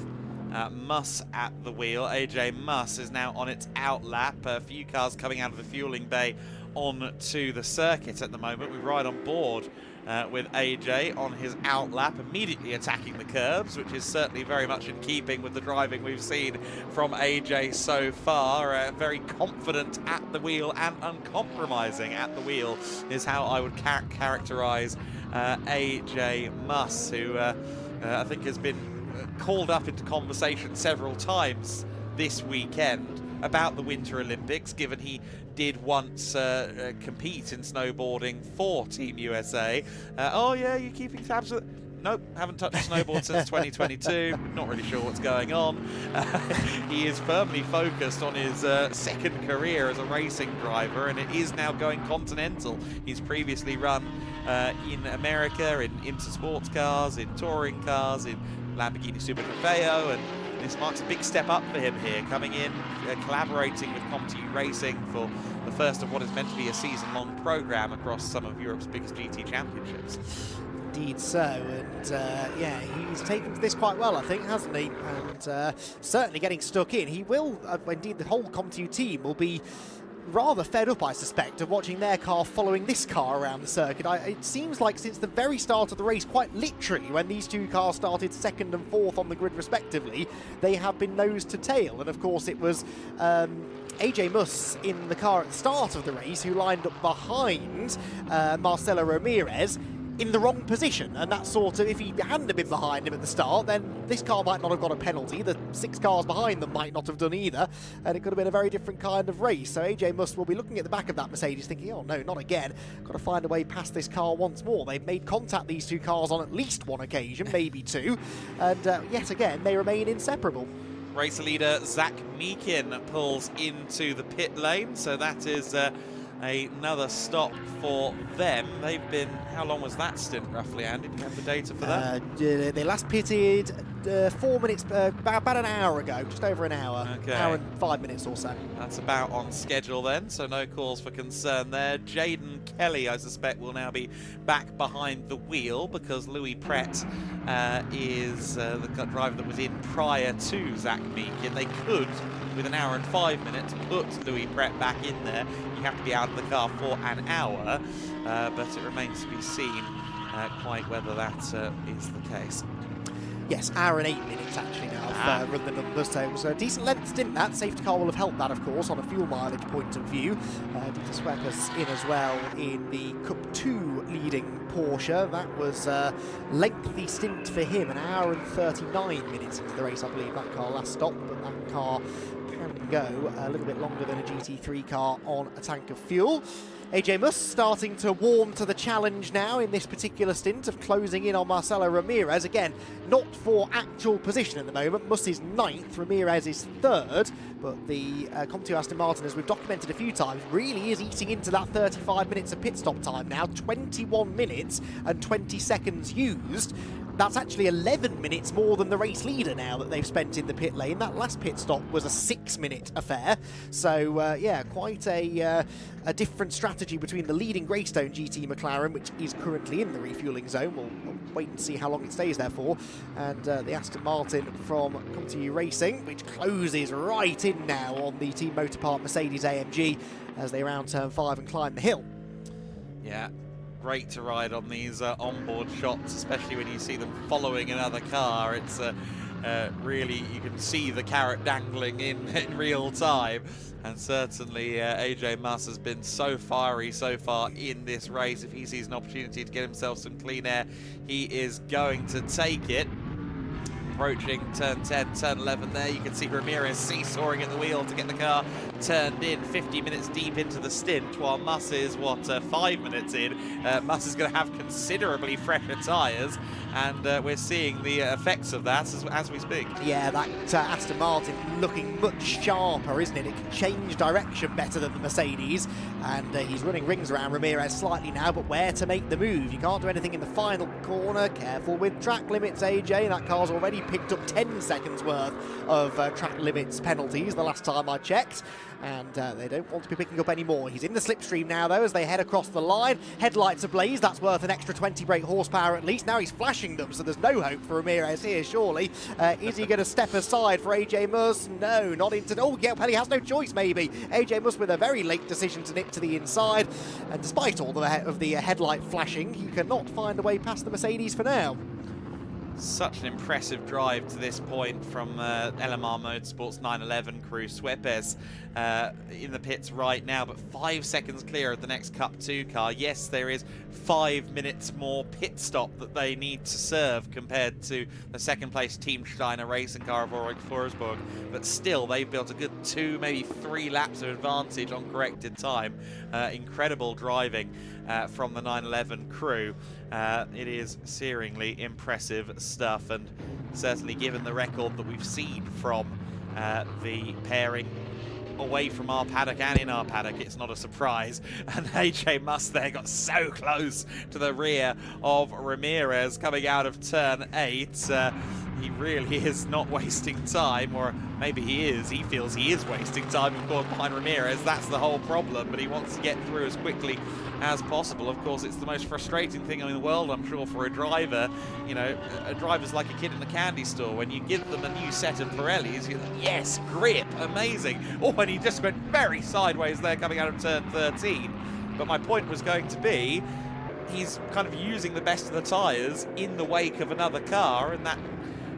Muss at the wheel. AJ Muss is now on its outlap. A few cars coming out of the fueling bay onto the circuit at the moment. We ride on board with AJ on his outlap, immediately attacking the curbs, which is certainly very much in keeping with the driving we've seen from AJ so far. Very confident at the wheel and uncompromising at the wheel is how I would characterise AJ Muss, who I think has been called up into conversation several times this weekend about the Winter Olympics, given he did once compete in snowboarding for Team USA. Oh yeah, you keeping tabs with... Nope, haven't touched a snowboard since 2022. Not really sure what's going on. He is firmly focused on his second career as a racing driver, and it is now going continental. He's previously run in America, in IMSA sports cars, in touring cars, in Lamborghini Super Trofeo, and this marks a big step up for him here, coming in, collaborating with Comtoyou Racing for the first of what is meant to be a season-long program across some of Europe's biggest GT championships. Indeed so, and yeah, he's taken to this quite well, I think, hasn't he? And certainly getting stuck in. He will, indeed, the whole Comtoyou team will be rather fed up, I suspect, of watching their car following this car around the circuit. It seems like since the very start of the race, quite literally, when these two cars started 2nd and 4th on the grid respectively, they have been nose to tail. And of course it was AJ Muss in the car at the start of the race who lined up behind Marcelo Ramirez in the wrong position, and that sort of, if he hadn't been behind him at the start, then this car might not have got a penalty, the 6 cars behind them might not have done either, and it could have been a very different kind of race. So AJ Muss will be looking at the back of that Mercedes thinking, oh no, not again, got to find a way past this car once more. They've made contact, these two cars, on at least one occasion, maybe 2, and yet again they remain inseparable. Race leader Zach Meakin pulls into the pit lane, so that is another stop for them. They've been, how long was that stint roughly, Andy? Do you have the data for that? They last pitted 4 minutes, about an hour ago, just over an hour. Okay. Hour and 5 minutes or so. That's about on schedule then, so no cause for concern there. Jaden Kelly, I suspect, will now be back behind the wheel because Louis Pret is the driver that was in prior to Zach Meakin. They could, with an hour and 5 minutes, put Louis Pret back in there. You have to be out of the car for an hour, but it remains to be seen quite whether that is the case. Yes, hour and 8 minutes actually now. I've run the numbers, so it was a decent length stint that. Safety car will have helped that, of course, on a fuel mileage point of view. Dieter Sweppers in as well in the Cup 2 leading Porsche. That was a lengthy stint for him, an hour and 39 minutes into the race, I believe that car last stopped, but that car can go a little bit longer than a GT3 car on a tank of fuel. AJ Muss starting to warm to the challenge now in this particular stint of closing in on Marcelo Ramirez. Again, not for actual position at the moment. Muss is 9th, Ramirez is 3rd, but the Comtoyou Aston Martin, as we've documented a few times, really is eating into that 35 minutes of pit stop time now. 21 minutes and 20 seconds used. That's actually 11 minutes more than the race leader now that they've spent in the pit lane. That last pit stop was a 6-minute affair. So, yeah, quite a different strategy between the leading Greystone GT McLaren, which is currently in the refuelling zone. We'll wait and see how long it stays there for. And the Aston Martin from Comtoyou Racing, which closes right in now on the Team Motorpark Mercedes AMG as they round turn 5 and climb the hill. Yeah. Great to ride on these onboard shots, especially when you see them following another car. It's really, you can see the carrot dangling in real time. And certainly AJ Muss has been so fiery so far in this race. If he sees an opportunity to get himself some clean air, he is going to take it. Approaching turn 10, turn 11 there, you can see Ramirez seesawing at the wheel to get the car turned in 50 minutes deep into the stint, while Muss is, 5 minutes in. Muss is going to have considerably fresher tyres, and we're seeing the effects of that as we speak. Yeah, that Aston Martin looking much sharper, isn't it? It can change direction better than the Mercedes, and he's running rings around Ramirez slightly now, but where to make the move? You can't do anything in the final corner. Careful with track limits, AJ. That car's already picked up 10 seconds worth of track limits penalties the last time I checked, and they don't want to be picking up any more. He's in the slipstream now, though, as they head across the line. Headlights ablaze, that's worth an extra 20 brake horsepower at least. Now he's flashing them, so there's no hope for Ramirez here, surely. Is he going to step aside for AJ Muss? No, not into... Oh, yeah, well, he has no choice, maybe. AJ Muss with a very late decision to nip to the inside, and despite all of the headlight flashing, he cannot find a way past the Mercedes for now. Such an impressive drive to this point from LMR Motorsports 911 crew. Sweppes in the pits right now, but 5 seconds clear of the next Cup 2 car. Yes, there is 5 minutes more pit stop that they need to serve compared to the second place Team Steiner racing car of Forsberg, but still they've built a good 2, maybe 3 laps of advantage on corrected time. Incredible driving from the 911 crew. It is searingly impressive stuff, and certainly given the record that we've seen from the pairing away from our paddock and in our paddock, it's not a surprise. And AJ Muss there got so close to the rear of Ramirez coming out of turn 8. he really is not wasting time, or maybe he is. He feels he is wasting time, of course, behind Ramirez. That's the whole problem, but he wants to get through as quickly as possible. Of course, it's the most frustrating thing in the world, I'm sure, for a driver. You know, a driver's like a kid in a candy store. When you give them a new set of Pirellis, you're like, yes, grip, amazing. Oh, and he just went very sideways there coming out of turn 13. But my point was going to be, he's kind of using the best of the tyres in the wake of another car, and that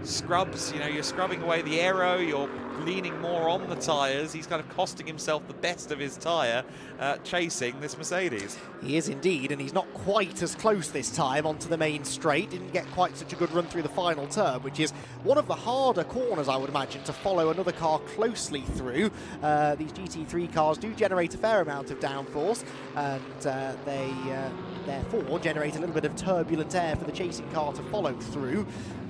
scrubs, you know, you're scrubbing away the aero, you're leaning more on the tyres. He's kind of costing himself the best of his tyre chasing this Mercedes. He is indeed, and he's not quite as close this time onto the main straight. Didn't get quite such a good run through the final turn, which is one of the harder corners, I would imagine, to follow another car closely through. These GT3 cars do generate a fair amount of downforce, and they therefore generate a little bit of turbulent air for the chasing car to follow through.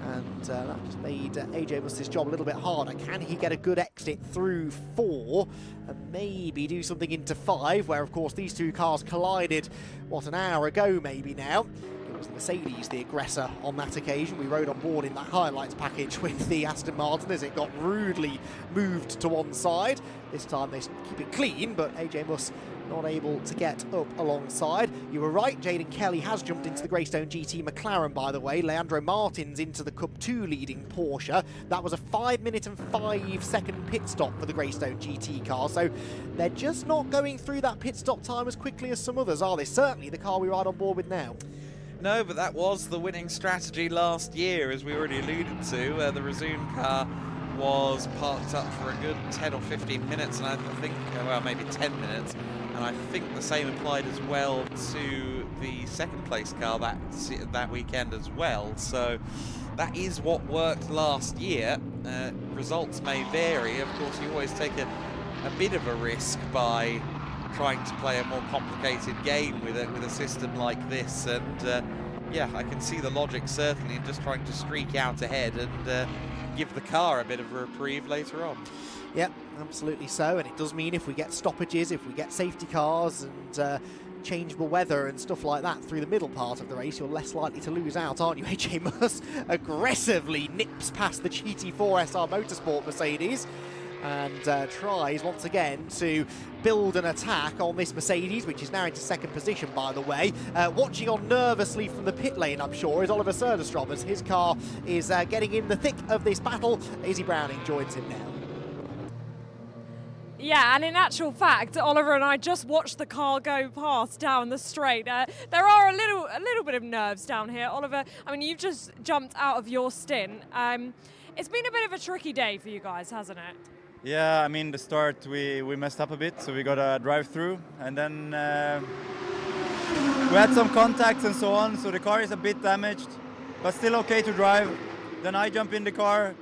And that just made AJ Must's job a little bit harder. Can he get a good exit through 4 and maybe do something into 5, where of course these two cars collided, what, an hour ago maybe now? It was the Mercedes the aggressor on that occasion. We rode on board in that highlights package with the Aston Martin as it got rudely moved to one side. This time they keep it clean, but AJ Must not able to get up alongside. You were right, Jaden Kelly has jumped into the Greystone GT McLaren, by the way. Leandro Martins into the Cup 2 leading Porsche. That was a 5-minute and 5-second pit stop for the Greystone GT car, so they're just not going through that pit stop time as quickly as some others, are they? Certainly the car we ride on board with now. No, but that was the winning strategy last year, as we already alluded to. The Resume car was parked up for a good 10 or 15 minutes, and I think, well, maybe 10 minutes. And I think the same applied as well to the second place car that weekend as well. So that is what worked last year. Results may vary. Of course, you always take a bit of a risk by trying to play a more complicated game with a system like this. And yeah, I can see the logic certainly in just trying to streak out ahead and give the car a bit of a reprieve later on. Yep, absolutely so, and it does mean if we get stoppages, if we get safety cars and changeable weather and stuff like that through the middle part of the race, you're less likely to lose out, aren't you? AJ Must aggressively nips past the GT4 SR Motorsport Mercedes and tries once again to build an attack on this Mercedes, which is now into second position, by the way. Watching on nervously from the pit lane, I'm sure, is Oliver Söderström, as his car is getting in the thick of this battle. Izzy Browning joins him now. Yeah, and in actual fact, Oliver and I just watched the car go past down the straight. There are a little bit of nerves down here. Oliver, I mean, you've just jumped out of your stint. It's been a bit of a tricky day for you guys, hasn't it? Yeah, I mean, the start we messed up a bit, so we got a drive through, and then we had some contacts and so on, so the car is a bit damaged, but still okay to drive. Then I jump in the car,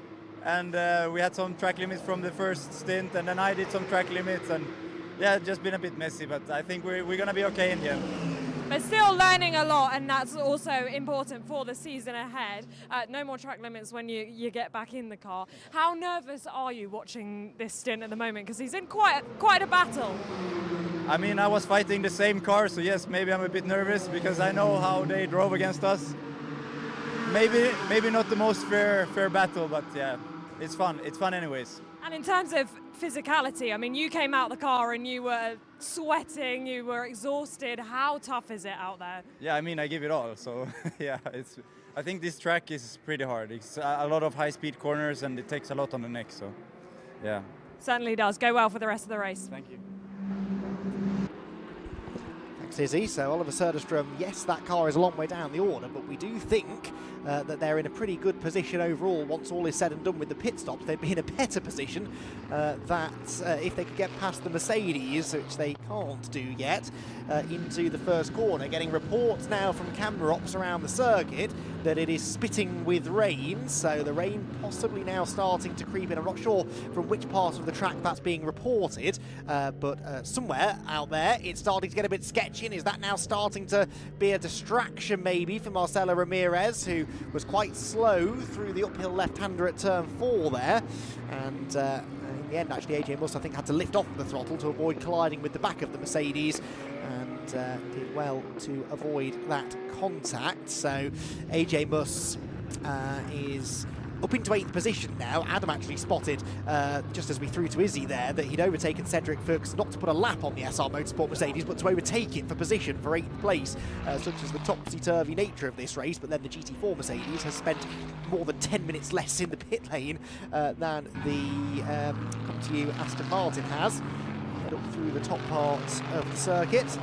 and we had some track limits from the first stint, and then I did some track limits, and yeah, it's just been a bit messy, but I think we're going to be okay in the end. But still learning a lot, and that's also important for the season ahead. No more track limits when you get back in the car. How nervous are you watching this stint at the moment? Because he's in quite a battle. I mean, I was fighting the same car, so yes, maybe I'm a bit nervous because I know how they drove against us. Maybe not the most fair battle, but yeah, it's fun. It's fun anyways. And in terms of physicality, I mean, you came out the car and you were sweating, you were exhausted. How tough is it out there? Yeah, I mean, I give it all. So yeah, I think this track is pretty hard. It's a lot of high-speed corners and it takes a lot on the neck. So yeah. Certainly does. Go well for the rest of the race. Thank you. Thanks, Izzy. So Oliver Söderström, yes, that car is a long way down the order, but we do think that they're in a pretty good position overall. Once all is said and done with the pit stops, they'd be in a better position that if they could get past the Mercedes, which they can't do yet, into the first corner. Getting reports now from camera ops around the circuit that it is spitting with rain, so the rain possibly now starting to creep in. I'm not sure from which part of the track that's being reported, but somewhere out there it's starting to get a bit sketchy. And is that now starting to be a distraction maybe for Marcelo Ramirez, who was quite slow through the uphill left-hander at turn 4 there, and in the end actually AJ Must, I think, had to lift off the throttle to avoid colliding with the back of the Mercedes, and did well to avoid that contact. So AJ Must is up into 8th position now. Adam actually spotted, just as we threw to Izzy there, that he'd overtaken Cedric Ferguson, not to put a lap on the SR Motorsport Mercedes, but to overtake it for position for 8th place, such as the topsy-turvy nature of this race. But then the GT4 Mercedes has spent more than 10 minutes less in the pit lane than the Comtoyou Aston Martin has. Head up through the top part of the circuit.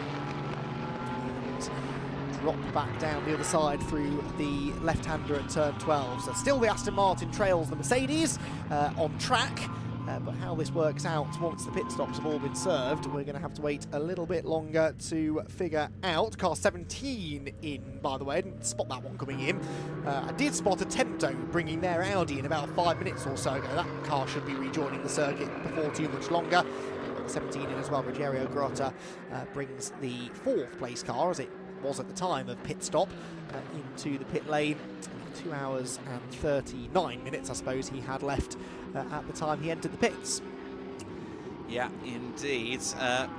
Drop back down the other side through the left-hander at turn 12. So still the Aston Martin trails the Mercedes on track, but how this works out once the pit stops have all been served, we're going to have to wait a little bit longer to figure out. Car 17 in, by the way. I didn't spot that one coming in. I did spot a Temto bringing their Audi in about 5 minutes or so ago. That car should be rejoining the circuit before too much longer. 17 in as well. Rogerio Grotta brings the 4th place car, as it was at the time of pit stop, into the pit lane. 2 hours and 39 minutes, I suppose, he had left at the time he entered the pits. Yeah, indeed.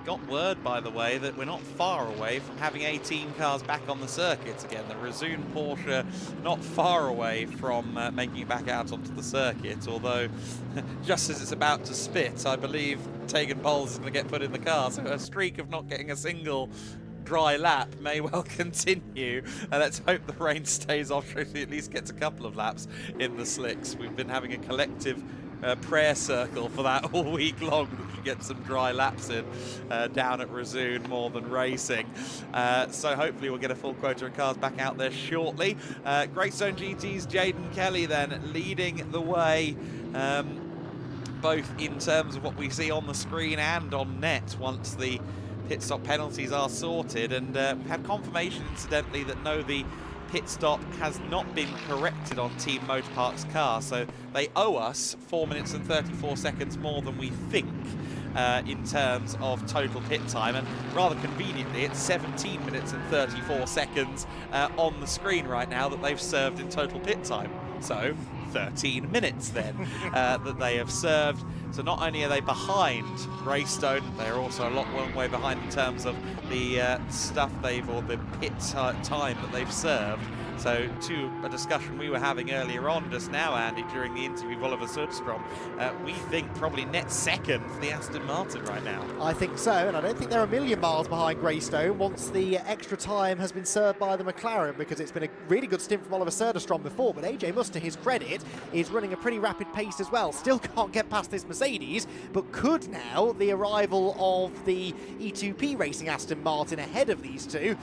Got word, by the way, that we're not far away from having 18 cars back on the circuit again. The Razoon Porsche not far away from making it back out onto the circuit, although just as it's about to spit, I believe Tegan Bowles is going to get put in the car. So a streak of not getting a single dry lap may well continue. Let's hope the rain stays off so he at least gets a couple of laps in the slicks. We've been having a collective prayer circle for that all week long, that you get some dry laps in down at Razoon more than racing. So hopefully we'll get a full quota of cars back out there shortly. Greystone GT's Jaden Kelly then leading the way, both in terms of what we see on the screen and on net once the pit stop penalties are sorted, and we've had confirmation incidentally that no, the pit stop has not been corrected on Team Motorpark's car, so they owe us 4 minutes and 34 seconds more than we think in terms of total pit time, and rather conveniently it's 17 minutes and 34 seconds on the screen right now that they've served in total pit time. So 13 minutes then that they have served. So not only are they behind Greystone, they're also a long way behind in terms of the stuff they've, or the pit time that they've served. So to a discussion we were having earlier on just now, Andy, during the interview with Oliver Söderström, we think probably net second for the Aston Martin right now. I think so, and I don't think they're a million miles behind Greystone once the extra time has been served by the McLaren, because it's been a really good stint from Oliver Söderström before, but AJ Muss, to his credit, is running a pretty rapid pace as well. Still can't get past this Mercedes, but could now. The arrival of the E2P Racing Aston Martin ahead of these two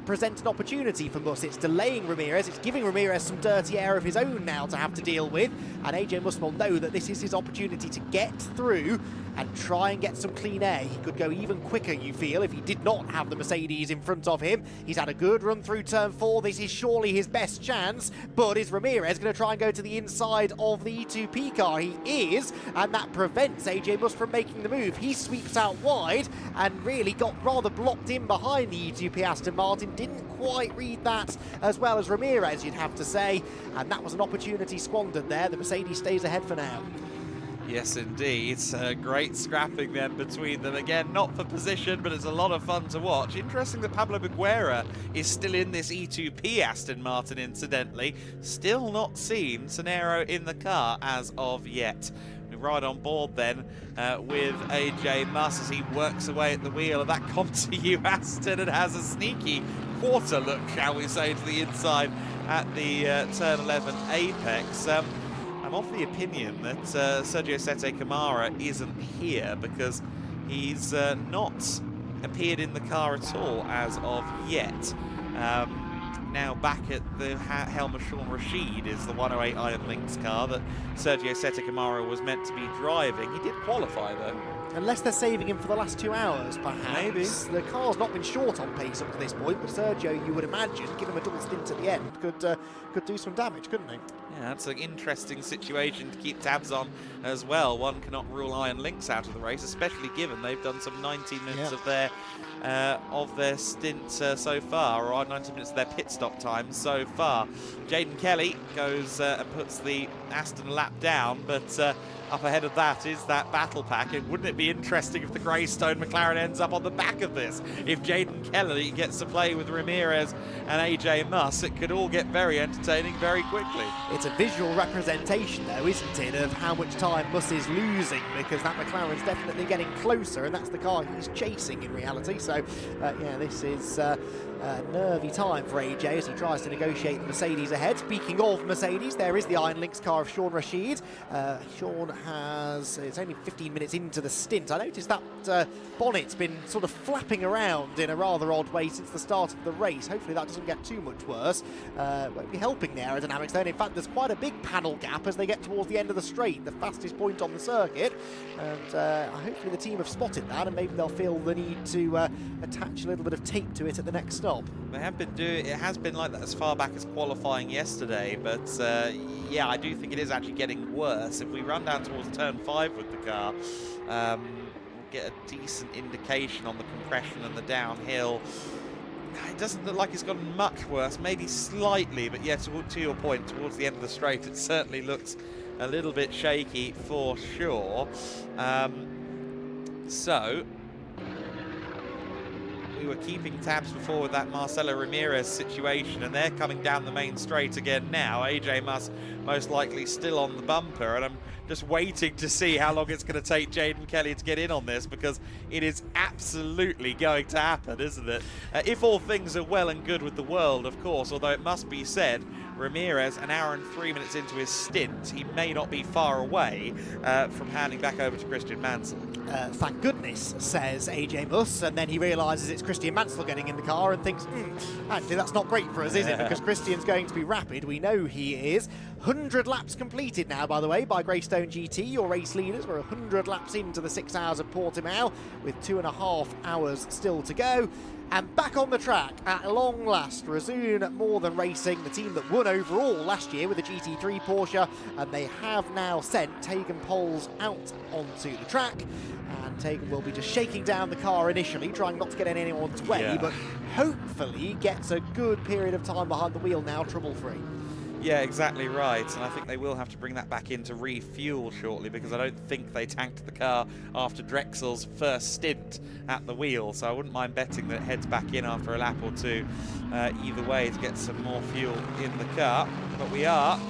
present an opportunity for Muss. It's delaying Ramirez. It's giving Ramirez some dirty air of his own now to have to deal with, and AJ Muss will know that this is his opportunity to get through and try and get some clean air. He could go even quicker, you feel, if he did not have the Mercedes in front of him. He's had a good run through turn 4. This is surely his best chance, but is Ramirez going to try and go to the inside of the E2P car? He is, and that prevents AJ Muss from making the move. He sweeps out wide and really got rather blocked in behind the E2P Aston Martin. Didn't quite read that as well as Ramirez, you'd have to say, and that was an opportunity squandered there. The Mercedes stays ahead for now. Yes, indeed. Great scrapping then between them. Again, not for position, but it's a lot of fun to watch. Interesting that Pablo Beguera is still in this E2P Aston Martin, incidentally. Still not seen Sonero in the car as of yet. We ride on board then with AJ Muss as he works away at the wheel of that Comtoyou Aston and has a sneaky quarter look, shall we say, to the inside at the turn 11 apex. I'm of the opinion that Sergio Sette Camara isn't here because he's not appeared in the car at all as of yet. Now back at the helm of Sean Rashid is the 108 Iron Lynx car that Sergio Sette Camara was meant to be driving. He did qualify though. Unless they're saving him for the last 2 hours, perhaps. Maybe. The car's not been short on pace up to this point, but Sergio, you would imagine, give him a double stint at the end, could do some damage, couldn't he? Yeah, that's an interesting situation to keep tabs on as well. One cannot rule Iron Lynx out of the race, especially given they've done some 19 minutes of their stint so far, or 19 minutes of their pit stop time so far. Jaden Kelly goes and puts the Aston lap down, but up ahead of that is that battle pack, and wouldn't it be interesting if the Greystone McLaren ends up on the back of this? If Jaden Kelly gets to play with Ramirez and AJ Muss, it could all get very entertaining very quickly. It It's a visual representation, though, isn't it, of how much time Muss is losing, because that McLaren's definitely getting closer, and that's the car he's chasing in reality. So, yeah, this is a nervy time for AJ as he tries to negotiate the Mercedes ahead. Speaking of Mercedes, there is the Iron Lynx car of Sean Rashid. Sean it's only 15 minutes into the stint. I noticed that bonnet's been sort of flapping around in a rather odd way since the start of the race. Hopefully that doesn't get too much worse. Won't be helping the aerodynamics then. In fact, there's quite a big panel gap as they get towards the end of the straight, the fastest point on the circuit. And hopefully the team have spotted that, and maybe they'll feel the need to attach a little bit of tape to it at the next stop. They have been doing it, has been like that as far back as qualifying yesterday, but yeah, I do think it is actually getting worse. If we run down towards turn 5 with the car, we'll get a decent indication on the compression and the downhill. It doesn't look like it's gotten much worse, maybe slightly, but yeah, to your point, towards the end of the straight, it certainly looks a little bit shaky for sure. So we were keeping tabs before with that Marcelo Ramirez situation, and they're coming down the main straight again now. AJ most likely still on the bumper, and I'm just waiting to see how long it's going to take Jaden Kelly to get in on this, because it is absolutely going to happen, isn't it? If all things are well and good with the world, of course, although it must be said, Ramirez, an hour and 3 minutes into his stint, he may not be far away from handing back over to Christian Mansell. Thank goodness, says AJ Muss, and then he realises it's Christian Mansell getting in the car and thinks, actually that's not great for us, is it? Because Christian's going to be rapid, we know he is. 100 laps completed now, by the way, by Greystone GT, your race leaders. We're 100 laps into the 6 hours of Portimão, with 2.5 hours still to go. And back on the track at long last, Razun More Than Racing, the team that won overall last year with the GT3 Porsche, and they have now sent Tegan Poles out onto the track. And Tegan will be just shaking down the car initially, trying not to get in anyone's way, but hopefully gets a good period of time behind the wheel now, trouble-free. Yeah, exactly right, and I think they will have to bring that back in to refuel shortly, because I don't think they tanked the car after Drexel's first stint at the wheel, so I wouldn't mind betting that it heads back in after a lap or two either way to get some more fuel in the car. But we are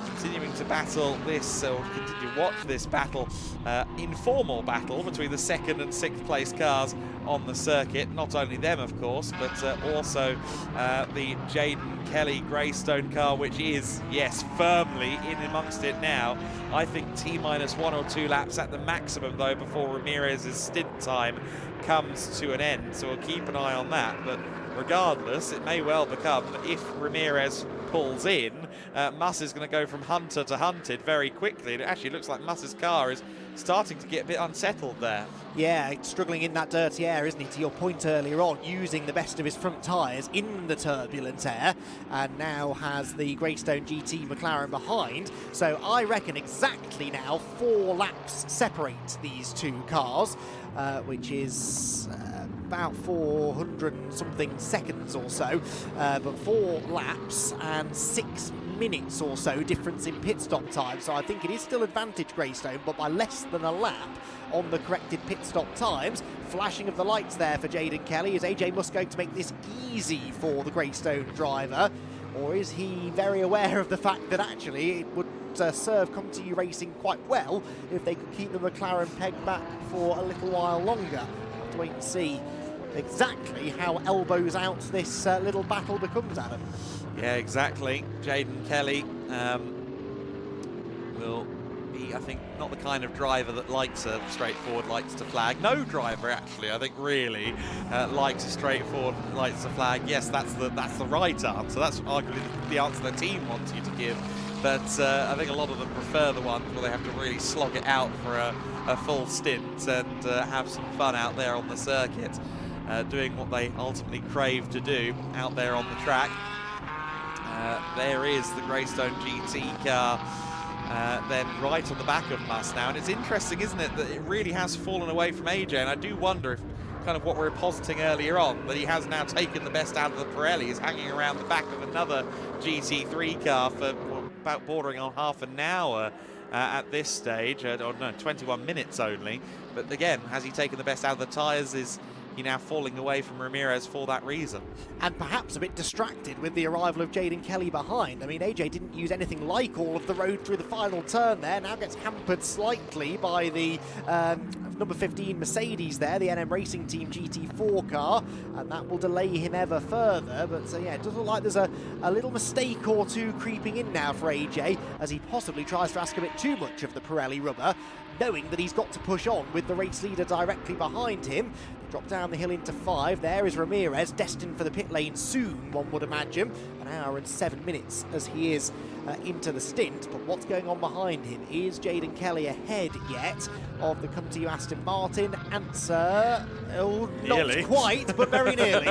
continuing to battle this, or continue to watch this battle, informal battle between the 2nd and 6th place cars on the circuit. Not only them, of course, but also the Jaden Kelly Greystone car, which is, yes, firmly in amongst it now. I think T-minus 1 or 2 laps at the maximum, though, before Ramirez's stint time comes to an end. So we'll keep an eye on that. But regardless, it may well become, if Ramirez pulls in, Muss is going to go from hunter to hunted very quickly. And it actually looks like Muss's car is starting to get a bit unsettled there. Yeah, it's struggling in that dirty air, isn't he? To your point earlier on, using the best of his front tyres in the turbulent air, and now has the Greystone GT McLaren behind. So I reckon exactly now 4 laps separate these two cars, which is about 400 and something seconds or so, but 4 laps and 6 minutes or so difference in pit stop time. So I think it is still advantage Greystone, but by less than a lap on the corrected pit stop times. Flashing of the lights there for Jaden Kelly. Is AJ Muss going to make this easy for the Greystone driver, or is he very aware of the fact that actually it would serve Comtoyou Racing quite well if they could keep the McLaren pegged back for a little while longer? We'll have to wait and see exactly how elbows out this little battle becomes, Adam. Yeah, exactly. Jaden Kelly will be, I think, not the kind of driver that likes a straightforward, likes to flag. No driver, actually, I think, really likes a straightforward, likes to flag. Yes, that's the right answer. That's arguably the answer the team wants you to give. But I think a lot of them prefer the one where they have to really slog it out for a full stint and have some fun out there on the circuit, doing what they ultimately crave to do out there on the track. There is the Greystone GT car, then right on the back of Muss now. And it's interesting, isn't it, that it really has fallen away from AJ. And I do wonder if kind of what we were positing earlier on, that he has now taken the best out of the Pirelli, is hanging around the back of another GT3 car for about bordering on half an hour at this stage, or no, 21 minutes only. But again, has he taken the best out of the tyres is you're now falling away from Ramirez for that reason. And perhaps a bit distracted with the arrival of Jaden Kelly behind. I mean, AJ didn't use anything like all of the road through the final turn there. Now gets hampered slightly by the number 15 Mercedes there, the NM Racing Team GT4 car, and that will delay him ever further. But yeah, it does look like there's a little mistake or two creeping in now for AJ, as he possibly tries to ask a bit too much of the Pirelli rubber, knowing that he's got to push on with the race leader directly behind him. They drop down the hill into 5. There is Ramirez, destined for the pit lane soon, one would imagine. An hour and 7 minutes as he is into the stint. But what's going on behind him? Is Jaden Kelly ahead yet of the Comtoyou Aston Martin? Answer, oh, Nearly. Not quite, but very nearly.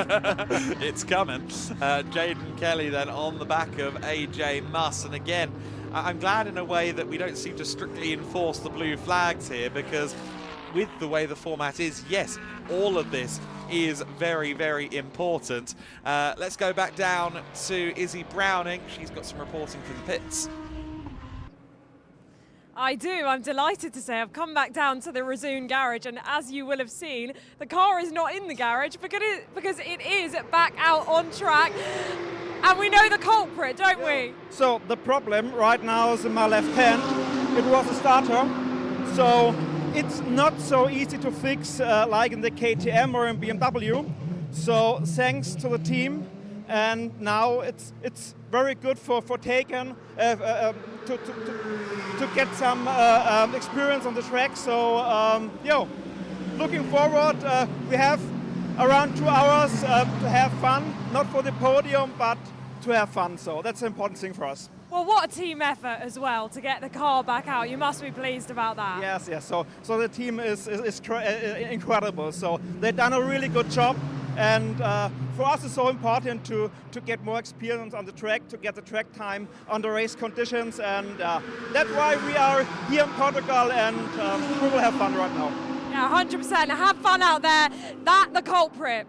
It's coming. Jaden Kelly then on the back of AJ Muss. And again, I'm glad in a way that we don't seem to strictly enforce the blue flags here, because with the way the format is, yes, all of this is very, very important. Let's go back down to Izzy Browning. She's got some reporting from the pits. I do. I'm delighted to say I've come back down to the Razoon garage, and as you will have seen, the car is not in the garage because it is back out on track. And we know the culprit, don't we? So the problem right now is in my left hand. It was a starter, so it's not so easy to fix like in the KTM or in BMW. So thanks to the team, and now it's very good for Taken to get some experience on the track. So looking forward, we have around 2 hours to have fun, not for the podium, but to have fun. So that's an important thing for us. Well, what a team effort as well to get the car back out. You must be pleased about that. Yes. So the team is incredible. So they've done a really good job. And for us, it's so important to get more experience on the track, to get the track time on the race conditions. And that's why we are here in Portugal, and we will have fun right now. Yeah, 100%. Have fun out there. That the culprit.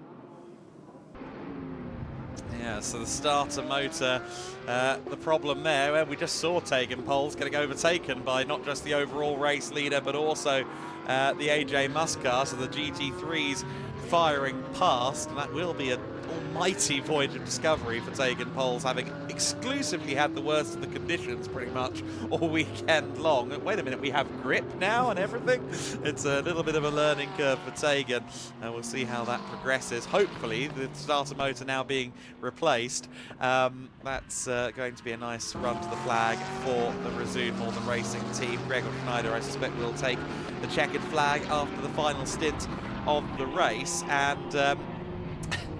Yeah, so the starter motor, the problem there, where we just saw Tegan Poles getting overtaken by not just the overall race leader, but also the AJ Muss car, so the GT3s firing past, and that will be an almighty voyage of discovery for Tegan Poles, having exclusively had the worst of the conditions pretty much all weekend long. Wait a minute, we have grip now and everything? It's a little bit of a learning curve for Tegan, and we'll see how that progresses. Hopefully, the starter motor now being replaced, that's going to be a nice run to the flag for the Razoon Northern Racing team. Gregor Schneider, I suspect, will take the checkered flag after the final stint of the race, and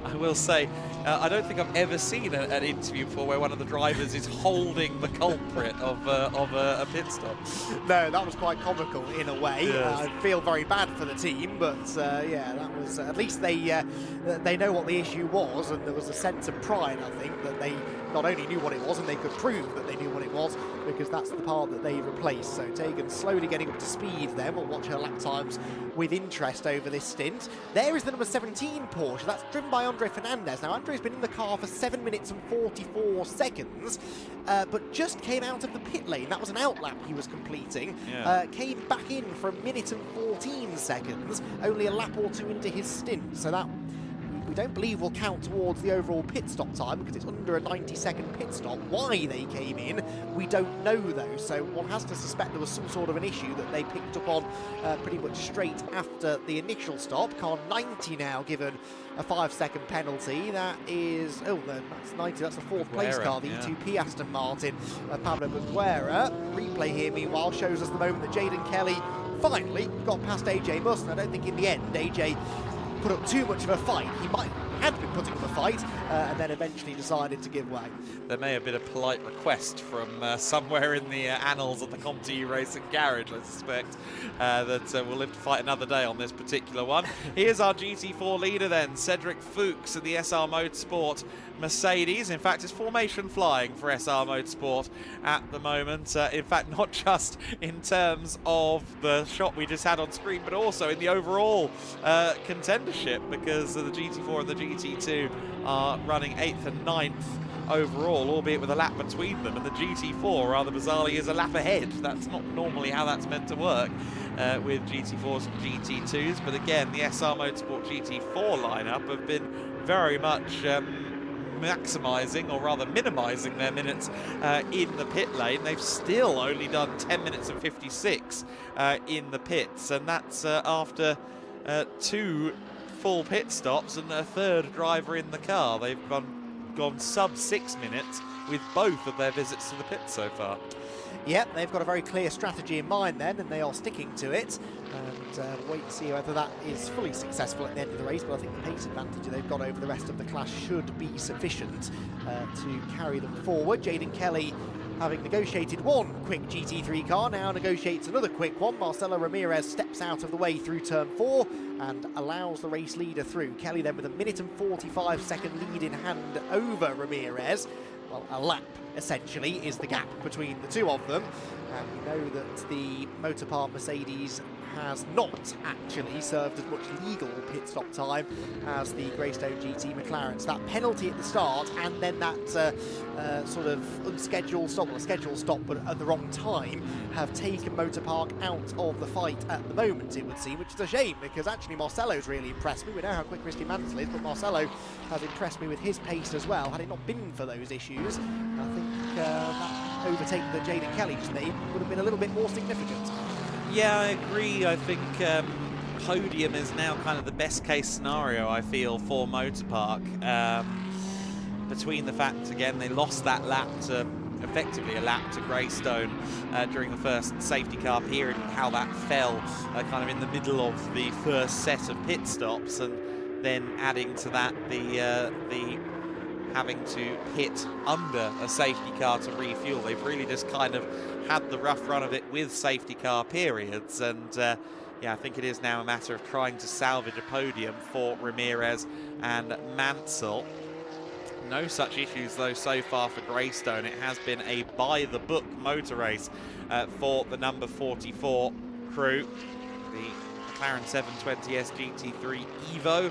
I will say, I don't think I've ever seen an interview before where one of the drivers is holding the culprit of a pit stop. No, that was quite comical in a way. Yes. I feel very bad for the team, but yeah, that was at least they know what the issue was, and there was a sense of pride, I think, that they not only knew what it was, and they could prove that they knew what it was, because that's the part that they replaced. So Tegan slowly getting up to speed then. We'll watch her lap times with interest over this stint. There is the number 17 Porsche. That's driven by Andre Fernandez. Now, Andre's been in the car for 7 minutes and 44 seconds, but just came out of the pit lane. That was an outlap he was completing. Yeah. Came back in for 1 minute and 14 seconds, only a lap or two into his stint. So that, we don't believe, will count towards the overall pit stop time, because it's under a 90-second pit stop. Why they came in, we don't know though, so one has to suspect there was some sort of an issue that they picked up on pretty much straight after the initial stop. Car 90 now given a 5-second penalty. That is, oh, that's 90, that's the fourth place car, the E2P Aston Martin, Pablo Buguera. Replay here, meanwhile, shows us the moment that Jaden Kelly finally got past AJ Muss, and I don't think in the end AJ put up too much of a fight. He might have been putting up a fight, and then eventually decided to give way. There may have been a polite request from somewhere in the annals of the Comtoyou Racing garage, I suspect, that we'll live to fight another day on this particular one. Here's our GT4 leader then, Cedric Fuchs of the SR Motorsport Mercedes. In fact, it's formation flying for SR Motorsport at the moment. In fact, not just in terms of the shot we just had on screen, but also in the overall contendership, because the GT4 and the GT2 are running 8th and 9th overall, albeit with a lap between them, and the GT4 rather bizarrely is a lap ahead. That's not normally how that's meant to work. with GT4s and GT2s. But again, the SR Motorsport GT4 lineup have been very much maximising, or rather minimising, their minutes in the pit lane. They've still only done 10 minutes and 56 in the pits, and that's after 2 full pit stops and a 3rd driver in the car. They've gone sub 6 minutes with both of their visits to the pit so far. Yep, they've got a very clear strategy in mind then, and they are sticking to it. And wait to see whether that is fully successful at the end of the race, but I think the pace advantage they've got over the rest of the class should be sufficient to carry them forward. Jaden Kelly, having negotiated one quick GT3 car, now negotiates another quick one. Marcelo Ramirez steps out of the way through turn 4 and allows the race leader through. Kelly then with a 1:45 lead in hand over Ramirez. Well, a lap, essentially, is the gap between the two of them. And we know that the Motorpark Mercedes has not actually served as much legal pit stop time as the Greystone GT McLaren. So that penalty at the start and then that sort of unscheduled stop, well, a scheduled stop but at the wrong time, have taken Motorpark out of the fight at the moment, it would seem, which is a shame because actually Marcelo's really impressed me. We know how quick Christian Mansell is, but Marcelo has impressed me with his pace as well. Had it not been for those issues, I think that overtaking that Jaden Kelly just made would have been a little bit more significant. Yeah, I agree. I think Podium is now kind of the best case scenario, I feel, for Motorpark. Between the fact, again, they lost that lap to, effectively a lap to Greystone during the first safety car period, and how that fell kind of in the middle of the first set of pit stops, and then adding to that the having to pit under a safety car to refuel. They've really just kind of had the rough run of it with safety car periods, and yeah, I think it is now a matter of trying to salvage a podium for Ramirez and Mansell. No such issues though so far for Greystone. It has been a by-the-book motor race for the number 44 crew, the McLaren 720S GT3 Evo.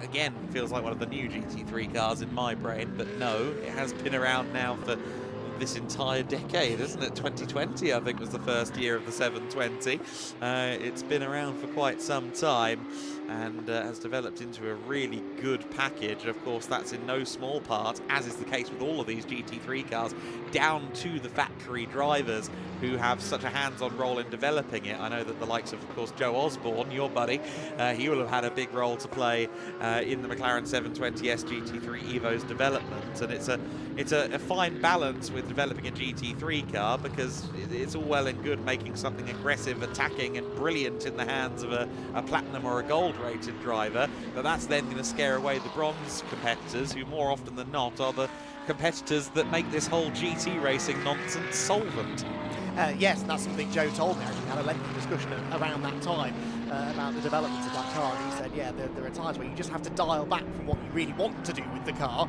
Again, feels like one of the new GT3 cars in my brain, but no, it has been around now for this entire decade, isn't it? 2020, I think, was the first year of the 720. It's been around for quite some time and has developed into a really good package. Of course, that's in no small part, as is the case with all of these GT3 cars, down to the factory drivers who have such a hands-on role in developing it. I know that the likes of course, Joe Osborne, your buddy, he will have had a big role to play in the McLaren 720S GT3 Evo's development, and it's a fine balance with developing a GT3 car, because it's all well and good making something aggressive, attacking and brilliant in the hands of a platinum or a gold rated driver, but that's then going to scare away the bronze competitors, who more often than not are the competitors that make this whole GT racing nonsense solvent. Yes, and that's something Joe told me. Actually, we had a lengthy discussion around that time about the development of that car, and he said, yeah, there are times where you just have to dial back from what you really want to do with the car,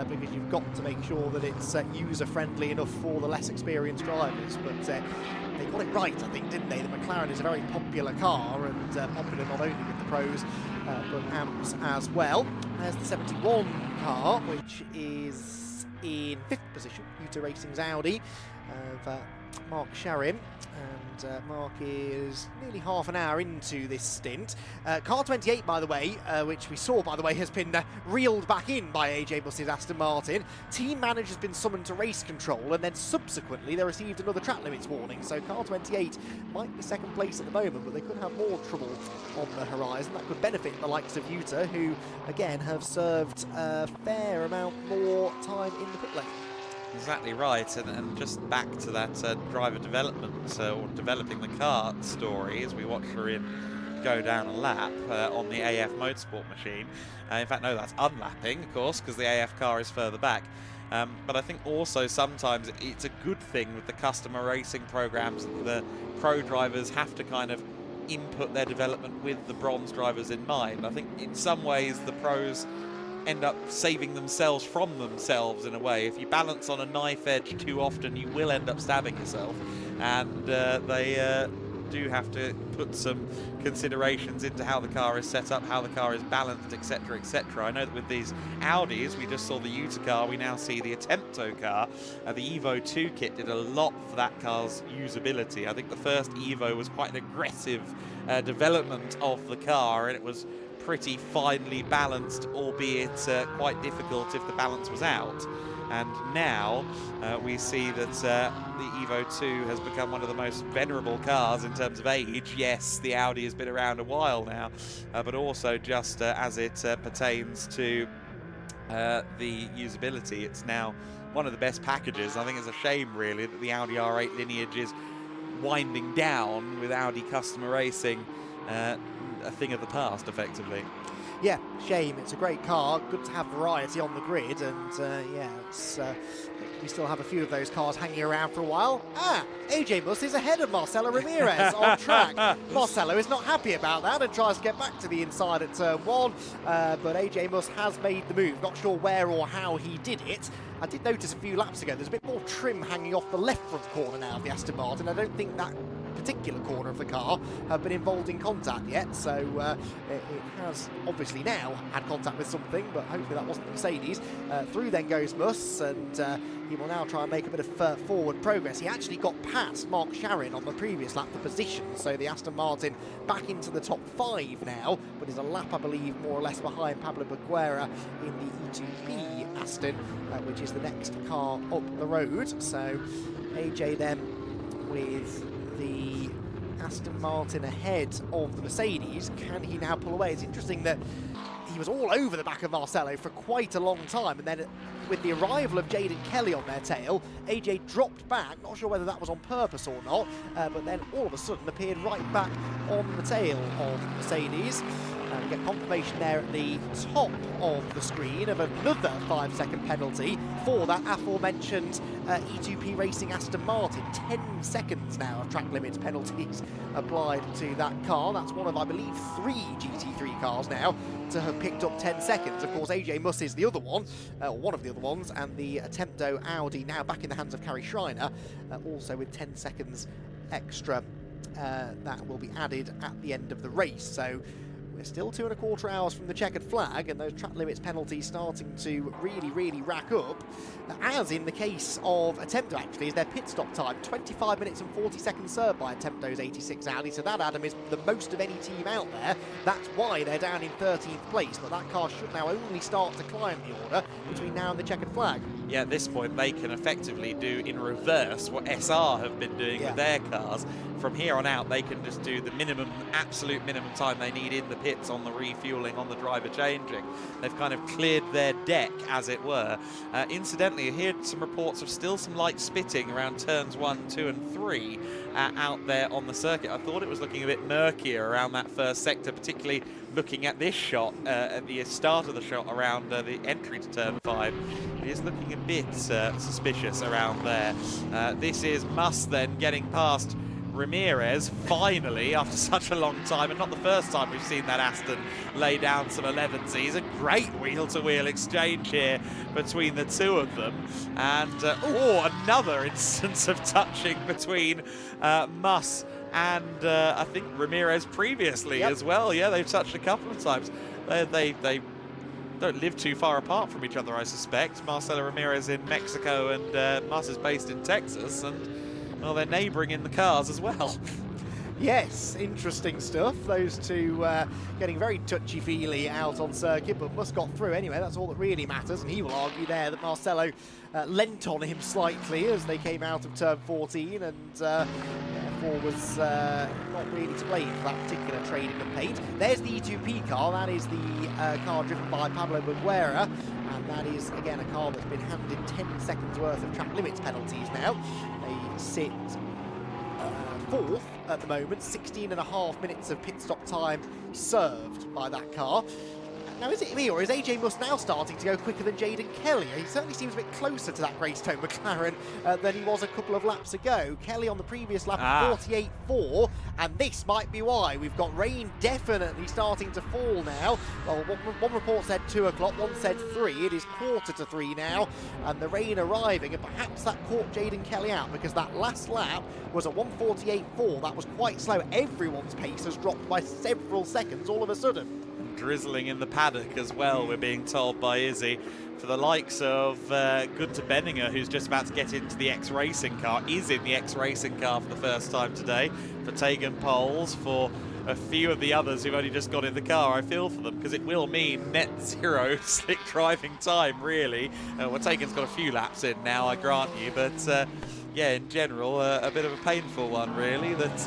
because you've got to make sure that it's user-friendly enough for the less experienced drivers. But they got it right, I think, didn't they? The McLaren is a very popular car, and popular not only with the pros, but AMS as well. There's the 71 car, which is in 5th position, Uta Racing's Audi, of Mark Sharin, and Mark is nearly half an hour into this stint. Car 28, by the way, which we saw, by the way, has been reeled back in by AJ Buss's Aston Martin. Team manager has been summoned to race control, and then subsequently they received another track limits warning. So Car 28 might be second place at the moment, but they could have more trouble on the horizon. That could benefit the likes of Uta, who, again, have served a fair amount more time in the pit lane. Exactly right, and just back to that driver development or developing the car story as we watch Sharin go down a lap on the AF Motorsport machine. In fact, no, that's unlapping, of course, because the AF car is further back. But I think also sometimes it's a good thing with the customer racing programs that the pro drivers have to kind of input their development with the bronze drivers in mind. I think in some ways the pros end up saving themselves from themselves in a way. If you balance on a knife edge too often, you will end up stabbing yourself, and they do have to put some considerations into how the car is set up, how the car is balanced, etc., etc. I know that with these Audis, we just saw the Uta car, we now see the Attempto car. The Evo 2 kit did a lot for that car's usability. I think the first Evo was quite an aggressive development of the car, and it was pretty finely balanced, albeit quite difficult if the balance was out. And now we see that the Evo 2 has become one of the most venerable cars in terms of age. Yes, the Audi has been around a while now, but also just as it pertains to the usability, it's now one of the best packages. I think it's a shame, really, that the Audi R8 lineage is winding down with Audi Customer Racing a thing of the past, effectively. Yeah, shame. It's a great car. Good to have variety on the grid, and yeah, it's, we still have a few of those cars hanging around for a while. AJ Muss is ahead of Marcelo Ramirez on track. Marcelo is not happy about that and tries to get back to the inside at turn 1, but AJ Muss has made the move. Not sure where or how he did it. I did notice a few laps ago there's a bit more trim hanging off the left front corner now of the Aston Martin. I don't think that particular corner of the car have been involved in contact yet, so it has obviously now had contact with something, but hopefully that wasn't the Mercedes. Through then goes Muss, and he will now try and make a bit of forward progress. He actually got past Mark Sharon on the previous lap for position, so the Aston Martin back into the top 5 now, but is a lap, I believe, more or less behind Pablo Baguera in the E2P Aston, which is the next car up the road. So AJ then with the Aston Martin ahead of the Mercedes. Can he now pull away? It's interesting that he was all over the back of Marcelo for quite a long time, and then with the arrival of Jaden Kelly on their tail, AJ dropped back, not sure whether that was on purpose or not, but then all of a sudden appeared right back on the tail of Mercedes. We get confirmation there at the top of the screen of another 5-second penalty for that aforementioned E2P Racing Aston Martin. 10 seconds now of track limits penalties applied to that car. That's one of, I believe, 3 GT3 cars now to have picked up 10 seconds. Of course, AJ Muss is the other one, or one of the other ones, and the Attempto Audi now back in the hands of Carrie Schreiner, also with 10 seconds extra that will be added at the end of the race. So we're still 2¼ hours from the checkered flag, and those track limits penalties starting to really rack up. As in the case of Attempto, actually, is their pit stop time. 25 minutes and 40 seconds served by Attempto's 86 Audi. So that, Adam, is the most of any team out there. That's why they're down in 13th place, but that car should now only start to climb the order between now and the checkered flag. Yeah, at this point, they can effectively do in reverse what SR have been doing with their cars. From here on out, they can just do the minimum, absolute minimum time they need in the pits on the refueling, on the driver changing. They've kind of cleared their deck, as it were. Incidentally, I heard some reports of still some light spitting around turns 1, 2 and 3 out there on the circuit. I thought it was looking a bit murkier around that first sector, particularly looking at this shot at the start of the shot around the entry to turn 5. It is looking a bit suspicious around there. This is Muss then getting past Ramirez, finally, after such a long time, and not the first time we've seen that Aston lay down some 11s. A great wheel-to-wheel exchange here between the two of them, and another instance of touching between Muss and I think Ramirez previously as well. Yeah, they've touched a couple of times. They don't live too far apart from each other, I suspect. Marcelo Ramirez in Mexico, and Muss is based in Texas, and well, they're neighbouring in the cars as well. Yes, interesting stuff. Those two getting very touchy-feely out on circuit, but Muss got through anyway. That's all that really matters, and he will argue there that Marcelo lent on him slightly as they came out of turn 14, and therefore was not really to blame for that particular trading of paint. There's the E2P car. That is the car driven by Pablo Baguera, and that is, again, a car that's been handed 10 seconds worth of track limits penalties now. They sit 4th at the moment, 16.5 minutes of pit stop time served by that car. Now, is it me, or is AJ Muss now starting to go quicker than Jaden Kelly? He certainly seems a bit closer to that Greystone McLaren than he was a couple of laps ago. Kelly on the previous lap of 48.4, and this might be why. We've got rain definitely starting to fall now. Well, one report said 2 o'clock, one said 3. It is 2:45 now, and the rain arriving, and perhaps that caught Jaden Kelly out, because that last lap was a 1:48.4. That was quite slow. Everyone's pace has dropped by several seconds all of a sudden. Drizzling in the paddock as well, we're being told by Izzy. For the likes of Gunther Benninger, who's just about to get into the X-Racing car, is in the X-Racing car for the first time today. For Tegan Poles, for a few of the others who've only just got in the car, I feel for them, because it will mean net zero slick driving time, really. Well, Tegan's got a few laps in now, I grant you, but yeah, in general, a bit of a painful one, really, that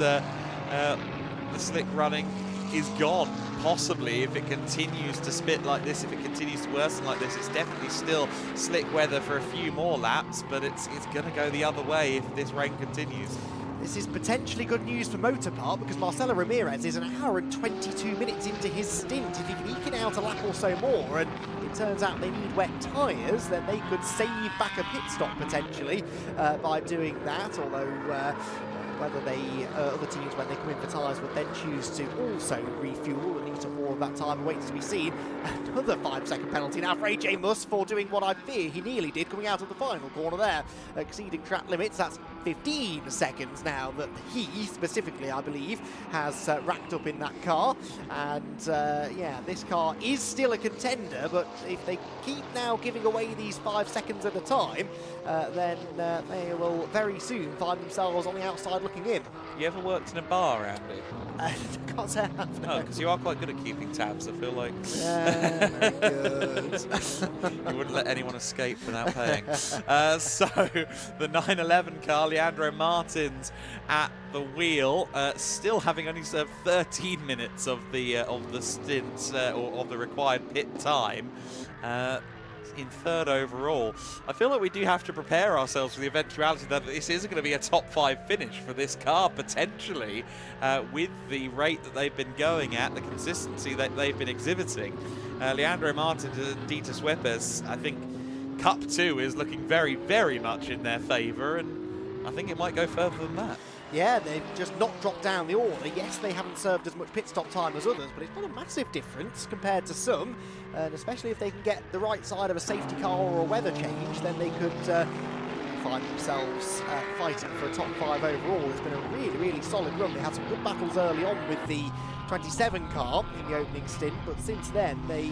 the slick running is gone. Possibly, if it continues to spit like this, if it continues to worsen like this, it's definitely still slick weather for a few more laps, but it's going to go the other way if this rain continues. This is potentially good news for Motorpark, because Marcelo Ramirez is 1 hour and 22 minutes into his stint. If he can eke it out a lap or so more, and it turns out they need wet tyres, then they could save back a pit stop potentially by doing that, although whether they, other teams, when they come in for tyres, would then choose to also refuel and eat up more of that time awaits to be seen. Another 5-second penalty now for AJ Muss for doing what I fear he nearly did coming out of the final corner there, exceeding track limits. That's 15 seconds now that he, specifically, I believe, has racked up in that car. And yeah, this car is still a contender, but if they keep now giving away these 5 seconds at a time, then they will very soon find themselves on the outside looking in. You ever worked in a bar, Andy? I can't say I have, no. Oh, because you are quite good at keeping tabs, I feel like. Yeah, very good. You wouldn't let anyone escape without paying. So, the 911 car, Leandro Martins at the wheel, still having only served 13 minutes of the stint, or of the required pit time. In third overall. I feel like we do have to prepare ourselves for the eventuality that this is going to be a top 5 finish for this car, potentially, with the rate that they've been going at, the consistency that they've been exhibiting. Leandro Martins and Dita Sweppes, I think Cup 2 is looking very, very much in their favour, and I think it might go further than that. Yeah, they've just not dropped down the order. Yes, they haven't served as much pit stop time as others, but it's not a massive difference compared to some, and especially if they can get the right side of a safety car or a weather change, then they could find themselves fighting for a top 5 overall. It's been a really, really solid run. They had some good battles early on with the 27 car in the opening stint, but since then they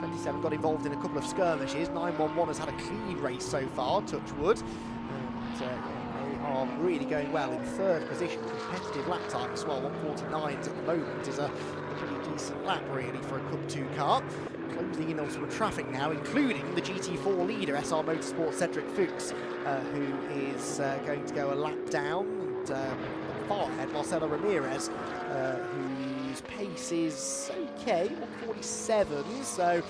27 got involved in a couple of skirmishes. 911 has had a clean race so far, touch wood, and are really going well in third position. Competitive lap time as well, 1:49s at the moment is a pretty decent lap really for a Cup 2 car. Closing in on some traffic now, including the GT4 leader, SR Motorsport Cedric Fuchs, who is going to go a lap down, and far ahead Marcelo Ramirez, whose pace is okay, 1:47, so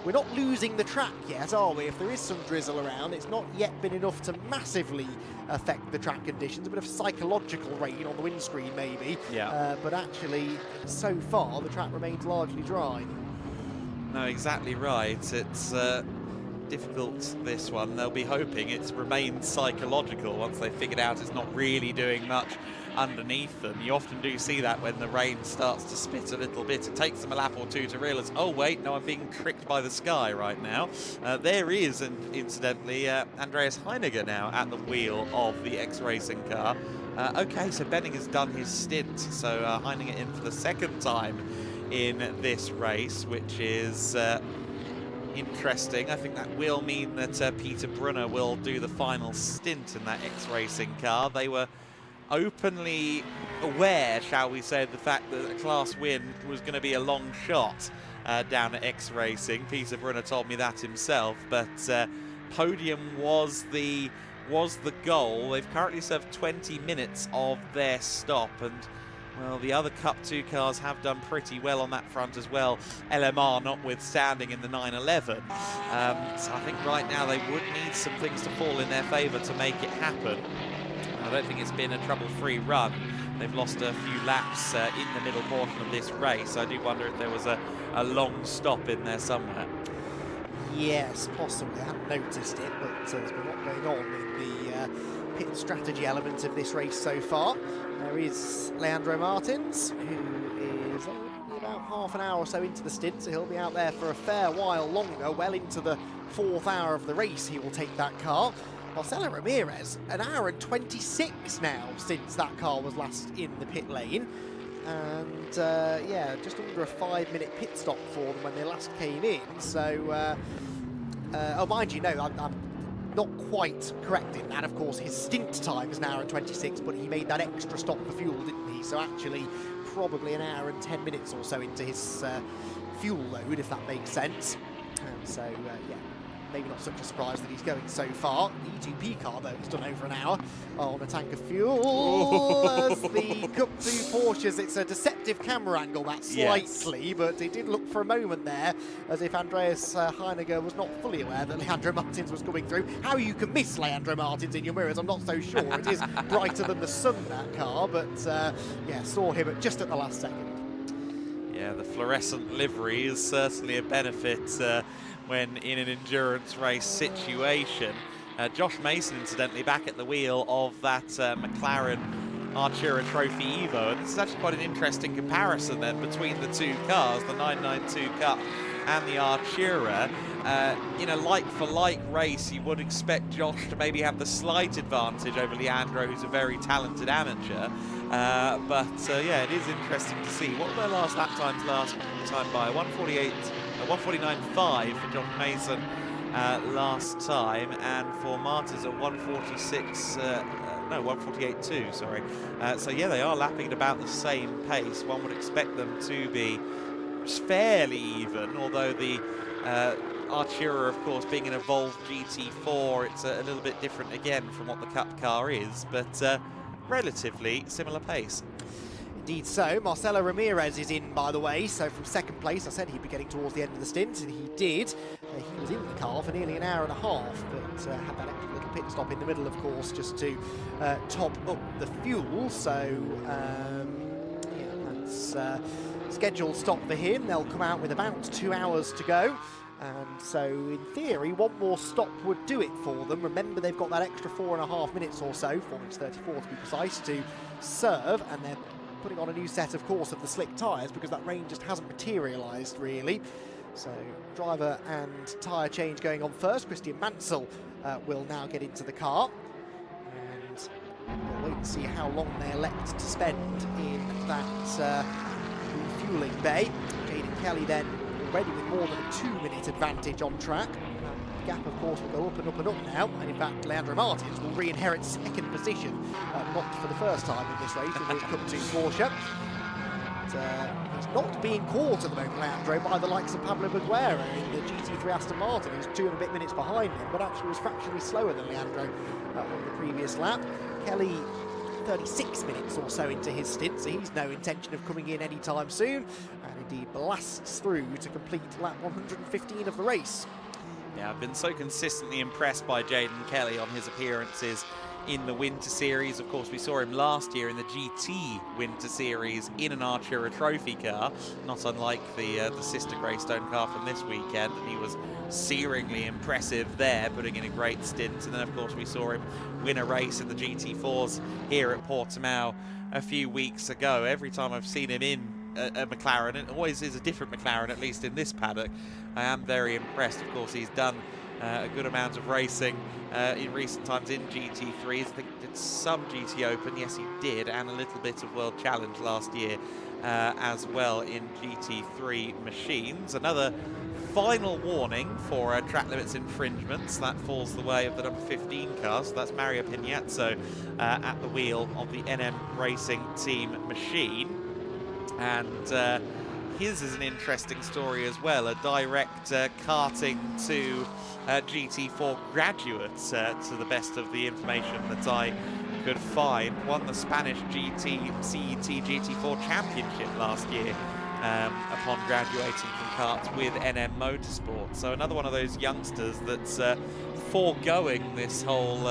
we're not losing the track yet, are we? If there is some drizzle around, it's not yet been enough to massively affect the track conditions. A bit of psychological rain on the windscreen, maybe. Yeah. But actually, so far, the track remains largely dry. No, exactly right. It's difficult, this one. They'll be hoping it's remained psychological once they figured out it's not really doing much underneath them. You often do see that when the rain starts to spit a little bit. It takes them a lap or two to realise, oh wait, no, I'm being tricked by the sky right now. There is, and incidentally, Andreas Heiniger now at the wheel of the X-Racing car. Okay, so Benning has done his stint, so Heiniger in for the second time in this race, which is interesting. I think that will mean that Peter Brunner will do the final stint in that X-Racing car. They were openly aware, shall we say, of the fact that a class win was going to be a long shot down at X-Racing. Peter Brunner told me that himself, but Podium was the goal. They've currently served 20 minutes of their stop, and well, the other Cup 2 cars have done pretty well on that front as well, LMR notwithstanding in the 911. So I think right now they would need some things to fall in their favour to make it happen. I don't think it's been a trouble-free run they've lost a few laps in the middle portion of this race. I do wonder if there was a long stop in there somewhere. Yes, possibly. I haven't noticed it, but there's been a lot going on in the pit strategy element of this race so far. There is Leandro Martins, who is only about half an hour or so into the stint, so he'll be out there for a fair while longer. Well into the 4th hour of the race, he will take that car. Marcelo Ramirez, an hour and 26 now since that car was last in the pit lane. And yeah, just under a 5-minute pit stop for them when they last came in. So, oh, mind you, no, I'm not quite correct in that. Of course, his stint time is an hour and 26, but he made that extra stop for fuel, didn't he? So actually, probably an hour and 10 minutes or so into his fuel load, if that makes sense. And so, yeah, maybe not such a surprise that he's going so far. The E2P car, though, he's done over an hour on a tank of fuel. As the Comtoyou Porsches, it's a deceptive camera angle, that slightly, yes. But it did look for a moment there as if Andreas Heiniger was not fully aware that Leandro Martins was coming through. How you can miss Leandro Martins in your mirrors, I'm not so sure. It is brighter than the sun, that car, but yeah, saw him just at the last second. Yeah, the fluorescent livery is certainly a benefit when in an endurance race situation. Josh Mason, incidentally, back at the wheel of that McLaren Artura Trophy Evo. And this is actually quite an interesting comparison then between the two cars, the 992 Cup and the Artura. In a like-for-like race, you would expect Josh to maybe have the slight advantage over Leandro, who's a very talented amateur. But yeah, it is interesting to see. What were their last lap times last time by? 149.5 for Josh Mason last time, and for Martins at 148.2, sorry. So yeah, they are lapping at about the same pace. One would expect them to be fairly even, although the Artura, of course, being an evolved GT4, it's a little bit different again from what the Cup car is, but relatively similar pace. Indeed so. Marcelo Ramirez is in, by the way, so from second place. I said he'd be getting towards the end of the stint, and he did. He was in the car for nearly an hour and a half, but had that extra little pit stop in the middle, of course, just to top up the fuel. So, yeah, that's scheduled stop for him. They'll come out with about 2 hours to go. And so, in theory, one more stop would do it for them. Remember, they've got that extra 4.5 minutes or so, 4 minutes 34 to be precise, to serve, and they're putting on a new set, of course, of the slick tyres because that rain just hasn't materialised, really. So, driver and tyre change going on first. Christian Mansell will now get into the car. And we'll wait and see how long they elect to spend in that refuelling bay. Jaden Kelly then already with more than a 2-minute advantage on track. The gap, of course, will go up and up and up now, and in fact Leandro Martins will re-inherit second position, not for the first time in this race, in the Comtoyou Porsche. He's not being caught at the moment, Leandro, by the likes of Pablo Baguera in the GT3 Aston Martin, who's 2 and a bit minutes behind him, but actually was fractionally slower than Leandro on the previous lap. Kelly 36 minutes or so into his stint, so he's no intention of coming in anytime soon, and indeed blasts through to complete lap 115 of the race. Yeah, I've been so consistently impressed by Jaden Kelly on his appearances in the Winter Series. Of course, we saw him last year in the GT Winter Series in an Artura Trophy car, not unlike the sister Greystone car from this weekend, and he was searingly impressive there, putting in a great stint. And then, of course, we saw him win a race in the GT4s here at Portimão a few weeks ago. Every time I've seen him in a McLaren, it always is a different McLaren, at least in this paddock. I am very impressed. Of course, he's done a good amount of racing in recent times in GT3s. I think he did some GT Open, yes he did, and a little bit of World Challenge last year as well in GT3 machines. Another final warning for track limits infringements. That falls the way of the number 15 car, so that's Mario Pignazzo at the wheel of the NM Racing Team machine. And his is an interesting story as well, a direct karting to GT4 graduate, to the best of the information that I could find. Won the Spanish CET GT4 Championship last year upon graduating from karts with NM Motorsport. So another one of those youngsters that's foregoing this whole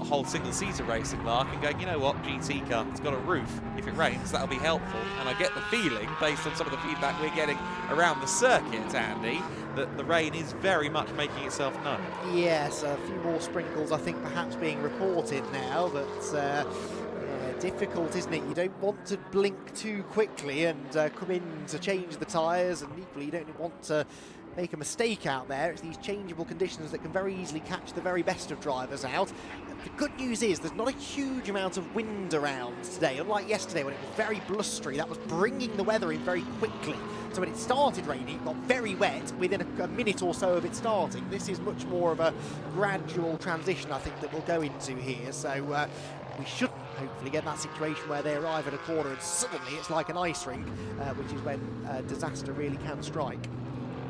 whole single-seater racing, Lark, and going, you know what, GT car, it's got a roof. If it rains, that'll be helpful. And I get the feeling, based on some of the feedback we're getting around the circuit, Andy, that the rain is very much making itself known. Yes, a few more sprinkles, I think, perhaps being reported now, but yeah, difficult, isn't it? You don't want to blink too quickly and come in to change the tyres, and equally you don't want to make a mistake out there. It's these changeable conditions that can very easily catch the very best of drivers out. The good news is there's not a huge amount of wind around today, unlike yesterday when it was very blustery. That was bringing the weather in very quickly. So when it started raining, it got very wet within a minute or so of it starting. This is much more of a gradual transition, I think, that we'll go into here. So we shouldn't hopefully get that situation where they arrive at a corner and suddenly it's like an ice rink, which is when disaster really can strike.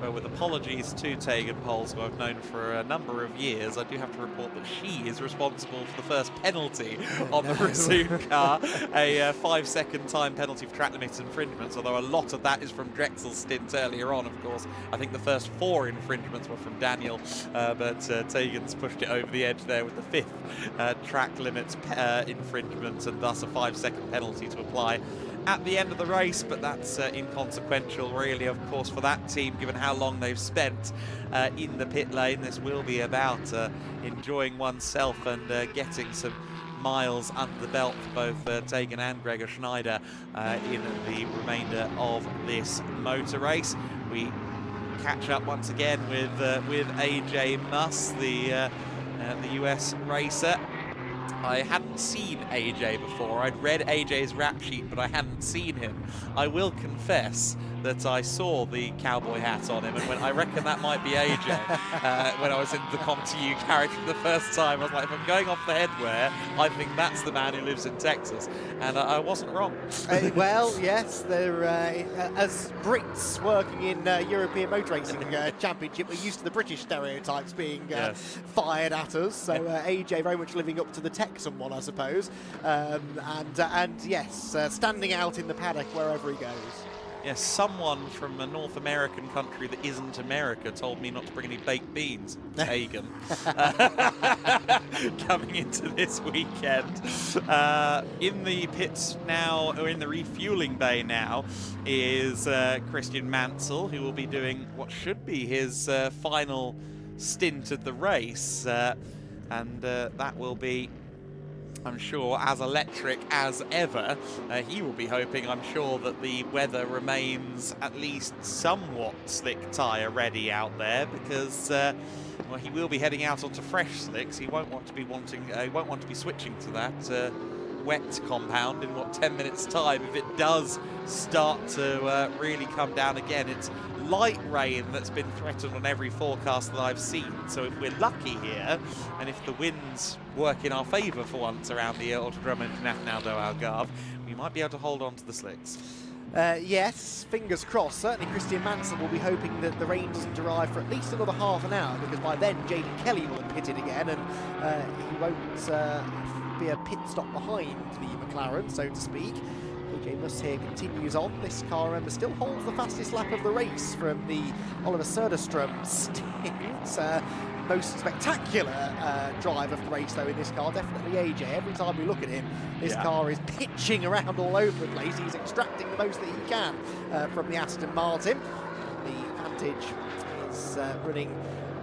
Well, with apologies to Tegan Poles, who I've known for a number of years, I do have to report that she is responsible for the first penalty on the Racing car, a 5-second time penalty for track limits infringements, although a lot of that is from Drexel's stint earlier on, of course. I think the first 4 infringements were from Daniel, but Tegan's pushed it over the edge there with the 5th track limits infringement, and thus a 5-second penalty to apply at the end of the race, but that's inconsequential really, of course, for that team, given how long they've spent in the pit lane. This will be about enjoying oneself and getting some miles under the belt for both Tegan and Gregor Schneider in the remainder of this motor race. We catch up once again with AJ Muss, the US racer. I hadn't seen AJ before. I'd read AJ's rap sheet, but I hadn't seen him. I will confess that I saw the cowboy hat on him, and when I reckon that might be AJ. When I was in the Comtoyou carriage for the first time, I was like, if I'm going off the headwear, I think that's the man who lives in Texas. And I wasn't wrong. Well, yes, they're, as Brits working in European Motor Racing Championship, we're used to the British stereotypes being fired at us. So AJ very much living up to the Texan one, I suppose. And yes, standing out in the paddock wherever he goes. Yes, someone from a North American country that isn't America told me not to bring any baked beans, Tegan, coming into this weekend. In the pits now, or in the refueling bay now, is Christian Mansell, who will be doing what should be his final stint at the race. And that will be, I'm sure, as electric as ever. He will be hoping, I'm sure, that the weather remains at least somewhat slick tyre ready out there, because well, he will be heading out onto fresh slicks. He won't want to be switching to that wet compound in 10 minutes time if it does start to really come down again. It's light rain that's been threatened on every forecast that I've seen, so if we're lucky here and if the winds work in our favour for once around the Autodrome International do Algarve, we might be able to hold on to the slicks. Yes, fingers crossed. Certainly Christian Mansell will be hoping that the rain doesn't arrive for at least another half an hour, because by then Jaden Kelly will have pitted again, and he won't be a pit stop behind the McLaren, so to speak. AJ Muss here continues on. This car, remember, still holds the fastest lap of the race from the Oliver Söderström stint. Most spectacular drive of the race, though, in this car, definitely AJ. Every time we look at him, this car is pitching around all over the place. He's extracting the most that he can from the Aston Martin. The Vantage is running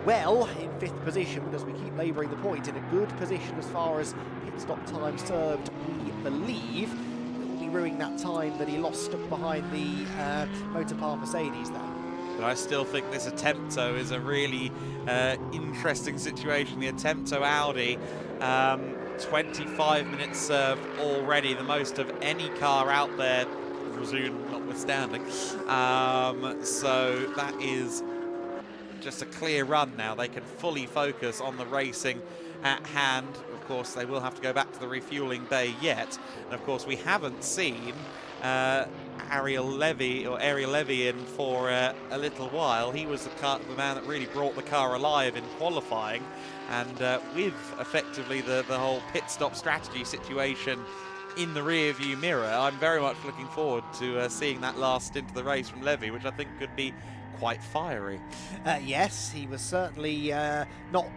well in 5th position, but as we keep labouring the point, in a good position as far as pit stop time served, we believe. Ruining that time that he lost up behind the Motorpark Mercedes there. But I still think this Attempto is a really interesting situation. The Attempto Audi, 25 minutes served already, the most of any car out there, Razoon notwithstanding. So that is just a clear run now. They can fully focus on the racing at hand. Of course, they will have to go back to the refueling bay yet. And of course, we haven't seen Ariel Levy in for a little while. He was the man that really brought the car alive in qualifying, and with effectively the whole pit stop strategy situation in the rear view mirror, I'm very much looking forward to seeing that last stint of the race from Levy, which I think could be quite fiery. Yes, he was certainly not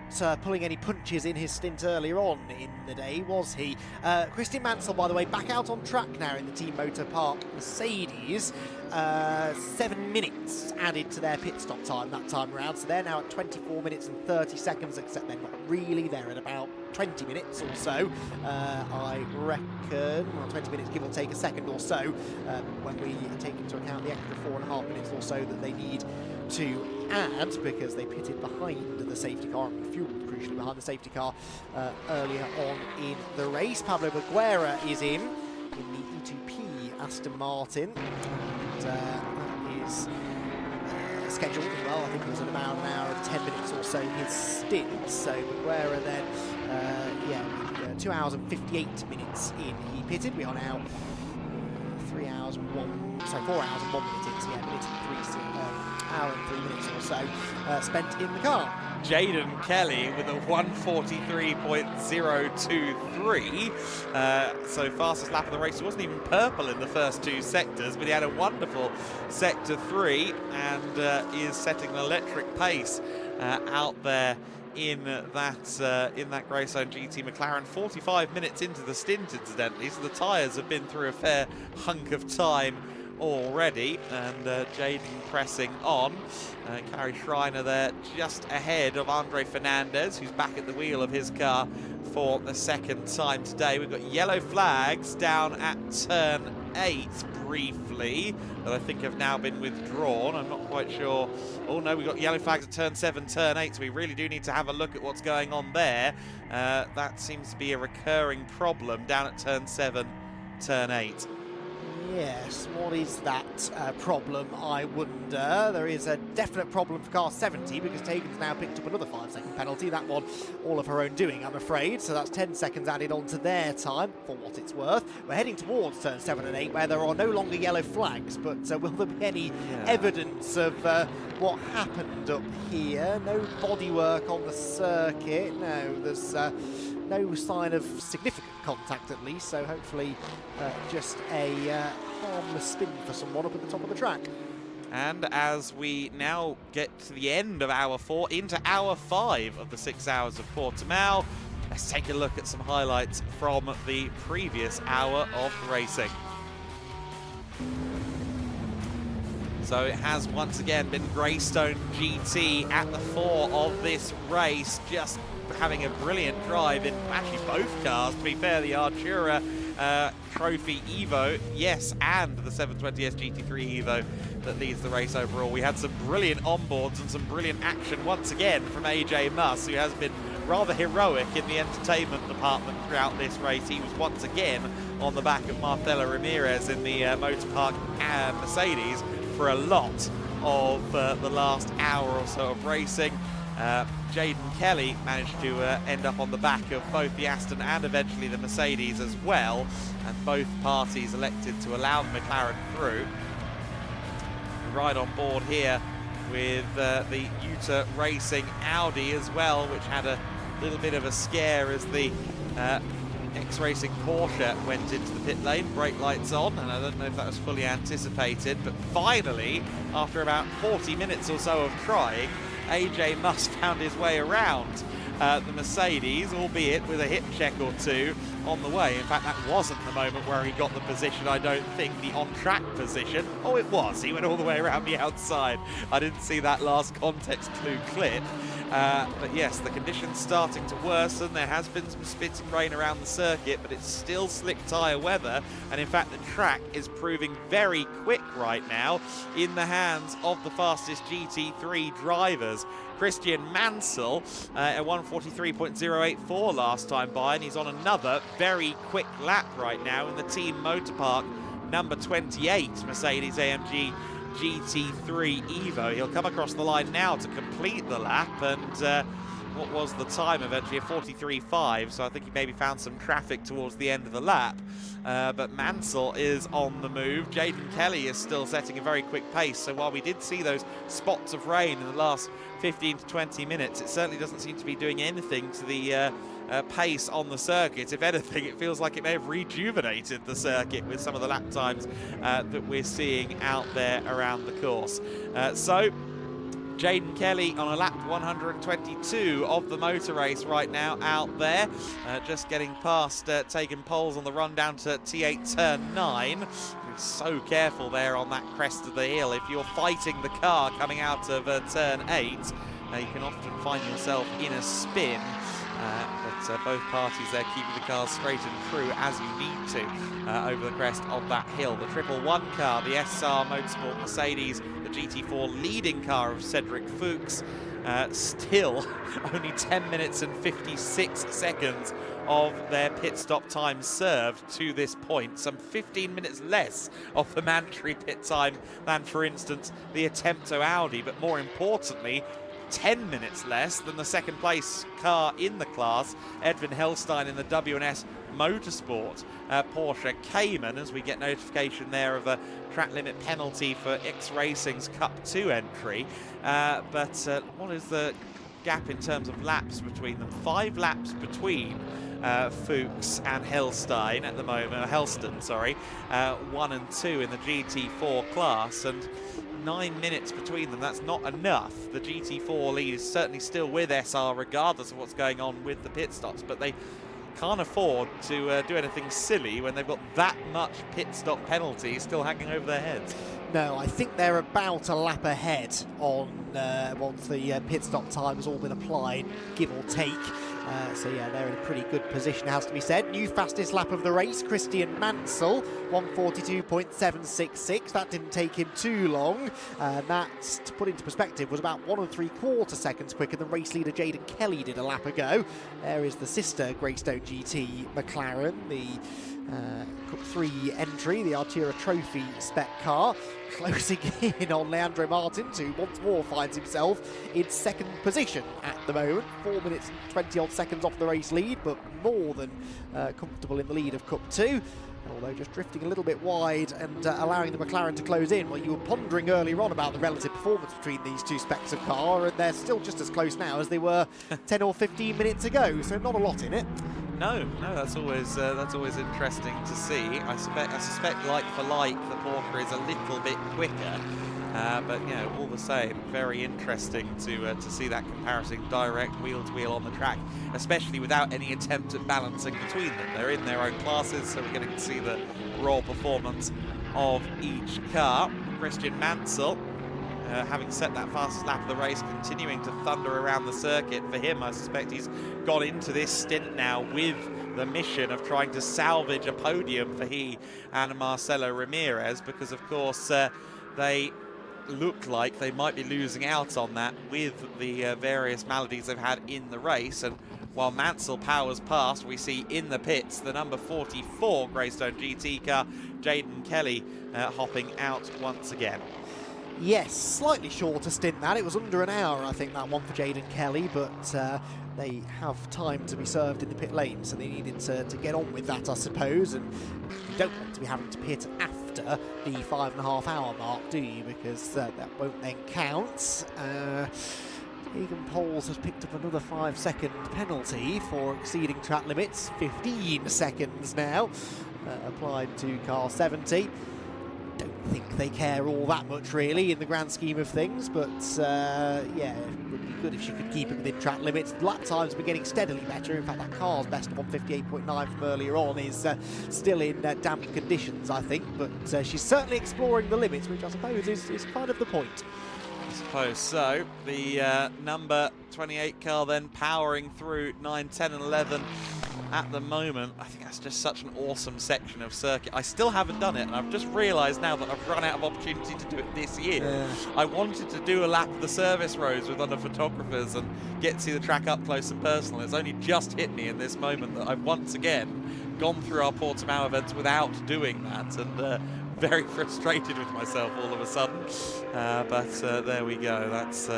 pulling any punches in his stint earlier on in the day, was he? Christian Mansell, by the way, back out on track now in the Team Motor Park Mercedes. 7 minutes added to their pit stop time that time around, so they're now at 24 minutes and 30 seconds, except they're not really, they're at about 20 minutes or so, I reckon, well, 20 minutes give or take a second or so, when we take into account the extra 4.5 minutes or so that they need to add, because they pitted behind the safety car and fueled crucially behind the safety car earlier on in the race. Pablo Baguera is in the E2P Aston Martin, and that is scheduled as well. I think it was at about an hour and 10 minutes or so his stint. So Baguera then, with 2 hours and 58 minutes in, he pitted. We are now 4 hours and 1 minute into, hour and 3 minutes or so spent in the car. Jaden Kelly with a 1:43.023. So fastest lap of the race. He wasn't even purple in the first 2 sectors, but he had a wonderful sector 3 and is setting an electric pace out there in that Greystone GT McLaren. 45 minutes into the stint, incidentally, so the tyres have been through a fair hunk of time already, and Jaden pressing on. Carrie Schreiner there just ahead of Andre Fernandez, who's back at the wheel of his car for the second time today. We've got yellow flags down at turn 8 briefly, that I think have now been withdrawn. I'm not quite sure. Oh no, we've got yellow flags at turn 7, turn 8, so we really do need to have a look at what's going on there. That seems to be a recurring problem down at turn 7, turn 8. Yes, what is that problem, I wonder? There is a definite problem for car 70, because Tegan's now picked up another 5-second penalty. That one all of her own doing, I'm afraid. So that's 10 seconds added onto their time, for what it's worth. We're heading towards turn 7 and 8, where there are no longer yellow flags, but will there be any evidence of what happened up here? No bodywork on the circuit. No, there's no sign of significant contact, at least, so hopefully just a harmless spin for someone up at the top of the track. And as we now get to the end of hour 4, into hour 5 of the 6 hours of Portimão, let's take a look at some highlights from the previous hour of racing. So it has once again been Greystone GT at the fore of this race, just having a brilliant drive in actually both cars, to be fair. The Artura Trophy Evo, yes, and the 720S GT3 Evo that leads the race overall. We had some brilliant onboards and some brilliant action once again from AJ Muss, who has been rather heroic in the entertainment department throughout this race. He was once again on the back of Marcela Ramirez in the Motor Park Mercedes for a lot of the last hour or so of racing. Jaden Kelly managed to end up on the back of both the Aston and eventually the Mercedes as well, and both parties elected to allow the McLaren through. Right on board here with the Utah Racing Audi as well, which had a little bit of a scare as the X-Racing Porsche went into the pit lane, brake lights on, and I don't know if that was fully anticipated, but finally, after about 40 minutes or so of trying, AJ Muss found his way around the Mercedes, albeit with a hip check or two on the way. In fact, that wasn't the moment where he got the position, I don't think, the on-track position. Oh, it was. He went all the way around the outside. I didn't see that last context clue clip. But yes, the conditions starting to worsen. There has been some spitting rain around the circuit, but it's still slick tyre weather. And in fact, the track is proving very quick right now in the hands of the fastest GT3 drivers. Christian Mansell at 1:43.084 last time by, and he's on another very quick lap right now in the Team Motor Park number 28 Mercedes AMG GT3 Evo. He'll come across the line now to complete the lap, and what was the time eventually? A 43.5, so I think he maybe found some traffic towards the end of the lap. But Mansell is on the move. Jaden Kelly is still setting a very quick pace, so while we did see those spots of rain in the last 15 to 20 minutes, it certainly doesn't seem to be doing anything to the pace on the circuit. If anything, it feels like it may have rejuvenated the circuit with some of the lap times that we're seeing out there around the course. So Jaden Kelly on a lap 122 of the motor race right now out there, just getting past, taking poles on the run down to T8 turn 9. Be so careful there on that crest of the hill. If you're fighting the car coming out of turn 8, you can often find yourself in a spin. But both parties there keeping the cars straight and true as you need to over the crest of that hill. The 111 car, the SR Motorsport Mercedes, the GT4 leading car of Cedric Fuchs, still only 10 minutes and 56 seconds of their pit stop time served to this point. Some 15 minutes less of the mandatory pit time than, for instance, the Attempto Audi, but more importantly, 10 minutes less than the second place car in the class, Edwin Hellstein in the WNS Motorsport Porsche Cayman, as we get notification there of a track limit penalty for X Racing's Cup 2 entry. But what is the gap in terms of laps between them? 5 laps between Fuchs and Hellstein at the moment, Helston, sorry, 1 and 2 in the GT4 class, and 9 minutes between them. That's not enough. The GT4 lead is certainly still with SR regardless of what's going on with the pit stops, but they can't afford to do anything silly when they've got that much pit stop penalty still hanging over their heads. No, I think they're about a lap ahead on once the pit stop time has all been applied, give or take. So yeah, they're in a pretty good position, has to be said. New fastest lap of the race, Christian Mansell, 1:42.766. That didn't take him too long. That, to put into perspective, was about 1 3/4 seconds quicker than race leader Jaden Kelly did a lap ago. There is the sister Greystone GT McLaren, the Cup 3 entry, the Artura Trophy spec car, closing in on Leandro Martins, who once more finds himself in second position at the moment. 4 minutes and 20 odd seconds off the race lead, but more than comfortable in the lead of Cup 2. Although just drifting a little bit wide and allowing the McLaren to close in. Well, you were pondering earlier on about the relative performance between these two specs of car, and they're still just as close now as they were 10 or 15 minutes ago, so not a lot in it. No, that's always interesting to see. I suspect like for like, the Porsche is a little bit quicker, but you know, all the same, very interesting to see that comparison direct wheel to wheel on the track, especially without any attempt at balancing between them. They're in their own classes, so we're getting to see the raw performance of each car. Christian Mansell, having set that fastest lap of the race, continuing to thunder around the circuit. For him, I suspect he's gone into this stint now with the mission of trying to salvage a podium for he and Marcelo Ramirez, because of course they look like they might be losing out on that with the various maladies they've had in the race. And while Mansell powers past, we see in the pits the number 44 Greystone GT car, Jaden Kelly, hopping out once again. Yes, slightly shorter stint that. It was under an hour, I think, that one for Jaden Kelly, but they have time to be served in the pit lane, so they needed to get on with that, I suppose. And you don't want to be having to pit after the 5.5 hour mark, do you? Because that won't then count. Egan Poles has picked up another 5-second penalty for exceeding track limits. 15 seconds now applied to car 70. Don't think they care all that much really in the grand scheme of things, but yeah, it would be good if she could keep it within track limits. Lap times have been getting steadily better. In fact, that car's best of 1:58.9 from earlier on is still in damp conditions, I think, but she's certainly exploring the limits, which I suppose is kind of the point. I suppose so. The number 28 car then powering through 9, 10 and 11 at the moment. I think that's just such an awesome section of circuit. I still haven't done it, and I've just realised now that I've run out of opportunity to do it this year. Yeah. I wanted to do a lap of the service roads with other photographers and get to see the track up close and personal. It's only just hit me in this moment that I've once again gone through our Portimão events without doing that, and very frustrated with myself all of a sudden. But there we go. That's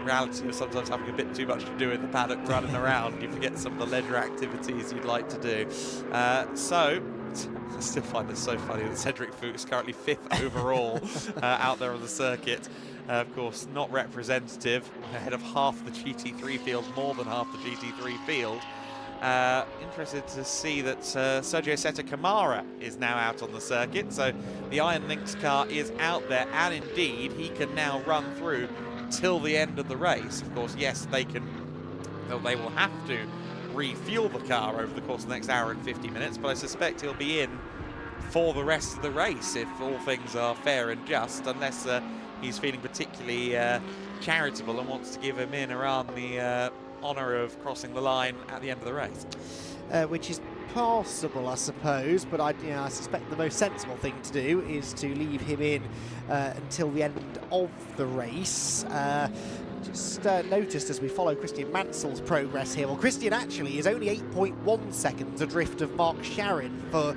reality of sometimes having a bit too much to do in the paddock running around. You forget some of the leisure activities you'd like to do. So I still find this so funny that Cedric Fuchs is currently 5th overall out there on the circuit. Of course, not representative, ahead of half the GT3 field, more than half the GT3 field. Interested to see that Sergio Seta Camara is now out on the circuit, so the Iron Lynx car is out there, and indeed he can now run through till the end of the race. Of course, yes, they will have to refuel the car over the course of the next hour and 50 minutes, but I suspect he'll be in for the rest of the race if all things are fair and just, unless he's feeling particularly charitable and wants to give him in around the honour of crossing the line at the end of the race. Which is possible, I suppose, but I suspect the most sensible thing to do is to leave him in until the end of the race. Just noticed as we follow Christian Mansell's progress here. Well, Christian actually is only 8.1 seconds adrift of Mark Sharon for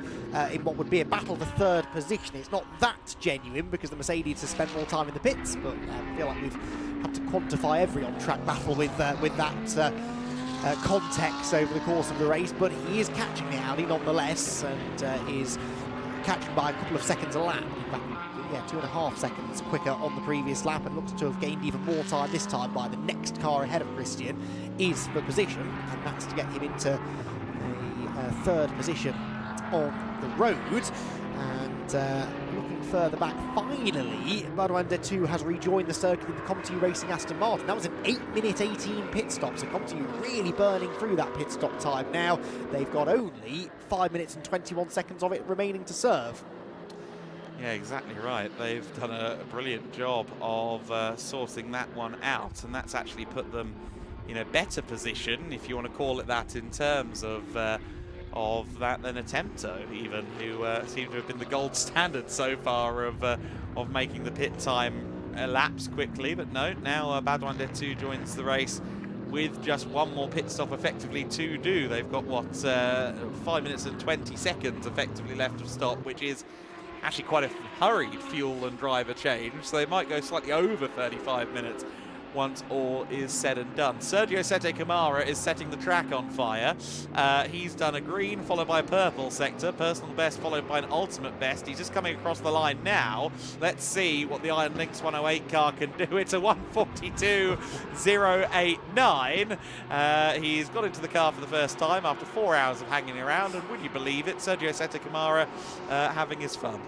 in what would be a battle for third position. It's not that genuine because the Mercedes has spent more time in the pits, but I feel like we've had to quantify every on-track battle with that context over the course of the race. But he is catching the Audi nonetheless, and is catching by a couple of seconds a lap. In fact, yeah, 2.5 seconds quicker on the previous lap, and looks to have gained even more time this time by the next car ahead of Christian is for position, and that's to get him into a third position on the road. And looking further back, finally, Madouanda 2 has rejoined the circuit in the Comtoyou Racing Aston Martin. That was an 8-minute 18 pit stop, so Comtoyou really burning through that pit stop time now. They've got only 5 minutes and 21 seconds of it remaining to serve. Yeah, exactly right. They've done a brilliant job of sorting that one out, and that's actually put them in a better position, if you want to call it that, in terms of that than a Temto, even, who seem to have been the gold standard so far of making the pit time elapse quickly. But no, now Madouanda 2 joins the race with just one more pit stop effectively to do. They've got, what, 5 minutes and 20 seconds effectively left of stop, which is actually quite a hurried fuel and driver change, so they might go slightly over 35 minutes once all is said and done. Sergio Sete Camara is setting the track on fire. He's done a green followed by a purple sector, personal best followed by an ultimate best. He's just coming across the line now. Let's see what the Iron Lynx 108 car can do. It's a 1:42.089. He's got into the car for the first time after 4 hours of hanging around, and would you believe it, Sergio Sete Camara having his fun.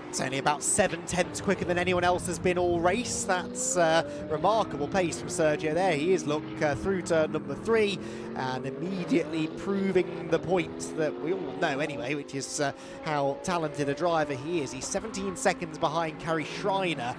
It's only about 7/10 quicker than anyone else has been all race. That's remarkable pace from Sergio there. He is, look, through turn number 3 and immediately proving the point that we all know anyway, which is how talented a driver he is. He's 17 seconds behind Kari Schreiner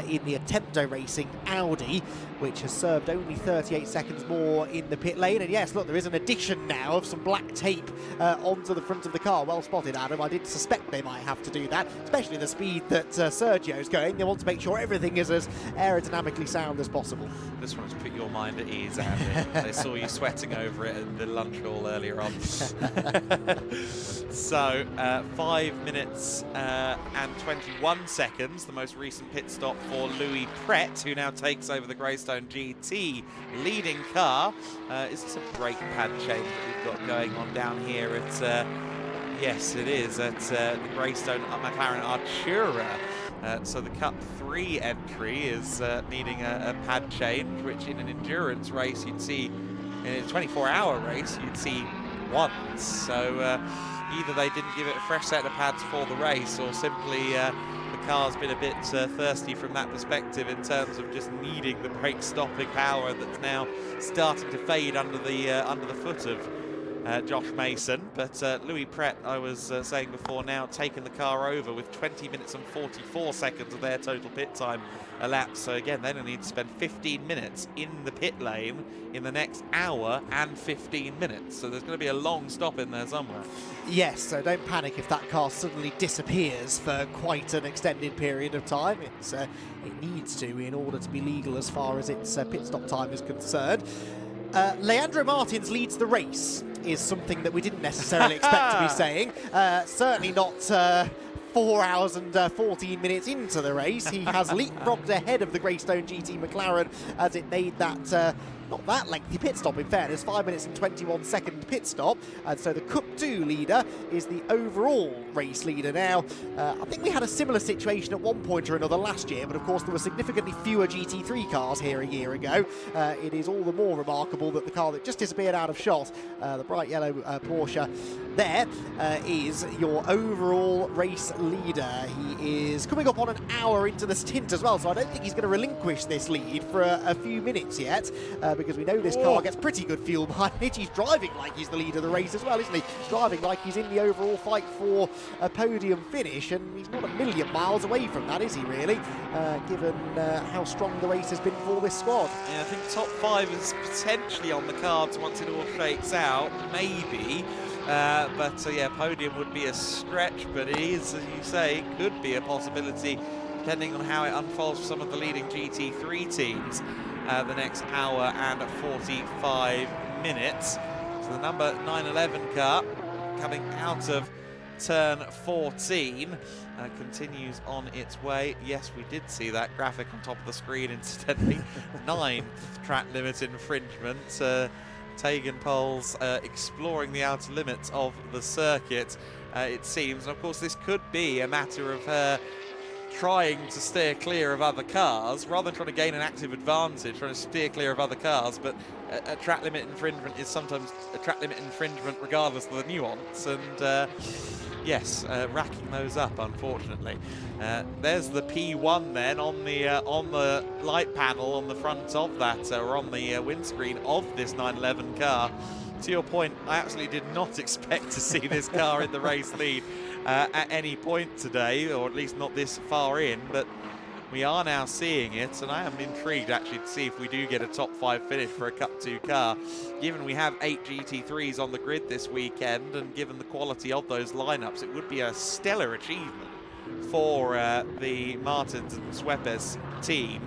in the Attempto Racing Audi, which has served only 38 seconds more in the pit lane. And yes, look, there is an addition now of some black tape onto the front of the car. Well spotted, Adam. I did suspect they might have to do that, especially the speed that Sergio's going. They want to make sure everything is as aerodynamically sound as possible. This one has put your mind at ease, Andy. They saw you sweating over it in the lunch hall earlier on. So 5 minutes and 21 seconds, the most recent pit stop for Louis Pret, who now takes over the Greystone GT leading car. Is this a brake pad change that we've got going on down here at yes, it is at the Greystone McLaren Artura. So the Cup 3 entry is needing a pad change, which in an endurance race you'd see, in a 24-hour race, you'd see once. So either they didn't give it a fresh set of pads for the race, or simply the car's been a bit thirsty from that perspective in terms of just needing the brake stopping power that's now starting to fade under the foot of Josh Mason. But Louis Pret, I was saying before, now taking the car over with 20 minutes and 44 seconds of their total pit time elapsed. So again, they don't need to spend 15 minutes in the pit lane in the next hour and 15 minutes. So there's going to be a long stop in there somewhere. Yes, so don't panic if that car suddenly disappears for quite an extended period of time. It needs to, in order to be legal as far as its pit stop time is concerned. Leandro Martins leads the race is something that we didn't necessarily expect to be saying. Certainly not 4 hours and 14 minutes into the race. He has leapfrogged ahead of the Greystone GT McLaren as it made that not that lengthy pit stop, in fairness, 5 minutes and 21 second pit stop. And so the Cup 2 leader is the overall race leader now. I think we had a similar situation at one point or another last year, but of course there were significantly fewer GT3 cars here a year ago. It is all the more remarkable that the car that just disappeared out of shot, the bright yellow Porsche, there is your overall race leader. He is coming up on an hour into the stint as well, so I don't think he's going to relinquish this lead for a few minutes yet, because we know this car gets pretty good fuel mileage. He's driving like he's the leader of the race as well, isn't he? He's driving like he's in the overall fight for a podium finish, and he's not a million miles away from that, is he really, given how strong the race has been for this squad. Yeah, I think top 5 is potentially on the cards once it all shakes out, maybe. But yeah, podium would be a stretch, but it is, as you say, could be a possibility depending on how it unfolds for some of the leading GT3 teams the next hour and 45 minutes. So the number 911 car coming out of turn 14 continues on its way. Yes, we did see that graphic on top of the screen, incidentally. 9th track limit infringement. Tegan Poles exploring the outer limits of the circuit, it seems. And of course, this could be a matter of her trying to steer clear of other cars, rather than trying to gain an active advantage, trying to steer clear of other cars. But a track limit infringement is sometimes a track limit infringement regardless of the nuance. And yes, racking those up, unfortunately. There's the P1 then on the light panel on the front of that, or on the windscreen of this 911 car. To your point, I absolutely did not expect to see this car in the race lead at any point today, or at least not this far in, but we are now seeing it, and I am intrigued actually to see if we do get a top 5 finish for a Cup 2 car, given we have 8 GT3s on the grid this weekend, and given the quality of those lineups, it would be a stellar achievement for the Martins and Swepes team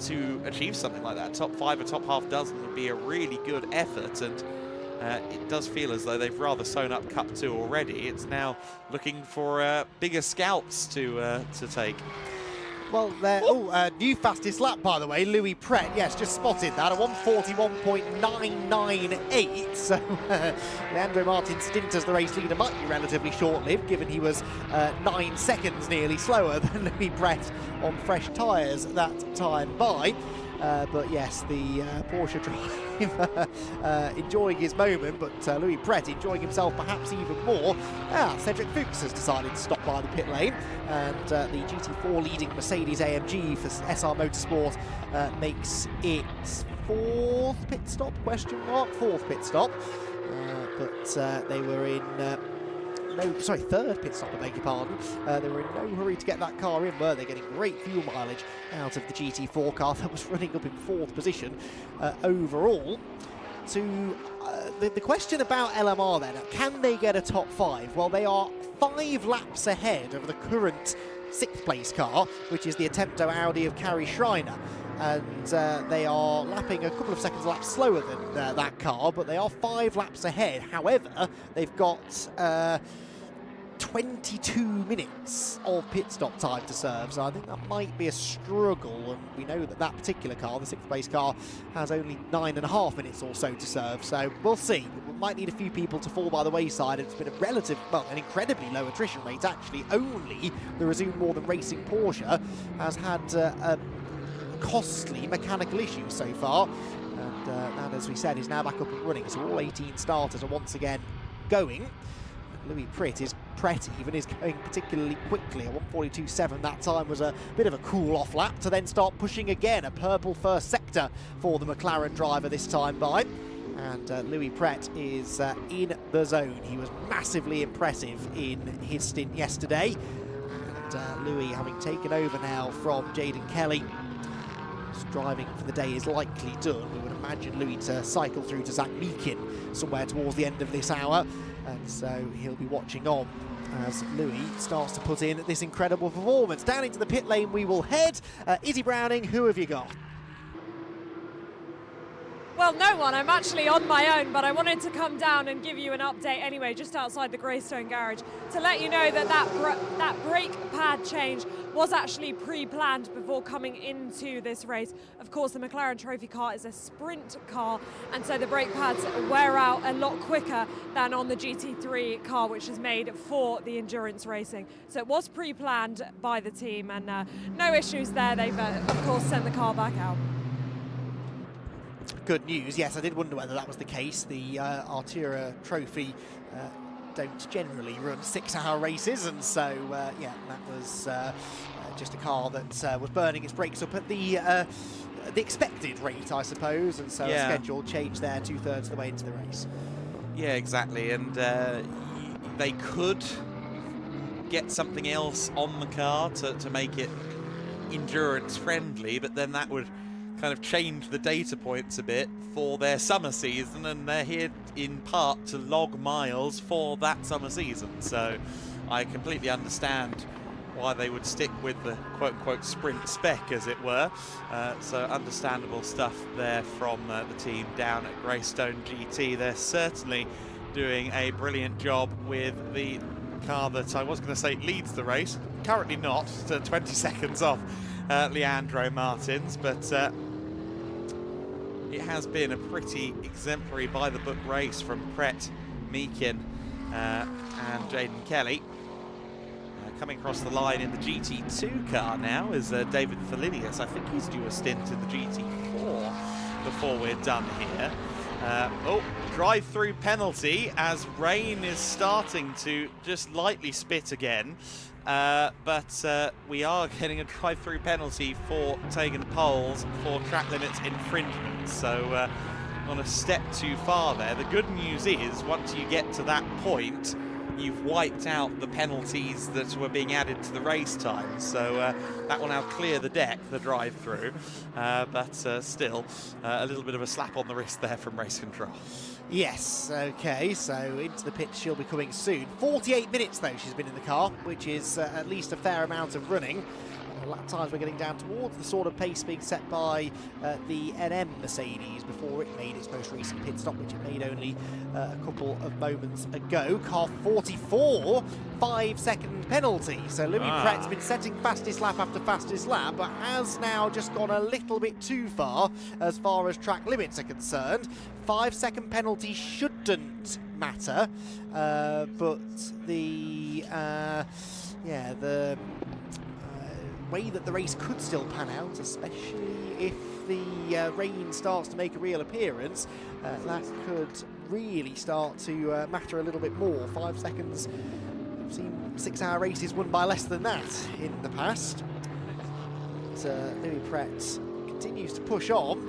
to achieve something like that. Top 5 or top half dozen would be a really good effort, and it does feel as though they've rather sewn up Cup 2 already. It's now looking for bigger scalps to take. Well, new fastest lap, by the way, Louis Pret. Yes, just spotted that, a 1:41.998. So Leandro Martin's stint as the race leader might be relatively short-lived, given he was 9 seconds nearly slower than Louis Pret on fresh tyres that time by. But yes, the Porsche driver enjoying his moment, but Louis Pret enjoying himself perhaps even more. Cedric Fuchs has decided to stop by the pit lane, and the GT4 leading Mercedes AMG for SR Motorsport makes its 4th pit stop, fourth pit stop. But they were in... third pit stop, I beg your pardon. They were in no hurry to get that car in, were they? Getting great fuel mileage out of the GT4 car that was running up in 4th position overall. To the question about LMR then, can they get a top 5? Well, they are 5 laps ahead of the current 6th place car, which is the Attempto Audi of Kari Schreiner. And they are lapping a couple of seconds a lap slower than that car, but they are 5 laps ahead. However, they've got 22 minutes of pit stop time to serve, so I think that might be a struggle, and we know that that particular car, the 6th place car, has only 9.5 minutes or so to serve, so we'll see. We might need a few people to fall by the wayside. It's been an incredibly low attrition rate actually. Only the Resume More Than Racing Porsche has had costly mechanical issues so far, and that, as we said, is now back up and running, so all 18 starters are once again going. Louis Pret is going particularly quickly. A 1:42.7 that time was a bit of a cool-off lap to then start pushing again. A purple first sector for the McLaren driver this time by. And Louis Pret is in the zone. He was massively impressive in his stint yesterday. And Louis, having taken over now from Jaden Kelly, whose driving for the day is likely done. We would imagine Louis to cycle through to Zach Meakin somewhere towards the end of this hour. And so he'll be watching on as Louis starts to put in this incredible performance. Down into the pit lane we will head. Izzy Browning, who have you got? Well, no one. I'm actually on my own, but I wanted to come down and give you an update anyway, just outside the Greystone garage, to let you know that that brake pad change was actually pre-planned before coming into this race. Of course, the McLaren Trophy car is a sprint car, and so the brake pads wear out a lot quicker than on the GT3 car, which is made for the endurance racing. So it was pre-planned by the team, and no issues there. They've, of course, sent the car back out. Good news. Yes, I did wonder whether that was the case. The Artura Trophy don't generally run 6-hour races, and so yeah, that was just a car that was burning its brakes up at the the expected rate, I suppose, and so a schedule change there 2/3 of the way into the race. Yeah, exactly, and they could get something else on the car to make it endurance friendly, but then that would kind of change the data points a bit for their summer season, and they're here in part to log miles for that summer season. So I completely understand why they would stick with the quote-unquote sprint spec, as it were. So understandable stuff there from the team down at Greystone GT. They're certainly doing a brilliant job with the car that I was going to say leads the race. Currently not, 20 seconds off Leandro Martins, but it has been a pretty exemplary by-the-book race from Pret, Meakin and Jaden Kelly. Coming across the line in the GT2 car now is David Felinius. I think he's due a stint in the GT4 before we're done here. Drive-through penalty as rain is starting to just lightly spit again. But we are getting a drive-through penalty for taking poles for track limits infringement. So on a step too far there. The good news is once you get to that point, you've wiped out the penalties that were being added to the race time. So that will now clear the deck, the drive-through. But still, a little bit of a slap on the wrist there from race control. Yes, okay, so into the pit she'll be coming soon. 48 minutes, though, she's been in the car, which is at least a fair amount of running. Lap times we're getting down towards the sort of pace being set by the NM Mercedes before it made its most recent pit stop, which it made only a couple of moments ago. Car 44, 5-second penalty. So Louis Pret's been setting fastest lap after fastest lap, but has now just gone a little bit too far as track limits are concerned. 5-second penalty shouldn't matter, but the way that the race could still pan out, especially if the rain starts to make a real appearance, that could really start to matter a little bit more. 5 seconds, we've seen 6-hour races won by less than that in the past. But, Louis Pret continues to push on.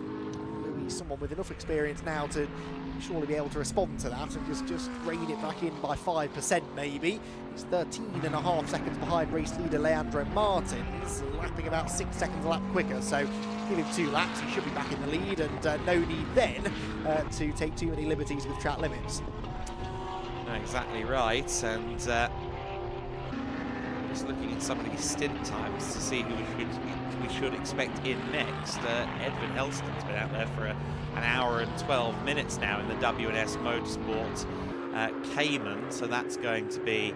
Louis, someone with enough experience now to surely be able to respond to that and just rein it back in by 5% maybe. He's 13.5 seconds behind race leader Leandro Martins, lapping about 6 seconds a lap quicker, so give him 2 laps, he should be back in the lead, and no need then to take too many liberties with track limits. Exactly right, and just looking at some of these stint times to see who we should expect in next. Edwin Helston's been out there for an hour and 12 minutes now in the W&S Motorsport Cayman, so that's going to be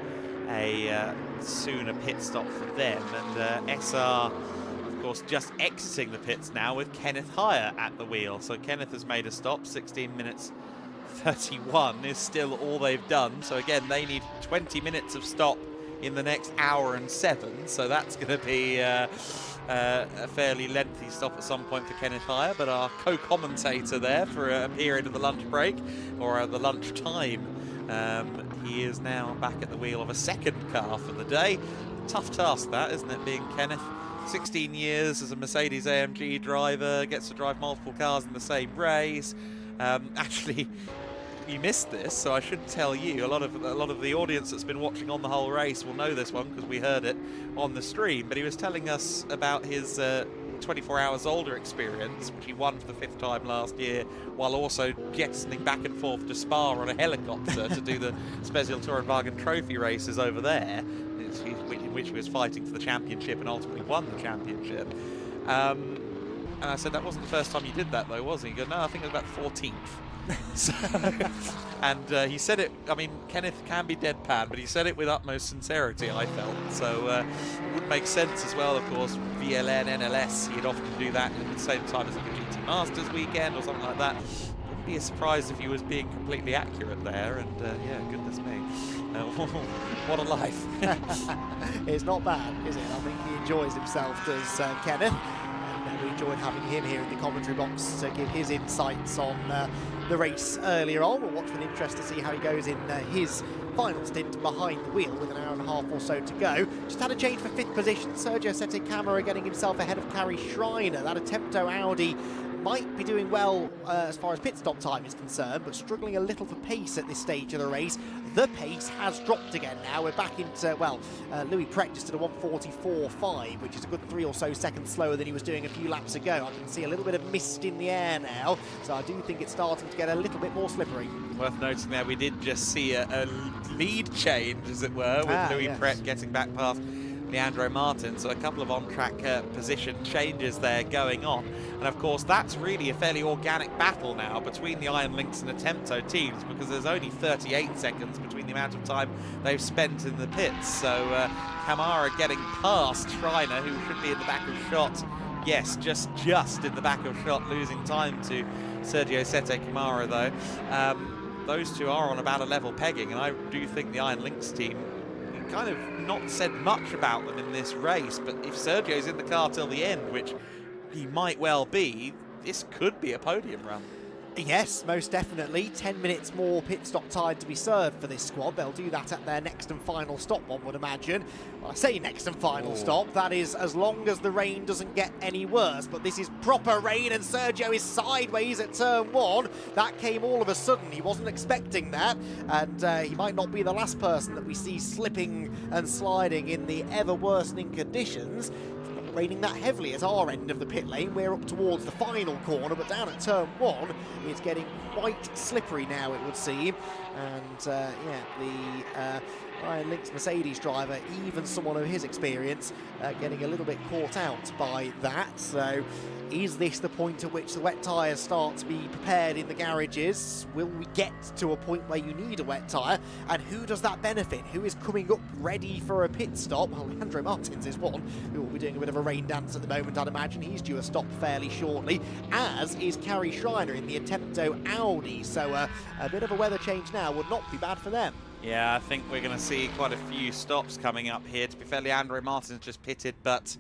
a sooner pit stop for them. And SR, of course, just exiting the pits now with Kenneth Hire at the wheel. So Kenneth has made a stop. 16 minutes 31 is still all they've done. So again, they need 20 minutes of stop in the next hour and 7. So that's going to be a fairly lengthy stop at some point for Kenneth Hire. But our co-commentator there for a period of the lunch break, or the lunch time, he is now back at the wheel of a second car for the day. Tough task that, isn't it, being Kenneth? 16 years as a Mercedes AMG driver, gets to drive multiple cars in the same race. Actually, you missed this, so I should tell you. A lot of the audience that's been watching on the whole race will know this one because we heard it on the stream. But he was telling us about his 24 hours older experience, which he won for the 5th time last year, while also jettisoning back and forth to Spa on a helicopter to do the Special Tourenwagen Trophy races over there, in which he was fighting for the championship and ultimately won the championship. And I said, that wasn't the first time you did that though, was it? He goes, no, I think it was about 14th. So, and he said it, I mean, Kenneth can be deadpan, but he said it with utmost sincerity, I felt. So it would make sense as well, of course, VLN, NLS, he'd often do that at the same time as like a GT Masters weekend or something like that. Wouldn't be a surprise if he was being completely accurate there, and yeah, goodness me. What a life. It's not bad, is it? I think he enjoys himself, does Kenneth. We enjoyed having him here in the commentary box to give his insights on the race earlier on. We'll watch with interest to see how he goes in his final stint behind the wheel with an hour and a half or so to go. Just had a change for 5th position. Sergio Sette Camara getting himself ahead of Kari Schreiner. That Attempto Audi might be doing well as far as pit stop time is concerned, but struggling a little for pace at this stage of the race. The pace has dropped again now. We're back into, well, Louis Prech just at a 1:44.5, which is a good 3 or so seconds slower than he was doing a few laps ago. I can see a little bit of mist in the air now, so I do think it's starting to get a little bit more slippery. Worth noting there, we did just see a lead change, as it were, with Louis Prech getting back past Leandro Martin, so a couple of on-track position changes there going on. And of course, that's really a fairly organic battle now between the Iron Lynx and Attempto teams, because there's only 38 seconds between the amount of time they've spent in the pits. So Camara getting past Schreiner, who should be in the back of shot. Yes, just in the back of shot, losing time to Sergio Sette Camara, though. Those two are on about a level pegging, and I do think the Iron Lynx team kind of not said much about them in this race, but if Sergio's in the car till the end, which he might well be, this could be a podium run. Yes, most definitely. 10 minutes more pit stop time to be served for this squad. They'll do that at their next and final stop, one would imagine. Well, I say next and final stop. That is as long as the rain doesn't get any worse. But this is proper rain, and Sergio is sideways at turn 1. That came all of a sudden. He wasn't expecting that. And he might not be the last person that we see slipping and sliding in the ever-worsening conditions. Raining that heavily at our end of the pit lane. We're up towards the final corner, but down at turn 1 it's getting quite slippery now, it would seem. And yeah, the Iron Lynx Mercedes driver, even someone of his experience, getting a little bit caught out by that. So is this the point at which the wet tyres start to be prepared in the garages? Will we get to a point where you need a wet tyre? And who does that benefit? Who is coming up ready for a pit stop? Well, Leandro Martins is one who will be doing a bit of a rain dance at the moment, I'd imagine. He's due a stop fairly shortly, as is Kari Schreiner in the Attempto Audi. So a bit of a weather change now would not be bad for them. Yeah, I think we're going to see quite a few stops coming up here. To be fair, Leandro Martin's just pitted, but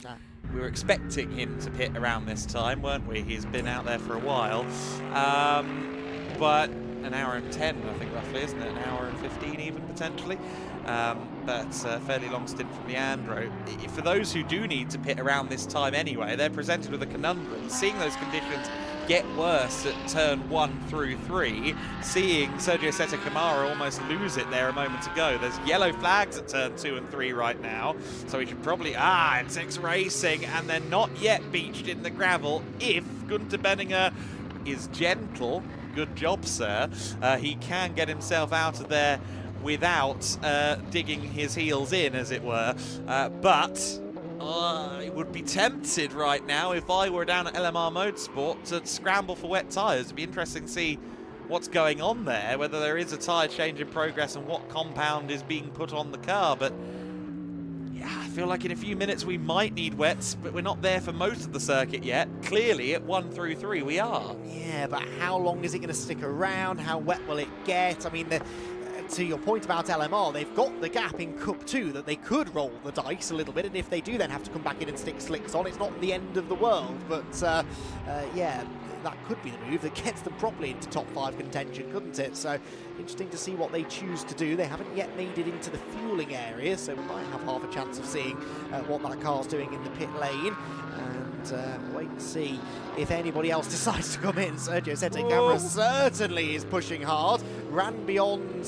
we were expecting him to pit around this time, weren't we? He's been out there for a while. But an hour and 10, I think, roughly, isn't it? An hour and 15 even, potentially. But a fairly long stint from Leandro. For those who do need to pit around this time anyway, they're presented with a conundrum. Seeing those conditions get worse at turn 1 through 3, seeing Sergio Sette Camara almost lose it there a moment ago. There's yellow flags at turn 2 and 3 right now, so he should probably, Gedlich Racing, and they're not yet beached in the gravel. If Gunther Benninger is gentle, good job, sir, he can get himself out of there without digging his heels in, as it were, but I would be tempted right now, if I were down at LMR Motorsport, to scramble for wet tyres. It'd be interesting to see what's going on there, whether there is a tyre change in progress and what compound is being put on the car. But yeah, I feel like in a few minutes we might need wets, but we're not there for most of the circuit yet. Clearly at 1 through 3 we are. Yeah, but how long is it going to stick around? How wet will it get? I mean, to your point about LMR, they've got the gap in Cup 2 that they could roll the dice a little bit, and if they do then have to come back in and stick slicks on, it's not the end of the world. But yeah, that could be the move that gets them properly into top 5 contention, couldn't it? So interesting to see what they choose to do. They haven't yet made it into the fueling area, so we might have half a chance of seeing what that car's doing in the pit lane. And wait and see if anybody else decides to come in. Sergio Sette Camara certainly is pushing hard, ran beyond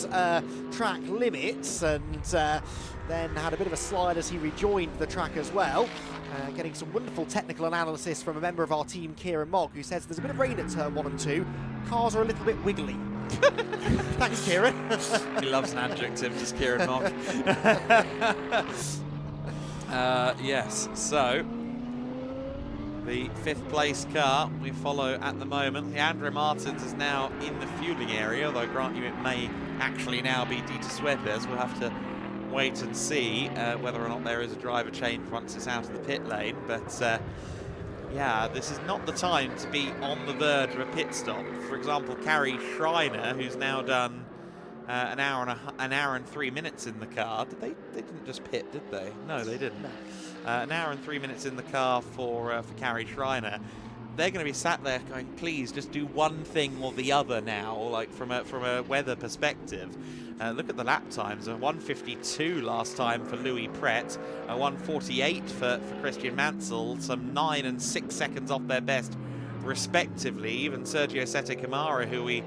track limits, and then had a bit of a slide as he rejoined the track as well. Getting some wonderful technical analysis from a member of our team, Kieran Mogg, who says there's a bit of rain at turn 1 and 2. Cars are a little bit wiggly. Thanks, Kieran. He loves an adjective, just Kieran Mogg. Yes, so the 5th place car we follow at the moment. Leandro Martins is now in the fueling area, although grant you it may actually now be Dieter Swedberg. We'll have to wait and see whether or not there is a driver change once it's out of the pit lane. But yeah, this is not the time to be on the verge of a pit stop. For example, Kari Schreiner, who's now done an hour and 3 minutes in the car. They didn't just pit, did they? No, they didn't. An hour and 3 minutes in the car for Kari Schreiner. They're going to be sat there going, please just do one thing or the other now, like from a weather perspective. Look at the lap times, a 1:52 last time for Louis Pret, a 1:48 for Christian Mansell, some 9 and 6 seconds off their best respectively. Even Sergio Sette Camara, who we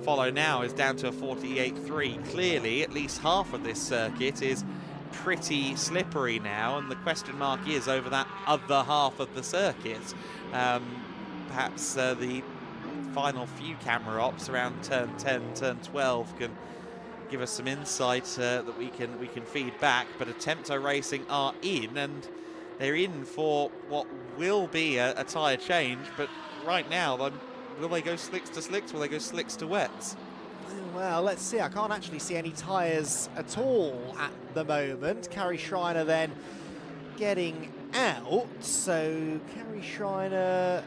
follow now, is down to a 48.3. Clearly, at least half of this circuit is pretty slippery now, and the question mark is over that other half of the circuit. Perhaps the final few camera ops around turn 10, turn 12 can give us some insight that we can feed back. But Comtoyou Racing are in, and they're in for what will be a tyre change. But right now, will they go slicks to slicks? Will they go slicks to wets? Well, let's see. I can't actually see any tyres at all at the moment. Kari Schreiner then getting out. So Kari Schreiner,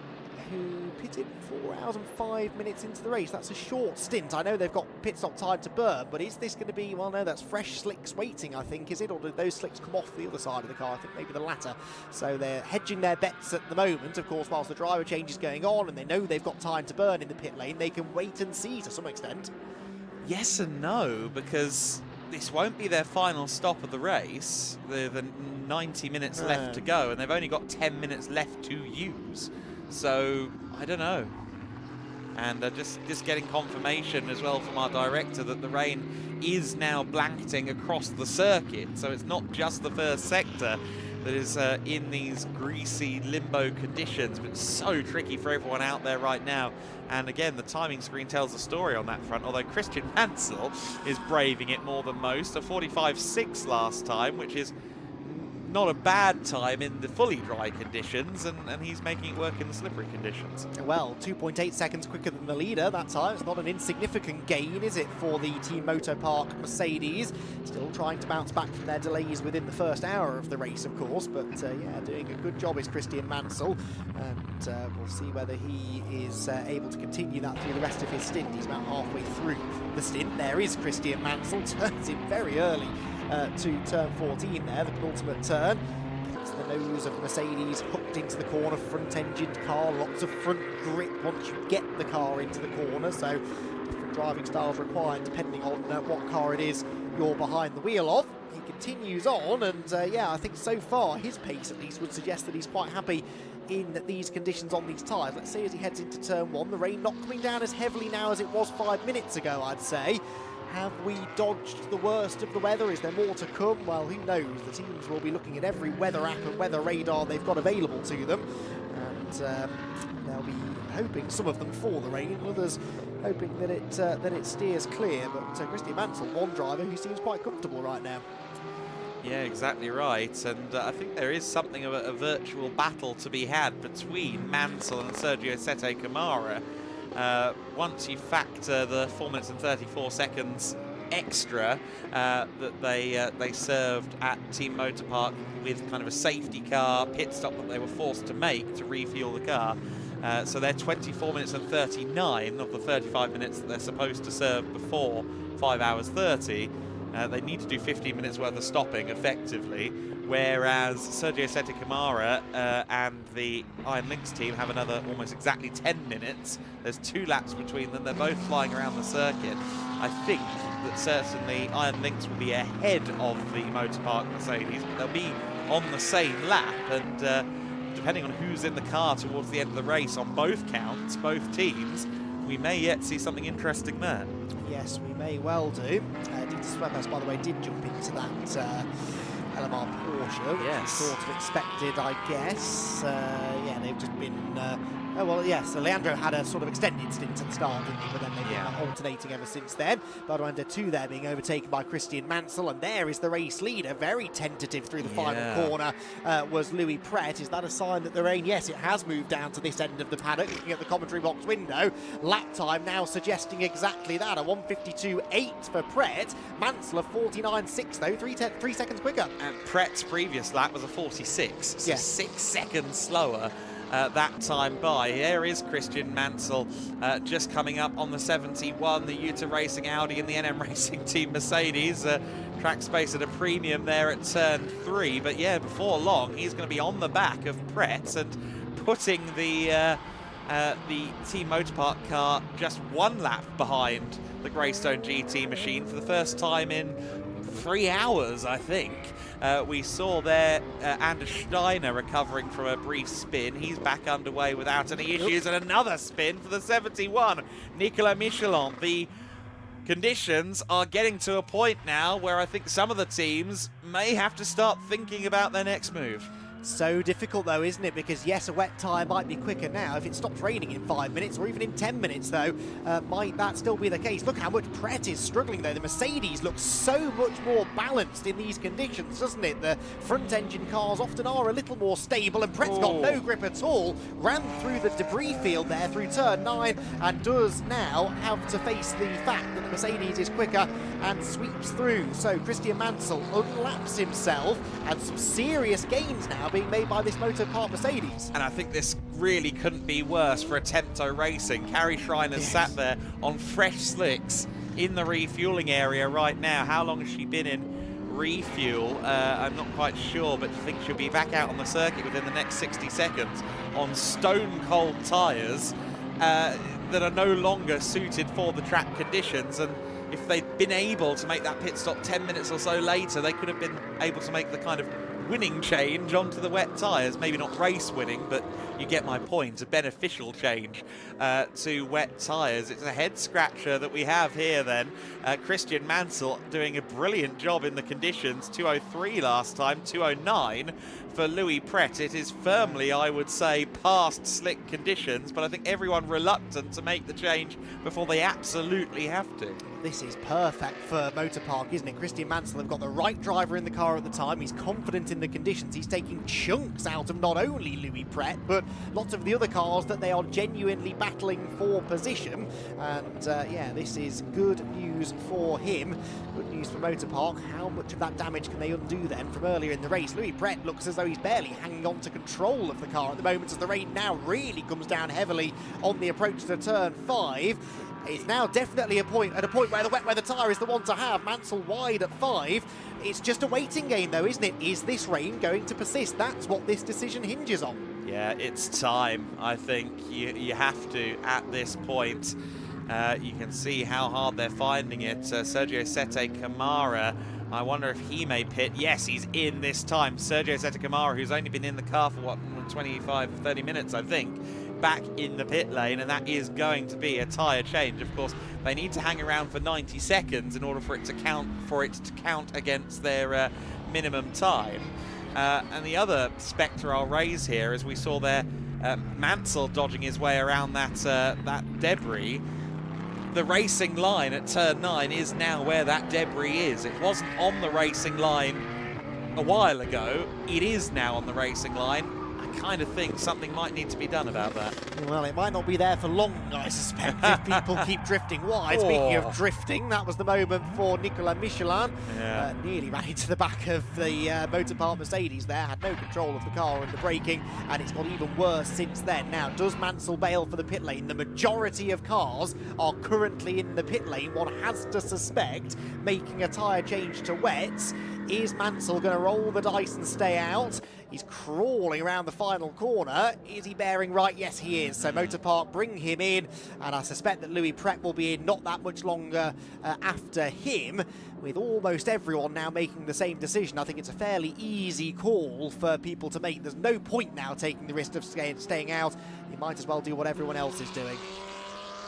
who pitted 4 hours and 5 minutes into the race. That's a short stint. I know they've got pit stop time to burn, but is this going to be, well, no, that's fresh slicks waiting, I think, is it? Or did those slicks come off the other side of the car? I think maybe the latter. So they're hedging their bets at the moment. Of course, whilst the driver change is going on and they know they've got time to burn in the pit lane, they can wait and see to some extent. Yes and no, because this won't be their final stop of the race. The 90 minutes left to go, and they've only got 10 minutes left to use. So, I don't know. And just getting confirmation as well from our director that the rain is now blanketing across the circuit. So it's not just the first sector that is in these greasy limbo conditions, but it's so tricky for everyone out there right now. And again, the timing screen tells the story on that front, although Christian Mansell is braving it more than most. A 45.6 last time, which is not a bad time in the fully dry conditions, and he's making it work in the slippery conditions. Well, 2.8 seconds quicker than the leader that time. It's not an insignificant gain, is it, for the Team Moto Park Mercedes? Still trying to bounce back from their delays within the first hour of the race, of course, but yeah, doing a good job is Christian Mansell, and we'll see whether he is able to continue that through the rest of his stint. He's about halfway through the stint. There is Christian Mansell, turns in very early to turn 14 there, the penultimate turn. Gets the nose of Mercedes hooked into the corner, front-engined car, lots of front grip once you get the car into the corner, so different driving styles required depending on what car it is you're behind the wheel of. He continues on, and yeah, I think so far his pace at least would suggest that he's quite happy in these conditions on these tyres. Let's see as he heads into turn 1, the rain not coming down as heavily now as it was 5 minutes ago, I'd say. Have we dodged the worst of the weather? Is there more to come? Well, who knows? The teams will be looking at every weather app and weather radar they've got available to them, and they'll be hoping, some of them, for the rain, others hoping that it steers clear. But Christian Mansell, one driver who seems quite comfortable right now. Yeah, exactly right, and I think there is something of a virtual battle to be had between Mansell and Sergio Sette Camara. Once you factor the 4 minutes and 34 seconds extra that they served at Team Motor Park with kind of a safety car pit stop that they were forced to make to refuel the car. So they're 24 minutes and 39 of the 35 minutes that they're supposed to serve before 5 hours 30. They need to do 15 minutes worth of stopping effectively, whereas Sergio Sette Camara and the Iron Lynx team have another almost exactly 10 minutes. There's 2 laps between them. They're both flying around the circuit. I think that certainly Iron Lynx will be ahead of the Motor Park Mercedes, but they'll be on the same lap, and depending on who's in the car towards the end of the race on both counts, both teams, we may yet see something interesting there. Yes, we may well do. Dieter Sweppers, by the way, did jump into that LMR Porsche, which is sort of expected, I guess. Yeah, they've just been... oh, well, yes, so Leandro had a sort of extended stint at the start, didn't he? But then they've been alternating ever since then. But under 2 there being overtaken by Christian Mansell, and there is the race leader, very tentative through the final corner, was Louis Pret. Is that a sign that the rain? Yes, it has moved down to this end of the paddock, looking at the commentary box window. Lap time now suggesting exactly that, a 1:52.8 for Pret. Mansell a 49.6 though, 3 seconds quicker. And Pret's previous lap was a 46, so 6 seconds slower. that time by. Here is Christian Mansell just coming up on the 71, the Utah Racing Audi and the NM Racing Team Mercedes. Track space at a premium there at turn 3, but yeah, before long he's going to be on the back of Pret and putting the Team Motorpark car just 1 lap behind the Greystone GT machine for the first time in 3 hours, I think. We saw there Anders Steiner recovering from a brief spin. He's back underway without any issues, and another spin for the 71. Nicolas Michelin. The conditions are getting to a point now where I think some of the teams may have to start thinking about their next move. So difficult though, isn't it? Because yes, a wet tyre might be quicker now. If it stops raining in 5 minutes or even in 10 minutes though, might that still be the case? Look how much Pret is struggling though. The Mercedes looks so much more balanced in these conditions, doesn't it? The front engine cars often are a little more stable, and Pret's got no grip at all. Ran through the debris field there through turn 9 and does now have to face the fact that the Mercedes is quicker and sweeps through. So Christian Mansell unlaps himself, and some serious gains now being made by this Motorpark Mercedes. And I think this really couldn't be worse for a Comtoyou Racing. Carrie Schreiner's sat there on fresh slicks in the refueling area right now. How long has she been in refuel? I'm not quite sure, but I think she'll be back out on the circuit within the next 60 seconds on stone cold tyres that are no longer suited for the track conditions. And if they'd been able to make that pit stop 10 minutes or so later, they could have been able to make the kind of winning change onto the wet tyres. Maybe not race winning, but you get my point. A beneficial change to wet tyres. It's a head scratcher that we have here then. Christian Mansell doing a brilliant job in the conditions. 2:03 last time, 2:09 for Louis Pret. It is firmly, I would say, past slick conditions, but I think everyone reluctant to make the change before they absolutely have to. This is perfect for Motorpark, isn't it? Christian Mansell have got the right driver in the car at the time. He's confident in the conditions. He's taking chunks out of not only Louis Pret, but lots of the other cars that they are genuinely battling for position. And yeah, this is good news for him. Good news for Motorpark. How much of that damage can they undo then from earlier in the race? Louis Pret looks as though he's barely hanging on to control of the car at the moment, as the rain now really comes down heavily on the approach to turn 5. It's now definitely at a point where the wet weather tyre is the one to have. Mansell wide at 5. It's just a waiting game though, isn't it? Is this rain going to persist? That's what this decision hinges on. Yeah, it's time. I think you have to at this point. You can see how hard they're finding it. Sergio Sete Camara, I wonder if he may pit. Yes, he's in this time. Sergio Sete Camara, who's only been in the car for what, 25, 30 minutes, I think, back in the pit lane, and that is going to be a tyre change. Of course, they need to hang around for 90 seconds in order for it to count against their minimum time. And the other spectre I'll raise here, as we saw there, Mansell dodging his way around that debris. The racing line at turn 9 is now where that debris is. It wasn't on the racing line a while ago. It is now on the racing line. Kind of think something might need to be done about that. Well, it might not be there for long, I suspect, if people keep drifting wide. Speaking of drifting, that was the moment for Nicolas Michelin. Yeah. Nearly ran into the back of the Motorpark Mercedes there, had no control of the car under braking, and it's got even worse since then. Now, does Mansell bail for the pit lane? The majority of cars are currently in the pit lane. One has to suspect making a tyre change to wets. Is Mansell going to roll the dice and stay out? He's crawling around the final corner. Is he bearing right? Yes, he is. So Motorpark bring him in, and I suspect that Louis Pret will be in not that much longer after him, with almost everyone now making the same decision. I think it's a fairly easy call for people to make. There's no point now taking the risk of staying out. You might as well do what everyone else is doing.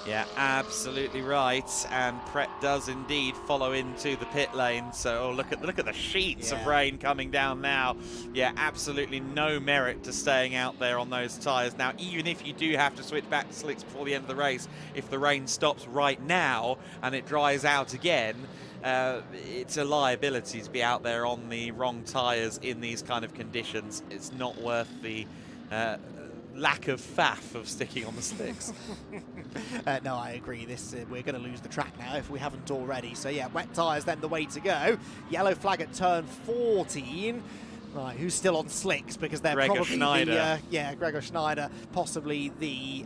Yeah, absolutely right. And Pret does indeed follow into the pit lane. So look at the sheets of rain coming down now. Yeah, absolutely no merit to staying out there on those tyres. Now, even if you do have to switch back to slicks before the end of the race, if the rain stops right now and it dries out again, it's a liability to be out there on the wrong tyres in these kind of conditions. It's not worth the lack of faff of sticking on the slicks. No, I agree. We're going to lose the track now if we haven't already. So yeah, wet tyres then the way to go. Yellow flag at turn 14. Right, who's still on slicks? Because they're Gregor probably Schneider. Gregor Schneider, possibly the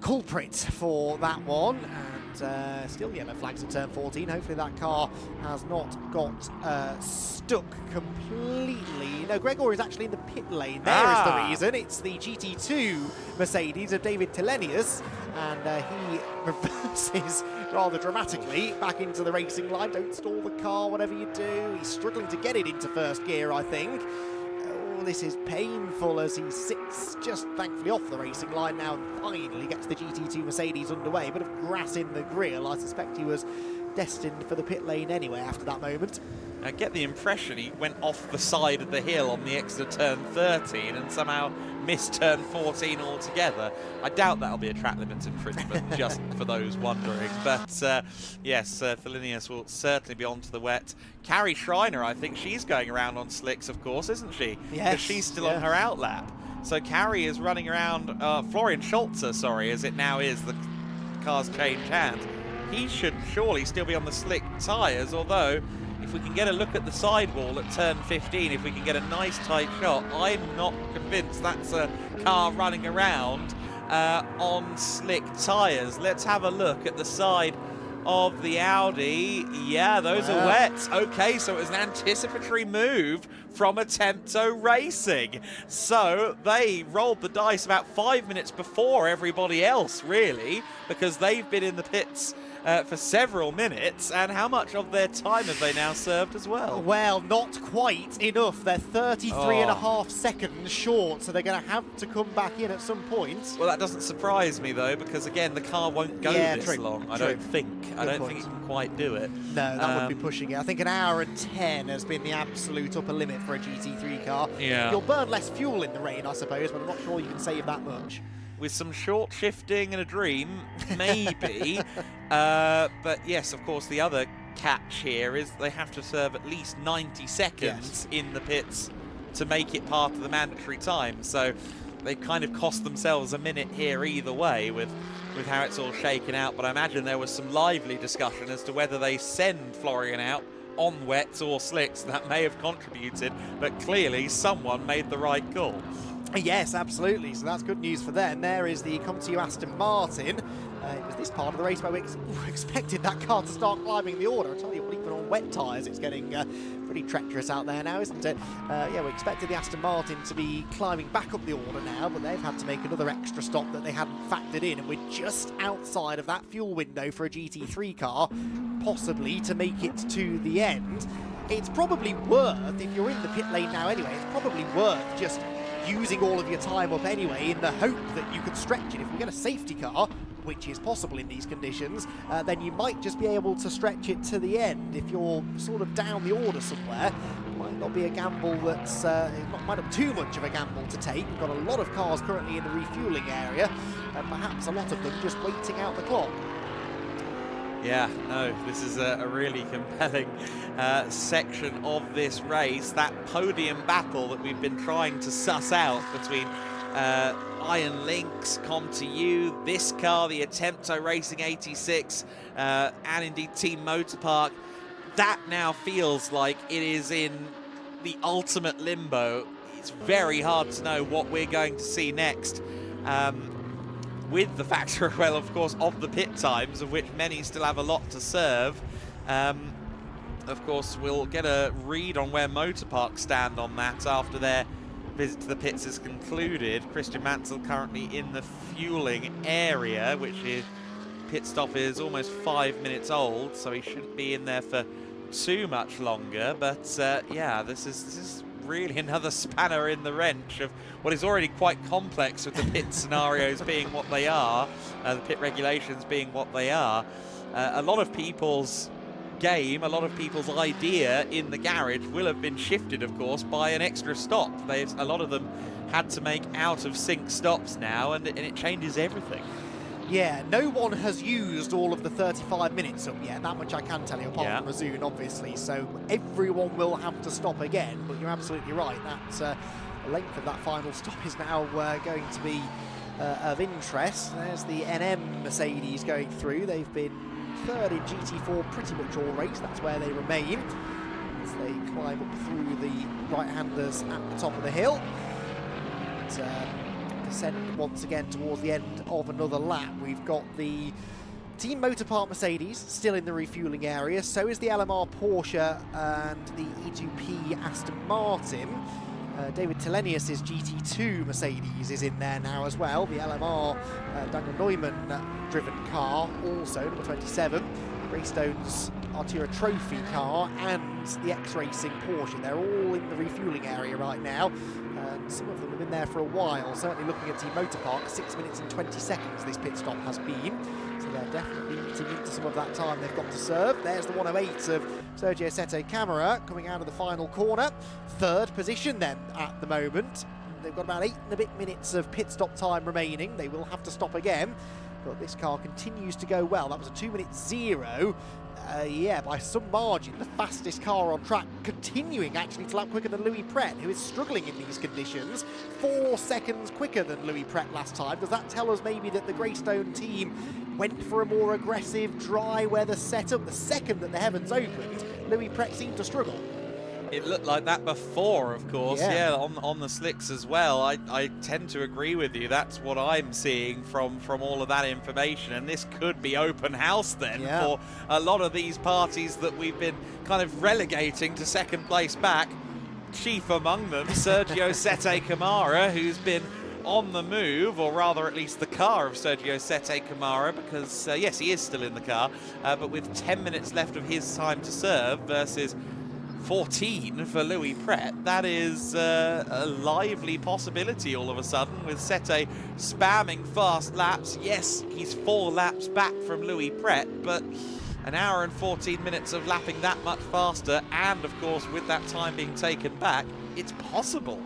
culprit for that one. And still yellow flags at turn 14. Hopefully that car has not got stuck completely. No, Gregor is actually in the pit lane. There is the reason. It's the GT2 Mercedes of David Telenius, and he reverses rather dramatically back into the racing line. Don't stall the car, whatever you do. He's struggling to get it into first gear, I think. Oh, this is painful as he sits just thankfully off the racing line now and finally gets the GT2 Mercedes underway. Bit of grass in the grille. I suspect he was destined for the pit lane anyway after that moment. I get the impression he went off the side of the hill on the exit of turn 13 and somehow missed turn 14 altogether. I doubt that'll be a track limit infringement, just for those wondering. But yes, Thelinius will certainly be onto the wet. Carrie Schreiner, I think she's going around on slicks, of course, isn't she? Yes. Because she's still on her outlap. So Carrie is running around, Florian Scholzer, sorry, as it now is, the car's changed hands. He should surely still be on the slick tyres, although if we can get a look at the sidewall at turn 15, if we can get a nice tight shot, I'm not convinced that's a car running around on slick tyres. Let's have a look at the side of the Audi. Yeah, those are wet. Okay, so it was an anticipatory move from Comtoyou Racing. So they rolled the dice about 5 minutes before everybody else, really, because they've been in the pits for several minutes. And how much of their time have they now served as well? Well, not quite enough. They're 33.5 seconds short, so they're going to have to come back in at some point. Well, that doesn't surprise me, though, because, again, the car won't go this long, I don't think. I don't think it can quite do it. No, that would be pushing it. I think an hour and 10 has been the absolute upper limit for a GT3 car. Yeah. You'll burn less fuel in the rain, I suppose, but I'm not sure you can save that much. With some short shifting and a dream, maybe. But yes, of course, the other catch here is they have to serve at least 90 seconds in the pits to make it part of the mandatory time. So they kind of cost themselves a minute here either way with how it's all shaken out. But I imagine there was some lively discussion as to whether they send Florian out on wets or slicks. That may have contributed, but clearly someone made the right call. Yes, absolutely. So that's good news for them. There is the Comtoyou Aston Martin. It was this part of the race where we expected that car to start climbing the order. I tell you what, even on wet tyres, it's getting pretty treacherous out there now, isn't it? Yeah, we expected the Aston Martin to be climbing back up the order now, but they've had to make another extra stop that they hadn't factored in, and we're just outside of that fuel window for a GT3 car, possibly to make it to the end. It's probably worth, if you're in the pit lane now anyway, it's probably worth just using all of your time up anyway in the hope that you can stretch it. If we get a safety car, which is possible in these conditions, then you might just be able to stretch it to the end. If you're sort of down the order somewhere, it might not be a gamble that's, might not be too much of a gamble to take. We've got a lot of cars currently in the refueling area, and perhaps a lot of them just waiting out the clock. Yeah, no, this is a really compelling section of this race. That podium battle that we've been trying to suss out between Iron Lynx, Comtoyou, this car, the Comtoyou Racing 86, and indeed Team Motorpark, that now feels like it is in the ultimate limbo. It's very hard to know what we're going to see next. With the factor, well, of course, of the pit times, of which many still have a lot to serve. Of course, we'll get a read on where Motorpark stand on that after their visit to the pits is concluded. Christian Mansell currently in the fueling area, which is pit stop is almost 5 minutes old, so he shouldn't be in there for too much longer. But yeah, this is really another spanner in the wrench of what is already quite complex with the pit scenarios being what they are, the pit regulations being what they are. A lot of people's game, a lot of people's idea in the garage will have been shifted, of course, by an extra stop. A lot of them had to make out of sync stops now, and it changes everything. Yeah, no one has used all of the 35 minutes up yet, that much I can tell you, apart from Razoon, obviously, so everyone will have to stop again, but you're absolutely right, that the length of that final stop is now going to be of interest. There's the NM Mercedes going through. They've been third in GT4 pretty much all race, that's where they remain. As they climb up through the right-handers at the top of the hill. Descend once again towards the end of another lap. We've got the Team Motorpark Mercedes still in the refuelling area, so is the LMR Porsche and the E2P Aston Martin. David Telenius's GT2 Mercedes is in there now as well. The LMR Daniel Neumann driven car, also number 27. Greystone's Artura Trophy car and the X-Racing Porsche. They're all in the refuelling area right now. And some of them have been there for a while. Certainly looking at Team Motorpark, 6 minutes and 20 seconds this pit stop has been. So they're definitely eating into some of that time they've got to serve. There's the 108 of Sergio Sette Camara coming out of the final corner. Third position then at the moment. They've got about 8 and a bit minutes of pit stop time remaining. They will have to stop again. But this car continues to go well. That was a 2:0. Yeah, by some margin, the fastest car on track, continuing actually to lap quicker than Louis Pret, who is struggling in these conditions. 4 seconds quicker than Louis Pret last time. Does that tell us maybe that the Greystone team went for a more aggressive, dry weather setup? The second that the heavens opened, Louis Pret seemed to struggle. It looked like that before, of course, yeah, on the slicks as well. I tend to agree with you. That's what I'm seeing from all of that information, and this could be open house then for a lot of these parties that we've been kind of relegating to second place back. Chief among them, Sergio Sette Camara, who's been on the move, or rather at least the car of Sergio Sette Camara, because yes, he is still in the car, but with 10 minutes left of his time to serve versus 14 for Louis Pret. That is a lively possibility all of a sudden, with Sette spamming fast laps. Yes, he's 4 laps back from Louis Pret, but an hour and 14 minutes of lapping that much faster, and of course with that time being taken back, it's possible.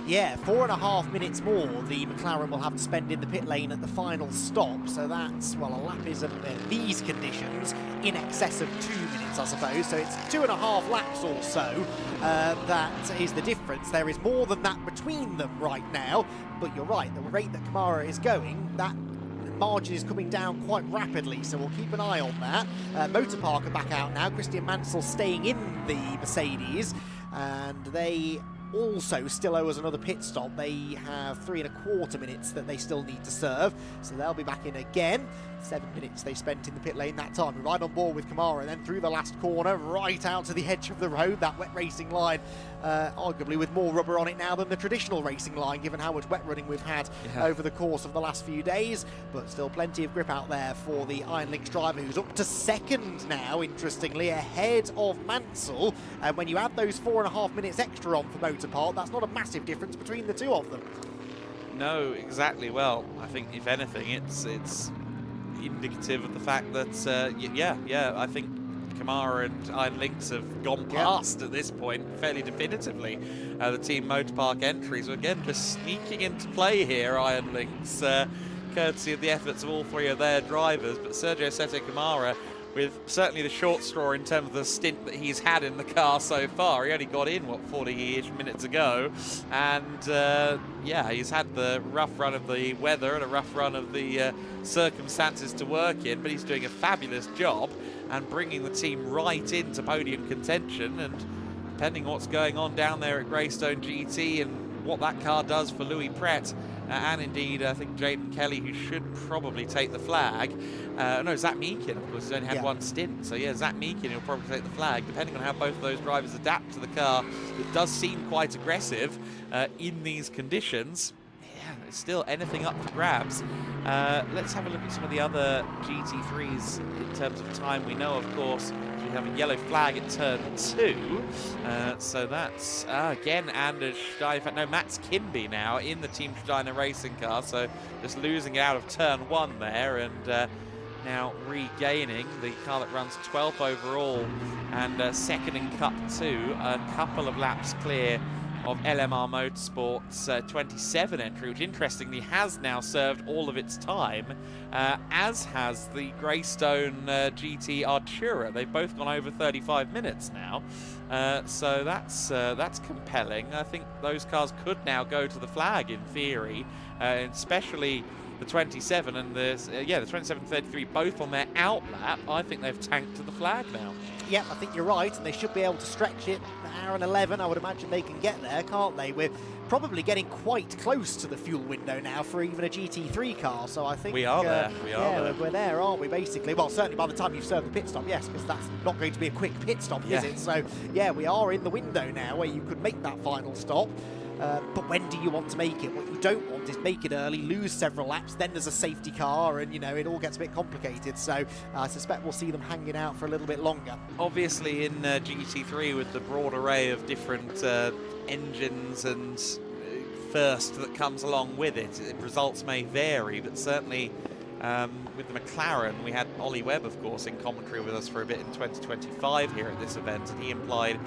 Yeah, 4.5 minutes more the McLaren will have to spend in the pit lane at the final stop. So that's, well, a lap is in these conditions in excess of 2 minutes, I suppose. So it's 2.5 laps or so. That is the difference. There is more than that between them right now. But you're right, the rate that Camara is going, that margin is coming down quite rapidly, so we'll keep an eye on that. Motorpark are back out now. Christian Mansell staying in the Mercedes, and they also still owe us another pit stop. They have 3.25 minutes that they still need to serve, so they'll be back in again. 7 minutes they spent in the pit lane that time. Right on board with Camara, then through the last corner, right out to the edge of the road, that wet racing line, arguably with more rubber on it now than the traditional racing line, given how much wet running we've had over the course of the last few days. But still plenty of grip out there for the Iron Lynx driver, who's up to second now, interestingly, ahead of Mansell. And when you add those 4.5 minutes extra on for Motorpark, that's not a massive difference between the two of them. No, exactly. Well, I think if anything, it's indicative of the fact that I think Camara and Iron Lynx have gone past at this point fairly definitively the Team Motorpark entries. So again, just sneaking into play here, Iron Lynx, courtesy of the efforts of all 3 of their drivers. But Sergio Sette Camara, with certainly the short straw in terms of the stint that he's had in the car so far. He only got in, 40-ish minutes ago, and he's had the rough run of the weather and a rough run of the circumstances to work in, but he's doing a fabulous job and bringing the team right into podium contention. And depending on what's going on down there at Greystone GT and what that car does for Louis Pret, and indeed, I think Jaden Kelly, who should probably take the flag. No, Zach Meakin, of course, he's only had one stint. So, yeah, Zach Meakin will probably take the flag, depending on how both of those drivers adapt to the car. It does seem quite aggressive in these conditions. Yeah, it's still anything up for grabs. Let's have a look at some of the other GT3s in terms of time. We know, of course, we have a yellow flag at turn 2. So that's, again, Anders Steiner. No, Mats Kimby now in the Team Steiner racing car. So just losing it out of turn 1 there, and now regaining the car that runs 12th overall and second in Cup 2. A couple of laps clear of LMR Motorsport's 27 entry, which interestingly has now served all of its time, as has the Greystone GT Artura. They've both gone over 35 minutes now, so that's compelling. I think those cars could now go to the flag in theory, especially the 27 and the 27.33 both on their out lap, I think they've tanked to the flag now. Yeah, I think you're right, and they should be able to stretch it. An hour and 11, I would imagine they can get there, can't they? We're probably getting quite close to the fuel window now for even a GT3 car, so I think... We are there, we're there, aren't we, basically? Well, certainly by the time you've served the pit stop, yes, because that's not going to be a quick pit stop, is it? So, yeah, we are in the window now where you could make that final stop. But when do you want to make it? What you don't want is make it early, lose several laps, then there's a safety car, and, you know, it all gets a bit complicated. So I suspect we'll see them hanging out for a little bit longer. Obviously, in GT3, with the broad array of different engines and first that comes along with it, results may vary, but certainly with the McLaren, we had Ollie Webb, of course, in commentary with us for a bit in 2025 here at this event, and he implied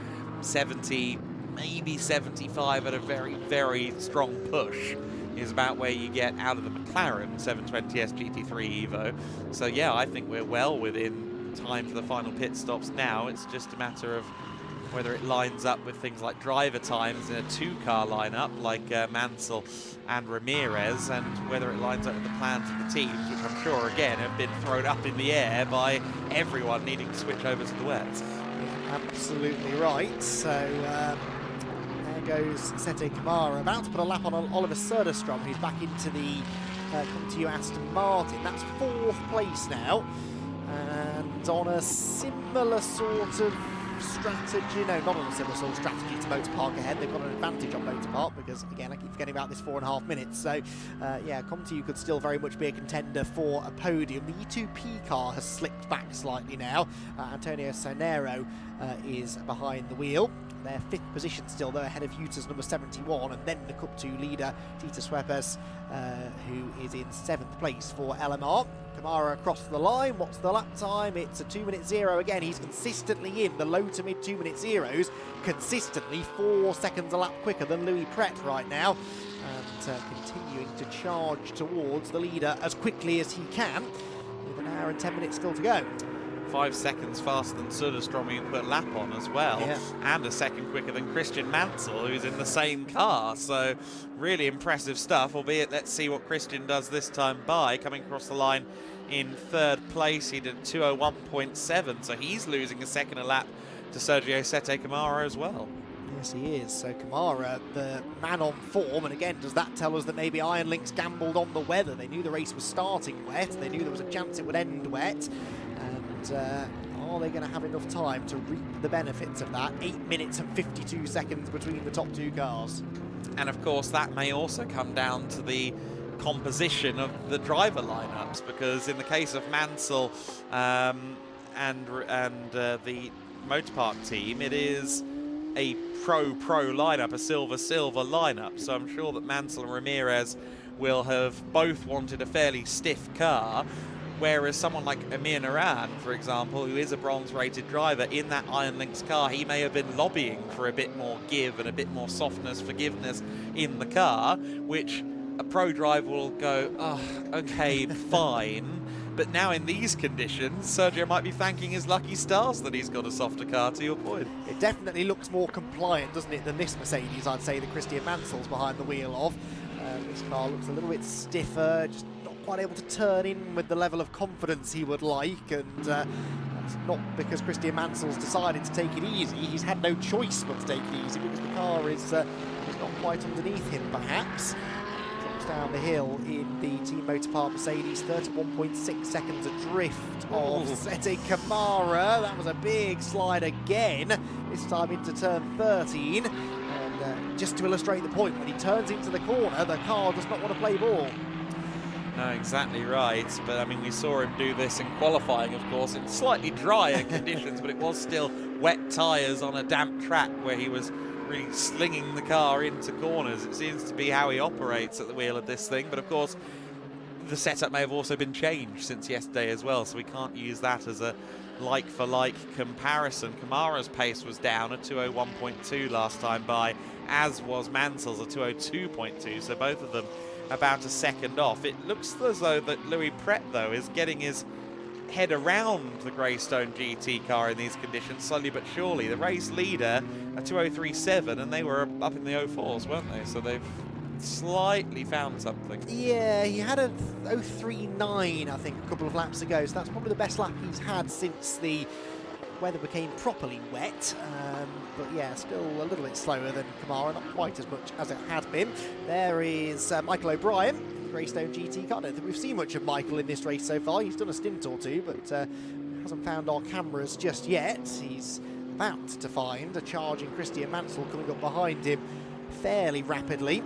70, maybe 75 at a very, very strong push is about where you get out of the McLaren 720S GT3 Evo. So yeah, I think we're well within time for the final pit stops now. It's just a matter of whether it lines up with things like driver times in a two-car lineup like Mansell and Ramirez, and whether it lines up with the plans of the teams, which I'm sure again have been thrown up in the air by everyone needing to switch over to the wets. Yeah, absolutely right. So there goes Sete Kamara, about to put a lap on Oliver Söderström, who's back into the Comtoyou Aston Martin. That's 4th place now, and on a similar sort of strategy, no, not on a similar sort of strategy to Motor Park ahead. They've got an advantage on Motor Park because, again, I keep forgetting about this 4.5 minutes. So, yeah, Comtoyou could still very much be a contender for a podium. The E2P car has slipped back slightly now. Antonio Sonero is behind the wheel. Their 5th position still, though, ahead of Utah's number 71, and then the Cup 2 leader, Dieter Schweppes, who is in 7th place for LMR. Kamara across the line. What's the lap time? It's a 2:0 again. He's consistently in the low to mid 2:0s, consistently 4 seconds a lap quicker than Louis Pret right now, and continuing to charge towards the leader as quickly as he can, with an hour and 10 minutes still to go. 5 seconds faster than Söderström, who put a lap on as well, and a second quicker than Christian Mansell, who's in the same car. So really impressive stuff, albeit let's see what Christian does this time by coming across the line in 3rd place. He did 2:01.7, so he's losing a second a lap to Sergio Sete Kamara as well. Yes, he is. So Kamara, the man on form, and again, does that tell us that maybe Iron Lynx gambled on the weather? They knew the race was starting wet, they knew there was a chance it would end wet, and are they going to have enough time to reap the benefits of that? 8 minutes and 52 seconds between the top 2 cars. And of course, that may also come down to the composition of the driver lineups, because in the case of Mansell and the Motor Park team, it is a pro lineup, a silver lineup. So I'm sure that Mansell and Ramirez will have both wanted a fairly stiff car, whereas someone like Amir Naran, for example, who is a bronze-rated driver in that Iron Lynx car, he may have been lobbying for a bit more give and a bit more softness, forgiveness in the car, which a pro driver will go, oh, okay, fine. But now in these conditions, Sergio might be thanking his lucky stars that he's got a softer car, to your point. It definitely looks more compliant, doesn't it, than this Mercedes, I'd say, that Christian Mansell's behind the wheel of. This car looks a little bit stiffer, just not quite able to turn in with the level of confidence he would like, and that's not because Christian Mansell's decided to take it easy. He's had no choice but to take it easy because the car is not quite underneath him, perhaps. Down the hill in the Team Motor Park Mercedes, 31.6 seconds adrift of Sete Kamara. That was a big slide again, this time into turn 13. And just to illustrate the point, when he turns into the corner, the car does not want to play ball. No, exactly right. But I mean, we saw him do this in qualifying, of course, in slightly drier conditions, but it was still wet tyres on a damp track where he was really slinging the car into corners. It seems to be how he operates at the wheel of this thing, but of course the setup may have also been changed since yesterday as well, so we can't use that as a like-for-like comparison. Kamara's pace was down at 2:01.2 last time by, as was Mansell's at 2:02.2, so both of them about a second off. It looks as though that Louis Pret, though, is getting his head around the Greystone GT car in these conditions, slowly but surely. The race leader, a 2:03.7, and they were up in the 04s, weren't they? So they've slightly found something. Yeah, he had a 0.39, I think, a couple of laps ago, so that's probably the best lap he's had since the weather became properly wet. But yeah, still a little bit slower than Kamara, not quite as much as it had been. There is Michael O'Brien, Greystone GT car. I don't think we've seen much of Michael in this race so far. He's done a stint or two, but hasn't found our cameras just yet. He's about to find a charging Christian Mansell coming up behind him fairly rapidly.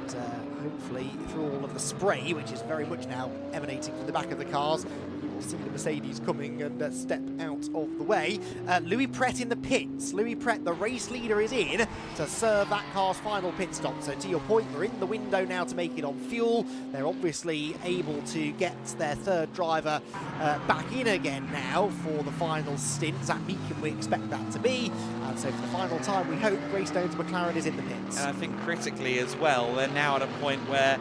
And hopefully through all of the spray, which is very much now emanating from the back of the cars, you will see the Mercedes coming and step out of the way. Louis Pret in the pits. Louis Pret, the race leader, is in to serve that car's final pit stop. So to your point, they're in the window now to make it on fuel. They're obviously able to get their third driver back in again now for the final stint. Zach Meekin, we expect that to be. And so for the final time, we hope Greystone's McLaren is in the pits. And I think critically as well, they're now at a point where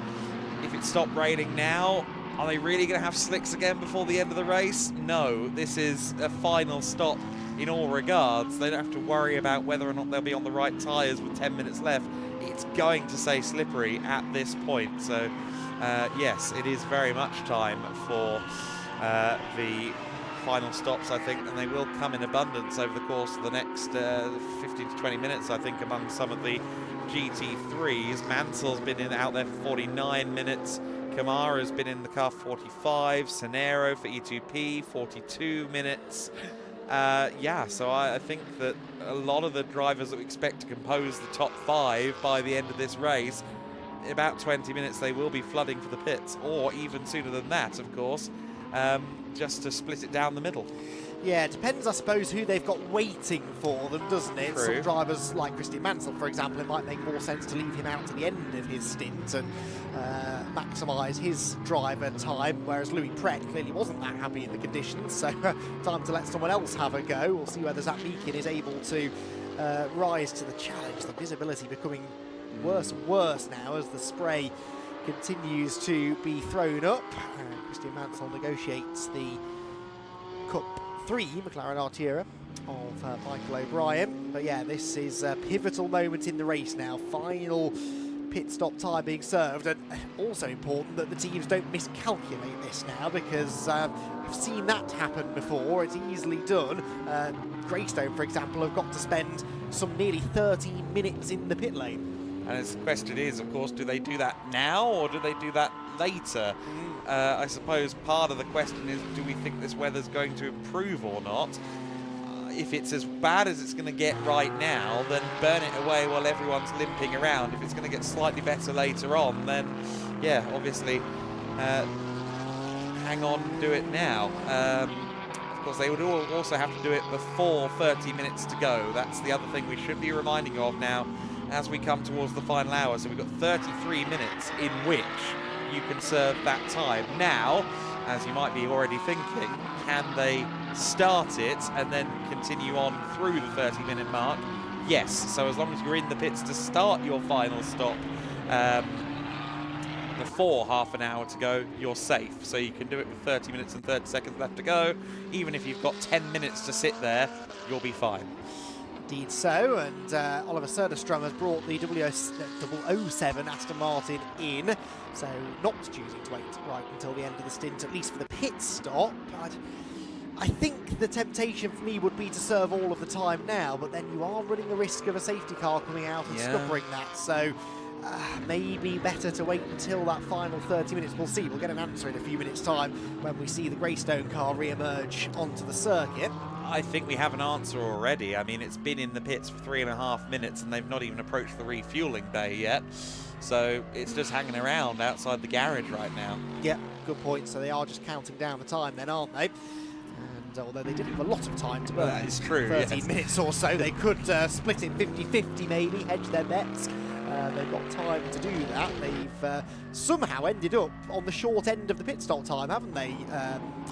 if it stopped raining now, are they really going to have slicks again before the end of the race? No, this is a final stop in all regards. They don't have to worry about whether or not they'll be on the right tyres with 10 minutes left. It's going to stay slippery at this point. So, yes, it is very much time for the final stops, I think, and they will come in abundance over the course of the next 15 to 20 minutes, I think, among some of the GT3s. Mansell's been out there for 49 minutes. Kamara's been in the car 45, Sonero for E2P 42 minutes. Yeah, so I think that a lot of the drivers that we expect to compose the top 5 by the end of this race, about 20 minutes they will be flooding for the pits, or even sooner than that, of course, just to split it down the middle. Yeah, it depends, I suppose, who they've got waiting for them, doesn't it? True. Some drivers, like Christian Mansell, for example, it might make more sense to leave him out to the end of his stint and maximise his driver time, whereas Louis Pret clearly wasn't that happy in the conditions, so time to let someone else have a go. We'll see whether Zach Meekin is able to rise to the challenge. The visibility becoming worse and worse now as the spray continues to be thrown up. Christian Mansell negotiates the Cup 3 McLaren Artura of Michael O'Brien. But yeah, this is a pivotal moment in the race now. Final pit stop time being served, and also important that the teams don't miscalculate this now, because we've seen that happen before. It's easily done. Greystone, for example, have got to spend some nearly 13 minutes in the pit lane. And the question is, of course, do they do that now or do they do that later? I suppose part of the question is, do we think this weather's going to improve or not? If it's as bad as it's going to get right now, then burn it away while everyone's limping around. If it's going to get slightly better later on, then, yeah, obviously, hang on and do it now. Of course, they would also have to do it before 30 minutes to go. That's the other thing we should be reminding you of now as we come towards the final hour. So we've got 33 minutes in which you can serve that time. Now, as you might be already thinking, can they start it and then continue on through the 30-minute mark? Yes, so as long as you're in the pits to start your final stop before half an hour to go, you're safe. So you can do it with 30 minutes and 30 seconds left to go. Even if you've got 10 minutes to sit there, you'll be fine. Indeed so, and Oliver Söderström has brought the 007 Aston Martin in, so not choosing to wait right until the end of the stint, at least for the pit stop. I think the temptation for me would be to serve all of the time now, but then you are running the risk of a safety car coming out and scuppering that, so maybe better to wait until that final 30 minutes. We'll see. We'll get an answer in a few minutes' time when we see the Greystone car re-emerge onto the circuit. I think we have an answer already. I mean, it's been in the pits for 3.5 minutes and they've not even approached the refueling bay yet. So it's just hanging around outside the garage right now. Yeah, good point. So they are just counting down the time then, aren't they? And although they didn't have a lot of time to burn, that is true, 13 minutes or so, they could split it 50-50 maybe, hedge their bets. They've got time to do that. They've somehow ended up on the short end of the pit stop time, haven't they,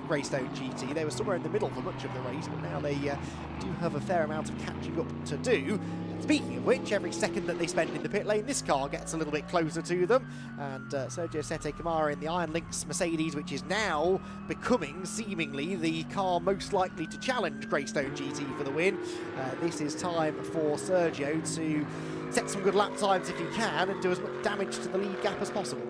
Greystone GT? They were somewhere in the middle for much of the race, but now they do have a fair amount of catching up to do. Speaking of which, every second that they spend in the pit lane, this car gets a little bit closer to them. And Sergio Sette Camara in the Iron Lynx Mercedes, which is now becoming, seemingly, the car most likely to challenge Greystone GT for the win. This is time for Sergio to set some good lap times if he can and do as much damage to the lead gap as possible.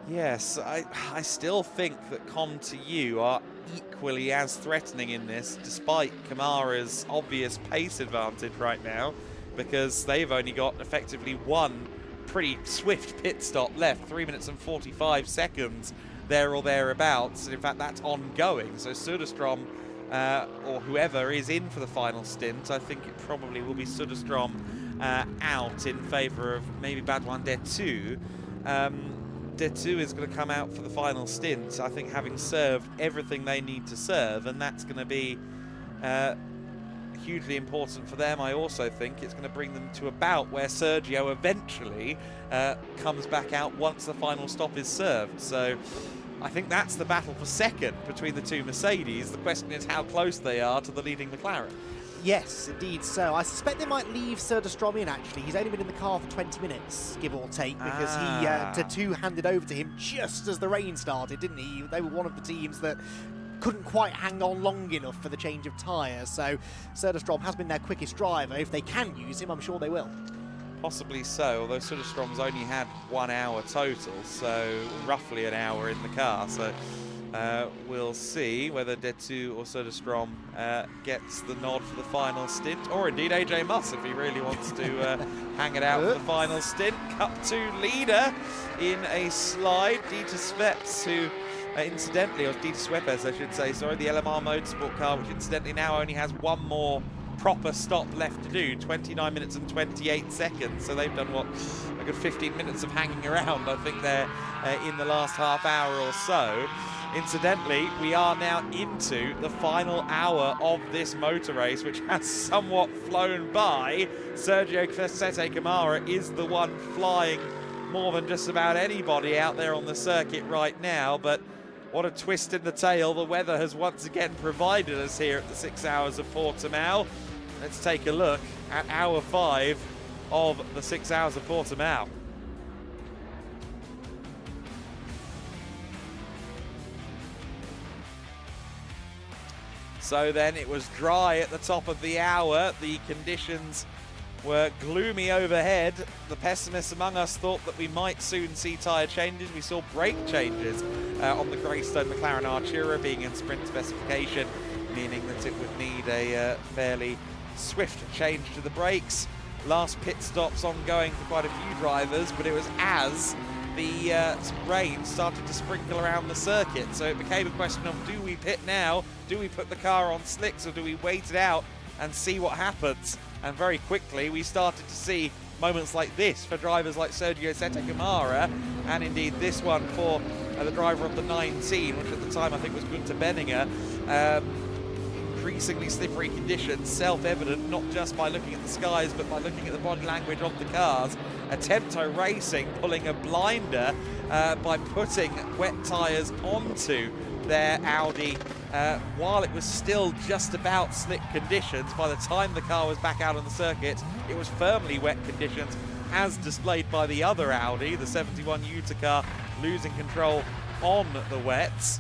Yes, I still think that Comtoyou are equally as threatening in this, despite Kamara's obvious pace advantage right now, because they've only got effectively one pretty swift pit stop left, 3 minutes and 45 seconds there or thereabouts. In fact, that's ongoing. So Söderström or whoever is in for the final stint, I think it probably will be Söderström out in favour of maybe Baudouin Detu. Detu is going to come out for the final stint, I think, having served everything they need to serve, and that's going to be hugely important for them. I also think it's going to bring them to about where Sergio eventually comes back out once the final stop is served. So I think that's the battle for second between the two Mercedes. The question is how close they are to the leading McLaren. Yes, indeed so. I suspect they might leave Söderström in, actually. He's only been in the car for 20 minutes, give or take, because Detu handed over to him just as the rain started, didn't he? They were one of the teams that couldn't quite hang on long enough for the change of tyres, so Söderström has been their quickest driver. If they can use him, I'm sure they will. Possibly so, although Söderström's only had 1 hour total, so roughly an hour in the car, so we'll see whether Detu or Söderström gets the nod for the final stint, or indeed AJ Muss if he really wants to hang it out for the final stint. Cup 2 leader in a slide, Dieter Schweppes, who incidentally, or Dieter Schweppes I should say, sorry, the LMR Motorsport car, which incidentally now only has one more proper stop left to do, 29 minutes and 28 seconds, so they've done what, a good 15 minutes of hanging around, I think they're in the last half hour or so. Incidentally, we are now into the final hour of this motor race, which has somewhat flown by. Sergio Sette Camara is the one flying more than just about anybody out there on the circuit right now, but what a twist in the tail the weather has once again provided us here at the 6 Hours of Portimão. Let's take a look at hour 5 of the 6 Hours of Portimão. So then it was dry at the top of the hour. The conditions were gloomy overhead. The pessimists among us thought that we might soon see tyre changes. We saw brake changes on the Greystone McLaren Artura being in sprint specification, meaning that it would need a fairly swift change to the brakes. Last pit stops ongoing for quite a few drivers, but it was as the rain started to sprinkle around the circuit. So it became a question of, do we pit now? Do we put the car on slicks, or do we wait it out and see what happens? And very quickly we started to see moments like this for drivers like Sergio Sette Camara, and indeed this one for the driver of the 19, which at the time I think was Gunther Benninger. Increasingly slippery conditions, self-evident not just by looking at the skies but by looking at the body language of the cars. Comtoyou Racing pulling a blinder by putting wet tyres onto their Audi while it was still just about slick conditions. By the time the car was back out on the circuit, it was firmly wet conditions, as displayed by the other Audi, the 71 Utah, losing control on the wets.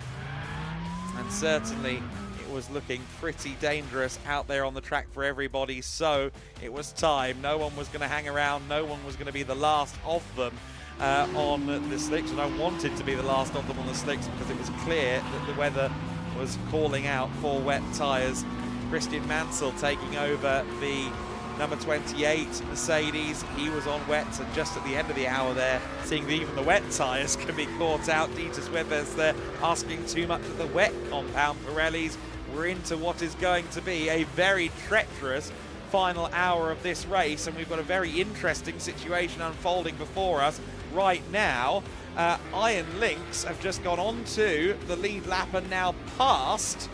And certainly it was looking pretty dangerous out there on the track for everybody, so it was time. No one was going to hang around, no one was going to be the last of them on the slicks, and I wanted to be the last of them on the slicks because it was clear that the weather was calling out for wet tyres. Christian Mansell taking over the number 28 Mercedes. He was on wets, and just at the end of the hour there, seeing that even the wet tyres can be caught out. Dieter Schweppes there asking too much of the wet compound Pirellis. We're into what is going to be a very treacherous final hour of this race, and we've got a very interesting situation unfolding before us right now. Iron Lynx have just gone on to the lead lap and now past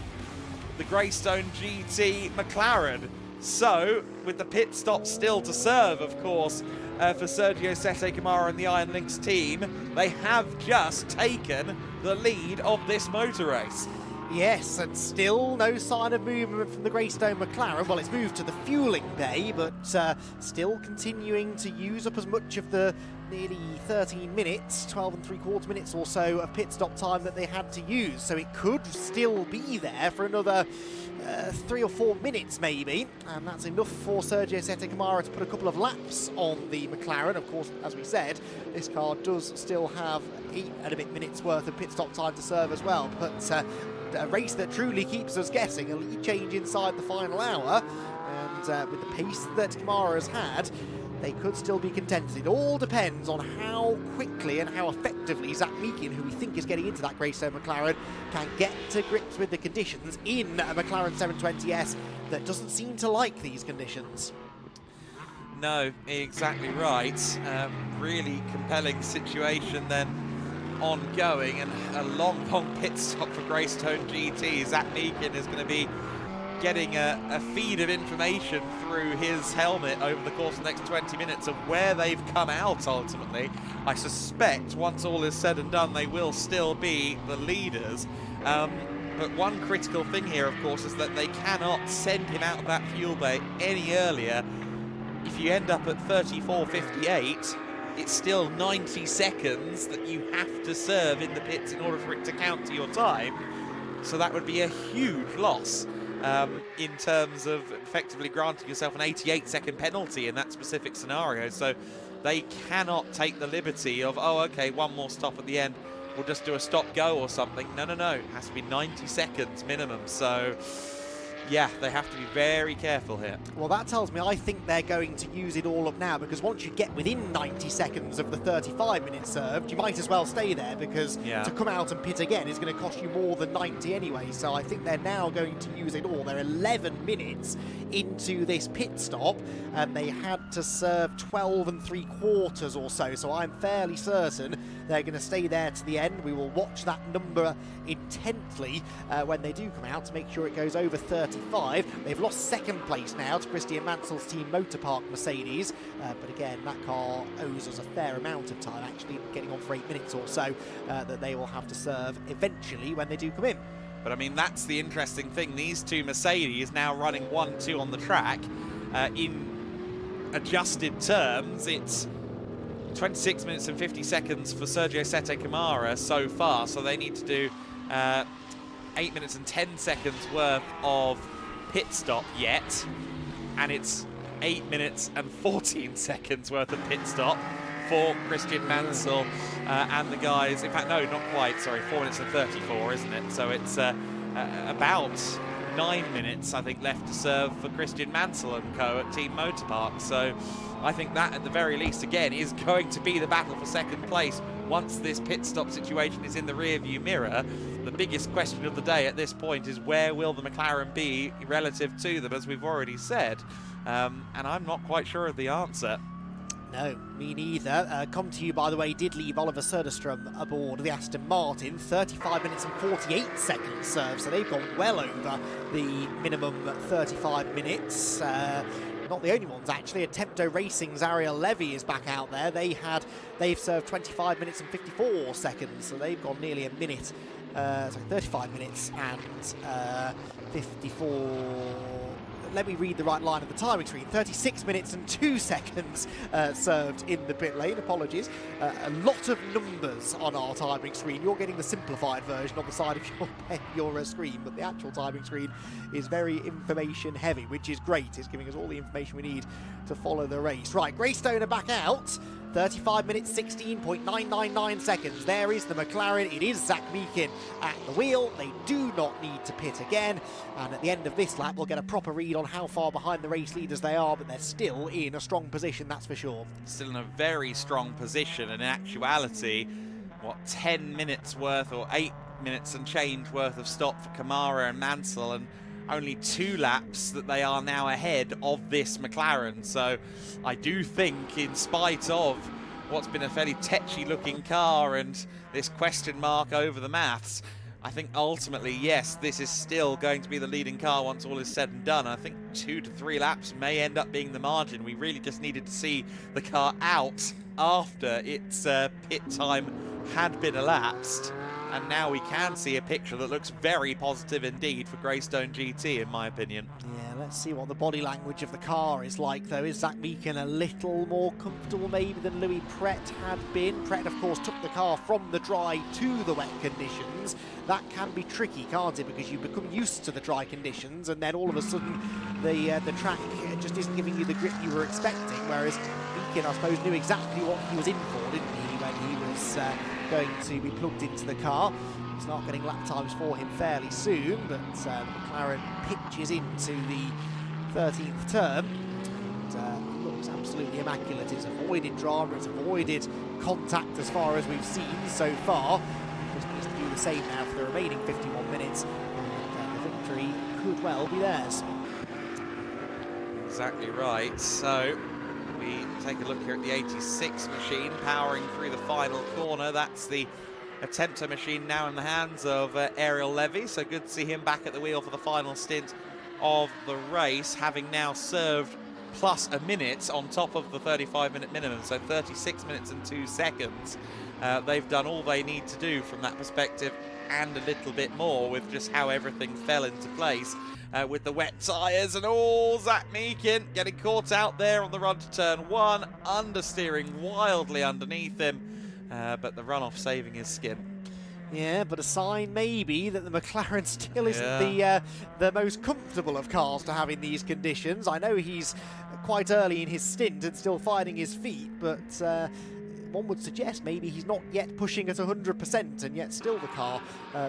the Greystone GT McLaren. So, with the pit stop still to serve, of course, for Sergio Sette Camara and the Iron Lynx team, they have just taken the lead of this motor race. Yes, and still no sign of movement from the Greystone McLaren. Well, it's moved to the fueling bay, but still continuing to use up as much of the nearly 13 minutes, 12 3/4 minutes or so of pit stop time that they had to use. So it could still be there for another 3 or 4 minutes maybe, and that's enough for Sergio Sette Câmara to put a couple of laps on the McLaren. Of course, as we said, this car does still have 8 and a bit minutes worth of pit stop time to serve as well, but a race that truly keeps us guessing. A lead change inside the final hour, and with the pace that Câmara has had, they could still be contenders. It all depends on how quickly and how effectively Zach Meekin, who we think is getting into that Greystone McLaren, can get to grips with the conditions in a McLaren 720S that doesn't seem to like these conditions. No, exactly right. Really compelling situation then ongoing, and a long pit stop for Greystone GT. Zach Meekin is going to be getting a feed of information through his helmet over the course of the next 20 minutes of where they've come out ultimately. I suspect once all is said and done, they will still be the leaders. But one critical thing here, of course, is that they cannot send him out of that fuel bay any earlier. If you end up at 34.58, it's still 90 seconds that you have to serve in the pits in order for it to count to your time. So that would be a huge loss. In terms of effectively granting yourself an 88-second penalty in that specific scenario. So they cannot take the liberty of, oh, okay, one more stop at the end, we'll just do a stop-go or something. No, no, no, it has to be 90 seconds minimum. So, yeah, they have to be very careful here. Well, that tells me I think they're going to use it all up now, because once you get within 90 seconds of the 35 minutes served, you might as well stay there, because to come out and pit again is going to cost you more than 90 anyway. So I think they're now going to use it all. They're 11 minutes into this pit stop, and they had to serve 12 3/4 or so. So I'm fairly certain they're going to stay there to the end. We will watch that number intently when they do come out to make sure it goes over 35. They've lost second place now to Christian Mansell's team Motorpark Mercedes, but again, that car owes us a fair amount of time, actually getting on for 8 minutes or so, that they will have to serve eventually when they do come in. But I mean, that's the interesting thing. These two Mercedes now running 1-2 on the track. In adjusted terms, it's 26 minutes and 50 seconds for Sergio Sette Câmara so far, so they need to do 8 minutes and 10 seconds worth of pit stop yet, and it's 8 minutes and 14 seconds worth of pit stop for Christian Mansell and the guys. In fact, no, not quite, sorry, 4 minutes and 34, isn't it? So it's about 9 minutes, I think, left to serve for Christian Mansell and co at Team Motorpark. So I think that, at the very least, again, is going to be the battle for second place once this pit stop situation is in the rear-view mirror. The biggest question of the day at this point is, where will the McLaren be relative to them, as we've already said? And I'm not quite sure of the answer. No, me neither. Comtoyou, by the way, did leave Oliver Söderström aboard the Aston Martin. 35 minutes and 48 seconds served, so they've gone well over the minimum 35 minutes. Not the only ones, actually. Comtoyou Racing's Ariel Levy is back out there. They've served 25 minutes and 54 seconds, so they've gone nearly a minute. So 35 minutes and 54. Let me read the right line of the timing screen. 36 minutes and 2 seconds served in the pit lane. Apologies. A lot of numbers on our timing screen. You're getting the simplified version on the side of your screen, but the actual timing screen is very information heavy, which is great. It's giving us all the information we need to follow the race. Right, Greystone are back out. 35 minutes, 16.999 seconds. There is the McLaren. It is Zach Meekin at the wheel. They do not need to pit again. And at the end of this lap, we'll get a proper read on how far behind the race leaders they are, but they're still in a strong position, that's for sure. Still in a very strong position. In actuality, what, 10 minutes worth or 8 minutes and change worth of stop for Câmara and Mansell, and only 2 laps that they are now ahead of this McLaren. So I do think, in spite of what's been a fairly tetchy looking car and this question mark over the maths, I think ultimately, yes, this is still going to be the leading car once all is said and done. I think 2 to 3 laps may end up being the margin. We really just needed to see the car out after its pit time had been elapsed. and now we can see a picture that looks very positive indeed for Greystone GT, in my opinion. Yeah, let's see what the body language of the car is like, though. Is Zach Meekin a little more comfortable maybe than Louis Pret had been? Pret, of course, took the car from the dry to the wet conditions. That can be tricky, can't it? Because you become used to the dry conditions, and then all of a sudden the track just isn't giving you the grip you were expecting, whereas Meekin, I suppose, knew exactly what he was in for, didn't he, when he was going to be plugged into the car. Start getting lap times for him fairly soon, but McLaren pitches into the 13th turn. And, looks absolutely immaculate. It's avoided drama, it's avoided contact as far as we've seen so far. Just needs to do the same now for the remaining 51 minutes, and the victory could well be theirs. Exactly right. So we take a look here at the 86 machine powering through the final corner. That's the Attempter machine now in the hands of Ariel Levy, so good to see him back at the wheel for the final stint of the race, having now served plus a minute on top of the 35-minute minimum, so 36 minutes and 2 seconds. They've done all they need to do from that perspective, and a little bit more with just how everything fell into place with the wet tyres. And Zach Meekin getting caught out there on the run to turn 1, understeering wildly underneath him. But the runoff saving his skin. Yeah, but a sign maybe that the McLaren still isn't the most comfortable of cars to have in these conditions. I know he's quite early in his stint and still finding his feet, but one would suggest maybe he's not yet pushing at 100%, and yet still the car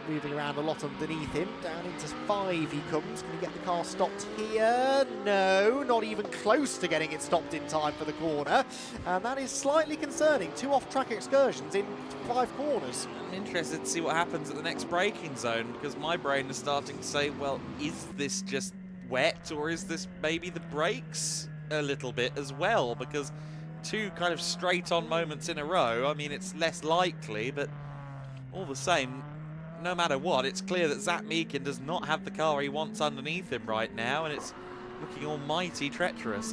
moving around a lot underneath him. Down into 5 he comes. Can he get the car stopped here? No, not even close to getting it stopped in time for the corner, and that is slightly concerning. 2 off-track excursions in 5 corners. I'm interested to see what happens at the next braking zone, because my brain is starting to say, well, is this just wet, or is this maybe the brakes a little bit as well? Because 2 kind of straight-on moments in a row, I mean, it's less likely, but all the same, no matter what, it's clear that Zach Meekin does not have the car he wants underneath him right now, and it's looking almighty treacherous.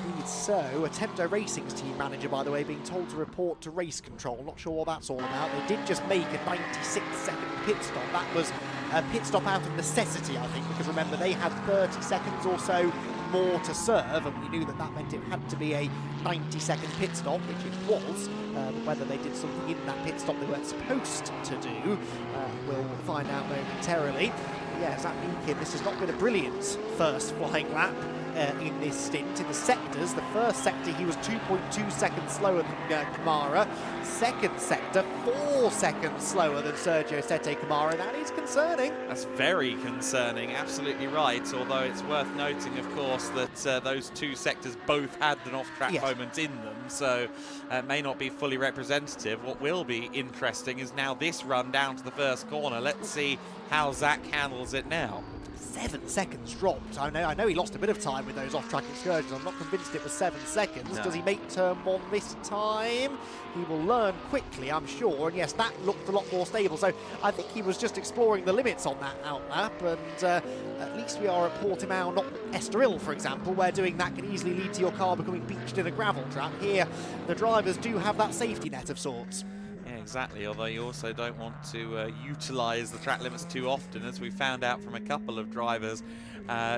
Indeed so. Comtoyou Racing's team manager, by the way, being told to report to race control. Not sure what that's all about. They did just make a 96-second pit stop. That was a pit stop out of necessity, I think, because remember, they had 30 seconds or so more to serve, and we knew that that meant it had to be a 90-second pit stop, which it was. But whether they did something in that pit stop they weren't supposed to do, we'll find out momentarily. But yeah, Zach Meekin, this has not been a brilliant first flying lap in this stint. In the sectors, the first sector he was 2.2 seconds slower than Kamara. Second sector, 4 seconds slower than Sergio Sette Kamara. That is concerning. That's very concerning, absolutely right. Although it's worth noting, of course, that those 2 sectors both had an off-track moment in them, so it may not be fully representative. What will be interesting is now this run down to the first corner. Let's see how Zach handles it now. 7 seconds dropped. I know he lost a bit of time with those off-track excursions. I'm not convinced it was 7 seconds. No. Does he make turn 1 this time? He will learn quickly, I'm sure. And yes, that looked a lot more stable. So I think he was just exploring the limits on that outlap. And at least we are at Portimão, not Estoril, for example, where doing that can easily lead to your car becoming beached in a gravel trap. Here, the drivers do have that safety net of sorts. Exactly, although you also don't want to utilise the track limits too often, as we found out from a couple of drivers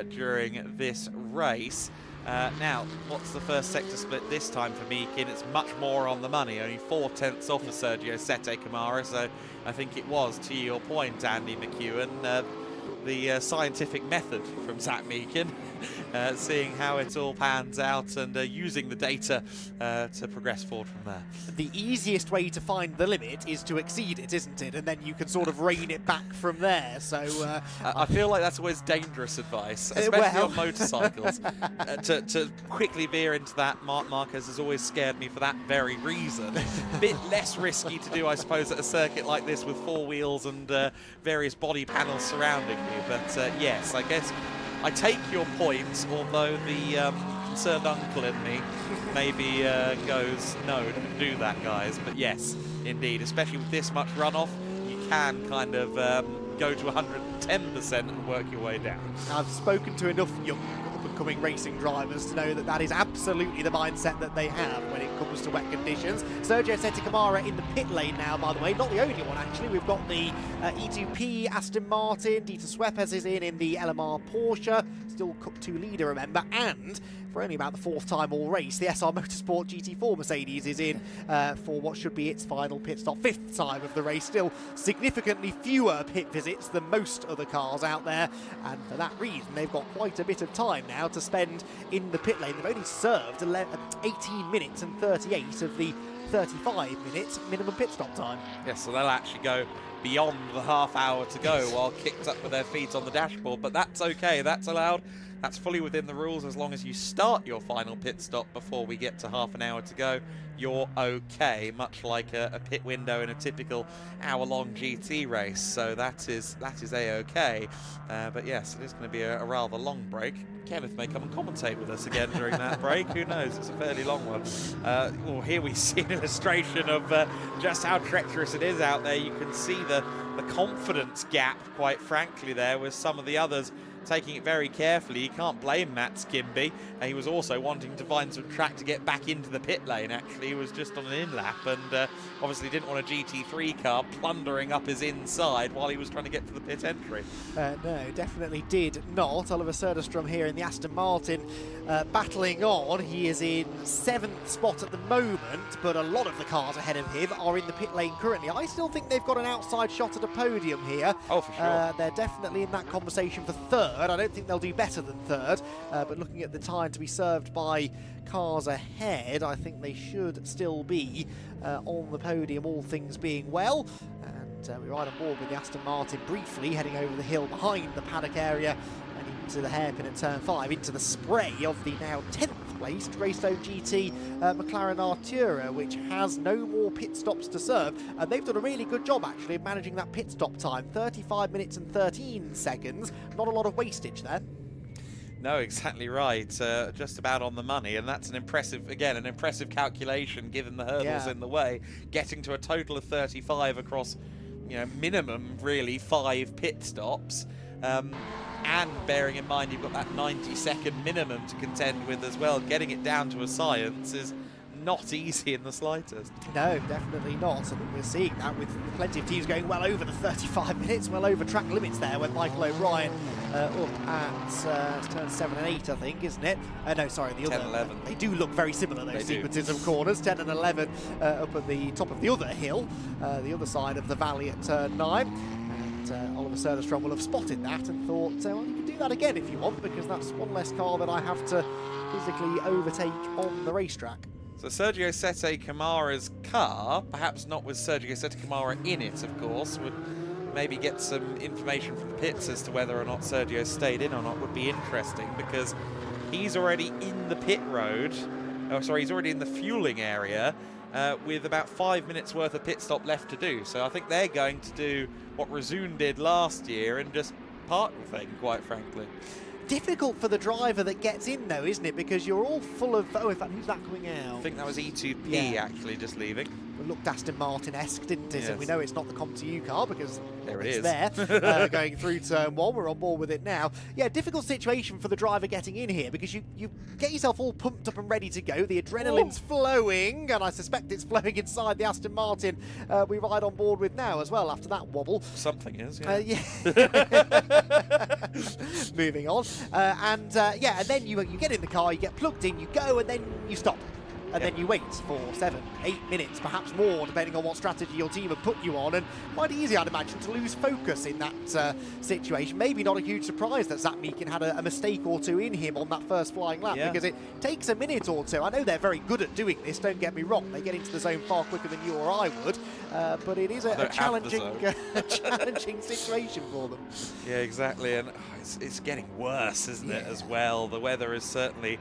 during this race. Now, what's the first sector split this time for Meekin? It's much more on the money, only 4/10 off of Sergio Sette Kamara, so I think it was, to your point, Andy McEwen, the scientific method from Zach Meekin, seeing how it all pans out and using the data to progress forward from there. The easiest way to find the limit is to exceed it, isn't it? And then you can sort of rein it back from there. So I feel like that's always dangerous advice, especially on motorcycles. To quickly veer into that, Marc Marquez has always scared me for that very reason. A bit less risky to do, I suppose, at a circuit like this with 4 wheels and various body panels surrounding you. But yes, I guess I take your point, although the concerned uncle in me maybe goes, no, don't do that, guys. But yes, indeed, especially with this much runoff, you can kind of go to 110% and work your way down. I've spoken to enough young up-and-coming racing drivers to know that that is absolutely the mindset that they have when it comes to wet conditions. Sergio Sette in the pit lane now, by the way. Not the only one, actually. We've got the E2P Aston Martin. Dieter Swepes is in the LMR Porsche. Still Cup 2 leader, remember. And for only about the 4th time all race, the SR Motorsport GT4 Mercedes is in for what should be its final pit stop. 5th time of the race. Still significantly fewer pit visits than most other cars out there. And for that reason, they've got quite a bit of time now to spend in the pit lane. They've only served 18 minutes and 38 of the 35 minutes minimum pit stop time. Yes, so they'll actually go beyond the half hour to go while kicked up with their feet on the dashboard, but that's okay, that's allowed. That's fully within the rules. As long as you start your final pit stop before we get to half an hour to go, you're okay, much like a pit window in a typical hour-long GT race. So that is a-okay. But yes, it is going to be a rather long break. Kenneth may come and commentate with us again during that break. Who knows? It's a fairly long one. Well, here we see an illustration of just how treacherous it is out there. You can see the confidence gap, quite frankly, there with some of the others taking it very carefully. You can't blame Matt Skimby. He was also wanting to find some track to get back into the pit lane, actually. He was just on an in-lap and obviously didn't want a GT3 car plundering up his inside while he was trying to get to the pit entry. No, definitely did not. Oliver Söderström here in the Aston Martin battling on. He is in 7th spot at the moment, but a lot of the cars ahead of him are in the pit lane currently. I still think they've got an outside shot at a podium here. Oh, for sure. They're definitely in that conversation for 3rd. I don't think they'll do better than 3rd, but looking at the time to be served by cars ahead, I think they should still be on the podium, all things being well. And we ride on board with the Aston Martin briefly, heading over the hill behind the paddock area and into the hairpin at turn 5, into the spray of the now 10th placed Greystone GT McLaren Artura, which has no more pit stops to serve. And they've done a really good job, actually, of managing that pit stop time. 35 minutes and 13 seconds. Not a lot of wastage there. No, exactly right. Just about on the money, and that's an impressive calculation given the hurdles in the way. Getting to a total of 35 across, minimum really 5 pit stops. And bearing in mind you've got that 90-second minimum to contend with as well, getting it down to a science is not easy in the slightest. No, definitely not. And we're seeing that with plenty of teams going well over the 35 minutes, well over track limits there, when Michael O'Brien up at turn 7 and 8, I think, isn't it? No, sorry, the 10 other. 11. They do look very similar, those sequences of corners. 10 and 11 up at the top of the other hill, the other side of the valley at turn 9. Oliver Söderström will have spotted that and thought, well, you can do that again if you want, because that's one less car that I have to physically overtake on the racetrack. So Sergio Sette Camara's car, perhaps not with Sergio Sette Camara in it, of course, would maybe get some information from the pits as to whether or not Sergio stayed in or not. Would be interesting, because he's already in the pit road. Oh, sorry, he's already in the fueling area with about 5 minutes worth of pit stop left to do. So I think they're going to do what Razoon did last year and just park the thing, quite frankly. Difficult for the driver that gets in, though, isn't it? Because you're all full of... Oh, in fact, who's that coming out? I think that was E2P, actually, just leaving. It looked Aston Martin-esque, didn't it? Yes. And we know it's not the Comtoyou car because there it's is. there, going through turn 1. We're on board with it now. Yeah, difficult situation for the driver getting in here, because you get yourself all pumped up and ready to go. The adrenaline's flowing, and I suspect it's flowing inside the Aston Martin we ride on board with now as well after that wobble. Something is, yeah. Moving on. And then you get in the car, you get plugged in, you go, and then you stop. And then you wait for 7, 8 minutes, perhaps more, depending on what strategy your team have put you on. And quite easy, I'd imagine, to lose focus in that situation. Maybe not a huge surprise that Zach Meakin had a mistake or two in him on that first flying lap, because it takes a minute or two. I know they're very good at doing this, don't get me wrong. They get into the zone far quicker than you or I would. But it is a challenging situation for them. Yeah, exactly. And it's getting worse, isn't it, as well? The weather is certainly...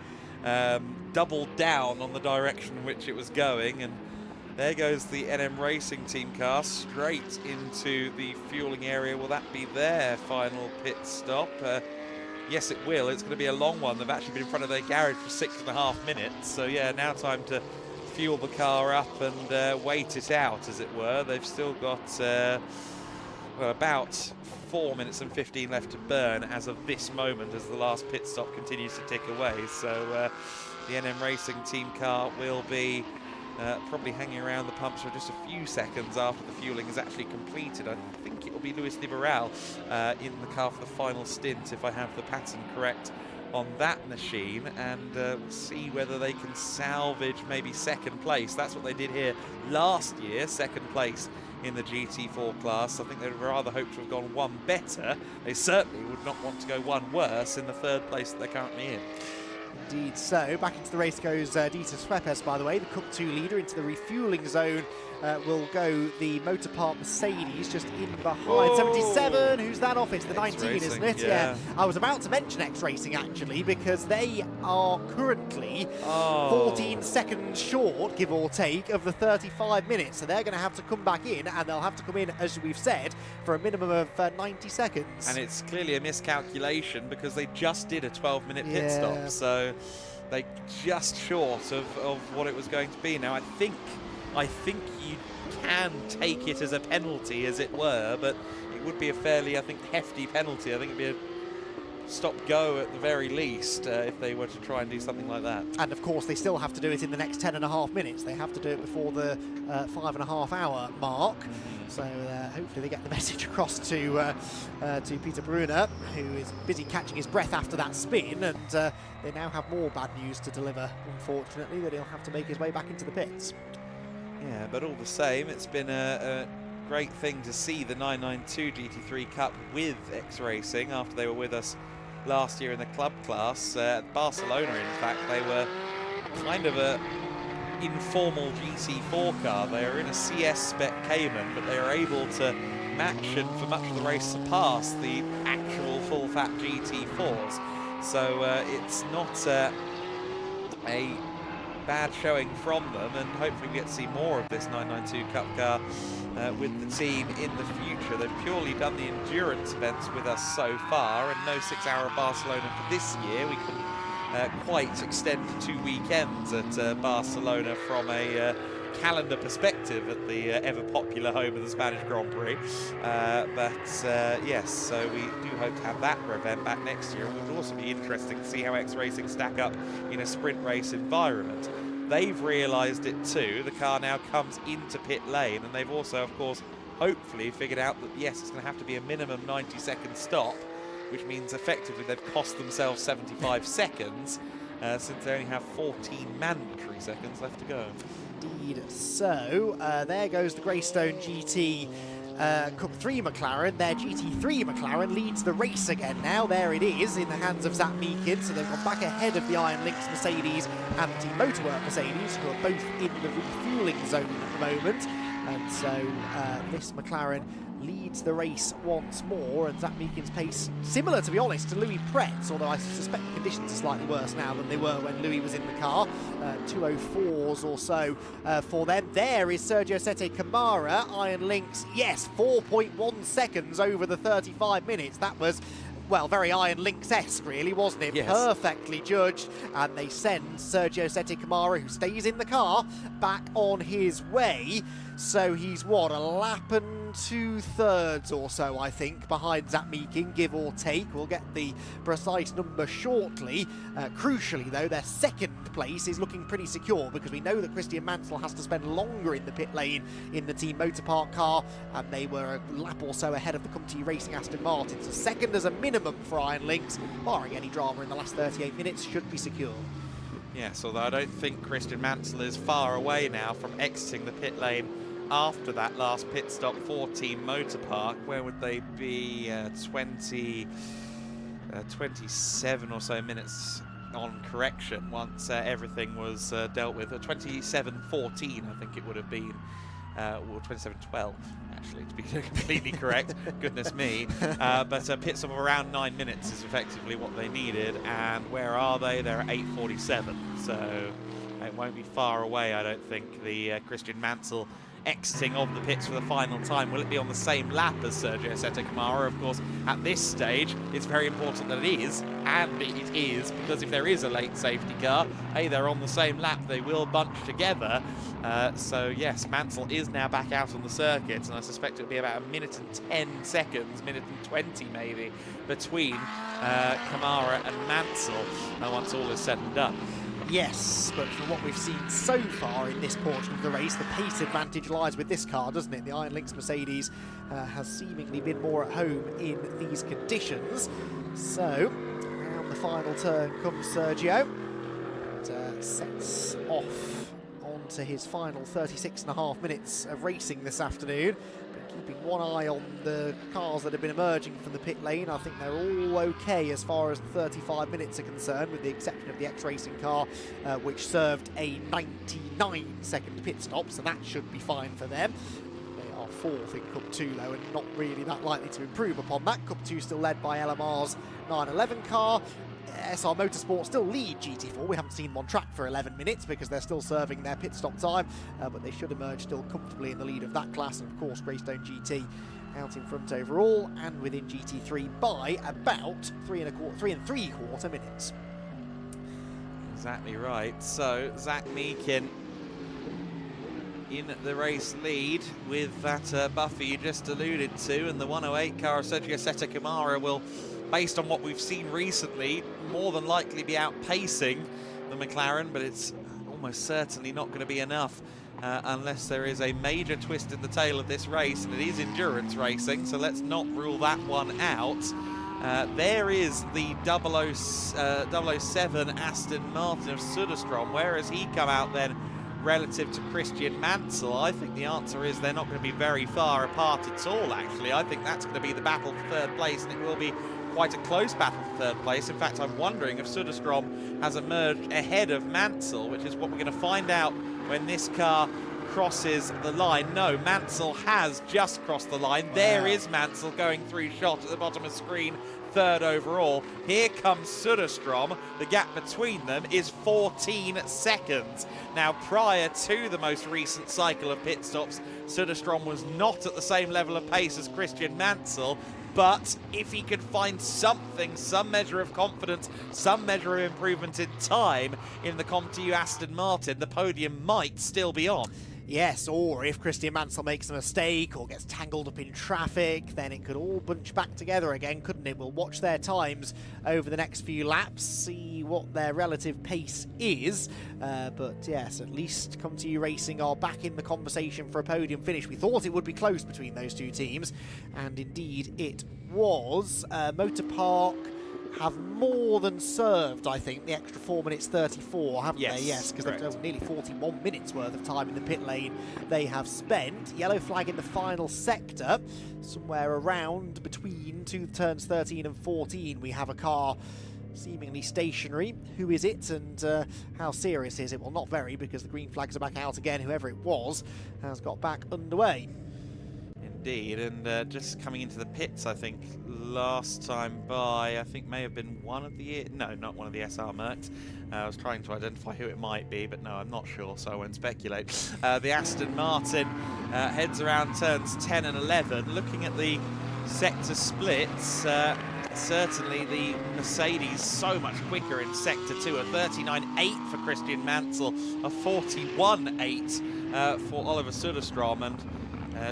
doubled down on the direction in which it was going, and there goes the NM Racing team car straight into the fueling area. Will that be their final pit stop? Yes, it will. It's going to be a long one. They've actually been in front of their garage for 6.5 minutes, so yeah, now time to fuel the car up and wait it out, as it were. They've still got well, about 4 minutes and 15 left to burn as of this moment, as the last pit stop continues to tick away. So the NM Racing team car will be probably hanging around the pumps for just a few seconds after the fueling is actually completed. I think it will be Luis Liberal in the car for the final stint, if I have the pattern correct on that machine, and we'll see whether they can salvage maybe second place. That's what they did here last year, second place in the GT4 class. I think they'd rather hope to have gone one better. They certainly would not want to go one worse in the third place that they're currently in. Indeed so. Back into the race goes Dieter Schweppes, by the way, the Cup 2 leader. Into the refuelling zone will go the Motor Park Mercedes, just in behind. Whoa. 77, who's that off? It's the 19, Racing, isn't it? yeah. I was about to mention X Racing, actually, because they are currently 14 seconds short, give or take, of the 35 minutes. So they're going to have to come back in, and they'll have to come in, as we've said, for a minimum of 90 seconds. And it's clearly a miscalculation, because they just did a 12-minute pit stop. So they just short of what it was going to be. Now, I think you can take it as a penalty, as it were, but it would be a fairly, I think, hefty penalty. I think it'd be a stop-go at the very least if they were to try and do something like that. And of course, they still have to do it in the next 10.5 minutes. They have to do it before the 5.5-hour mark. So hopefully they get the message across to Peter Brunner, who is busy catching his breath after that spin, and they now have more bad news to deliver, unfortunately, that he'll have to make his way back into the pits. Yeah, but all the same, it's been a great thing to see the 992 GT3 Cup with X Racing after they were with us last year in the club class. Barcelona, in fact, they were kind of a informal GT4 car. They are in a CS spec Cayman, but they are able to match and for much of the race surpass the actual full-fat GT4s. So it's not a bad showing from them, and hopefully we get to see more of this 992 Cup car with the team in the future. They've purely done the endurance events with us so far, and no 6-hour of Barcelona for this year. We couldn't quite extend to 2 weekends at Barcelona from a calendar perspective at the ever popular home of the Spanish Grand Prix. Yes, so we do hope to have that event back next year. It would also be interesting to see how X Racing stack up in a sprint race environment. They've realised it too. The car now comes into pit lane, and they've also, of course, hopefully figured out that, yes, it's going to have to be a minimum 90-second stop, which means effectively they've cost themselves 75 seconds since they only have 14 mandatory seconds left to go. Indeed. So there goes the Greystone GT Cup 3 McLaren. Their GT3 McLaren leads the race again now. There it is in the hands of Zach Meakin. So they've gone back ahead of the Iron Lynx Mercedes and Team Motorwork Mercedes, who are both in the refueling zone at the moment. And so this McLaren leads the race once more, and Zach Meakin's pace similar, to be honest, to Louis Pretz, although I suspect the conditions are slightly worse now than they were when Louis was in the car. 2:04s or so for them. There is Sergio Sette Camara, Iron Lynx. Yes, 4.1 seconds over the 35 minutes. That was, well, very Iron Lynx-esque, really, wasn't it? Yes. Perfectly judged, and they send Sergio Sette Camara, who stays in the car, back on his way. So he's, what, a lap and 2/3 or so, I think, behind Zach Meakin, give or take. We'll get the precise number shortly. Crucially, though, their second place is looking pretty secure, because we know that Christian Mansell has to spend longer in the pit lane in the Team Motor Park car, and they were a lap or so ahead of the Comtoyou Racing Aston Martin. So second as a minimum for Iron Lynx, barring any drama in the last 38 minutes, should be secure. Yes, although I don't think Christian Mansell is far away now from exiting the pit lane after that last pit stop for Team Motor Park. Where would they be? 27 or so minutes on correction once everything was dealt with. 27:14, I think it would have been. Well, 27:12, actually, to be completely correct. Goodness me. But a pit stop of around 9 minutes is effectively what they needed. And where are they? They're at 8:47. So it won't be far away, I don't think, the Christian Mansell exiting of the pits for the final time. Will it be on the same lap as Sergio Sette Câmara? Of course, at this stage, it's very important that it is, and it is, because if there is a late safety car, hey, they're on the same lap, they will bunch together. So yes, Mansell is now back out on the circuit, and I suspect it'll be about a minute and 10 seconds, minute and 20 maybe, between Câmara and Mansell once all is said and done. Yes, but from what we've seen so far in this portion of the race, the pace advantage lies with this car, doesn't it? The Iron Lynx Mercedes has seemingly been more at home in these conditions. So, around the final turn comes Sergio. And, sets off onto his final 36.5 minutes of racing this afternoon. Keeping one eye on the cars that have been emerging from the pit lane. I think they're all okay as far as 35 minutes are concerned, with the exception of the X-Racing car, which served a 99-second pit stop, so that should be fine for them. They are fourth in Cup 2, though, and not really that likely to improve upon that. Cup 2 still led by LMR's 911 car. SR Motorsport still lead GT4. We haven't seen one track for 11 minutes because they're still serving their pit stop time, but they should emerge still comfortably in the lead of that class. And of course, Greystone GT out in front overall and within GT3 by about 3 3/4 minutes. Exactly right. So Zach Meakin in the race lead with that buffer you just alluded to, and the 108 car of Sergio Sette Câmara will, based on what we've seen recently, more than likely be outpacing the McLaren, but it's almost certainly not going to be enough unless there is a major twist in the tail of this race, and it is endurance racing, so let's not rule that one out. There is the 007 Aston Martin of Söderström. Where has he come out then relative to Christian Mansell? I think the answer is they're not going to be very far apart at all, actually. I think that's going to be the battle for third place, and it will be quite a close battle for third place. In fact, I'm wondering if Söderström has emerged ahead of Mansell, which is what we're going to find out when this car crosses the line. No, Mansell has just crossed the line. Wow. There is Mansell going through shot at the bottom of the screen, third overall. Here comes Söderström. The gap between them is 14 seconds. Now, prior to the most recent cycle of pit stops, Söderström was not at the same level of pace as Christian Mansell. But if he could find something, some measure of confidence, some measure of improvement in time in the Comtoyou Aston Martin, the podium might still be on. Yes, or if Christian Mansell makes a mistake or gets tangled up in traffic, then it could all bunch back together again, couldn't it? We'll watch their times over the next few laps, see what their relative pace is. But yes, at least Comtoyou Racing are back in the conversation for a podium finish. We thought it would be close between those two teams, and indeed it was. Motor Park have more than served, I think, the extra 4 minutes 34, haven't they? Yes, because they've nearly 41 minutes worth of time in the pit lane they have spent. Yellow flag in the final sector, somewhere around between turns 13 and 14. We have a car seemingly stationary. Who is it, and how serious is it? Well, not very, because the green flags are back out again. Whoever it was has got back underway. Indeed, and just coming into the pits, I think last time by, I think may have been one of the, no, not one of the SR Mercs. I was trying to identify who it might be, but no, I'm not sure, so I won't speculate. The Aston Martin heads around turns 10 and 11. Looking at the sector splits, certainly the Mercedes so much quicker in sector 2, a 39.8 for Christian Mansell, a 41.8 for Oliver Söderström, and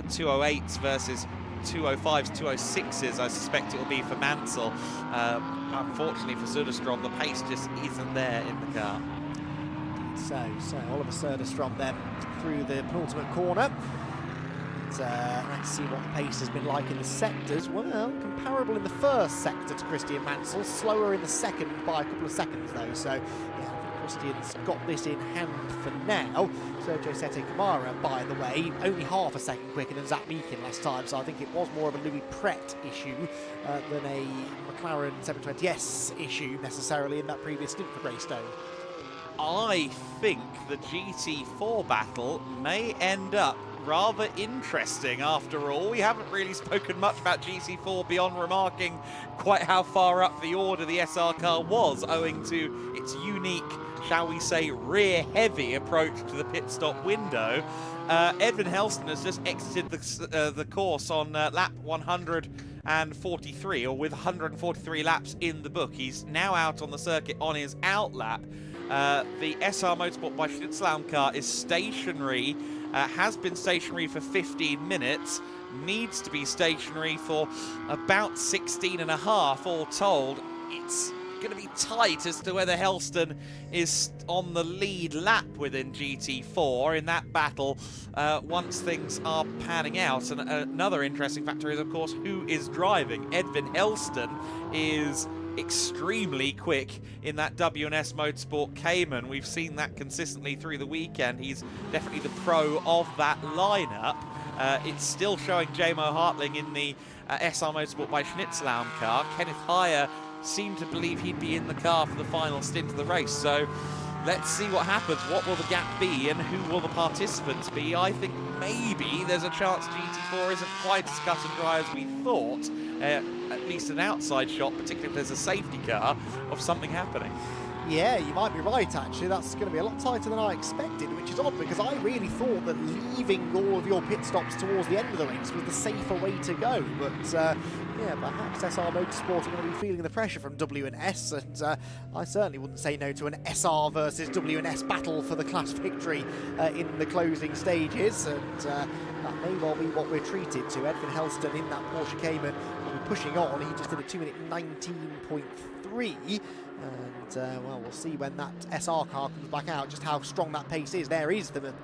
208s versus 205s, 206s, I suspect it will be for Mansell. Unfortunately for Söderström, the pace just isn't there in the car. So Oliver Söderström then through the penultimate corner. Let's see what the pace has been like in the sectors. Well, comparable in the first sector to Christian Mansell, slower in the second by a couple of seconds though, so yeah, Christian's got this in hand for now. Sergio Sette Câmara, by the way, only half a second quicker than Zach Meakin last time, so I think it was more of a Louis Pret issue than a McLaren 720S issue necessarily in that previous stint for Greystone. I think the GT4 battle may end up rather interesting after all. We haven't really spoken much about GT4 beyond remarking quite how far up the order the SR car was, owing to its unique shall we say, rear-heavy approach to the pit stop window. Edvin Helston has just exited the course on lap 143, or with 143 laps in the book. He's now out on the circuit on his out lap. The SR Motorsport by Schnitzelbaum car is stationary, has been stationary for 15 minutes, needs to be stationary for about 16 and a half all told. It's going to be tight as to whether Helston is on the lead lap within GT4 in that battle once things are panning out. And another interesting factor is, of course, who is driving. Edvin Helston is extremely quick in that W&S Motorsport Cayman. We've seen that consistently through the weekend. He's definitely the pro of that lineup. It's still showing J-Mo Hartling in the SR Motorsport by Schnitzelbaum car. Kenneth Heyer seemed to believe he'd be in the car for the final stint of the race. So let's see what happens. What will the gap be and who will the participants be? I think maybe there's a chance GT4 isn't quite as cut and dry as we thought. At least an outside shot, particularly if there's a safety car, of something happening. Yeah, you might be right, actually. That's going to be a lot tighter than I expected, which is odd because I really thought that leaving all of your pit stops towards the end of the race was the safer way to go. But, yeah, perhaps SR Motorsport are going to be feeling the pressure from W&S, and I certainly wouldn't say no to an SR versus W&S battle for the class victory in the closing stages, and that may well be what we're treated to. Edvin Helston in that Porsche Cayman will be pushing on. He just did a 2-minute 19.3. And, well, we'll see when that SR car comes back out, just how strong that pace is. There is the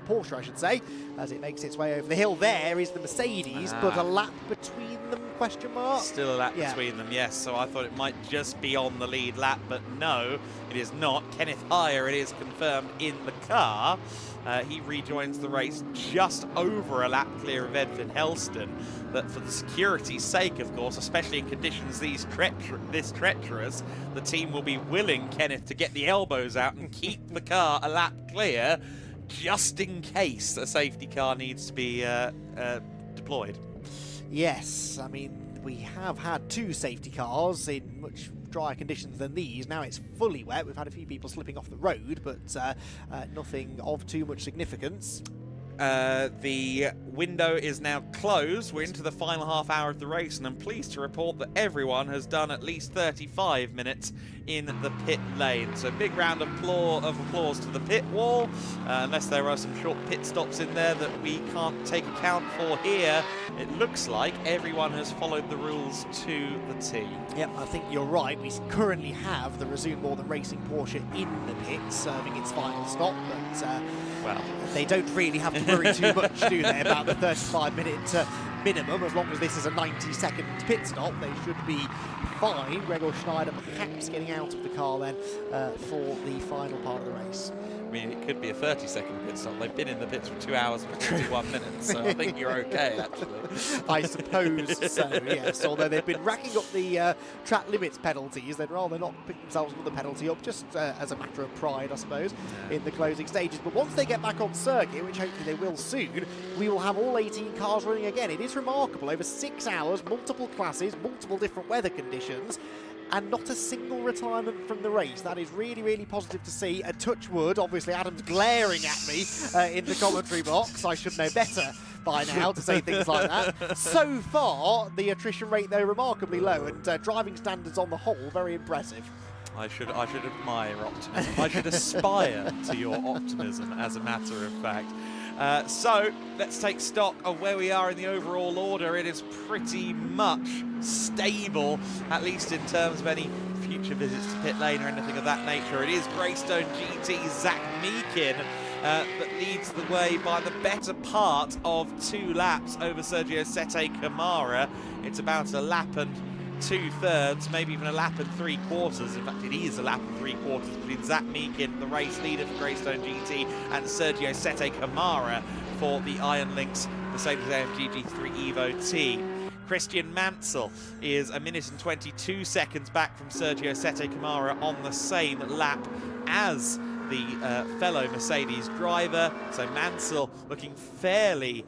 Porsche, I should say, as it makes its way over the hill. There is the Mercedes, but a lap between them, question mark? Still a lap between them, yes. So I thought it might just be on the lead lap, but no, it is not. Kenneth Heyer, it is confirmed in the car. He rejoins the race just over a lap clear of Edvin Helston. But for the security's sake, of course, especially in conditions this treacherous, the team will be willing Kenneth to get the elbows out and keep the car a lap clear, just in case a safety car needs to be deployed. Yes, I mean, we have had 2 safety cars in much drier conditions than these. Now it's fully wet. We've had a few people slipping off the road, but nothing of too much significance. The window is now closed. We're into the final half hour of the race, and I'm pleased to report that everyone has done at least 35 minutes in the pit lane. So big round of applause to the pit wall, unless there are some short pit stops in there that we can't take account for here. It looks like everyone has followed the rules to the T. Yep, I think you're right. We currently have the Resume More Than Racing Porsche in the pit, serving its final stop, but well, they don't really have to worry too much, do they, about the 35-minute minimum. As long as this is a 90-second pit stop, they should be fine. Gregor Schneider perhaps getting out of the car then for the final part of the race. I mean, it could be a 30-second pit stop. They've been in the pits for 2 hours and 41 minutes, so I think you're okay, actually. I suppose so, yes. Although they've been racking up the track limits penalties, they'd rather not pick themselves another penalty up, just as a matter of pride, I suppose, in the closing stages. But once they get back on circuit, which hopefully they will soon, we will have all 18 cars running again. It is remarkable. Over 6 hours, multiple classes, multiple different weather conditions, and not a single retirement from the race. That is really, really positive to see. A touch wood, obviously Adam's glaring at me in the commentary box. I should know better by now to say things like that. So far, the attrition rate, though, remarkably low, and driving standards on the whole, very impressive. I should admire your optimism. I should aspire to your optimism, as a matter of fact. So let's take stock of where we are in the overall order. It is pretty much stable, at least in terms of any future visits to pit lane or anything of that nature. It is Greystone GT Zach Meakin that leads the way by the better part of 2 laps over Sergio Sette Camara. It's about a lap and 2/3, maybe even a lap and 3/4. In fact, it is a lap and 3/4 between Zach Meakin, the race leader for Greystone GT, and Sergio Sette Camara for the Iron Lynx Mercedes-AMG GT3 Evo T. Christian Mansell is a minute and 22 seconds back from Sergio Sette Camara on the same lap as the fellow Mercedes driver. So Mansell looking fairly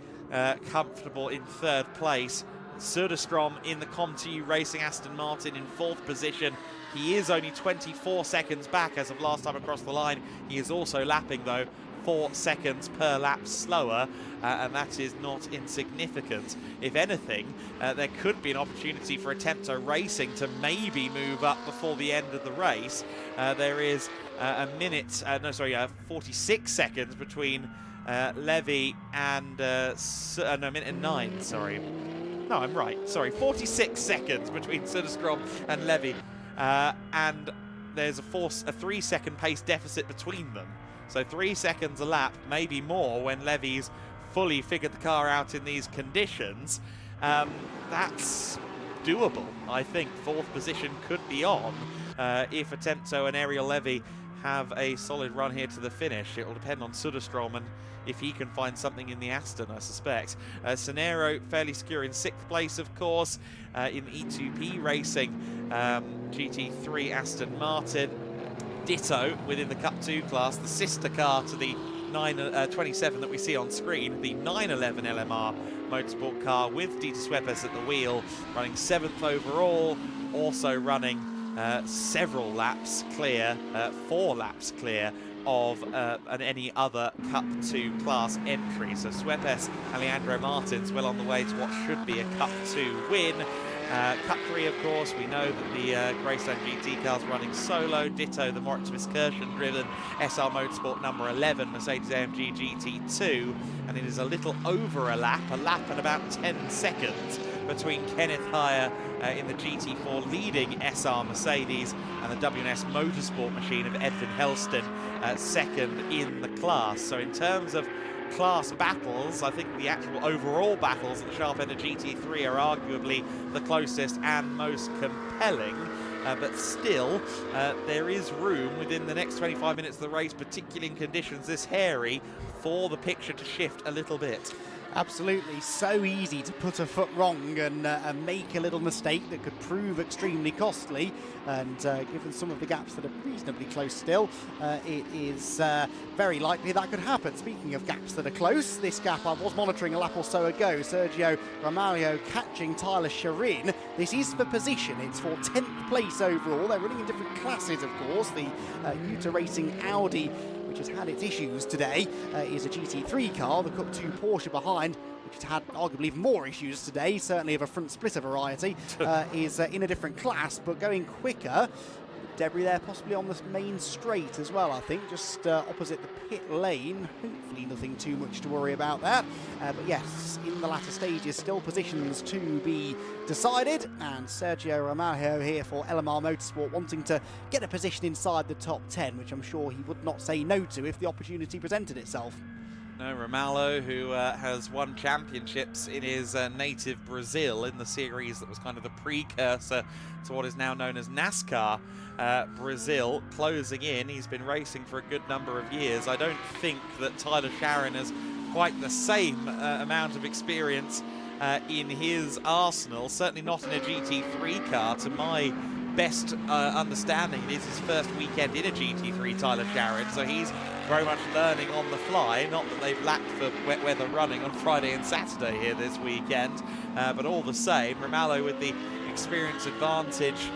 comfortable in 3rd place. Söderström in the Comtoyou Racing Aston Martin in 4th position. He is only 24 seconds back as of last time across the line. He is also lapping, though, 4 seconds per lap slower, and that is not insignificant. If anything, there could be an opportunity for Comtoyou Racing to maybe move up before the end of the race. There is 46 seconds between Levy and no, minute and 9, sorry. No, I'm right, sorry, 46 seconds between Söderström and Levy, and there's a 3-second pace deficit between them. So 3 seconds a lap, maybe more, when Levy's fully figured the car out in these conditions. That's doable, I think. 4th position could be on if Attempto and Ariel Levy have a solid run here to the finish. It will depend on Söderström and if he can find something in the Aston, I suspect. Sonero fairly secure in 6th place, of course, in E2P Racing, GT3 Aston Martin. Ditto within the Cup 2 class, the sister car to the 927 that we see on screen, the 911 LMR motorsport car with Dieter Schweppes at the wheel, running 7th overall, also running several laps clear, 4 laps clear of any other Cup 2 class entry. So Schweppes and Leandro Martins well on the way to what should be a Cup 2 win. Cup 3, of course, we know that the Greystone GT car's running solo, ditto the Moritz Viskirchen driven SR Motorsport number 11 Mercedes-AMG GT2, and it is a little over a lap and about 10 seconds between Kenneth Heyer in the GT4 leading SR Mercedes and the WNS Motorsport machine of Edvin Helston second in the class. So in terms of class battles, I think the actual overall battles at the sharp end of GT3 are arguably the closest and most compelling. But still, there is room within the next 25 minutes of the race, particularly in conditions this hairy, for the picture to shift a little bit. Absolutely, so easy to put a foot wrong and make a little mistake that could prove extremely costly. And given some of the gaps that are reasonably close still, it is very likely that could happen. Speaking of gaps that are close, this gap I was monitoring a lap or so ago. Sergio Ramalho catching Tyler Sharin. This is for position. It's for 10th place overall. They're running in different classes, of course. The Utah Racing Audi, which has had its issues today, is a GT3 car. The Cup 2 Porsche behind, which has had arguably even more issues today, certainly of a front splitter variety, is in a different class, but going quicker. Debris there possibly on the main straight as well, I think, just opposite the pit lane. Hopefully nothing too much to worry about that. But yes, in the latter stages, still positions to be decided. And Sergio Ramalho here for LMR Motorsport wanting to get a position inside the top 10, which I'm sure he would not say no to if the opportunity presented itself. No, Ramalho, who has won championships in his native Brazil in the series that was kind of the precursor to what is now known as NASCAR Brazil, closing in. He's been racing for a good number of years. I don't think that Tyler Sharin has quite the same amount of experience in his arsenal, certainly not in a GT3 car. To my best understanding, it is his first weekend in a GT3, Tyler Sharin, so he's very much learning on the fly. Not that they've lacked for wet weather running on Friday and Saturday here this weekend, but all the same, Ramalho with the experience advantage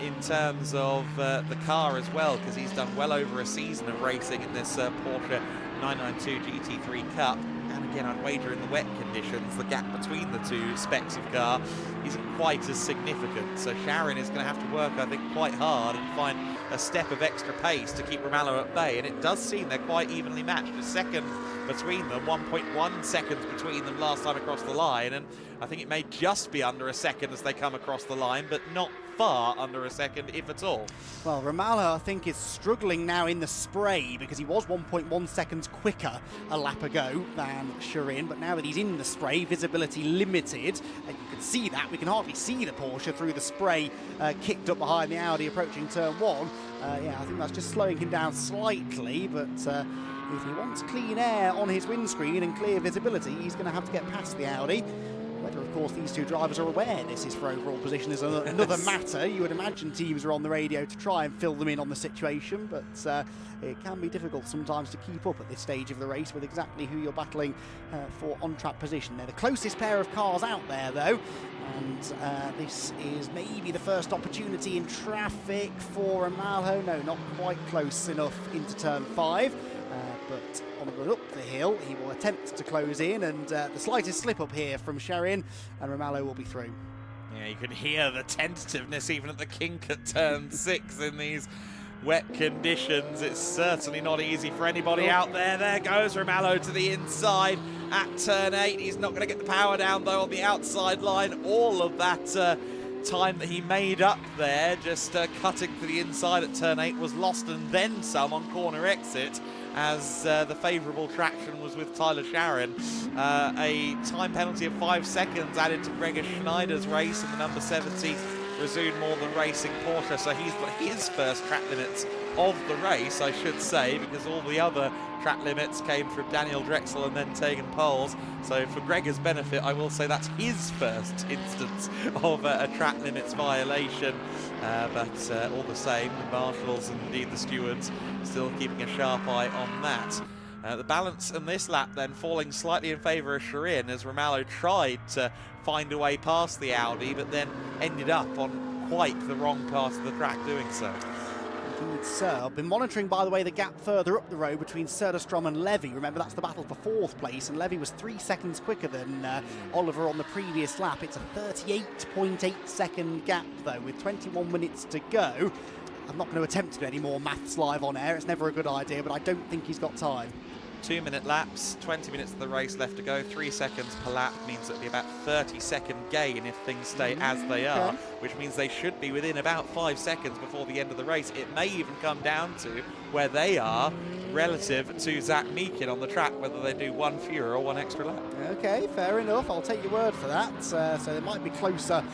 in terms of the car as well, because he's done well over a season of racing in this Porsche 992 GT3 Cup. And again, I'd wager in the wet conditions, the gap between the two specs of car isn't quite as significant. So Sharin is going to have to work, I think, quite hard and find a step of extra pace to keep Ramalho at bay. And it does seem they're quite evenly matched. A second between them, 1.1 seconds between them last time across the line. And I think it may just be under a second as they come across the line, but not far under a second, if at all. Well, Ramalho, I think, is struggling now in the spray because he was 1.1 seconds quicker a lap ago than Sharin, but now that he's in the spray, visibility limited. And you can see that. We can hardly see the Porsche through the spray kicked up behind the Audi approaching turn 1. Yeah, I think that's just slowing him down slightly, but if he wants clean air on his windscreen and clear visibility, he's going to have to get past the Audi. Whether, of course, these two drivers are aware this is for overall position is another matter. You would imagine teams are on the radio to try and fill them in on the situation, but it can be difficult sometimes to keep up at this stage of the race with exactly who you're battling for on-track position. They're the closest pair of cars out there, though, and this is maybe the first opportunity in traffic for Ramalho. No, not quite close enough into turn 5. But on the run up the hill, he will attempt to close in, and the slightest slip up here from Sherin, and Ramalho will be through. Yeah, you can hear the tentativeness even at the kink at turn 6 in these wet conditions. It's certainly not easy for anybody out there. There goes Ramalho to the inside at turn 8. He's not going to get the power down, though, on the outside line. All of that time that he made up there, just cutting to the inside at turn 8, was lost and then some on corner exit, as the favourable traction was with Tyler Sharon. A time penalty of 5 seconds added to Gregor Schneider's race in the number 70 Resume Morgan Racing Porsche, so he's got his first track limits of the race, I should say, because all the other track limits came from Daniel Drexel and then Tegan Poles. So for Gregor's benefit, I will say that's his first instance of a track limits violation. But all the same, the marshals and indeed the stewards still keeping a sharp eye on that. The balance in this lap then falling slightly in favour of Sherin, as Ramalho tried to find a way past the Audi, but then ended up on quite the wrong part of the track doing so. Indeed, sir. I've been monitoring, by the way, the gap further up the road between Söderström and Levy. Remember, that's the battle for 4th place, and Levy was 3 seconds quicker than Oliver on the previous lap. It's a 38.8 second gap, though, with 21 minutes to go. I'm not going to attempt to do any more maths live on air. It's never a good idea, but I don't think he's got time. 2-minute laps, 20 minutes of the race left to go. 3 seconds per lap means it'll be about 30-second gain if things stay as they are, which means they should be within about 5 seconds before the end of the race. It may even come down to where they are relative to Zach Meakin on the track, whether they do one fewer or one extra lap. Okay, fair enough. I'll take your word for that. So they might be closer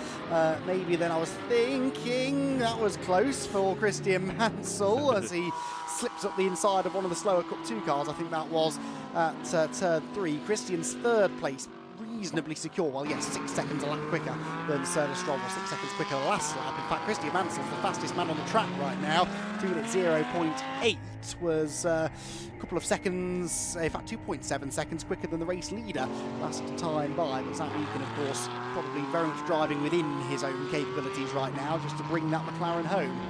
maybe than I was thinking. That was close for Christian Mansell as he slips up the inside of one of the slower Cup 2 cars. I think that was at turn 3. Christian's 3rd place reasonably secure. Well, yes, 6 seconds a lap quicker than Söderström, or 6 seconds quicker the last lap. In fact, Christian Mansell's the fastest man on the track right now. 2 minutes 0.8 was a couple of seconds, in fact 2.7 seconds quicker than the race leader last time by. But Zach Meakin, of course, probably very much driving within his own capabilities right now just to bring that McLaren home.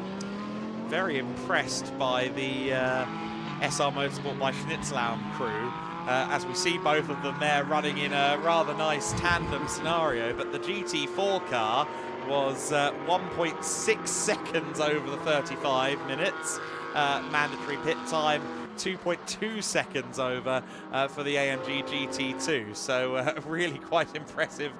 Very impressed by the SR Motorsport by Schnitzlaum crew, as we see both of them there running in a rather nice tandem scenario, but the GT4 car was 1.6 seconds over the 35 minutes. Mandatory pit time 2.2 seconds over for the AMG GT2, so really quite impressive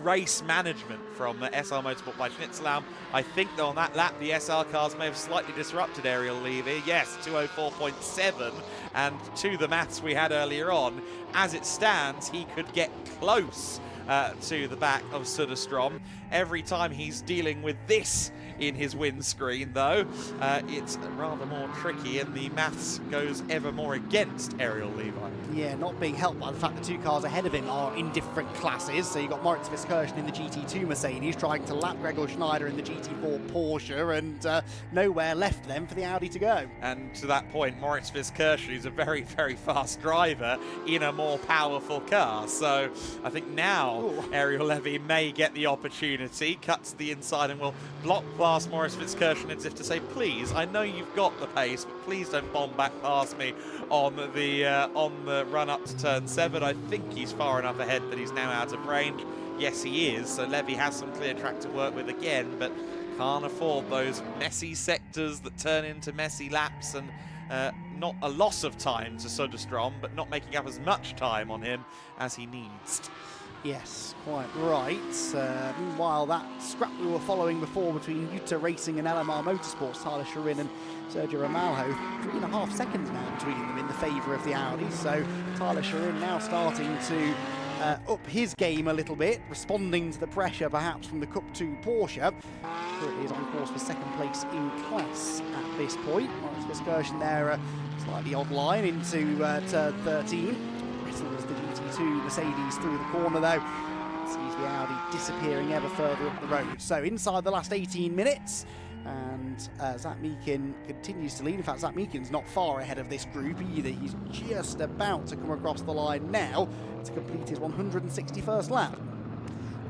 race management from the SR Motorsport by Schnitzlaum. I think though on that lap the SR cars may have slightly disrupted Ariel Levy. Yes, 204.7, and to the maths we had earlier on, as it stands he could get close to the back of Söderström. Every time he's dealing with this in his windscreen, though, it's rather more tricky, and the maths goes ever more against Ariel Levi. Yeah, not being helped by the fact the 2 cars ahead of him are in different classes. So you've got Moritz Viskirchen in the GT2 Mercedes trying to lap Gregor Schneider in the GT4 Porsche, and nowhere left then for the Audi to go. And to that point, Moritz Viskirchen is a very, very fast driver in a more powerful car. So I think now Ariel Levy may get the opportunity, cuts the inside and will block past Moritz Viskirchen as if to say, please, I know you've got the pace, but please don't bomb back past me on the run up to turn 7. I think he's far enough ahead that he's now out of range. Yes, he is, so Levy has some clear track to work with again, but can't afford those messy sectors that turn into messy laps, and not a loss of time to Söderström, but not making up as much time on him as he needs. Yes, quite right. Meanwhile, that scrap we were following before between Utah Racing and LMR Motorsports, Tyler Sherin and Sergio Ramalho, 3.5 seconds now between them in the favour of the Audi. So Tyler Sherin now starting to up his game a little bit, responding to the pressure perhaps from the Cup 2 Porsche. Currently is on course for 2nd place in class at this point. Moritz Viskirchen there, a slightly odd line into turn 13. As the GT2 Mercedes through the corner though. sees the Audi disappearing ever further up the road. So inside the last 18 minutes, and Zach Meakin continues to lead. In fact, Zach Meakin's not far ahead of this group either. He's just about to come across the line now to complete his 161st lap.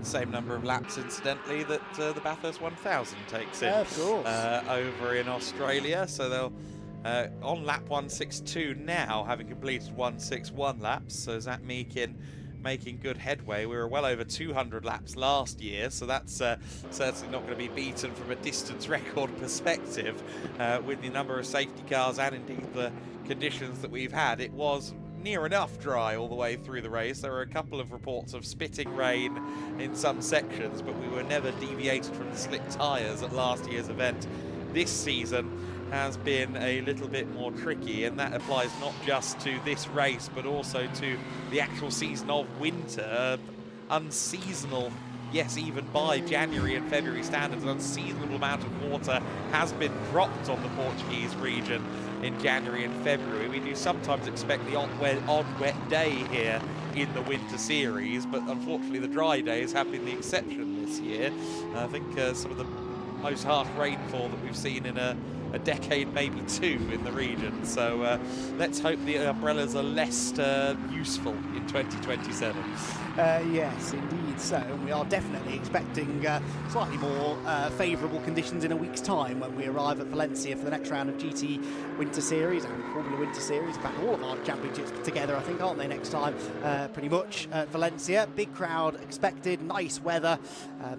Same number of laps, incidentally, that the Bathurst 1000 takes in of course. Over in Australia. So they'll on lap 162 now, having completed 161 laps. So Zach Meakin making good headway. We were well over 200 laps last year, so that's certainly not going to be beaten from a distance record perspective. With the number of safety cars and indeed the conditions that we've had, it was near enough dry all the way through the race. There were a couple of reports of spitting rain in some sections, but we were never deviated from the slick tyres at last year's event. This season has been a little bit more tricky, and that applies not just to this race but also to the actual season of winter. Unseasonal, yes, even by January and February standards, an unseasonable amount of water has been dropped on the Portuguese region in January and February. We do sometimes expect the odd wet day here in the winter series, but unfortunately the dry days have been the exception this year. I think some of the most harsh rainfall that we've seen in a decade, maybe two, in the region. So let's hope the umbrellas are less useful in 2027. Yes, indeed so. And we are definitely expecting slightly more favourable conditions in a week's time when we arrive at Valencia for the next round of GT Winter Series and Formula Winter Series. In fact, all of our championships together, I think, aren't they, next time? Pretty much at Valencia. Big crowd expected, nice weather.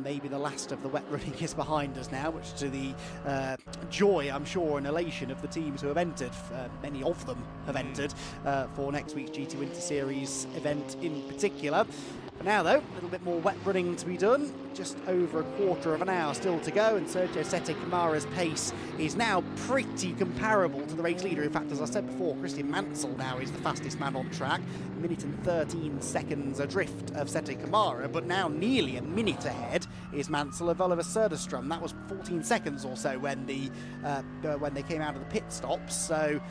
Maybe the last of the wet running is behind us now, which to the joy, I'm sure, and elation of the teams who have entered. Many of them have entered for next week's GT Winter Series event in particular. For now, though, a little bit more wet running to be done. Just over a quarter of an hour still to go, and Sergio Sette Camara's pace is now pretty comparable to the race leader. In fact, as I said before, Christian Mansell now is the fastest man on track. 1 minute and 13 seconds adrift of Sette Camara, but now nearly a minute ahead is Mansell of Oliver Söderström. That was 14 seconds or so when they came out of the pit stops. So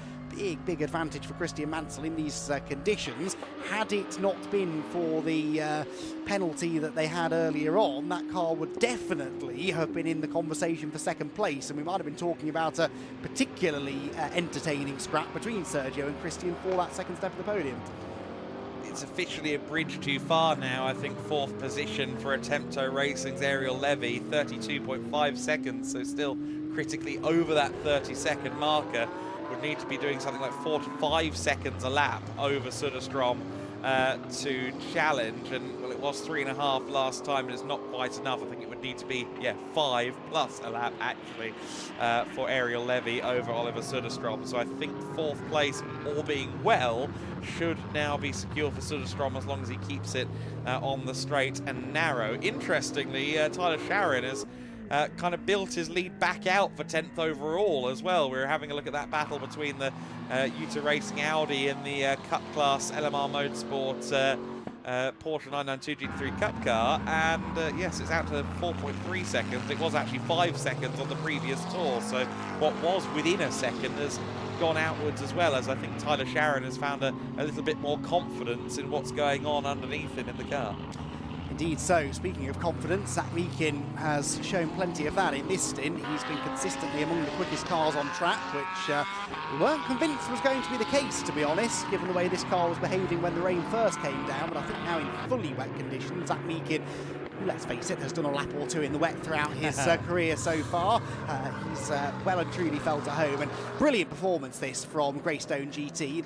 big advantage for Christian Mansell in these conditions. Had it not been for the penalty that they had earlier on, that car would definitely have been in the conversation for second place, and we might have been talking about a particularly entertaining scrap between Sergio and Christian for that second step of the podium. It's officially a bridge too far now. I think fourth position for Comtoyou Racing's Ariel Levy, 32.5 seconds, so still critically over that 30-second marker. Would need to be doing something like 4 to 5 seconds a lap over Söderström to challenge, and well, it was 3.5 last time, and it's not quite enough. I think it would need to be 5 plus a lap actually for Ariel Levy over Oliver Söderström. So I think fourth place, all being well, should now be secure for Söderström as long as he keeps it on the straight and narrow. Interestingly, Tyler Sharon has kind of built his lead back out for 10th overall as well. We were having a look at that battle between the Utah Racing Audi and the Cup Class LMR Motorsport Porsche 992 GT3 Cup car, and yes, it's out to 4.3 seconds. It was actually 5 seconds on the previous tour, so what was within a second has gone outwards as well, as I think Tyler Sharon has found a little bit more confidence in what's going on underneath him in the car. Indeed so. Speaking of confidence, Zach Meakin has shown plenty of that in this stint. He's been consistently among the quickest cars on track, which we weren't convinced was going to be the case, to be honest, given the way this car was behaving when the rain first came down. But I think now in fully wet conditions, Zach Meakin, let's face it, has done a lap or two in the wet throughout his career so far. He's well and truly felt at home, and brilliant performance this from Greystone GT.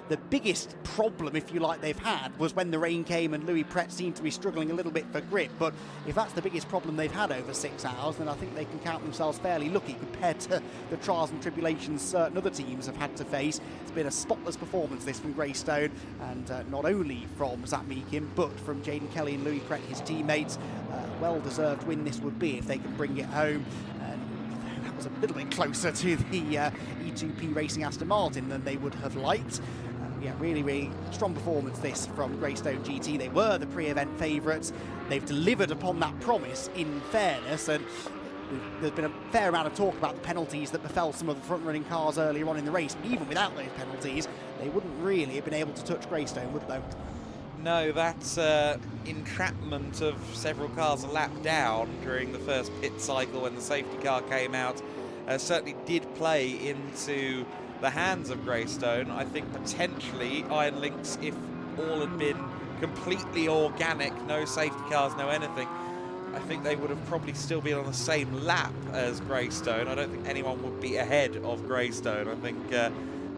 The biggest problem, if you like, they've had was when the rain came and Louis Pret seemed to be struggling a little bit for grip. But if that's the biggest problem they've had over 6 hours, then I think they can count themselves fairly lucky compared to the trials and tribulations certain other teams have had to face. It's been a spotless performance this from Greystone, and not only from Zach Meakin but from Jaden Kelly and Louis Pret, his teammates. Well-deserved win this would be if they can bring it home. That was a little bit closer to the E2P Racing Aston Martin than they would have liked. Really strong performance this from Greystone GT. They were the pre-event favourites. They've delivered upon that promise, in fairness, and there's been a fair amount of talk about the penalties that befell some of the front-running cars earlier on in the race. But even without those penalties, they wouldn't really have been able to touch Greystone, would they? No, that entrapment of several cars a lap down during the first pit cycle when the safety car came out certainly did play into the hands of Greystone. I think potentially Iron Lynx, if all had been completely organic, no safety cars, no anything, I think they would have probably still been on the same lap as Greystone. I don't think anyone would be ahead of Greystone. I think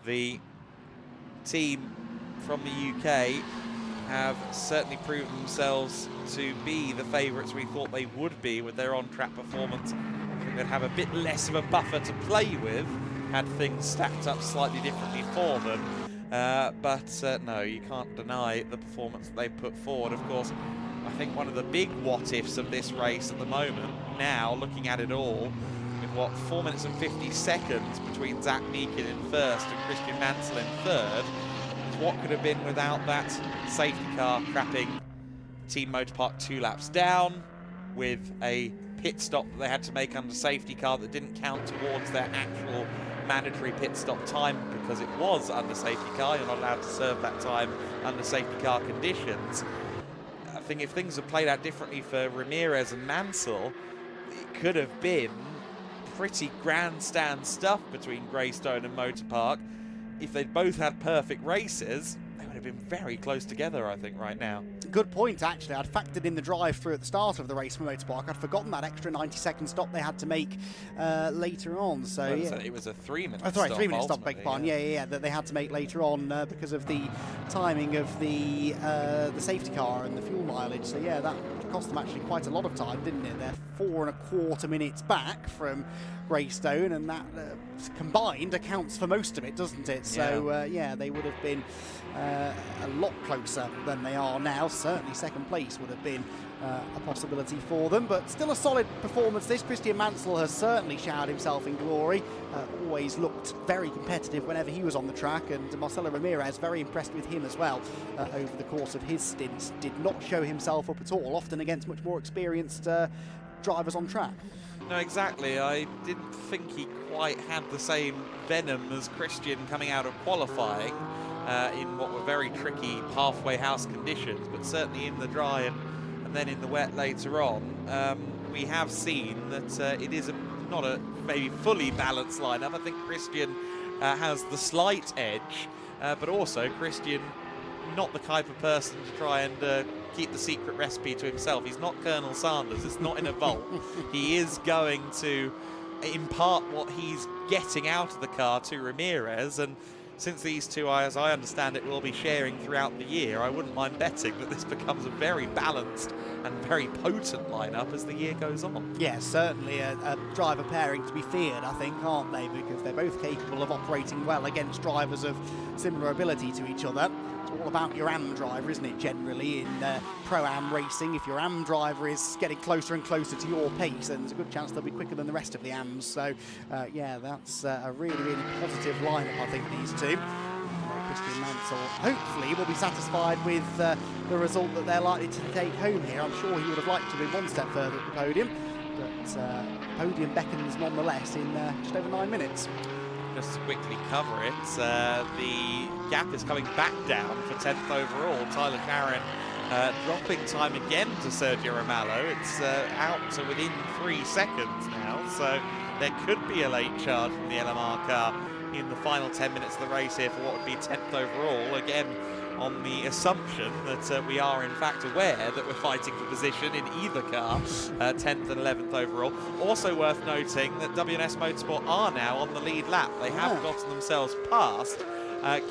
the team from the UK have certainly proven themselves to be the favourites we thought they would be with their on-track performance. I think they'd have a bit less of a buffer to play with had things stacked up slightly differently for them. But no, you can't deny the performance that they've put forward. Of course, I think one of the big what-ifs of this race at the moment, now looking at it all, with what, 4 minutes and 50 seconds between Zach Meakin in first and Christian Mansell in third, is what could have been without that safety car trapping Team Motor Park 2 laps down, with a pit stop that they had to make under safety car that didn't count towards their actual mandatory pit stop time because it was under safety car. You're not allowed to serve that time under safety car conditions. I think if things had played out differently for Ramirez and Mansell, it could have been pretty grandstand stuff between Greystone and Motor Park. If they'd both had perfect races, they would have been very close together, I think, right now. Good point, actually. I'd factored in the drive-through at the start of the race for Motor Park. I'd forgotten that extra 90-second stop they had to make later on. So well, yeah. It was a 3-minute stop. Sorry, 3 minute stop, beg your pardon. Yeah, that they had to make later on because of the timing of the safety car and the fuel mileage. So yeah, that cost them actually quite a lot of time, didn't it? They're 4 1/4 minutes back from Greystone, and that combined accounts for most of it, doesn't it? So yeah, they would have been a lot closer than they are now. Certainly second place would have been a possibility for them, but still a solid performance. This Christian Mansell has certainly showered himself in glory. Always looked very competitive whenever he was on the track, and Marcelo Ramirez, very impressed with him as well over the course of his stints. Did not show himself up at all, often against much more experienced drivers on track. No, exactly. I didn't think he quite had the same venom as Christian coming out of qualifying in what were very tricky halfway house conditions, but certainly in the dry and then in the wet later on. We have seen that it is not a maybe fully balanced lineup. I think Christian has the slight edge, but also Christian not the type of person to try and keep the secret recipe to himself. He's not Colonel Sanders. It's not in a vault. He is going to impart what he's getting out of the car to Ramirez, and since these two, as I understand it, will be sharing throughout the year, I wouldn't mind betting that this becomes a very balanced and very potent lineup as the year goes on. Yeah, certainly a driver pairing to be feared, I think, aren't they? Because they're both capable of operating well against drivers of similar ability to each other. It's all about your AM driver, isn't it, generally, in Pro-Am racing. If your AM driver is getting closer and closer to your pace, then there's a good chance they'll be quicker than the rest of the AMs. So, yeah, that's a really, really positive lineup, I think, these two. Christian Mansell hopefully will be satisfied with the result that they're likely to take home here. I'm sure he would have liked to be one step further at the podium, but Podium beckons nonetheless in just over 9 minutes. Just to quickly cover it, the gap is coming back down for 10th overall. Tyler Sharon dropping time again to Sergio Romalo. It's out to within 3 seconds now, so there could be a late charge from the LMR car in the final 10 minutes of the race here for what would be 10th overall. Again, on the assumption that we are in fact aware that we're fighting for position in either car, 10th and 11th overall. Also worth noting that WNS Motorsport are now on the lead lap. They have gotten themselves past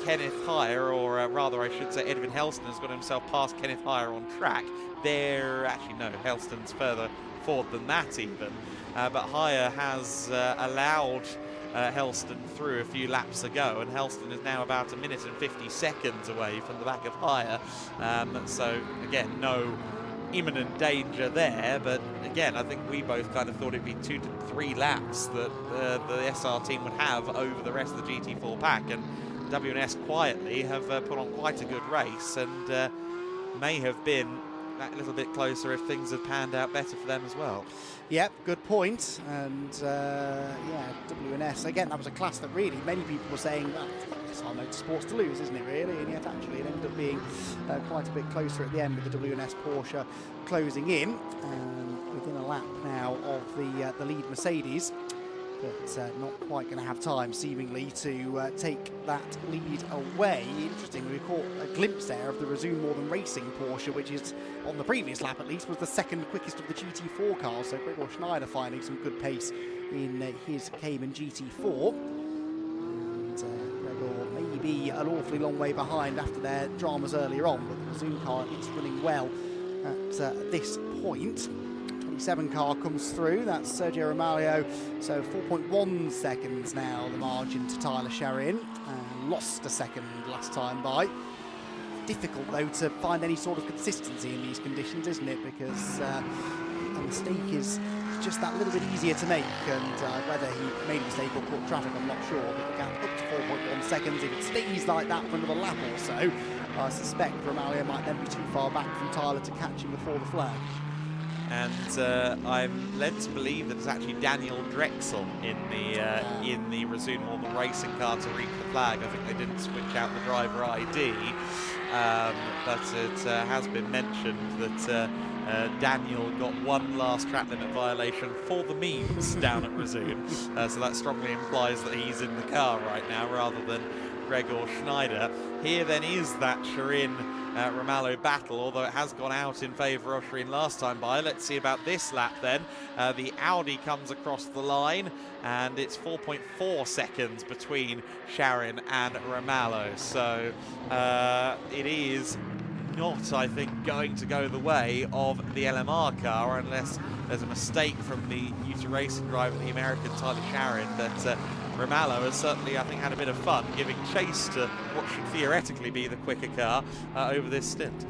Kenneth Heyer, or rather I should say Edwin Helston has got himself past Kenneth Heyer on track. They're actually, no, Helston's further forward than that even. But Heyer has allowed Helston through a few laps ago, and Helston is now about 1 minute and 50 seconds away from the back of Heyer. So again, no imminent danger there, but again, I think we both kind of thought it'd be 2 to 3 laps that the SR team would have over the rest of the GT4 pack, and WNS quietly have put on quite a good race and may have been that little bit closer if things had panned out better for them as well. Yep, good point. And yeah, WNS, again, that was a class that really many people were saying, well, it's our motorsports to lose, isn't it, really? And yet actually it ended up being quite a bit closer at the end with the WNS Porsche closing in. And within a lap now of the lead Mercedes. But not quite going to have time, seemingly, to take that lead away. Interesting, we caught a glimpse there of the Resume More Than Racing Porsche, which is, on the previous lap at least, was the second quickest of the GT4 cars. So Gregor Schneider finding some good pace in his Cayman GT4. And Gregor may be an awfully long way behind after their dramas earlier on, but the Resume car at least running well at this point. 27 car comes through, that's Sergio Romaglio, so 4.1 seconds now the margin to Tyler Sherrin, and lost a second last time by. Difficult though to find any sort of consistency in these conditions, isn't it, because a mistake is just that little bit easier to make, and whether he made a mistake or caught traffic I'm not sure, but the gap up to 4.1 seconds, if it stays like that for another lap or so, I suspect Romaglio might then be too far back from Tyler to catch him before the flag. And I'm led to believe that it's actually Daniel Drexel in the Resume More Than Racing car to reach the flag. I think they didn't switch out the driver ID, but it has been mentioned that Daniel got one last track limit violation for the memes down at Resume, so that strongly implies that he's in the car right now rather than Gregor Schneider. Here then is that Sherrin Romaglio battle, although it has gone out in favour of Sherrin last time by. Let's see about this lap then. The Audi comes across the line, and it's 4.4 seconds between Sherrin and Romaglio. So it is not, I think, going to go the way of the LMR car unless there's a mistake from the UT Racing driver, the American Tyler Sherrin, that Romaglio has certainly, I think, had a bit of fun giving chase to what should theoretically be the quicker car over this stint.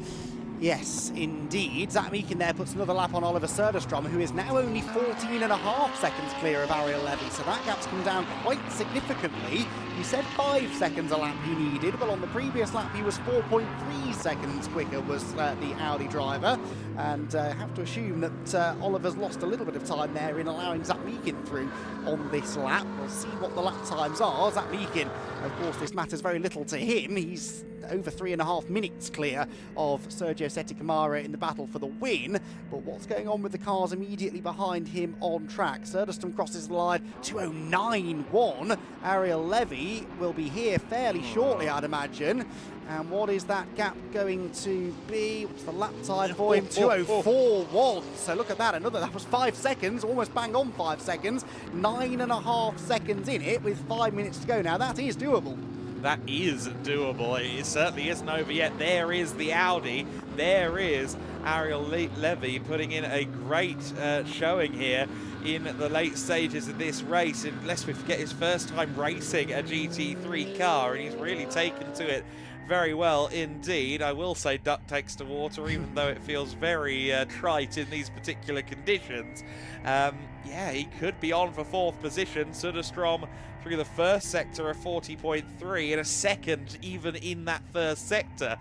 Yes, indeed. Zach Meekin there puts another lap on Oliver Söderström, who is now only 14.5 seconds clear of Ariel Levy, so that gap's come down quite significantly. He said 5 seconds a lap he needed, but on the previous lap he was 4.3 seconds quicker, was the Audi driver, and have to assume that Oliver's lost a little bit of time there in allowing Zach Meekin through on this lap. We'll see what the lap times are. Zach Meekin, of course, this matters very little to him. He's over 3.5 minutes clear of Sergio Sette Câmara in the battle for the win, but what's going on with the cars immediately behind him on track? Söderström crosses the line, 2:09.1. Ariel Levy will be here fairly shortly, I'd imagine. And what is that gap going to be? What's the lap time for him? 2:04.1. So look at that, that was 5 seconds, almost bang on 5 seconds. 9.5 seconds in it with 5 minutes to go. Now that is doable. That is doable. It certainly isn't over yet. There is the Audi. There is Ariel Levy putting in a great showing here in the late stages of this race. And lest we forget, his first time racing a GT3 car, and he's really taken to it very well indeed. I will say duck takes to water, even though it feels very trite in these particular conditions. Yeah, he could be on for 4th position. Söderström through the first sector of 40.3 and a second even in that first sector.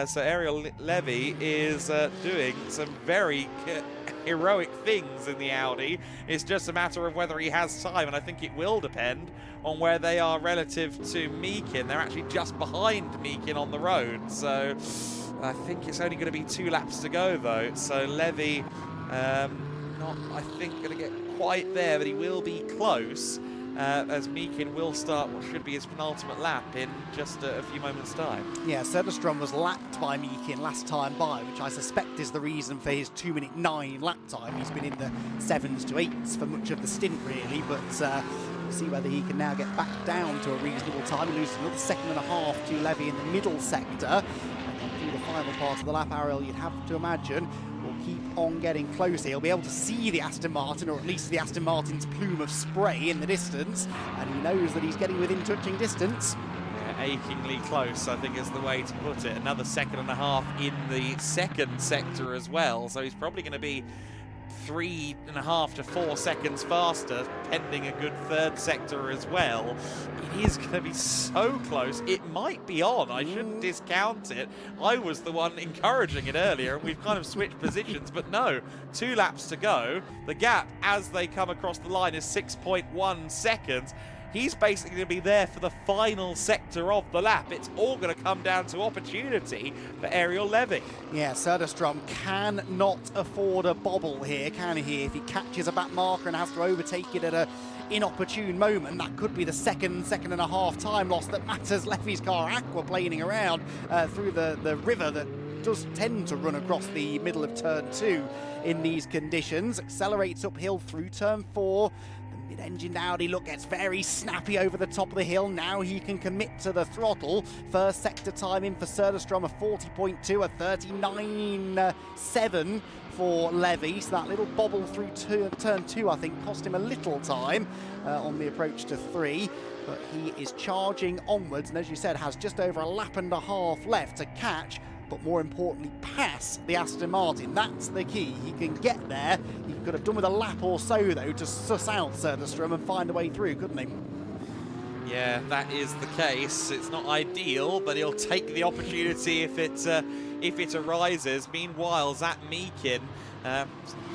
So Ariel Levy is doing some very heroic things in the Audi. It's just a matter of whether he has time, and I think it will depend on where they are relative to Meekin. They're actually just behind Meekin on the road, so I think it's only going to be 2 laps to go though. So Levy not, I think, going to get quite there, but he will be close, as Meekin will start what should be his penultimate lap in just a few moments' time. Yeah, Söderström was lapped by Meekin last time by, which I suspect is the reason for his 2:09 lap time. He's been in the 7s to 8s for much of the stint, really, but we'll see whether he can now get back down to a reasonable time. He loses another 1.5 seconds to Levy in the middle sector. And then through the final part of the lap, Ariel, you'd have to imagine, will keep on getting closer. He'll be able to see the Aston Martin, or at least the Aston Martin's plume of spray in the distance, and he knows that he's getting within touching distance. Yeah, achingly close, I think is the way to put it. Another 1.5 seconds in the second sector as well, so he's probably going to be 3.5 to 4 seconds faster, pending a good third sector as well. It is going to be so close. It might be on. I shouldn't discount it. I was the one encouraging it earlier, and we've kind of switched positions, but no, 2 laps to go. The gap as they come across the line is 6.1 seconds. He's basically going to be there for the final sector of the lap. It's all going to come down to opportunity for Ariel Levy. Yeah, Söderström cannot afford a bobble here, can he? If he catches a back marker and has to overtake it at a inopportune moment, that could be the second and a half time loss that matters. Levy's car aquaplaning around through the river that does tend to run across the middle of turn 2 in these conditions. Accelerates uphill through turn 4. The mid-engined Audi look gets very snappy over the top of the hill. Now he can commit to the throttle. First sector time in for Söderström, a 40.2, a 39.7 for Levy. So that little bobble through turn 2, I think, cost him a little time on the approach to 3. But he is charging onwards, and as you said, has just over a lap and a half left to catch, but more importantly, pass the Aston Martin. That's the key. He can get there. He could have done with a lap or so, though, to suss out Söderström and find a way through, couldn't he? Yeah, that is the case. It's not ideal, but he'll take the opportunity if it arises. Meanwhile, Zach Meakin,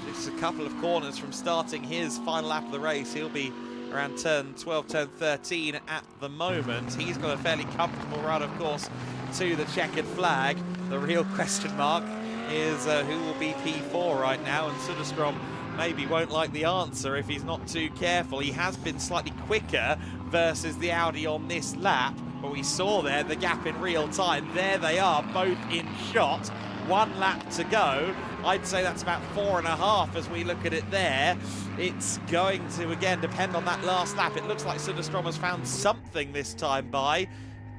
just a couple of corners from starting his final lap of the race. He'll be around turn 12, turn 13 at the moment. He's got a fairly comfortable run, of course, to the checkered flag. The real question mark is who will be P4 right now, and Söderström maybe won't like the answer if he's not too careful. He has been slightly quicker versus the Audi on this lap, but we saw there the gap in real time. There they are, both in shot. 1 lap to go. I'd say that's about 4.5 as we look at it there. It's going to, again, depend on that last lap. It looks like Söderström has found something this time by.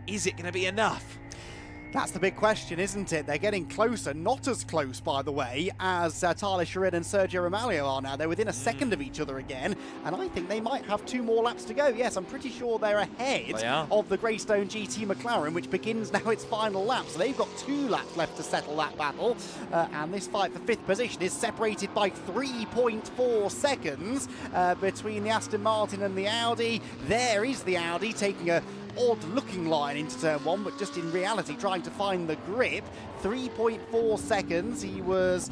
Is it going to be enough? That's the big question, isn't it? They're getting closer, not as close, by the way, as Tyler Sherrin and Sergio Romaglio are now. They're within a second of each other again, and I think they might have 2 more laps to go. Yes, I'm pretty sure they're ahead of the Greystone GT McLaren, which begins now its final lap. So they've got 2 laps left to settle that battle, and this fight for 5th position is separated by 3.4 seconds between the Aston Martin and the Audi. There is the Audi taking a odd-looking line into turn 1, but just in reality trying to find the grip. 3.4 seconds. He was,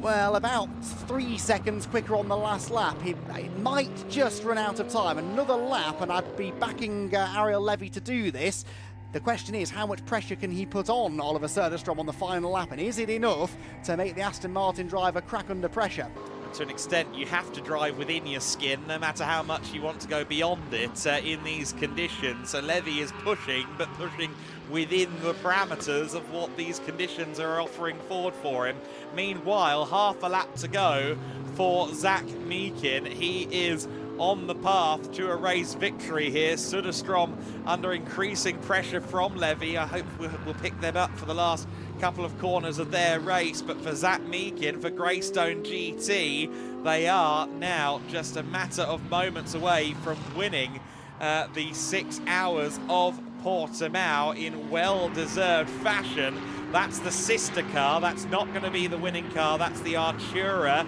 well, about 3 seconds quicker on the last lap. He might just run out of time. Another lap, and I'd be backing Ariel Levy to do this. The question is, how much pressure can he put on Oliver Söderström on the final lap, and is it enough to make the Aston Martin driver crack under pressure? To an extent, you have to drive within your skin, no matter how much you want to go beyond it in these conditions. So Levy is pushing, but pushing within the parameters of what these conditions are offering forward for him. Meanwhile, half a lap to go for Zach Meakin. He is on the path to a race victory here. Söderström under increasing pressure from Levy. I hope we'll pick them up for the last couple of corners of their race, but for Zach Meakin, for Greystone GT, they are now just a matter of moments away from winning the 6 Hours of Portimão in well-deserved fashion. That's the sister car. That's not going to be the winning car. That's the Artura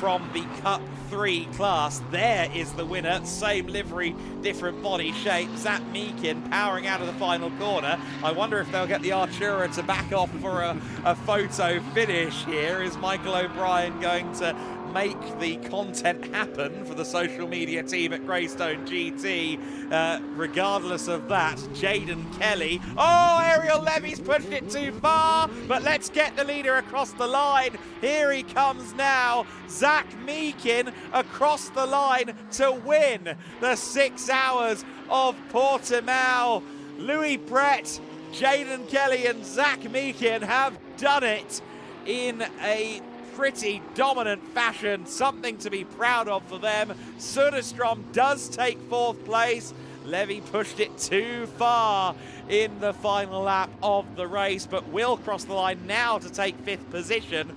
from the Cup 3 class. There is the winner. Same livery, different body shape. Zach Meakin powering out of the final corner. I wonder if they'll get the Artura to back off for a photo finish here. Is Michael O'Brien going to make the content happen for the social media team at Greystone GT? Regardless of that, Jaden Kelly. Oh, Ariel Levy's pushed it too far, but let's get the leader across the line. Here he comes now. Zach Meakin across the line to win the 6 Hours of Portimão. Louis Brett, Jaden Kelly and Zach Meakin have done it in a pretty dominant fashion, something to be proud of for them. Söderström does take 4th place. Levy pushed it too far in the final lap of the race, but will cross the line now to take 5th position.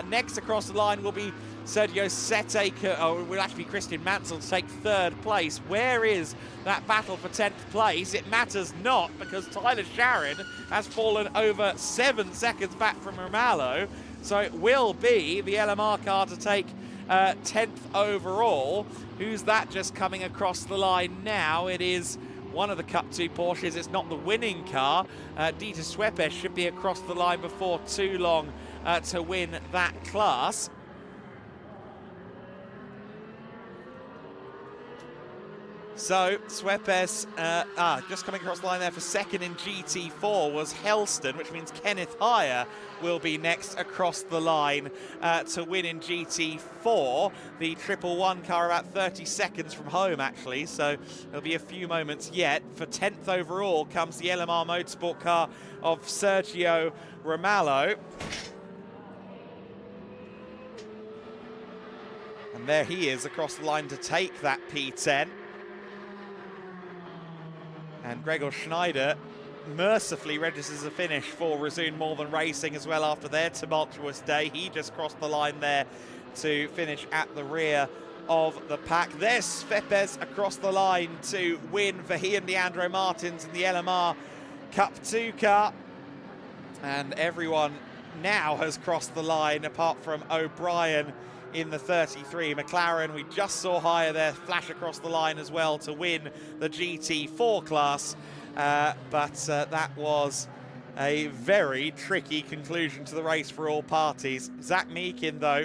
Next across the line will be Sergio Sete, or it will actually be Christian Mansell to take 3rd place. Where is that battle for 10th place? It matters not, because Tyler Sherrin has fallen over 7 seconds back from Romaglio. So it will be the LMR car to take 10th overall. Who's that just coming across the line now? It is one of the Cup 2 Porsches. It's not the winning car. Dieter Schweppes should be across the line before too long to win that class. So Schweppes, just coming across the line there for second in GT4 was Helston, which means Kenneth Heyer will be next across the line to win in GT4. The 111 car about 30 seconds from home, actually, so there'll be a few moments yet. For 10th overall comes the LMR Motorsport car of Sergio Ramallo. And there he is across the line to take that P10. And Gregor Schneider mercifully registers a finish for Resume More Than Racing as well after their tumultuous day. He just crossed the line there to finish at the rear of the pack. There's Schweppes across the line to win for he and Leandro Martins in the LMR Cup 2 car. And everyone now has crossed the line apart from O'Brien in the 33. McLaren, we just saw Heyer there flash across the line as well to win the GT4 class, but that was a very tricky conclusion to the race for all parties. Zach Meakin, though,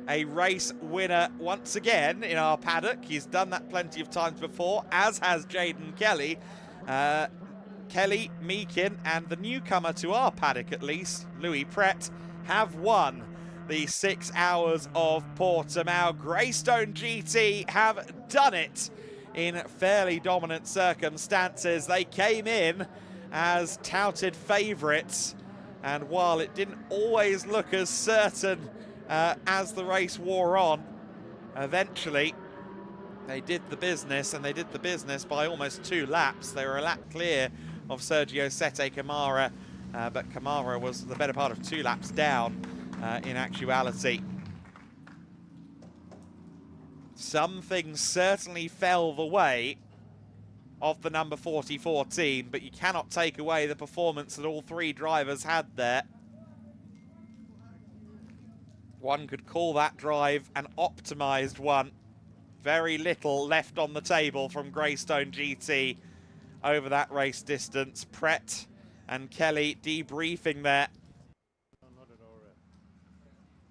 a race winner once again in our paddock. He's done that plenty of times before, as has Jaden Kelly. Kelly, Meakin, and the newcomer to our paddock at least, Louis Pret, have won the 6 Hours of Portimão. Greystone GT have done it in fairly dominant circumstances. They came in as touted favourites, and while it didn't always look as certain as the race wore on, eventually they did the business, and they did the business by almost 2 laps. They were a lap clear of Sergio Sete Camara, but Camara was the better part of 2 laps down. In actuality, some things certainly fell the way of the number 44 team, but you cannot take away the performance that all 3 drivers had there. One could call that drive an optimized one. Very little left on the table from Greystone GT over that race distance. Pret and Kelly debriefing there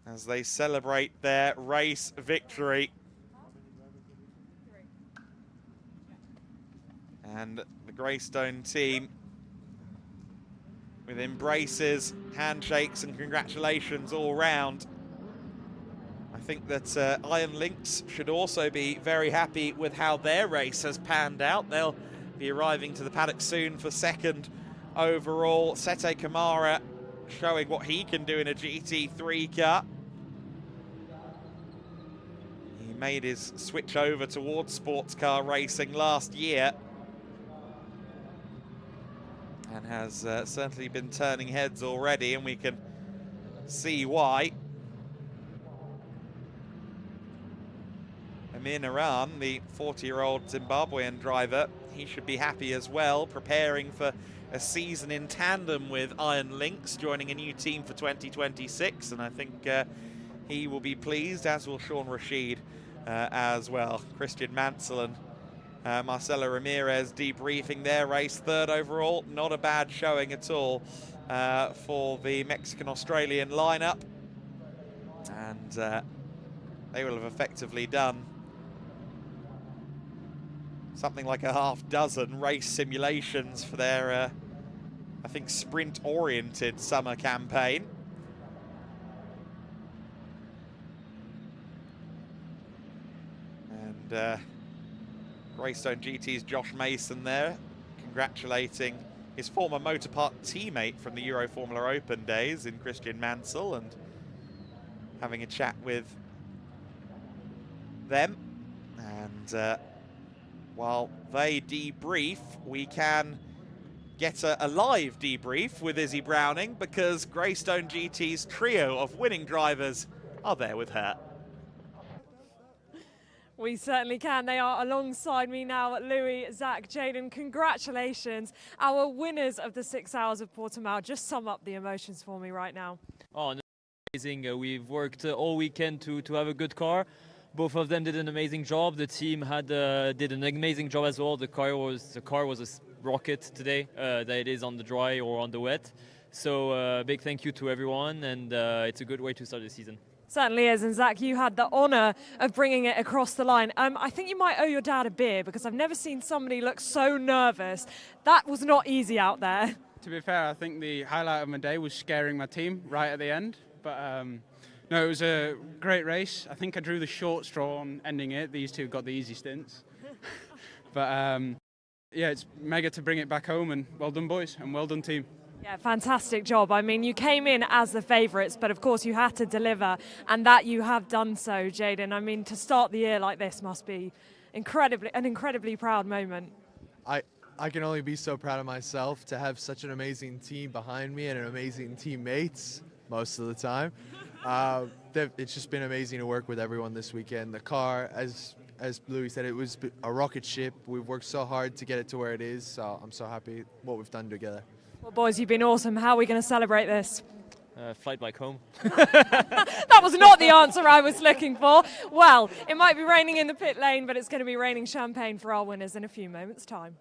as they celebrate their race victory. And the Greystone team with embraces, handshakes and congratulations all round. I think that Iron Lynx should also be very happy with how their race has panned out. They'll be arriving to the paddock soon for 2nd overall. Sete Camara showing what he can do in a GT3 car. He made his switch over towards sports car racing last year and has certainly been turning heads already, and we can see why. Amir Naran, the 40-year-old Zimbabwean driver, he should be happy as well, preparing for a season in tandem with Iron Lynx, joining a new team for 2026, and I think he will be pleased, as will Sean Rashid as well. Christian Mansell and Marcelo Ramirez debriefing their race, 3rd overall. Not a bad showing at all for the Mexican-Australian lineup, and they will have effectively done something like a half-dozen race simulations for their, I think, sprint-oriented summer campaign. And Greystone GT's Josh Mason there, congratulating his former Motorpark teammate from the Euro Formula Open days in Christian Mansell, and having a chat with them. And while they debrief, we can get a live debrief with Izzy Browning, because Greystone GT's trio of winning drivers are there with her. We certainly can. They are alongside me now. Louis, Zach, Jaden, congratulations. Our winners of the 6 Hours of Portimão. Just sum up the emotions for me right now. Oh, no, Amazing. We've worked all weekend to have a good car. Both of them did an amazing job. The team did an amazing job as well. The car was a rocket today, that it is on the dry or on the wet. So big thank you to everyone, and it's a good way to start the season. Certainly is, and Zach, you had the honour of bringing it across the line. I think you might owe your dad a beer, because I've never seen somebody look so nervous. That was not easy out there. To be fair, I think the highlight of my day was scaring my team right at the end. But no, it was a great race. I think I drew the short straw on ending it. These two got the easy stints. But yeah, it's mega to bring it back home, and well done, boys, and well done, team. Yeah, fantastic job. I mean, you came in as the favourites, but of course you had to deliver, and that you have done so, Jaden. I mean, to start the year like this must be an incredibly proud moment. I can only be so proud of myself to have such an amazing team behind me and an amazing teammates most of the time. It's just been amazing to work with everyone this weekend. The car, as Louis said, it was a rocket ship. We've worked so hard to get it to where it is, so I'm so happy what we've done together. Well, boys, you've been awesome. How are we going to celebrate this? Flight back home. That was not the answer I was looking for. Well, it might be raining in the pit lane, but it's going to be raining champagne for our winners in a few moments' time.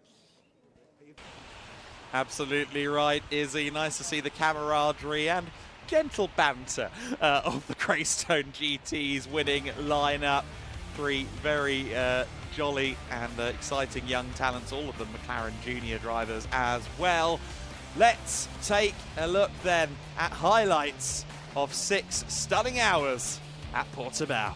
Absolutely right, Izzy. Nice to see the camaraderie and gentle banter of the Greystone GT's winning lineup. Three very jolly and exciting young talents, all of them McLaren Junior drivers as well. Let's take a look then at highlights of 6 stunning hours at Portimão.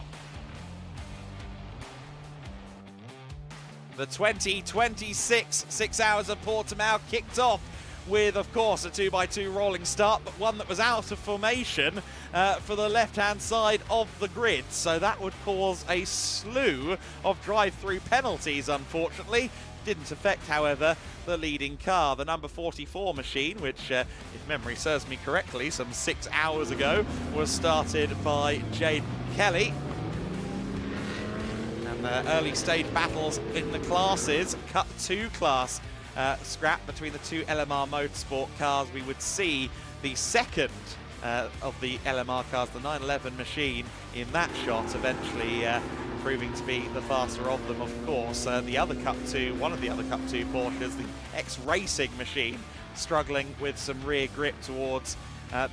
The 2026 6 hours of Portimão kicked off with, of course, a 2x2 rolling start, but one that was out of formation for the left-hand side of the grid. So that would cause a slew of drive-through penalties, unfortunately. Didn't affect, however, the leading car. The number 44 machine, which, if memory serves me correctly, some 6 hours ago, was started by Jade Kelly. And early stage battles in the classes, Cup 2 class scrap between the two LMR Motorsport cars. We would see the second of the LMR cars, the 911 machine, in that shot, eventually proving to be the faster of them, of course. The other Cup 2, one of the other Cup 2 Porsches, the X-Racing machine, struggling with some rear grip towards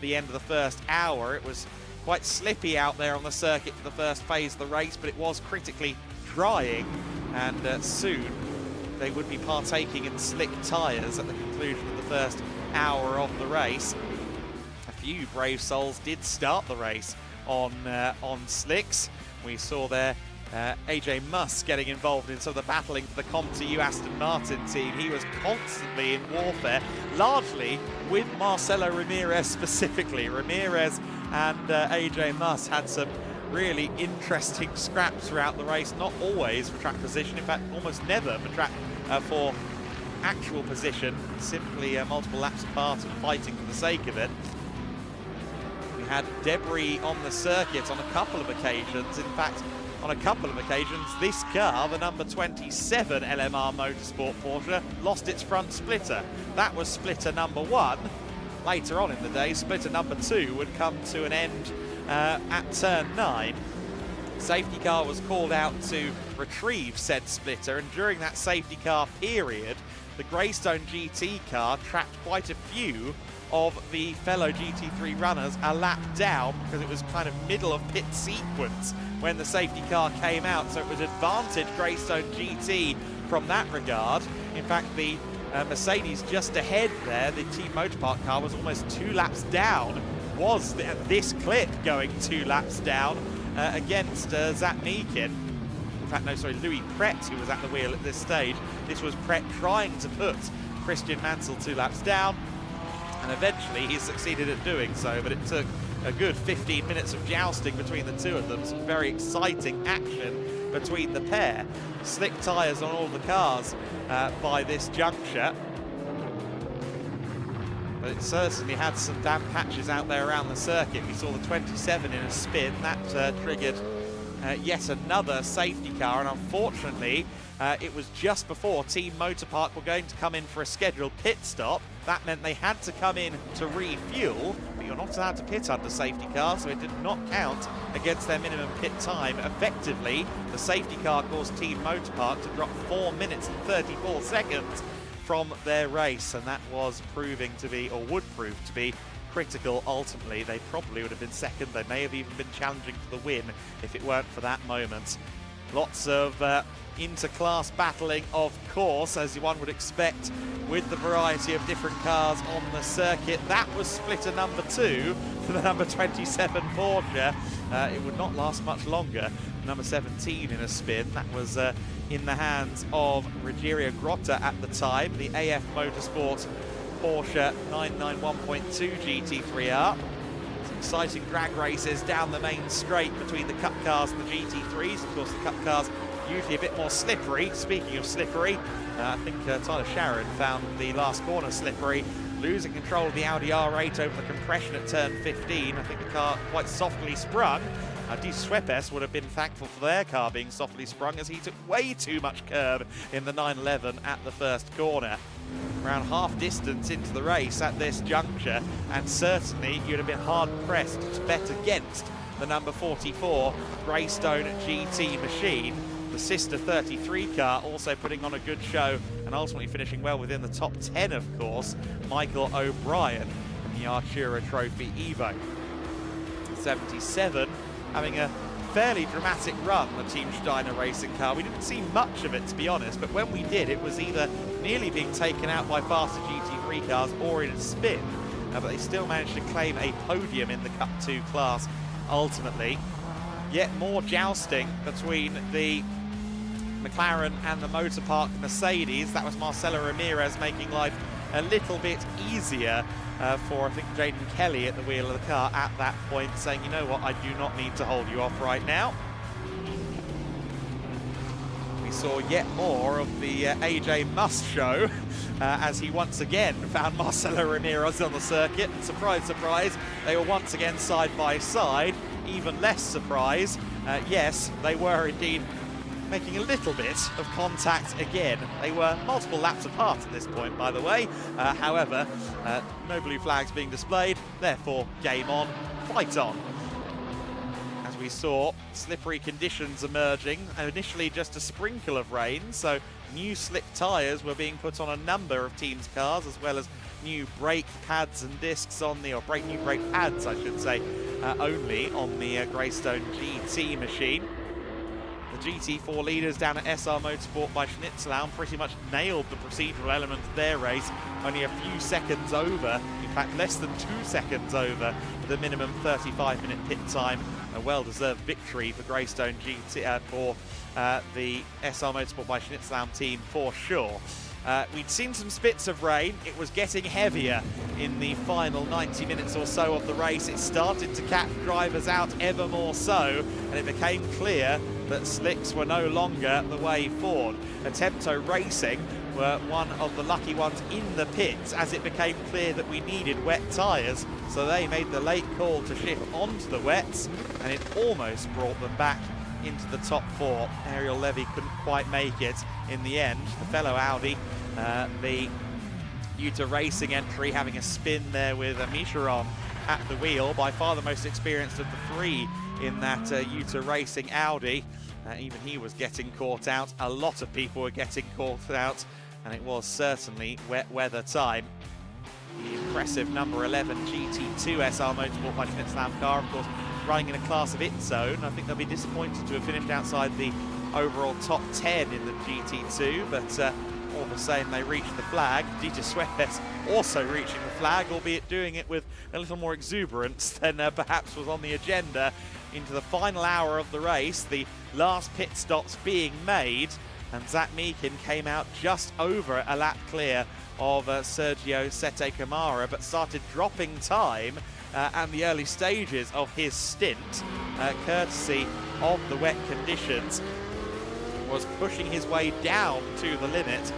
the end of the first hour. It was quite slippy out there on the circuit for the first phase of the race, but it was critically drying, and soon they would be partaking in slick tyres at the conclusion of the first hour of the race. A few brave souls did start the race on slicks. We saw there AJ Muss getting involved in some of the battling for the Comtoyou Aston Martin team. He was constantly in warfare, largely with Marcelo Ramirez specifically. Ramirez and AJ Muss had some really interesting scraps throughout the race, not always for track position, in fact almost never for track for actual position, simply multiple laps apart and fighting for the sake of it. We had debris on the circuit on a couple of occasions. In fact, on a couple of occasions, this car, the number 27 LMR Motorsport Porsche, lost its front splitter. That was splitter number 1. Later on in the day, splitter number 2 would come to an end at turn 9. Safety car was called out to retrieve said splitter, and during that safety car period, the Greystone GT car trapped quite a few of the fellow GT3 runners a lap down, because it was kind of middle of pit sequence when the safety car came out, so it was advantage Greystone GT from that regard. In fact, the Mercedes just ahead there, the Team Motorpark car, was almost 2 laps down, was at this clip going 2 laps down against Zach Meakin. In fact, no, sorry, Louis Pret, who was at the wheel at this stage. This was Pret trying to put Christian Mansell 2 laps down, and eventually he succeeded at doing so, but it took a good 15 minutes of jousting between the two of them. Some very exciting action between the pair. Slick tyres on all the cars by this juncture, but it certainly had some damp patches out there around the circuit. We saw the 27 in a spin. That triggered yet another safety car, and unfortunately it was just before Team Motorpark were going to come in for a scheduled pit stop. That meant they had to come in to refuel, but you're not allowed to pit under safety car, so it did not count against their minimum pit time. Effectively, the safety car caused Team Motorpark to drop 4 minutes and 34 seconds from their race, and that was proving to be, or would prove to be, critical. Ultimately, they probably would have been second. They may have even been challenging for the win if it weren't for that moment. Lots of inter-class battling, of course, as one would expect with the variety of different cars on the circuit. That was splitter number 2 for the number 27 Porsche. It would not last much longer. Number 17 in a spin. That was in the hands of Rogerio Grotta at the time, the AF Motorsport Porsche 991.2 GT3R. Some exciting drag races down the main straight between the Cup cars and the GT3s. Of course, the Cup cars usually a bit more slippery. Speaking of slippery, I think Tyler Sharon found the last corner slippery, losing control of the Audi R8 over the compression at turn 15. I think the car quite softly sprung. Di Suepes would have been thankful for their car being softly sprung, as he took way too much curb in the 911 at the first corner. Around half distance into the race at this juncture, and certainly you'd have been hard pressed to bet against the number 44 Greystone GT machine. The sister 33 car also putting on a good show and ultimately finishing well within the top 10, of course, Michael O'Brien from the Artura Trophy Evo. 77 having a fairly dramatic run, the Team Steiner racing car. We didn't see much of it, to be honest, but when we did, it was either nearly being taken out by faster GT3 cars or in a spin, but they still managed to claim a podium in the Cup 2 class ultimately. Yet more jousting between the McLaren and the Motorpark Mercedes. That was Marcelo Ramirez making life a little bit easier for, I think, Jaden Kelly at the wheel of the car at that point, saying, you know what, I do not need to hold you off right now. We saw yet more of the AJ Must show as he once again found Marcelo Ramirez on the circuit. And surprise, surprise, they were once again side by side. Even less surprise, yes, they were indeed making a little bit of contact again. They were multiple laps apart at this point, by the way. However, no blue flags being displayed, therefore game on, fight on. As we saw, slippery conditions emerging, initially just a sprinkle of rain, so new slick tyres were being put on a number of teams' cars, as well as new brake pads and discs on the, or new brake pads, I should say, only on the Greystone GT machine. The GT4 leaders down at SR Motorsport by Schnitzelaum pretty much nailed the procedural element of their race, only a few seconds over, in fact less than 2 seconds over the minimum 35-minute pit time. A well-deserved victory for Greystone GT for the SR Motorsport by Schnitzelaum team for sure. We'd seen some spits of rain. It was getting heavier in the final 90 minutes or so of the race. It started to catch drivers out ever more so, and it became clear that slicks were no longer the way forward. Comtoyou Racing were one of the lucky ones in the pits, as it became clear that we needed wet tyres, so they made the late call to shift onto the wets, and it almost brought them back into the top 4. Ariel Levy couldn't quite make it in the end. The fellow Audi, the Utah Racing entry, having a spin there with Micharon at the wheel, by far the most experienced of the 3 in that Utah Racing Audi. Even he was getting caught out. A lot of people were getting caught out, and it was certainly wet weather time. The impressive number 11 GT2 SR Motorsport by Schnitzelaum car, of course, running in a class of its own. I think they'll be disappointed to have finished outside the overall top 10 in the GT2, but all the same, they reached the flag. Di Suepes also reaching the flag, albeit doing it with a little more exuberance than perhaps was on the agenda. Into the final hour of the race, the last pit stops being made, and Zach Meakin came out just over a lap clear of Sergio Sete Camara, but started dropping time and the early stages of his stint, courtesy of the wet conditions, was pushing his way down to the limit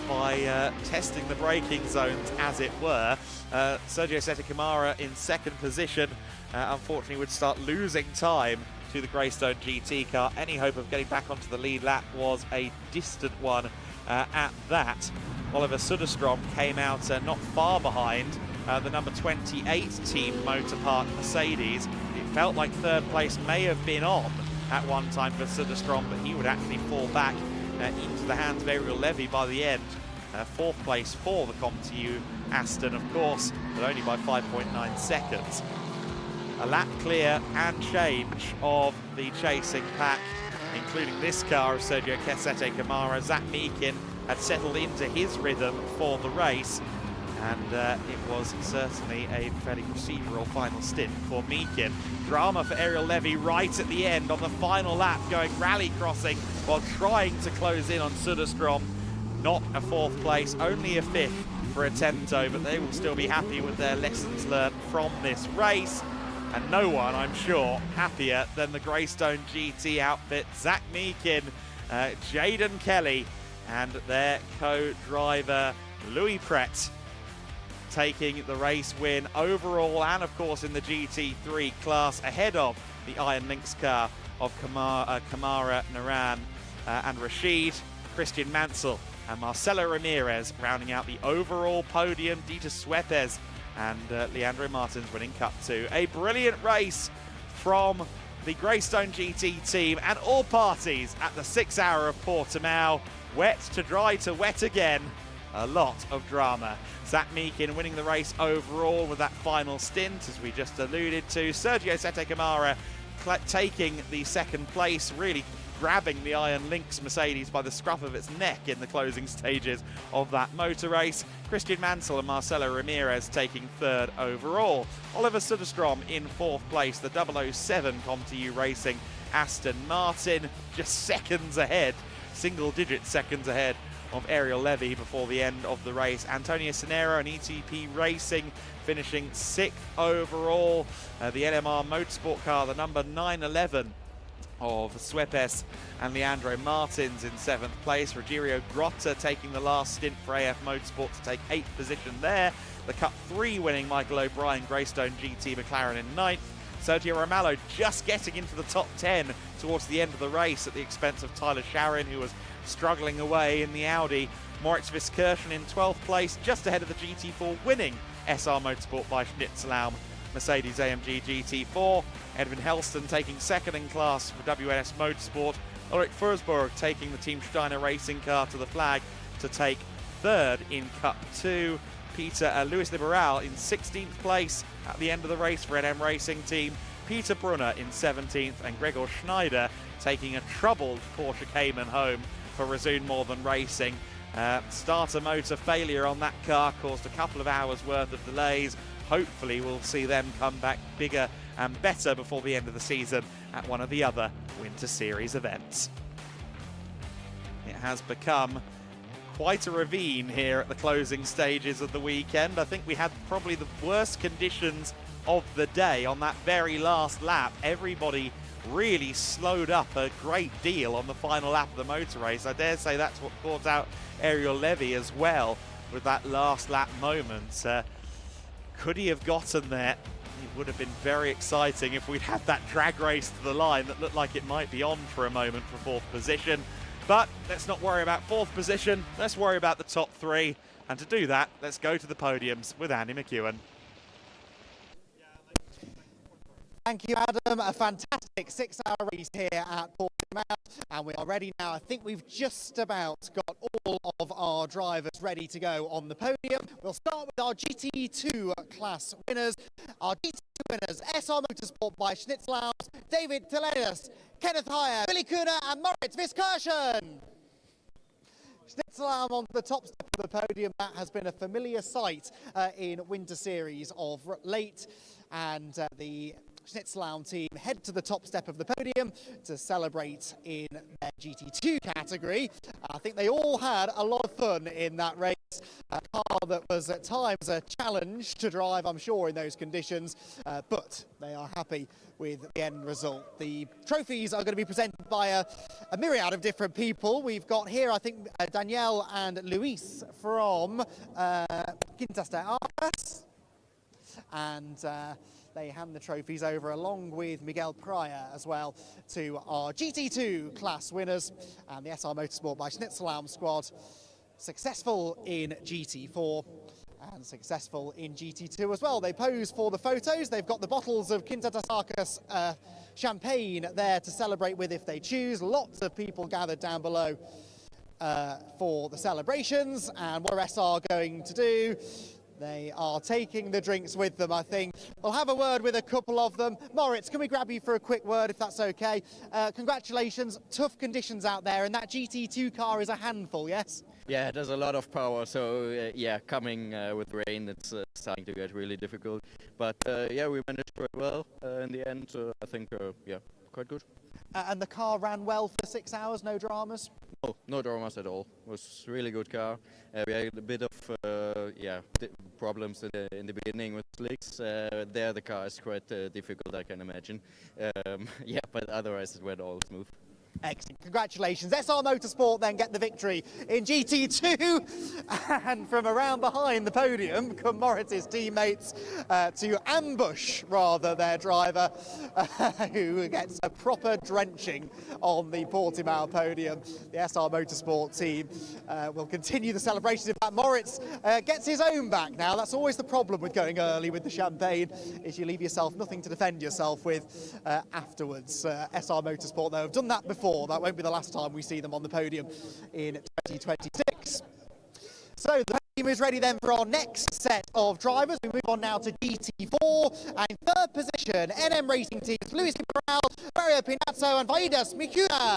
by testing the braking zones, as it were. Sergio Sete Camara in second position, unfortunately would start losing time to the Greystone GT car. Any hope of getting back onto the lead lap was a distant one at that. Oliver Söderström came out not far behind the number 28 team Motor Park Mercedes. It felt like third place may have been on at one time for Söderström, but he would actually fall back into the hands of Ariel Levy by the end. Fourth place for the Comtoyou Aston, of course, but only by 5.9 seconds. A lap clear and change of the chasing pack, including this car of Sergio Casete Camara. Zach Meakin had settled into his rhythm for the race, and it was certainly a fairly procedural final stint for Meakin. Drama for Ariel Levy right at the end on the final lap, going rally crossing while trying to close in on Söderström. Not a fourth place, only a fifth for Attento, but they will still be happy with their lessons learned from this race. And no one, I'm sure, happier than the Greystone GT outfit, Zach Meakin, Jaden Kelly, and their co-driver Louis Pret, taking the race win overall and, of course, in the GT3 class, ahead of the Iron Lynx car of Kamara Naran and Rashid, Christian Mansell, and Marcelo Ramirez rounding out the overall podium. Dieter Swepes and Leandro Martins winning Cup 2. A brilliant race from the Greystone GT team and all parties at the 6 Hour of Portimão. Wet to dry to wet again. A lot of drama. Zach Meakin winning the race overall with that final stint, as we just alluded to. Sergio Sete Camara taking the second place, really grabbing the Iron Lynx Mercedes by the scruff of its neck in the closing stages of that motor race. Christian Mansell and Marcelo Ramirez taking third overall. Oliver Söderström in fourth place, the 007 Comtoyou Racing Aston Martin, just seconds ahead, single-digit seconds ahead of Ariel Levy before the end of the race. Antonio Cinero and ETP Racing finishing sixth overall. The NMR Motorsport car, the number 911 of Swepes and Leandro Martins in seventh place. Rogerio Grotta taking the last stint for AF Motorsport to take 8th position there. The Cup 3 winning Michael O'Brien Greystone GT McLaren in 9th. Sergio Ramallo just getting into the top 10 towards the end of the race at the expense of Tyler Sharon, who was struggling away in the Audi. Moritz Viskirchen in 12th place, just ahead of the GT4 winning SR Motorsport by Schnitzelaum Mercedes AMG GT4. Edwin Helston taking second in class for WNS Motorsport. Ulrich Forsberg taking the Team Steiner racing car to the flag to take third in Cup 2. Luis Liberal in 16th place at the end of the race for NM Racing Team. Peter Brunner in 17th, and Gregor Schneider taking a troubled Porsche Cayman home for Resoon Northern Racing. Starter motor failure on that car caused a couple of hours worth of delays. Hopefully we'll see them come back bigger and better before the end of the season at one of the other Winter Series events. It has become quite a ravine here at the closing stages of the weekend. I think we had probably the worst conditions of the day on that very last lap. Everybody really slowed up a great deal on the final lap of the motor race. I dare say that's what caught out Ariel Levy as well with that last lap moment. Could he have gotten there? It would have been very exciting if we'd had that drag race to the line that looked like it might be on for a moment for fourth position. But let's not worry about fourth position. Let's worry about the top three. And to do that, let's go to the podiums with Andy McEwen. Thank you, Adam. A fantastic 6 hour race here at Portimão, and we are ready now. I think we've just about got all of our drivers ready to go on the podium. We'll start with our GT2 class winners. Our GT2 winners, SR Motorsport by Schnitzelaum, David Telenas, Kenneth Heyer, Billy Kuhner and Moritz Viskirchen. Schnitzelaum on the top step of the podium. That has been a familiar sight in Winter Series of late, and the Schnitzelaum team head to the top step of the podium to celebrate in their GT2 category. I think they all had a lot of fun in that race. A car that was at times a challenge to drive, I'm sure, in those conditions, but they are happy with the end result. The trophies are going to be presented by a myriad of different people. We've got here, I think, Danielle and Luis from Quintas de Arras, and they hand the trophies over, along with Miguel Pryor as well, to our GT2 class winners, and the SR Motorsport by Schnitzelhelm squad, successful in GT4 and successful in GT2 as well. They pose for the photos. They've got the bottles of Kintatasarkas champagne there to celebrate with if they choose. Lots of people gathered down below for the celebrations. And what are SR going to do? They are taking the drinks with them, I think. We'll have a word with a couple of them. Moritz, can we grab you for a quick word, if that's okay? Congratulations, tough conditions out there, and that GT2 car is a handful, yes? Yeah, there's a lot of power, so yeah, coming with rain, it's starting to get really difficult. But yeah, we managed quite well in the end, I think, yeah, quite good. And the car ran well for 6 hours, no dramas? Oh, no dramas at all. It was a really good car. We had a bit of yeah, problems in the beginning with slicks. There the car is quite difficult, I can imagine. Yeah, but otherwise it went all smooth. Excellent. Congratulations. SR Motorsport then get the victory in GT2. And from around behind the podium come Moritz's teammates to ambush, rather, their driver, who gets a proper drenching on the Portimão podium. The SR Motorsport team will continue the celebrations. In fact, Moritz gets his own back now. That's always the problem with going early with the champagne, is you leave yourself nothing to defend yourself with afterwards. SR Motorsport, though, have done that before. That won't be the last time we see them on the podium in 2026. So the podium is ready then for our next set of drivers. We move on now to GT4, and in third position, NM Racing teams Luis Cabral, Mario Pinazzo and Vaidas Mikuna.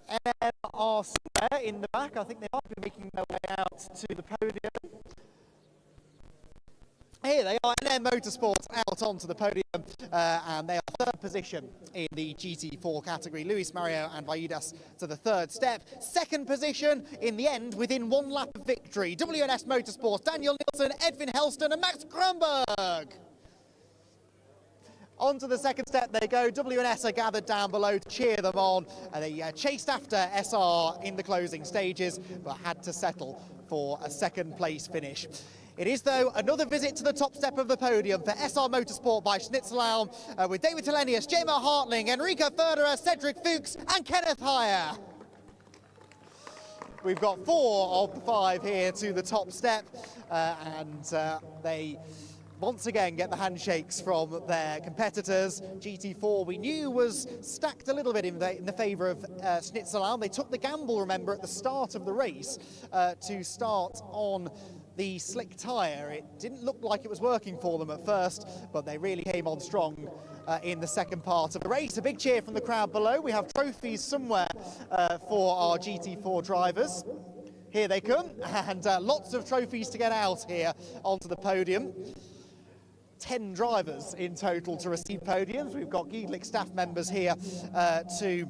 NM are somewhere in the back. I think they might be making their way out to the podium. Here they are, NM Motorsports out onto the podium, and they are third position in the GT4 category. Luis Mario and Vaidas to the third step. Second position in the end, within 1 lap of victory. WNS Motorsports, Daniel Nielsen, Edvin Helston and Max Kronberg. On to the second step they go. WNS are gathered down below to cheer them on. They chased after SR in the closing stages, but had to settle for a second place finish. It is, though, another visit to the top step of the podium for SR Motorsport by Schnitzelhelm, with David Telenius, J-Mar Hartling, Enrico Förderer, Cedric Fuchs and Kenneth Heyer. We've got 4 of the 5 here to the top step, and they once again get the handshakes from their competitors. GT4 we knew was stacked a little bit in the favour of Schnitzelhelm. They took the gamble, remember, at the start of the race to start on the slick tyre. It didn't look like it was working for them at first, but they really came on strong in the second part of the race. A big cheer from the crowd below. We have trophies somewhere for our GT4 drivers. Here they come, and lots of trophies to get out here onto the podium. 10 drivers in total to receive podiums. We've got Gedlich staff members here to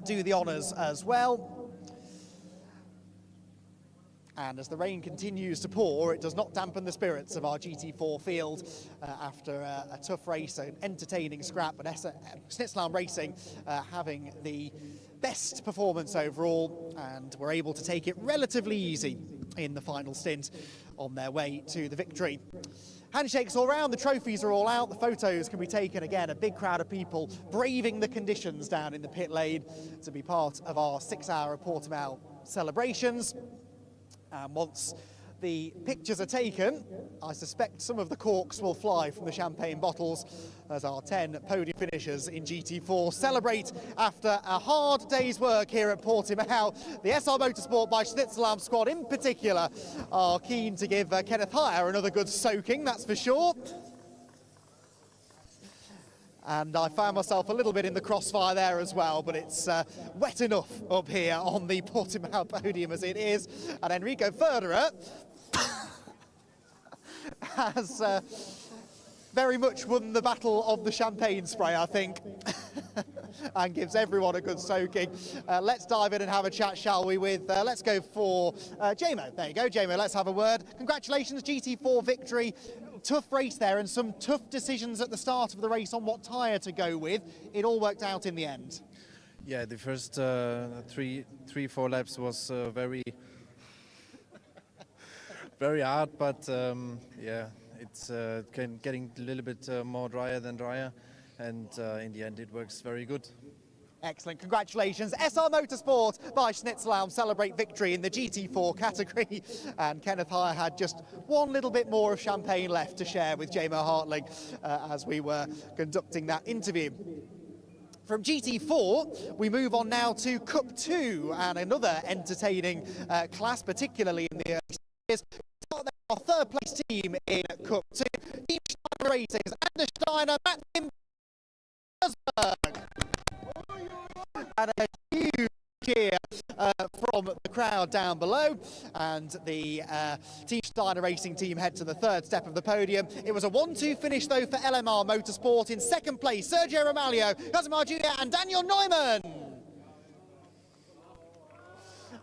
do the honours as well. And as the rain continues to pour, it does not dampen the spirits of our GT4 field after a tough race, an entertaining scrap, but Schnitzelhelm Racing having the best performance overall, and were able to take it relatively easy in the final stint on their way to the victory. Handshakes all round, the trophies are all out, the photos can be taken. Again, a big crowd of people braving the conditions down in the pit lane to be part of our 6 Hour of Portimão celebrations. And once the pictures are taken, I suspect some of the corks will fly from the champagne bottles as our 10 podium finishers in GT4 celebrate after a hard day's work here at Portimão. The SR Motorsport by Schnitzelhelm squad in particular are keen to give Kenneth Heyer another good soaking, that's for sure. And I found myself a little bit in the crossfire there as well, but it's wet enough up here on the Portimão podium as it is. And Enrico Förderer has very much won the battle of the champagne spray, I think, and gives everyone a good soaking. Let's dive in and have a chat, shall we, with, let's go for J-Mo. There you go, J-Mo, let's have a word. Congratulations, GT4 victory. Tough race there and some tough decisions at the start of the race on what tyre to go with. It all worked out in the end. Yeah, the first three, 4 laps was very very hard, but yeah, it's getting a little bit more drier than drier, and in the end it works very good. Excellent, congratulations. SR Motorsport by Schnitzelaum celebrate victory in the GT4 category. And Kenneth Heyer had just one little bit more of champagne left to share with JMO Hartling as we were conducting that interview. From GT4, we move on now to Cup 2 and another entertaining class, particularly in the early years. Our third place team in Cup 2, Team Steiner Racing, Anders Steiner, Matt Kimberg. And a huge cheer from the crowd down below, and the Team Steiner Racing team head to the third step of the podium. It was a 1-2 finish though for LMR Motorsport. In second place, Sergio Romaglio, Casimir Jr. and Daniel Neumann.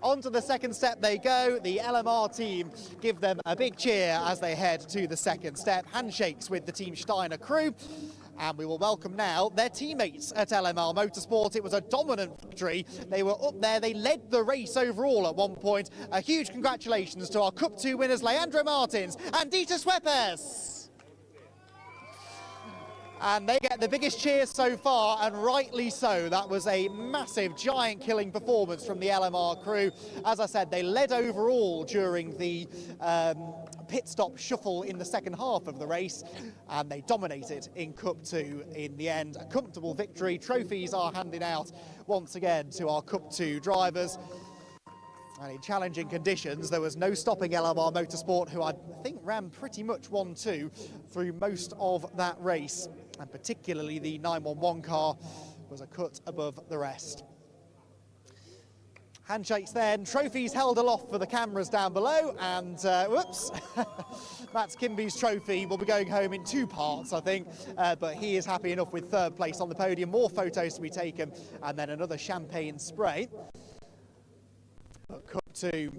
On to the second step they go. The LMR team give them a big cheer as they head to the second step. Handshakes with the Team Steiner crew. And we will welcome now their teammates at LMR Motorsport. It was a dominant victory. They were up there. They led the race overall at one point. A huge congratulations to our Cup 2 winners, Leandro Martins and Dieter Schweppes. And they get the biggest cheers so far, and rightly so. That was a massive, giant-killing performance from the LMR crew. As I said, they led overall during the pit stop shuffle in the second half of the race, and they dominated in Cup 2 in the end. A comfortable victory. Trophies are handed out once again to our Cup 2 drivers. And in challenging conditions, there was no stopping LMR Motorsport, who I think ran pretty much 1-2 through most of that race. And particularly the 911 car was a cut above the rest. Handshakes then, trophies held aloft for the cameras down below, and whoops, Mats Kimby's trophy will be going home in 2 parts, I think, but he is happy enough with third place on the podium. More photos to be taken, and then another champagne spray. But Cup 2,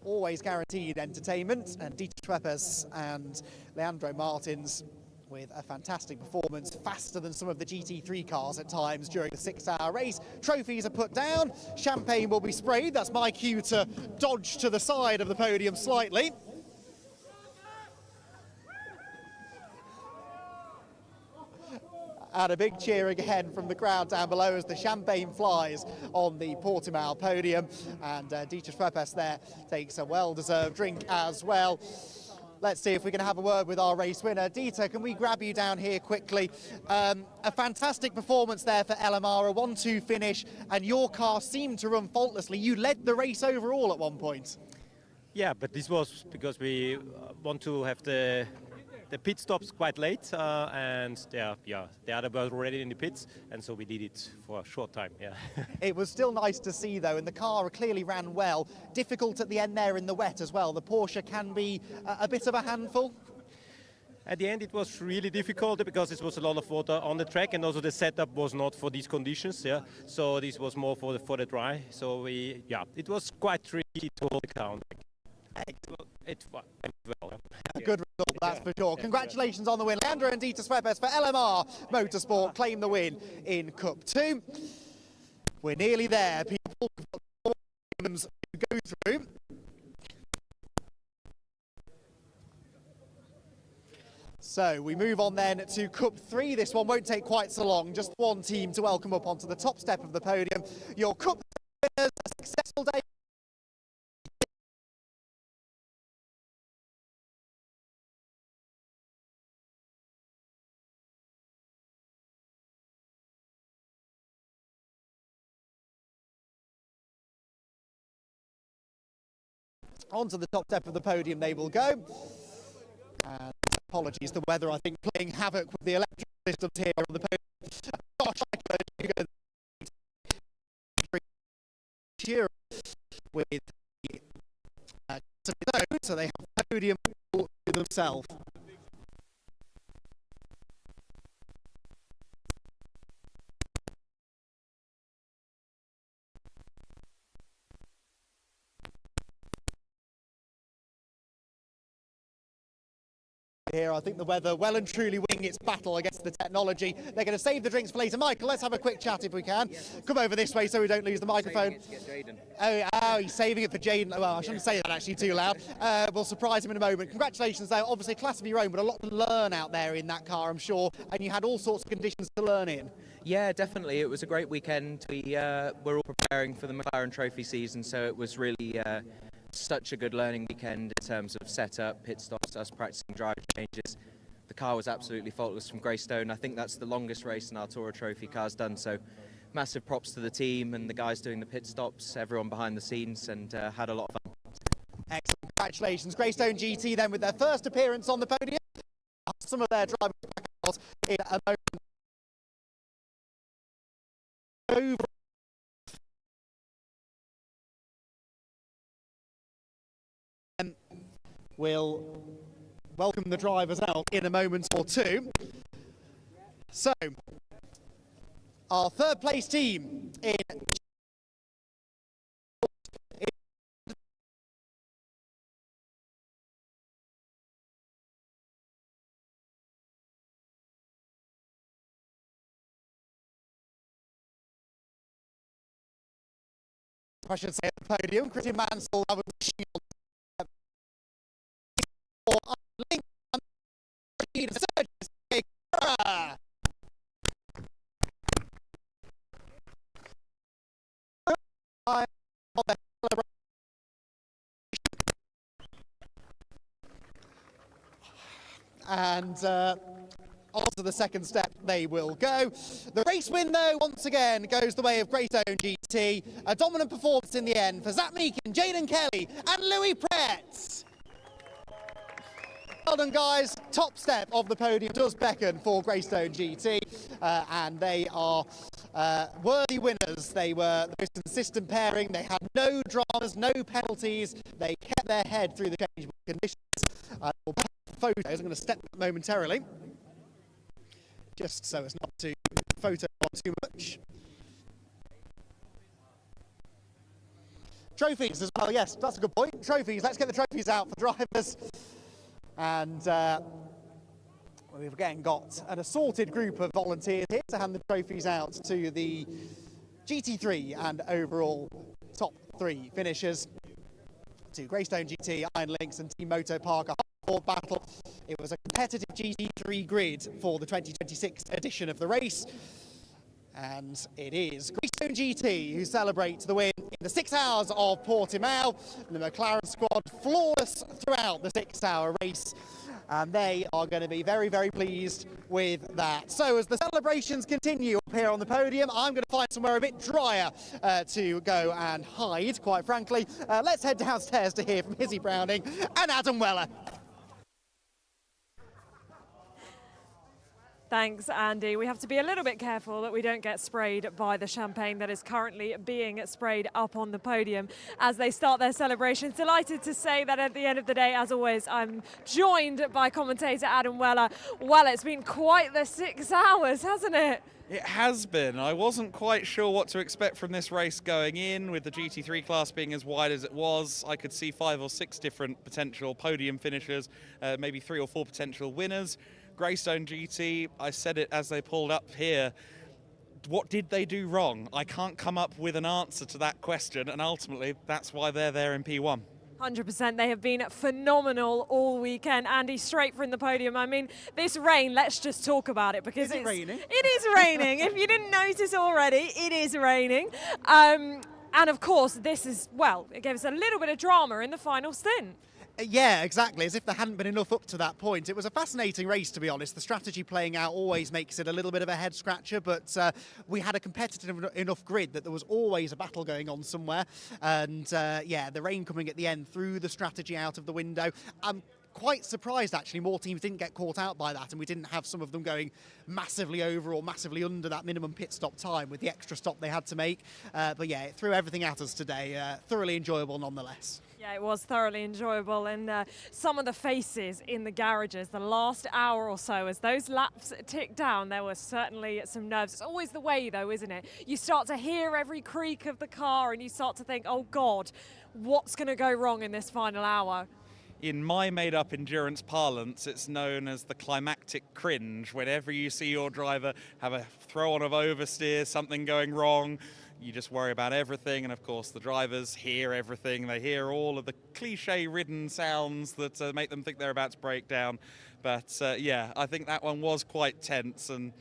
always guaranteed entertainment, and Dieter Schweppes and Leandro Martins with a fantastic performance, faster than some of the GT3 cars at times during the 6-hour race. Trophies are put down, champagne will be sprayed. That's my cue to dodge to the side of the podium slightly. And a big cheer again from the crowd down below as the champagne flies on the Portimão podium. And Dieter Schweppes there takes a well-deserved drink as well. Let's see if we can have a word with our race winner. Dieter, can we grab you down here quickly? A fantastic performance there for LMR, a 1-2 finish, and your car seemed to run faultlessly. You led the race overall at one point. Yeah, but this was because we want to have the pit stops quite late, and the other were already in the pits, and so we did it for a short time. Yeah. It was still nice to see though, and the car clearly ran well. Difficult at the end there in the wet as well. The Porsche can be a bit of a handful. At the end it was really difficult because it was a lot of water on the track, and also the setup was not for these conditions. Yeah, so this was more for the dry. So it was quite tricky to hold the car. It went well. A good result, that's for sure. Congratulations on the win. Leandro and Dieter Schweppes for LMR Motorsport claim the win in Cup 2. We're nearly there, people. We've got 4 games to go through. So we move on then to Cup 3. This one won't take quite so long. Just one team to welcome up onto the top step of the podium. Your Cup winners, a successful day. Onto the top step of the podium they will go. And apologies, the weather, I think, playing havoc with the electrical systems here on the podium. Josh, you go with the so they have the podium all to themselves. here. I think the weather well and truly winning its battle against the technology. They're going to save the drinks for later. Michael, let's have a quick chat if we can. Come over this way so we don't lose the microphone. Oh, he's saving it for Jaden. Well, I shouldn't say that actually too loud. We'll surprise him in a moment. Congratulations, though. Obviously, class of your own, but a lot to learn out there in that car, I'm sure. And you had all sorts of conditions to learn in. Yeah, definitely. It was a great weekend. We were all preparing for the McLaren Trophy season, so it was really such a good learning weekend in terms of setup, pit stops, us practicing drive changes. The car was absolutely faultless from Greystone. I think that's the longest race an Artura Trophy car's done, so massive props to the team and the guys doing the pit stops, everyone behind the scenes, and had a lot of fun. Excellent. Congratulations. Greystone GT then with their first appearance on the podium. Some of their drivers back out in a moment. We'll welcome the drivers out in a moment or two. So, our third place team in I should say, the podium. Christian Mansell, that was the shield. And onto the second step they will go. The race win, though, once again goes the way of Greystone GT. A dominant performance in the end for Zach Meakin, Jaden Kelly and Louis Pretz. Well done, guys. Top step of the podium does beckon for Greystone GT, and they are worthy winners. They were the most consistent pairing. They had no dramas, no penalties. They kept their head through the changeable conditions. We'll put photos. I'm going to step back momentarily, just so as not to photo too much. Trophies as well, yes, that's a good point. Trophies, let's get the trophies out for drivers. And we've again got an assorted group of volunteers here to hand the trophies out to the GT3 and overall top 3 finishers. To Greystone GT, Iron Lynx and Team Moto Parker hard battle. It was a competitive GT3 grid for the 2026 edition of the race. And it is Greystone GT who celebrates the win in the 6 hours of Portimão. The McLaren squad flawless throughout the 6-hour race. And they are going to be very, very pleased with that. So as the celebrations continue up here on the podium, I'm going to find somewhere a bit drier to go and hide, quite frankly. Let's head downstairs to hear from Izzy Browning and Adam Weller. Thanks, Andy. We have to be a little bit careful that we don't get sprayed by the champagne that is currently being sprayed up on the podium as they start their celebrations. Delighted to say that at the end of the day, as always, I'm joined by commentator Adam Weller. Well, it's been quite the 6 hours, hasn't it? It has been. I wasn't quite sure what to expect from this race going in, with the GT3 class being as wide as it was. I could see 5 or 6 different potential podium finishers, maybe 3 or 4 potential winners. Greystone GT, I said it as they pulled up here. What did they do wrong? I can't come up with an answer to that question, and ultimately that's why they're there in P1. 100%. They have been phenomenal all weekend. Andy, straight from the podium. I mean, this rain, let's just talk about it because it's raining. It is raining. If you didn't notice already, it is raining. And of course, this is, well, it gave us a little bit of drama in the final stint. Yeah, exactly, as if there hadn't been enough up to that point. It was a fascinating race, to be honest. The strategy playing out always makes it a little bit of a head-scratcher, but we had a competitive enough grid that there was always a battle going on somewhere. And, yeah, the rain coming at the end threw the strategy out of the window. I'm quite surprised, actually, more teams didn't get caught out by that, and we didn't have some of them going massively over or massively under that minimum pit stop time with the extra stop they had to make. But, yeah, it threw everything at us today. Thoroughly enjoyable nonetheless. Yeah, it was thoroughly enjoyable, and some of the faces in the garages the last hour or so as those laps ticked down, there was certainly some nerves. It's always the way, though, isn't it? You start to hear every creak of the car and you start to think, oh God, what's going to go wrong in this final hour? in my made-up endurance parlance, it's known as the climactic cringe. Whenever you see your driver have a throw-on of oversteer, something going wrong, you just worry about everything. And of course, the drivers hear everything. They hear all of the cliche-ridden sounds that make them think they're about to break down. But yeah, I think that one was quite tense. And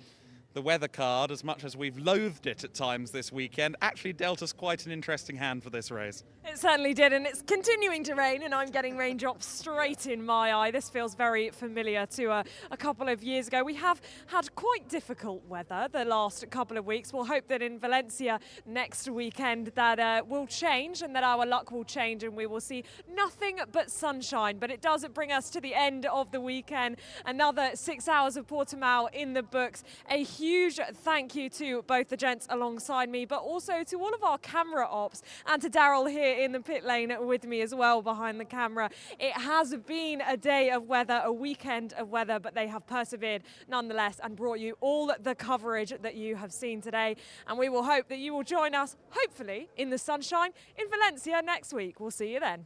the weather card, as much as we've loathed it at times this weekend, actually dealt us quite an interesting hand for this race. It certainly did, and it's continuing to rain, and I'm getting raindrops straight in my eye. This feels very familiar to a couple of years ago. We have had quite difficult weather the last couple of weeks. We'll hope that in Valencia next weekend that will change and that our luck will change and we will see nothing but sunshine. But it does bring us to the end of the weekend. Another 6 hours of Portimão in the books. A huge thank you to both the gents alongside me, but also to all of our camera ops and to Daryl here in the pit lane with me as well behind the camera. It has been a day of weather, a weekend of weather, but they have persevered nonetheless and brought you all the coverage that you have seen today. And we will hope that you will join us, hopefully, in the sunshine in Valencia next week. We'll see you then.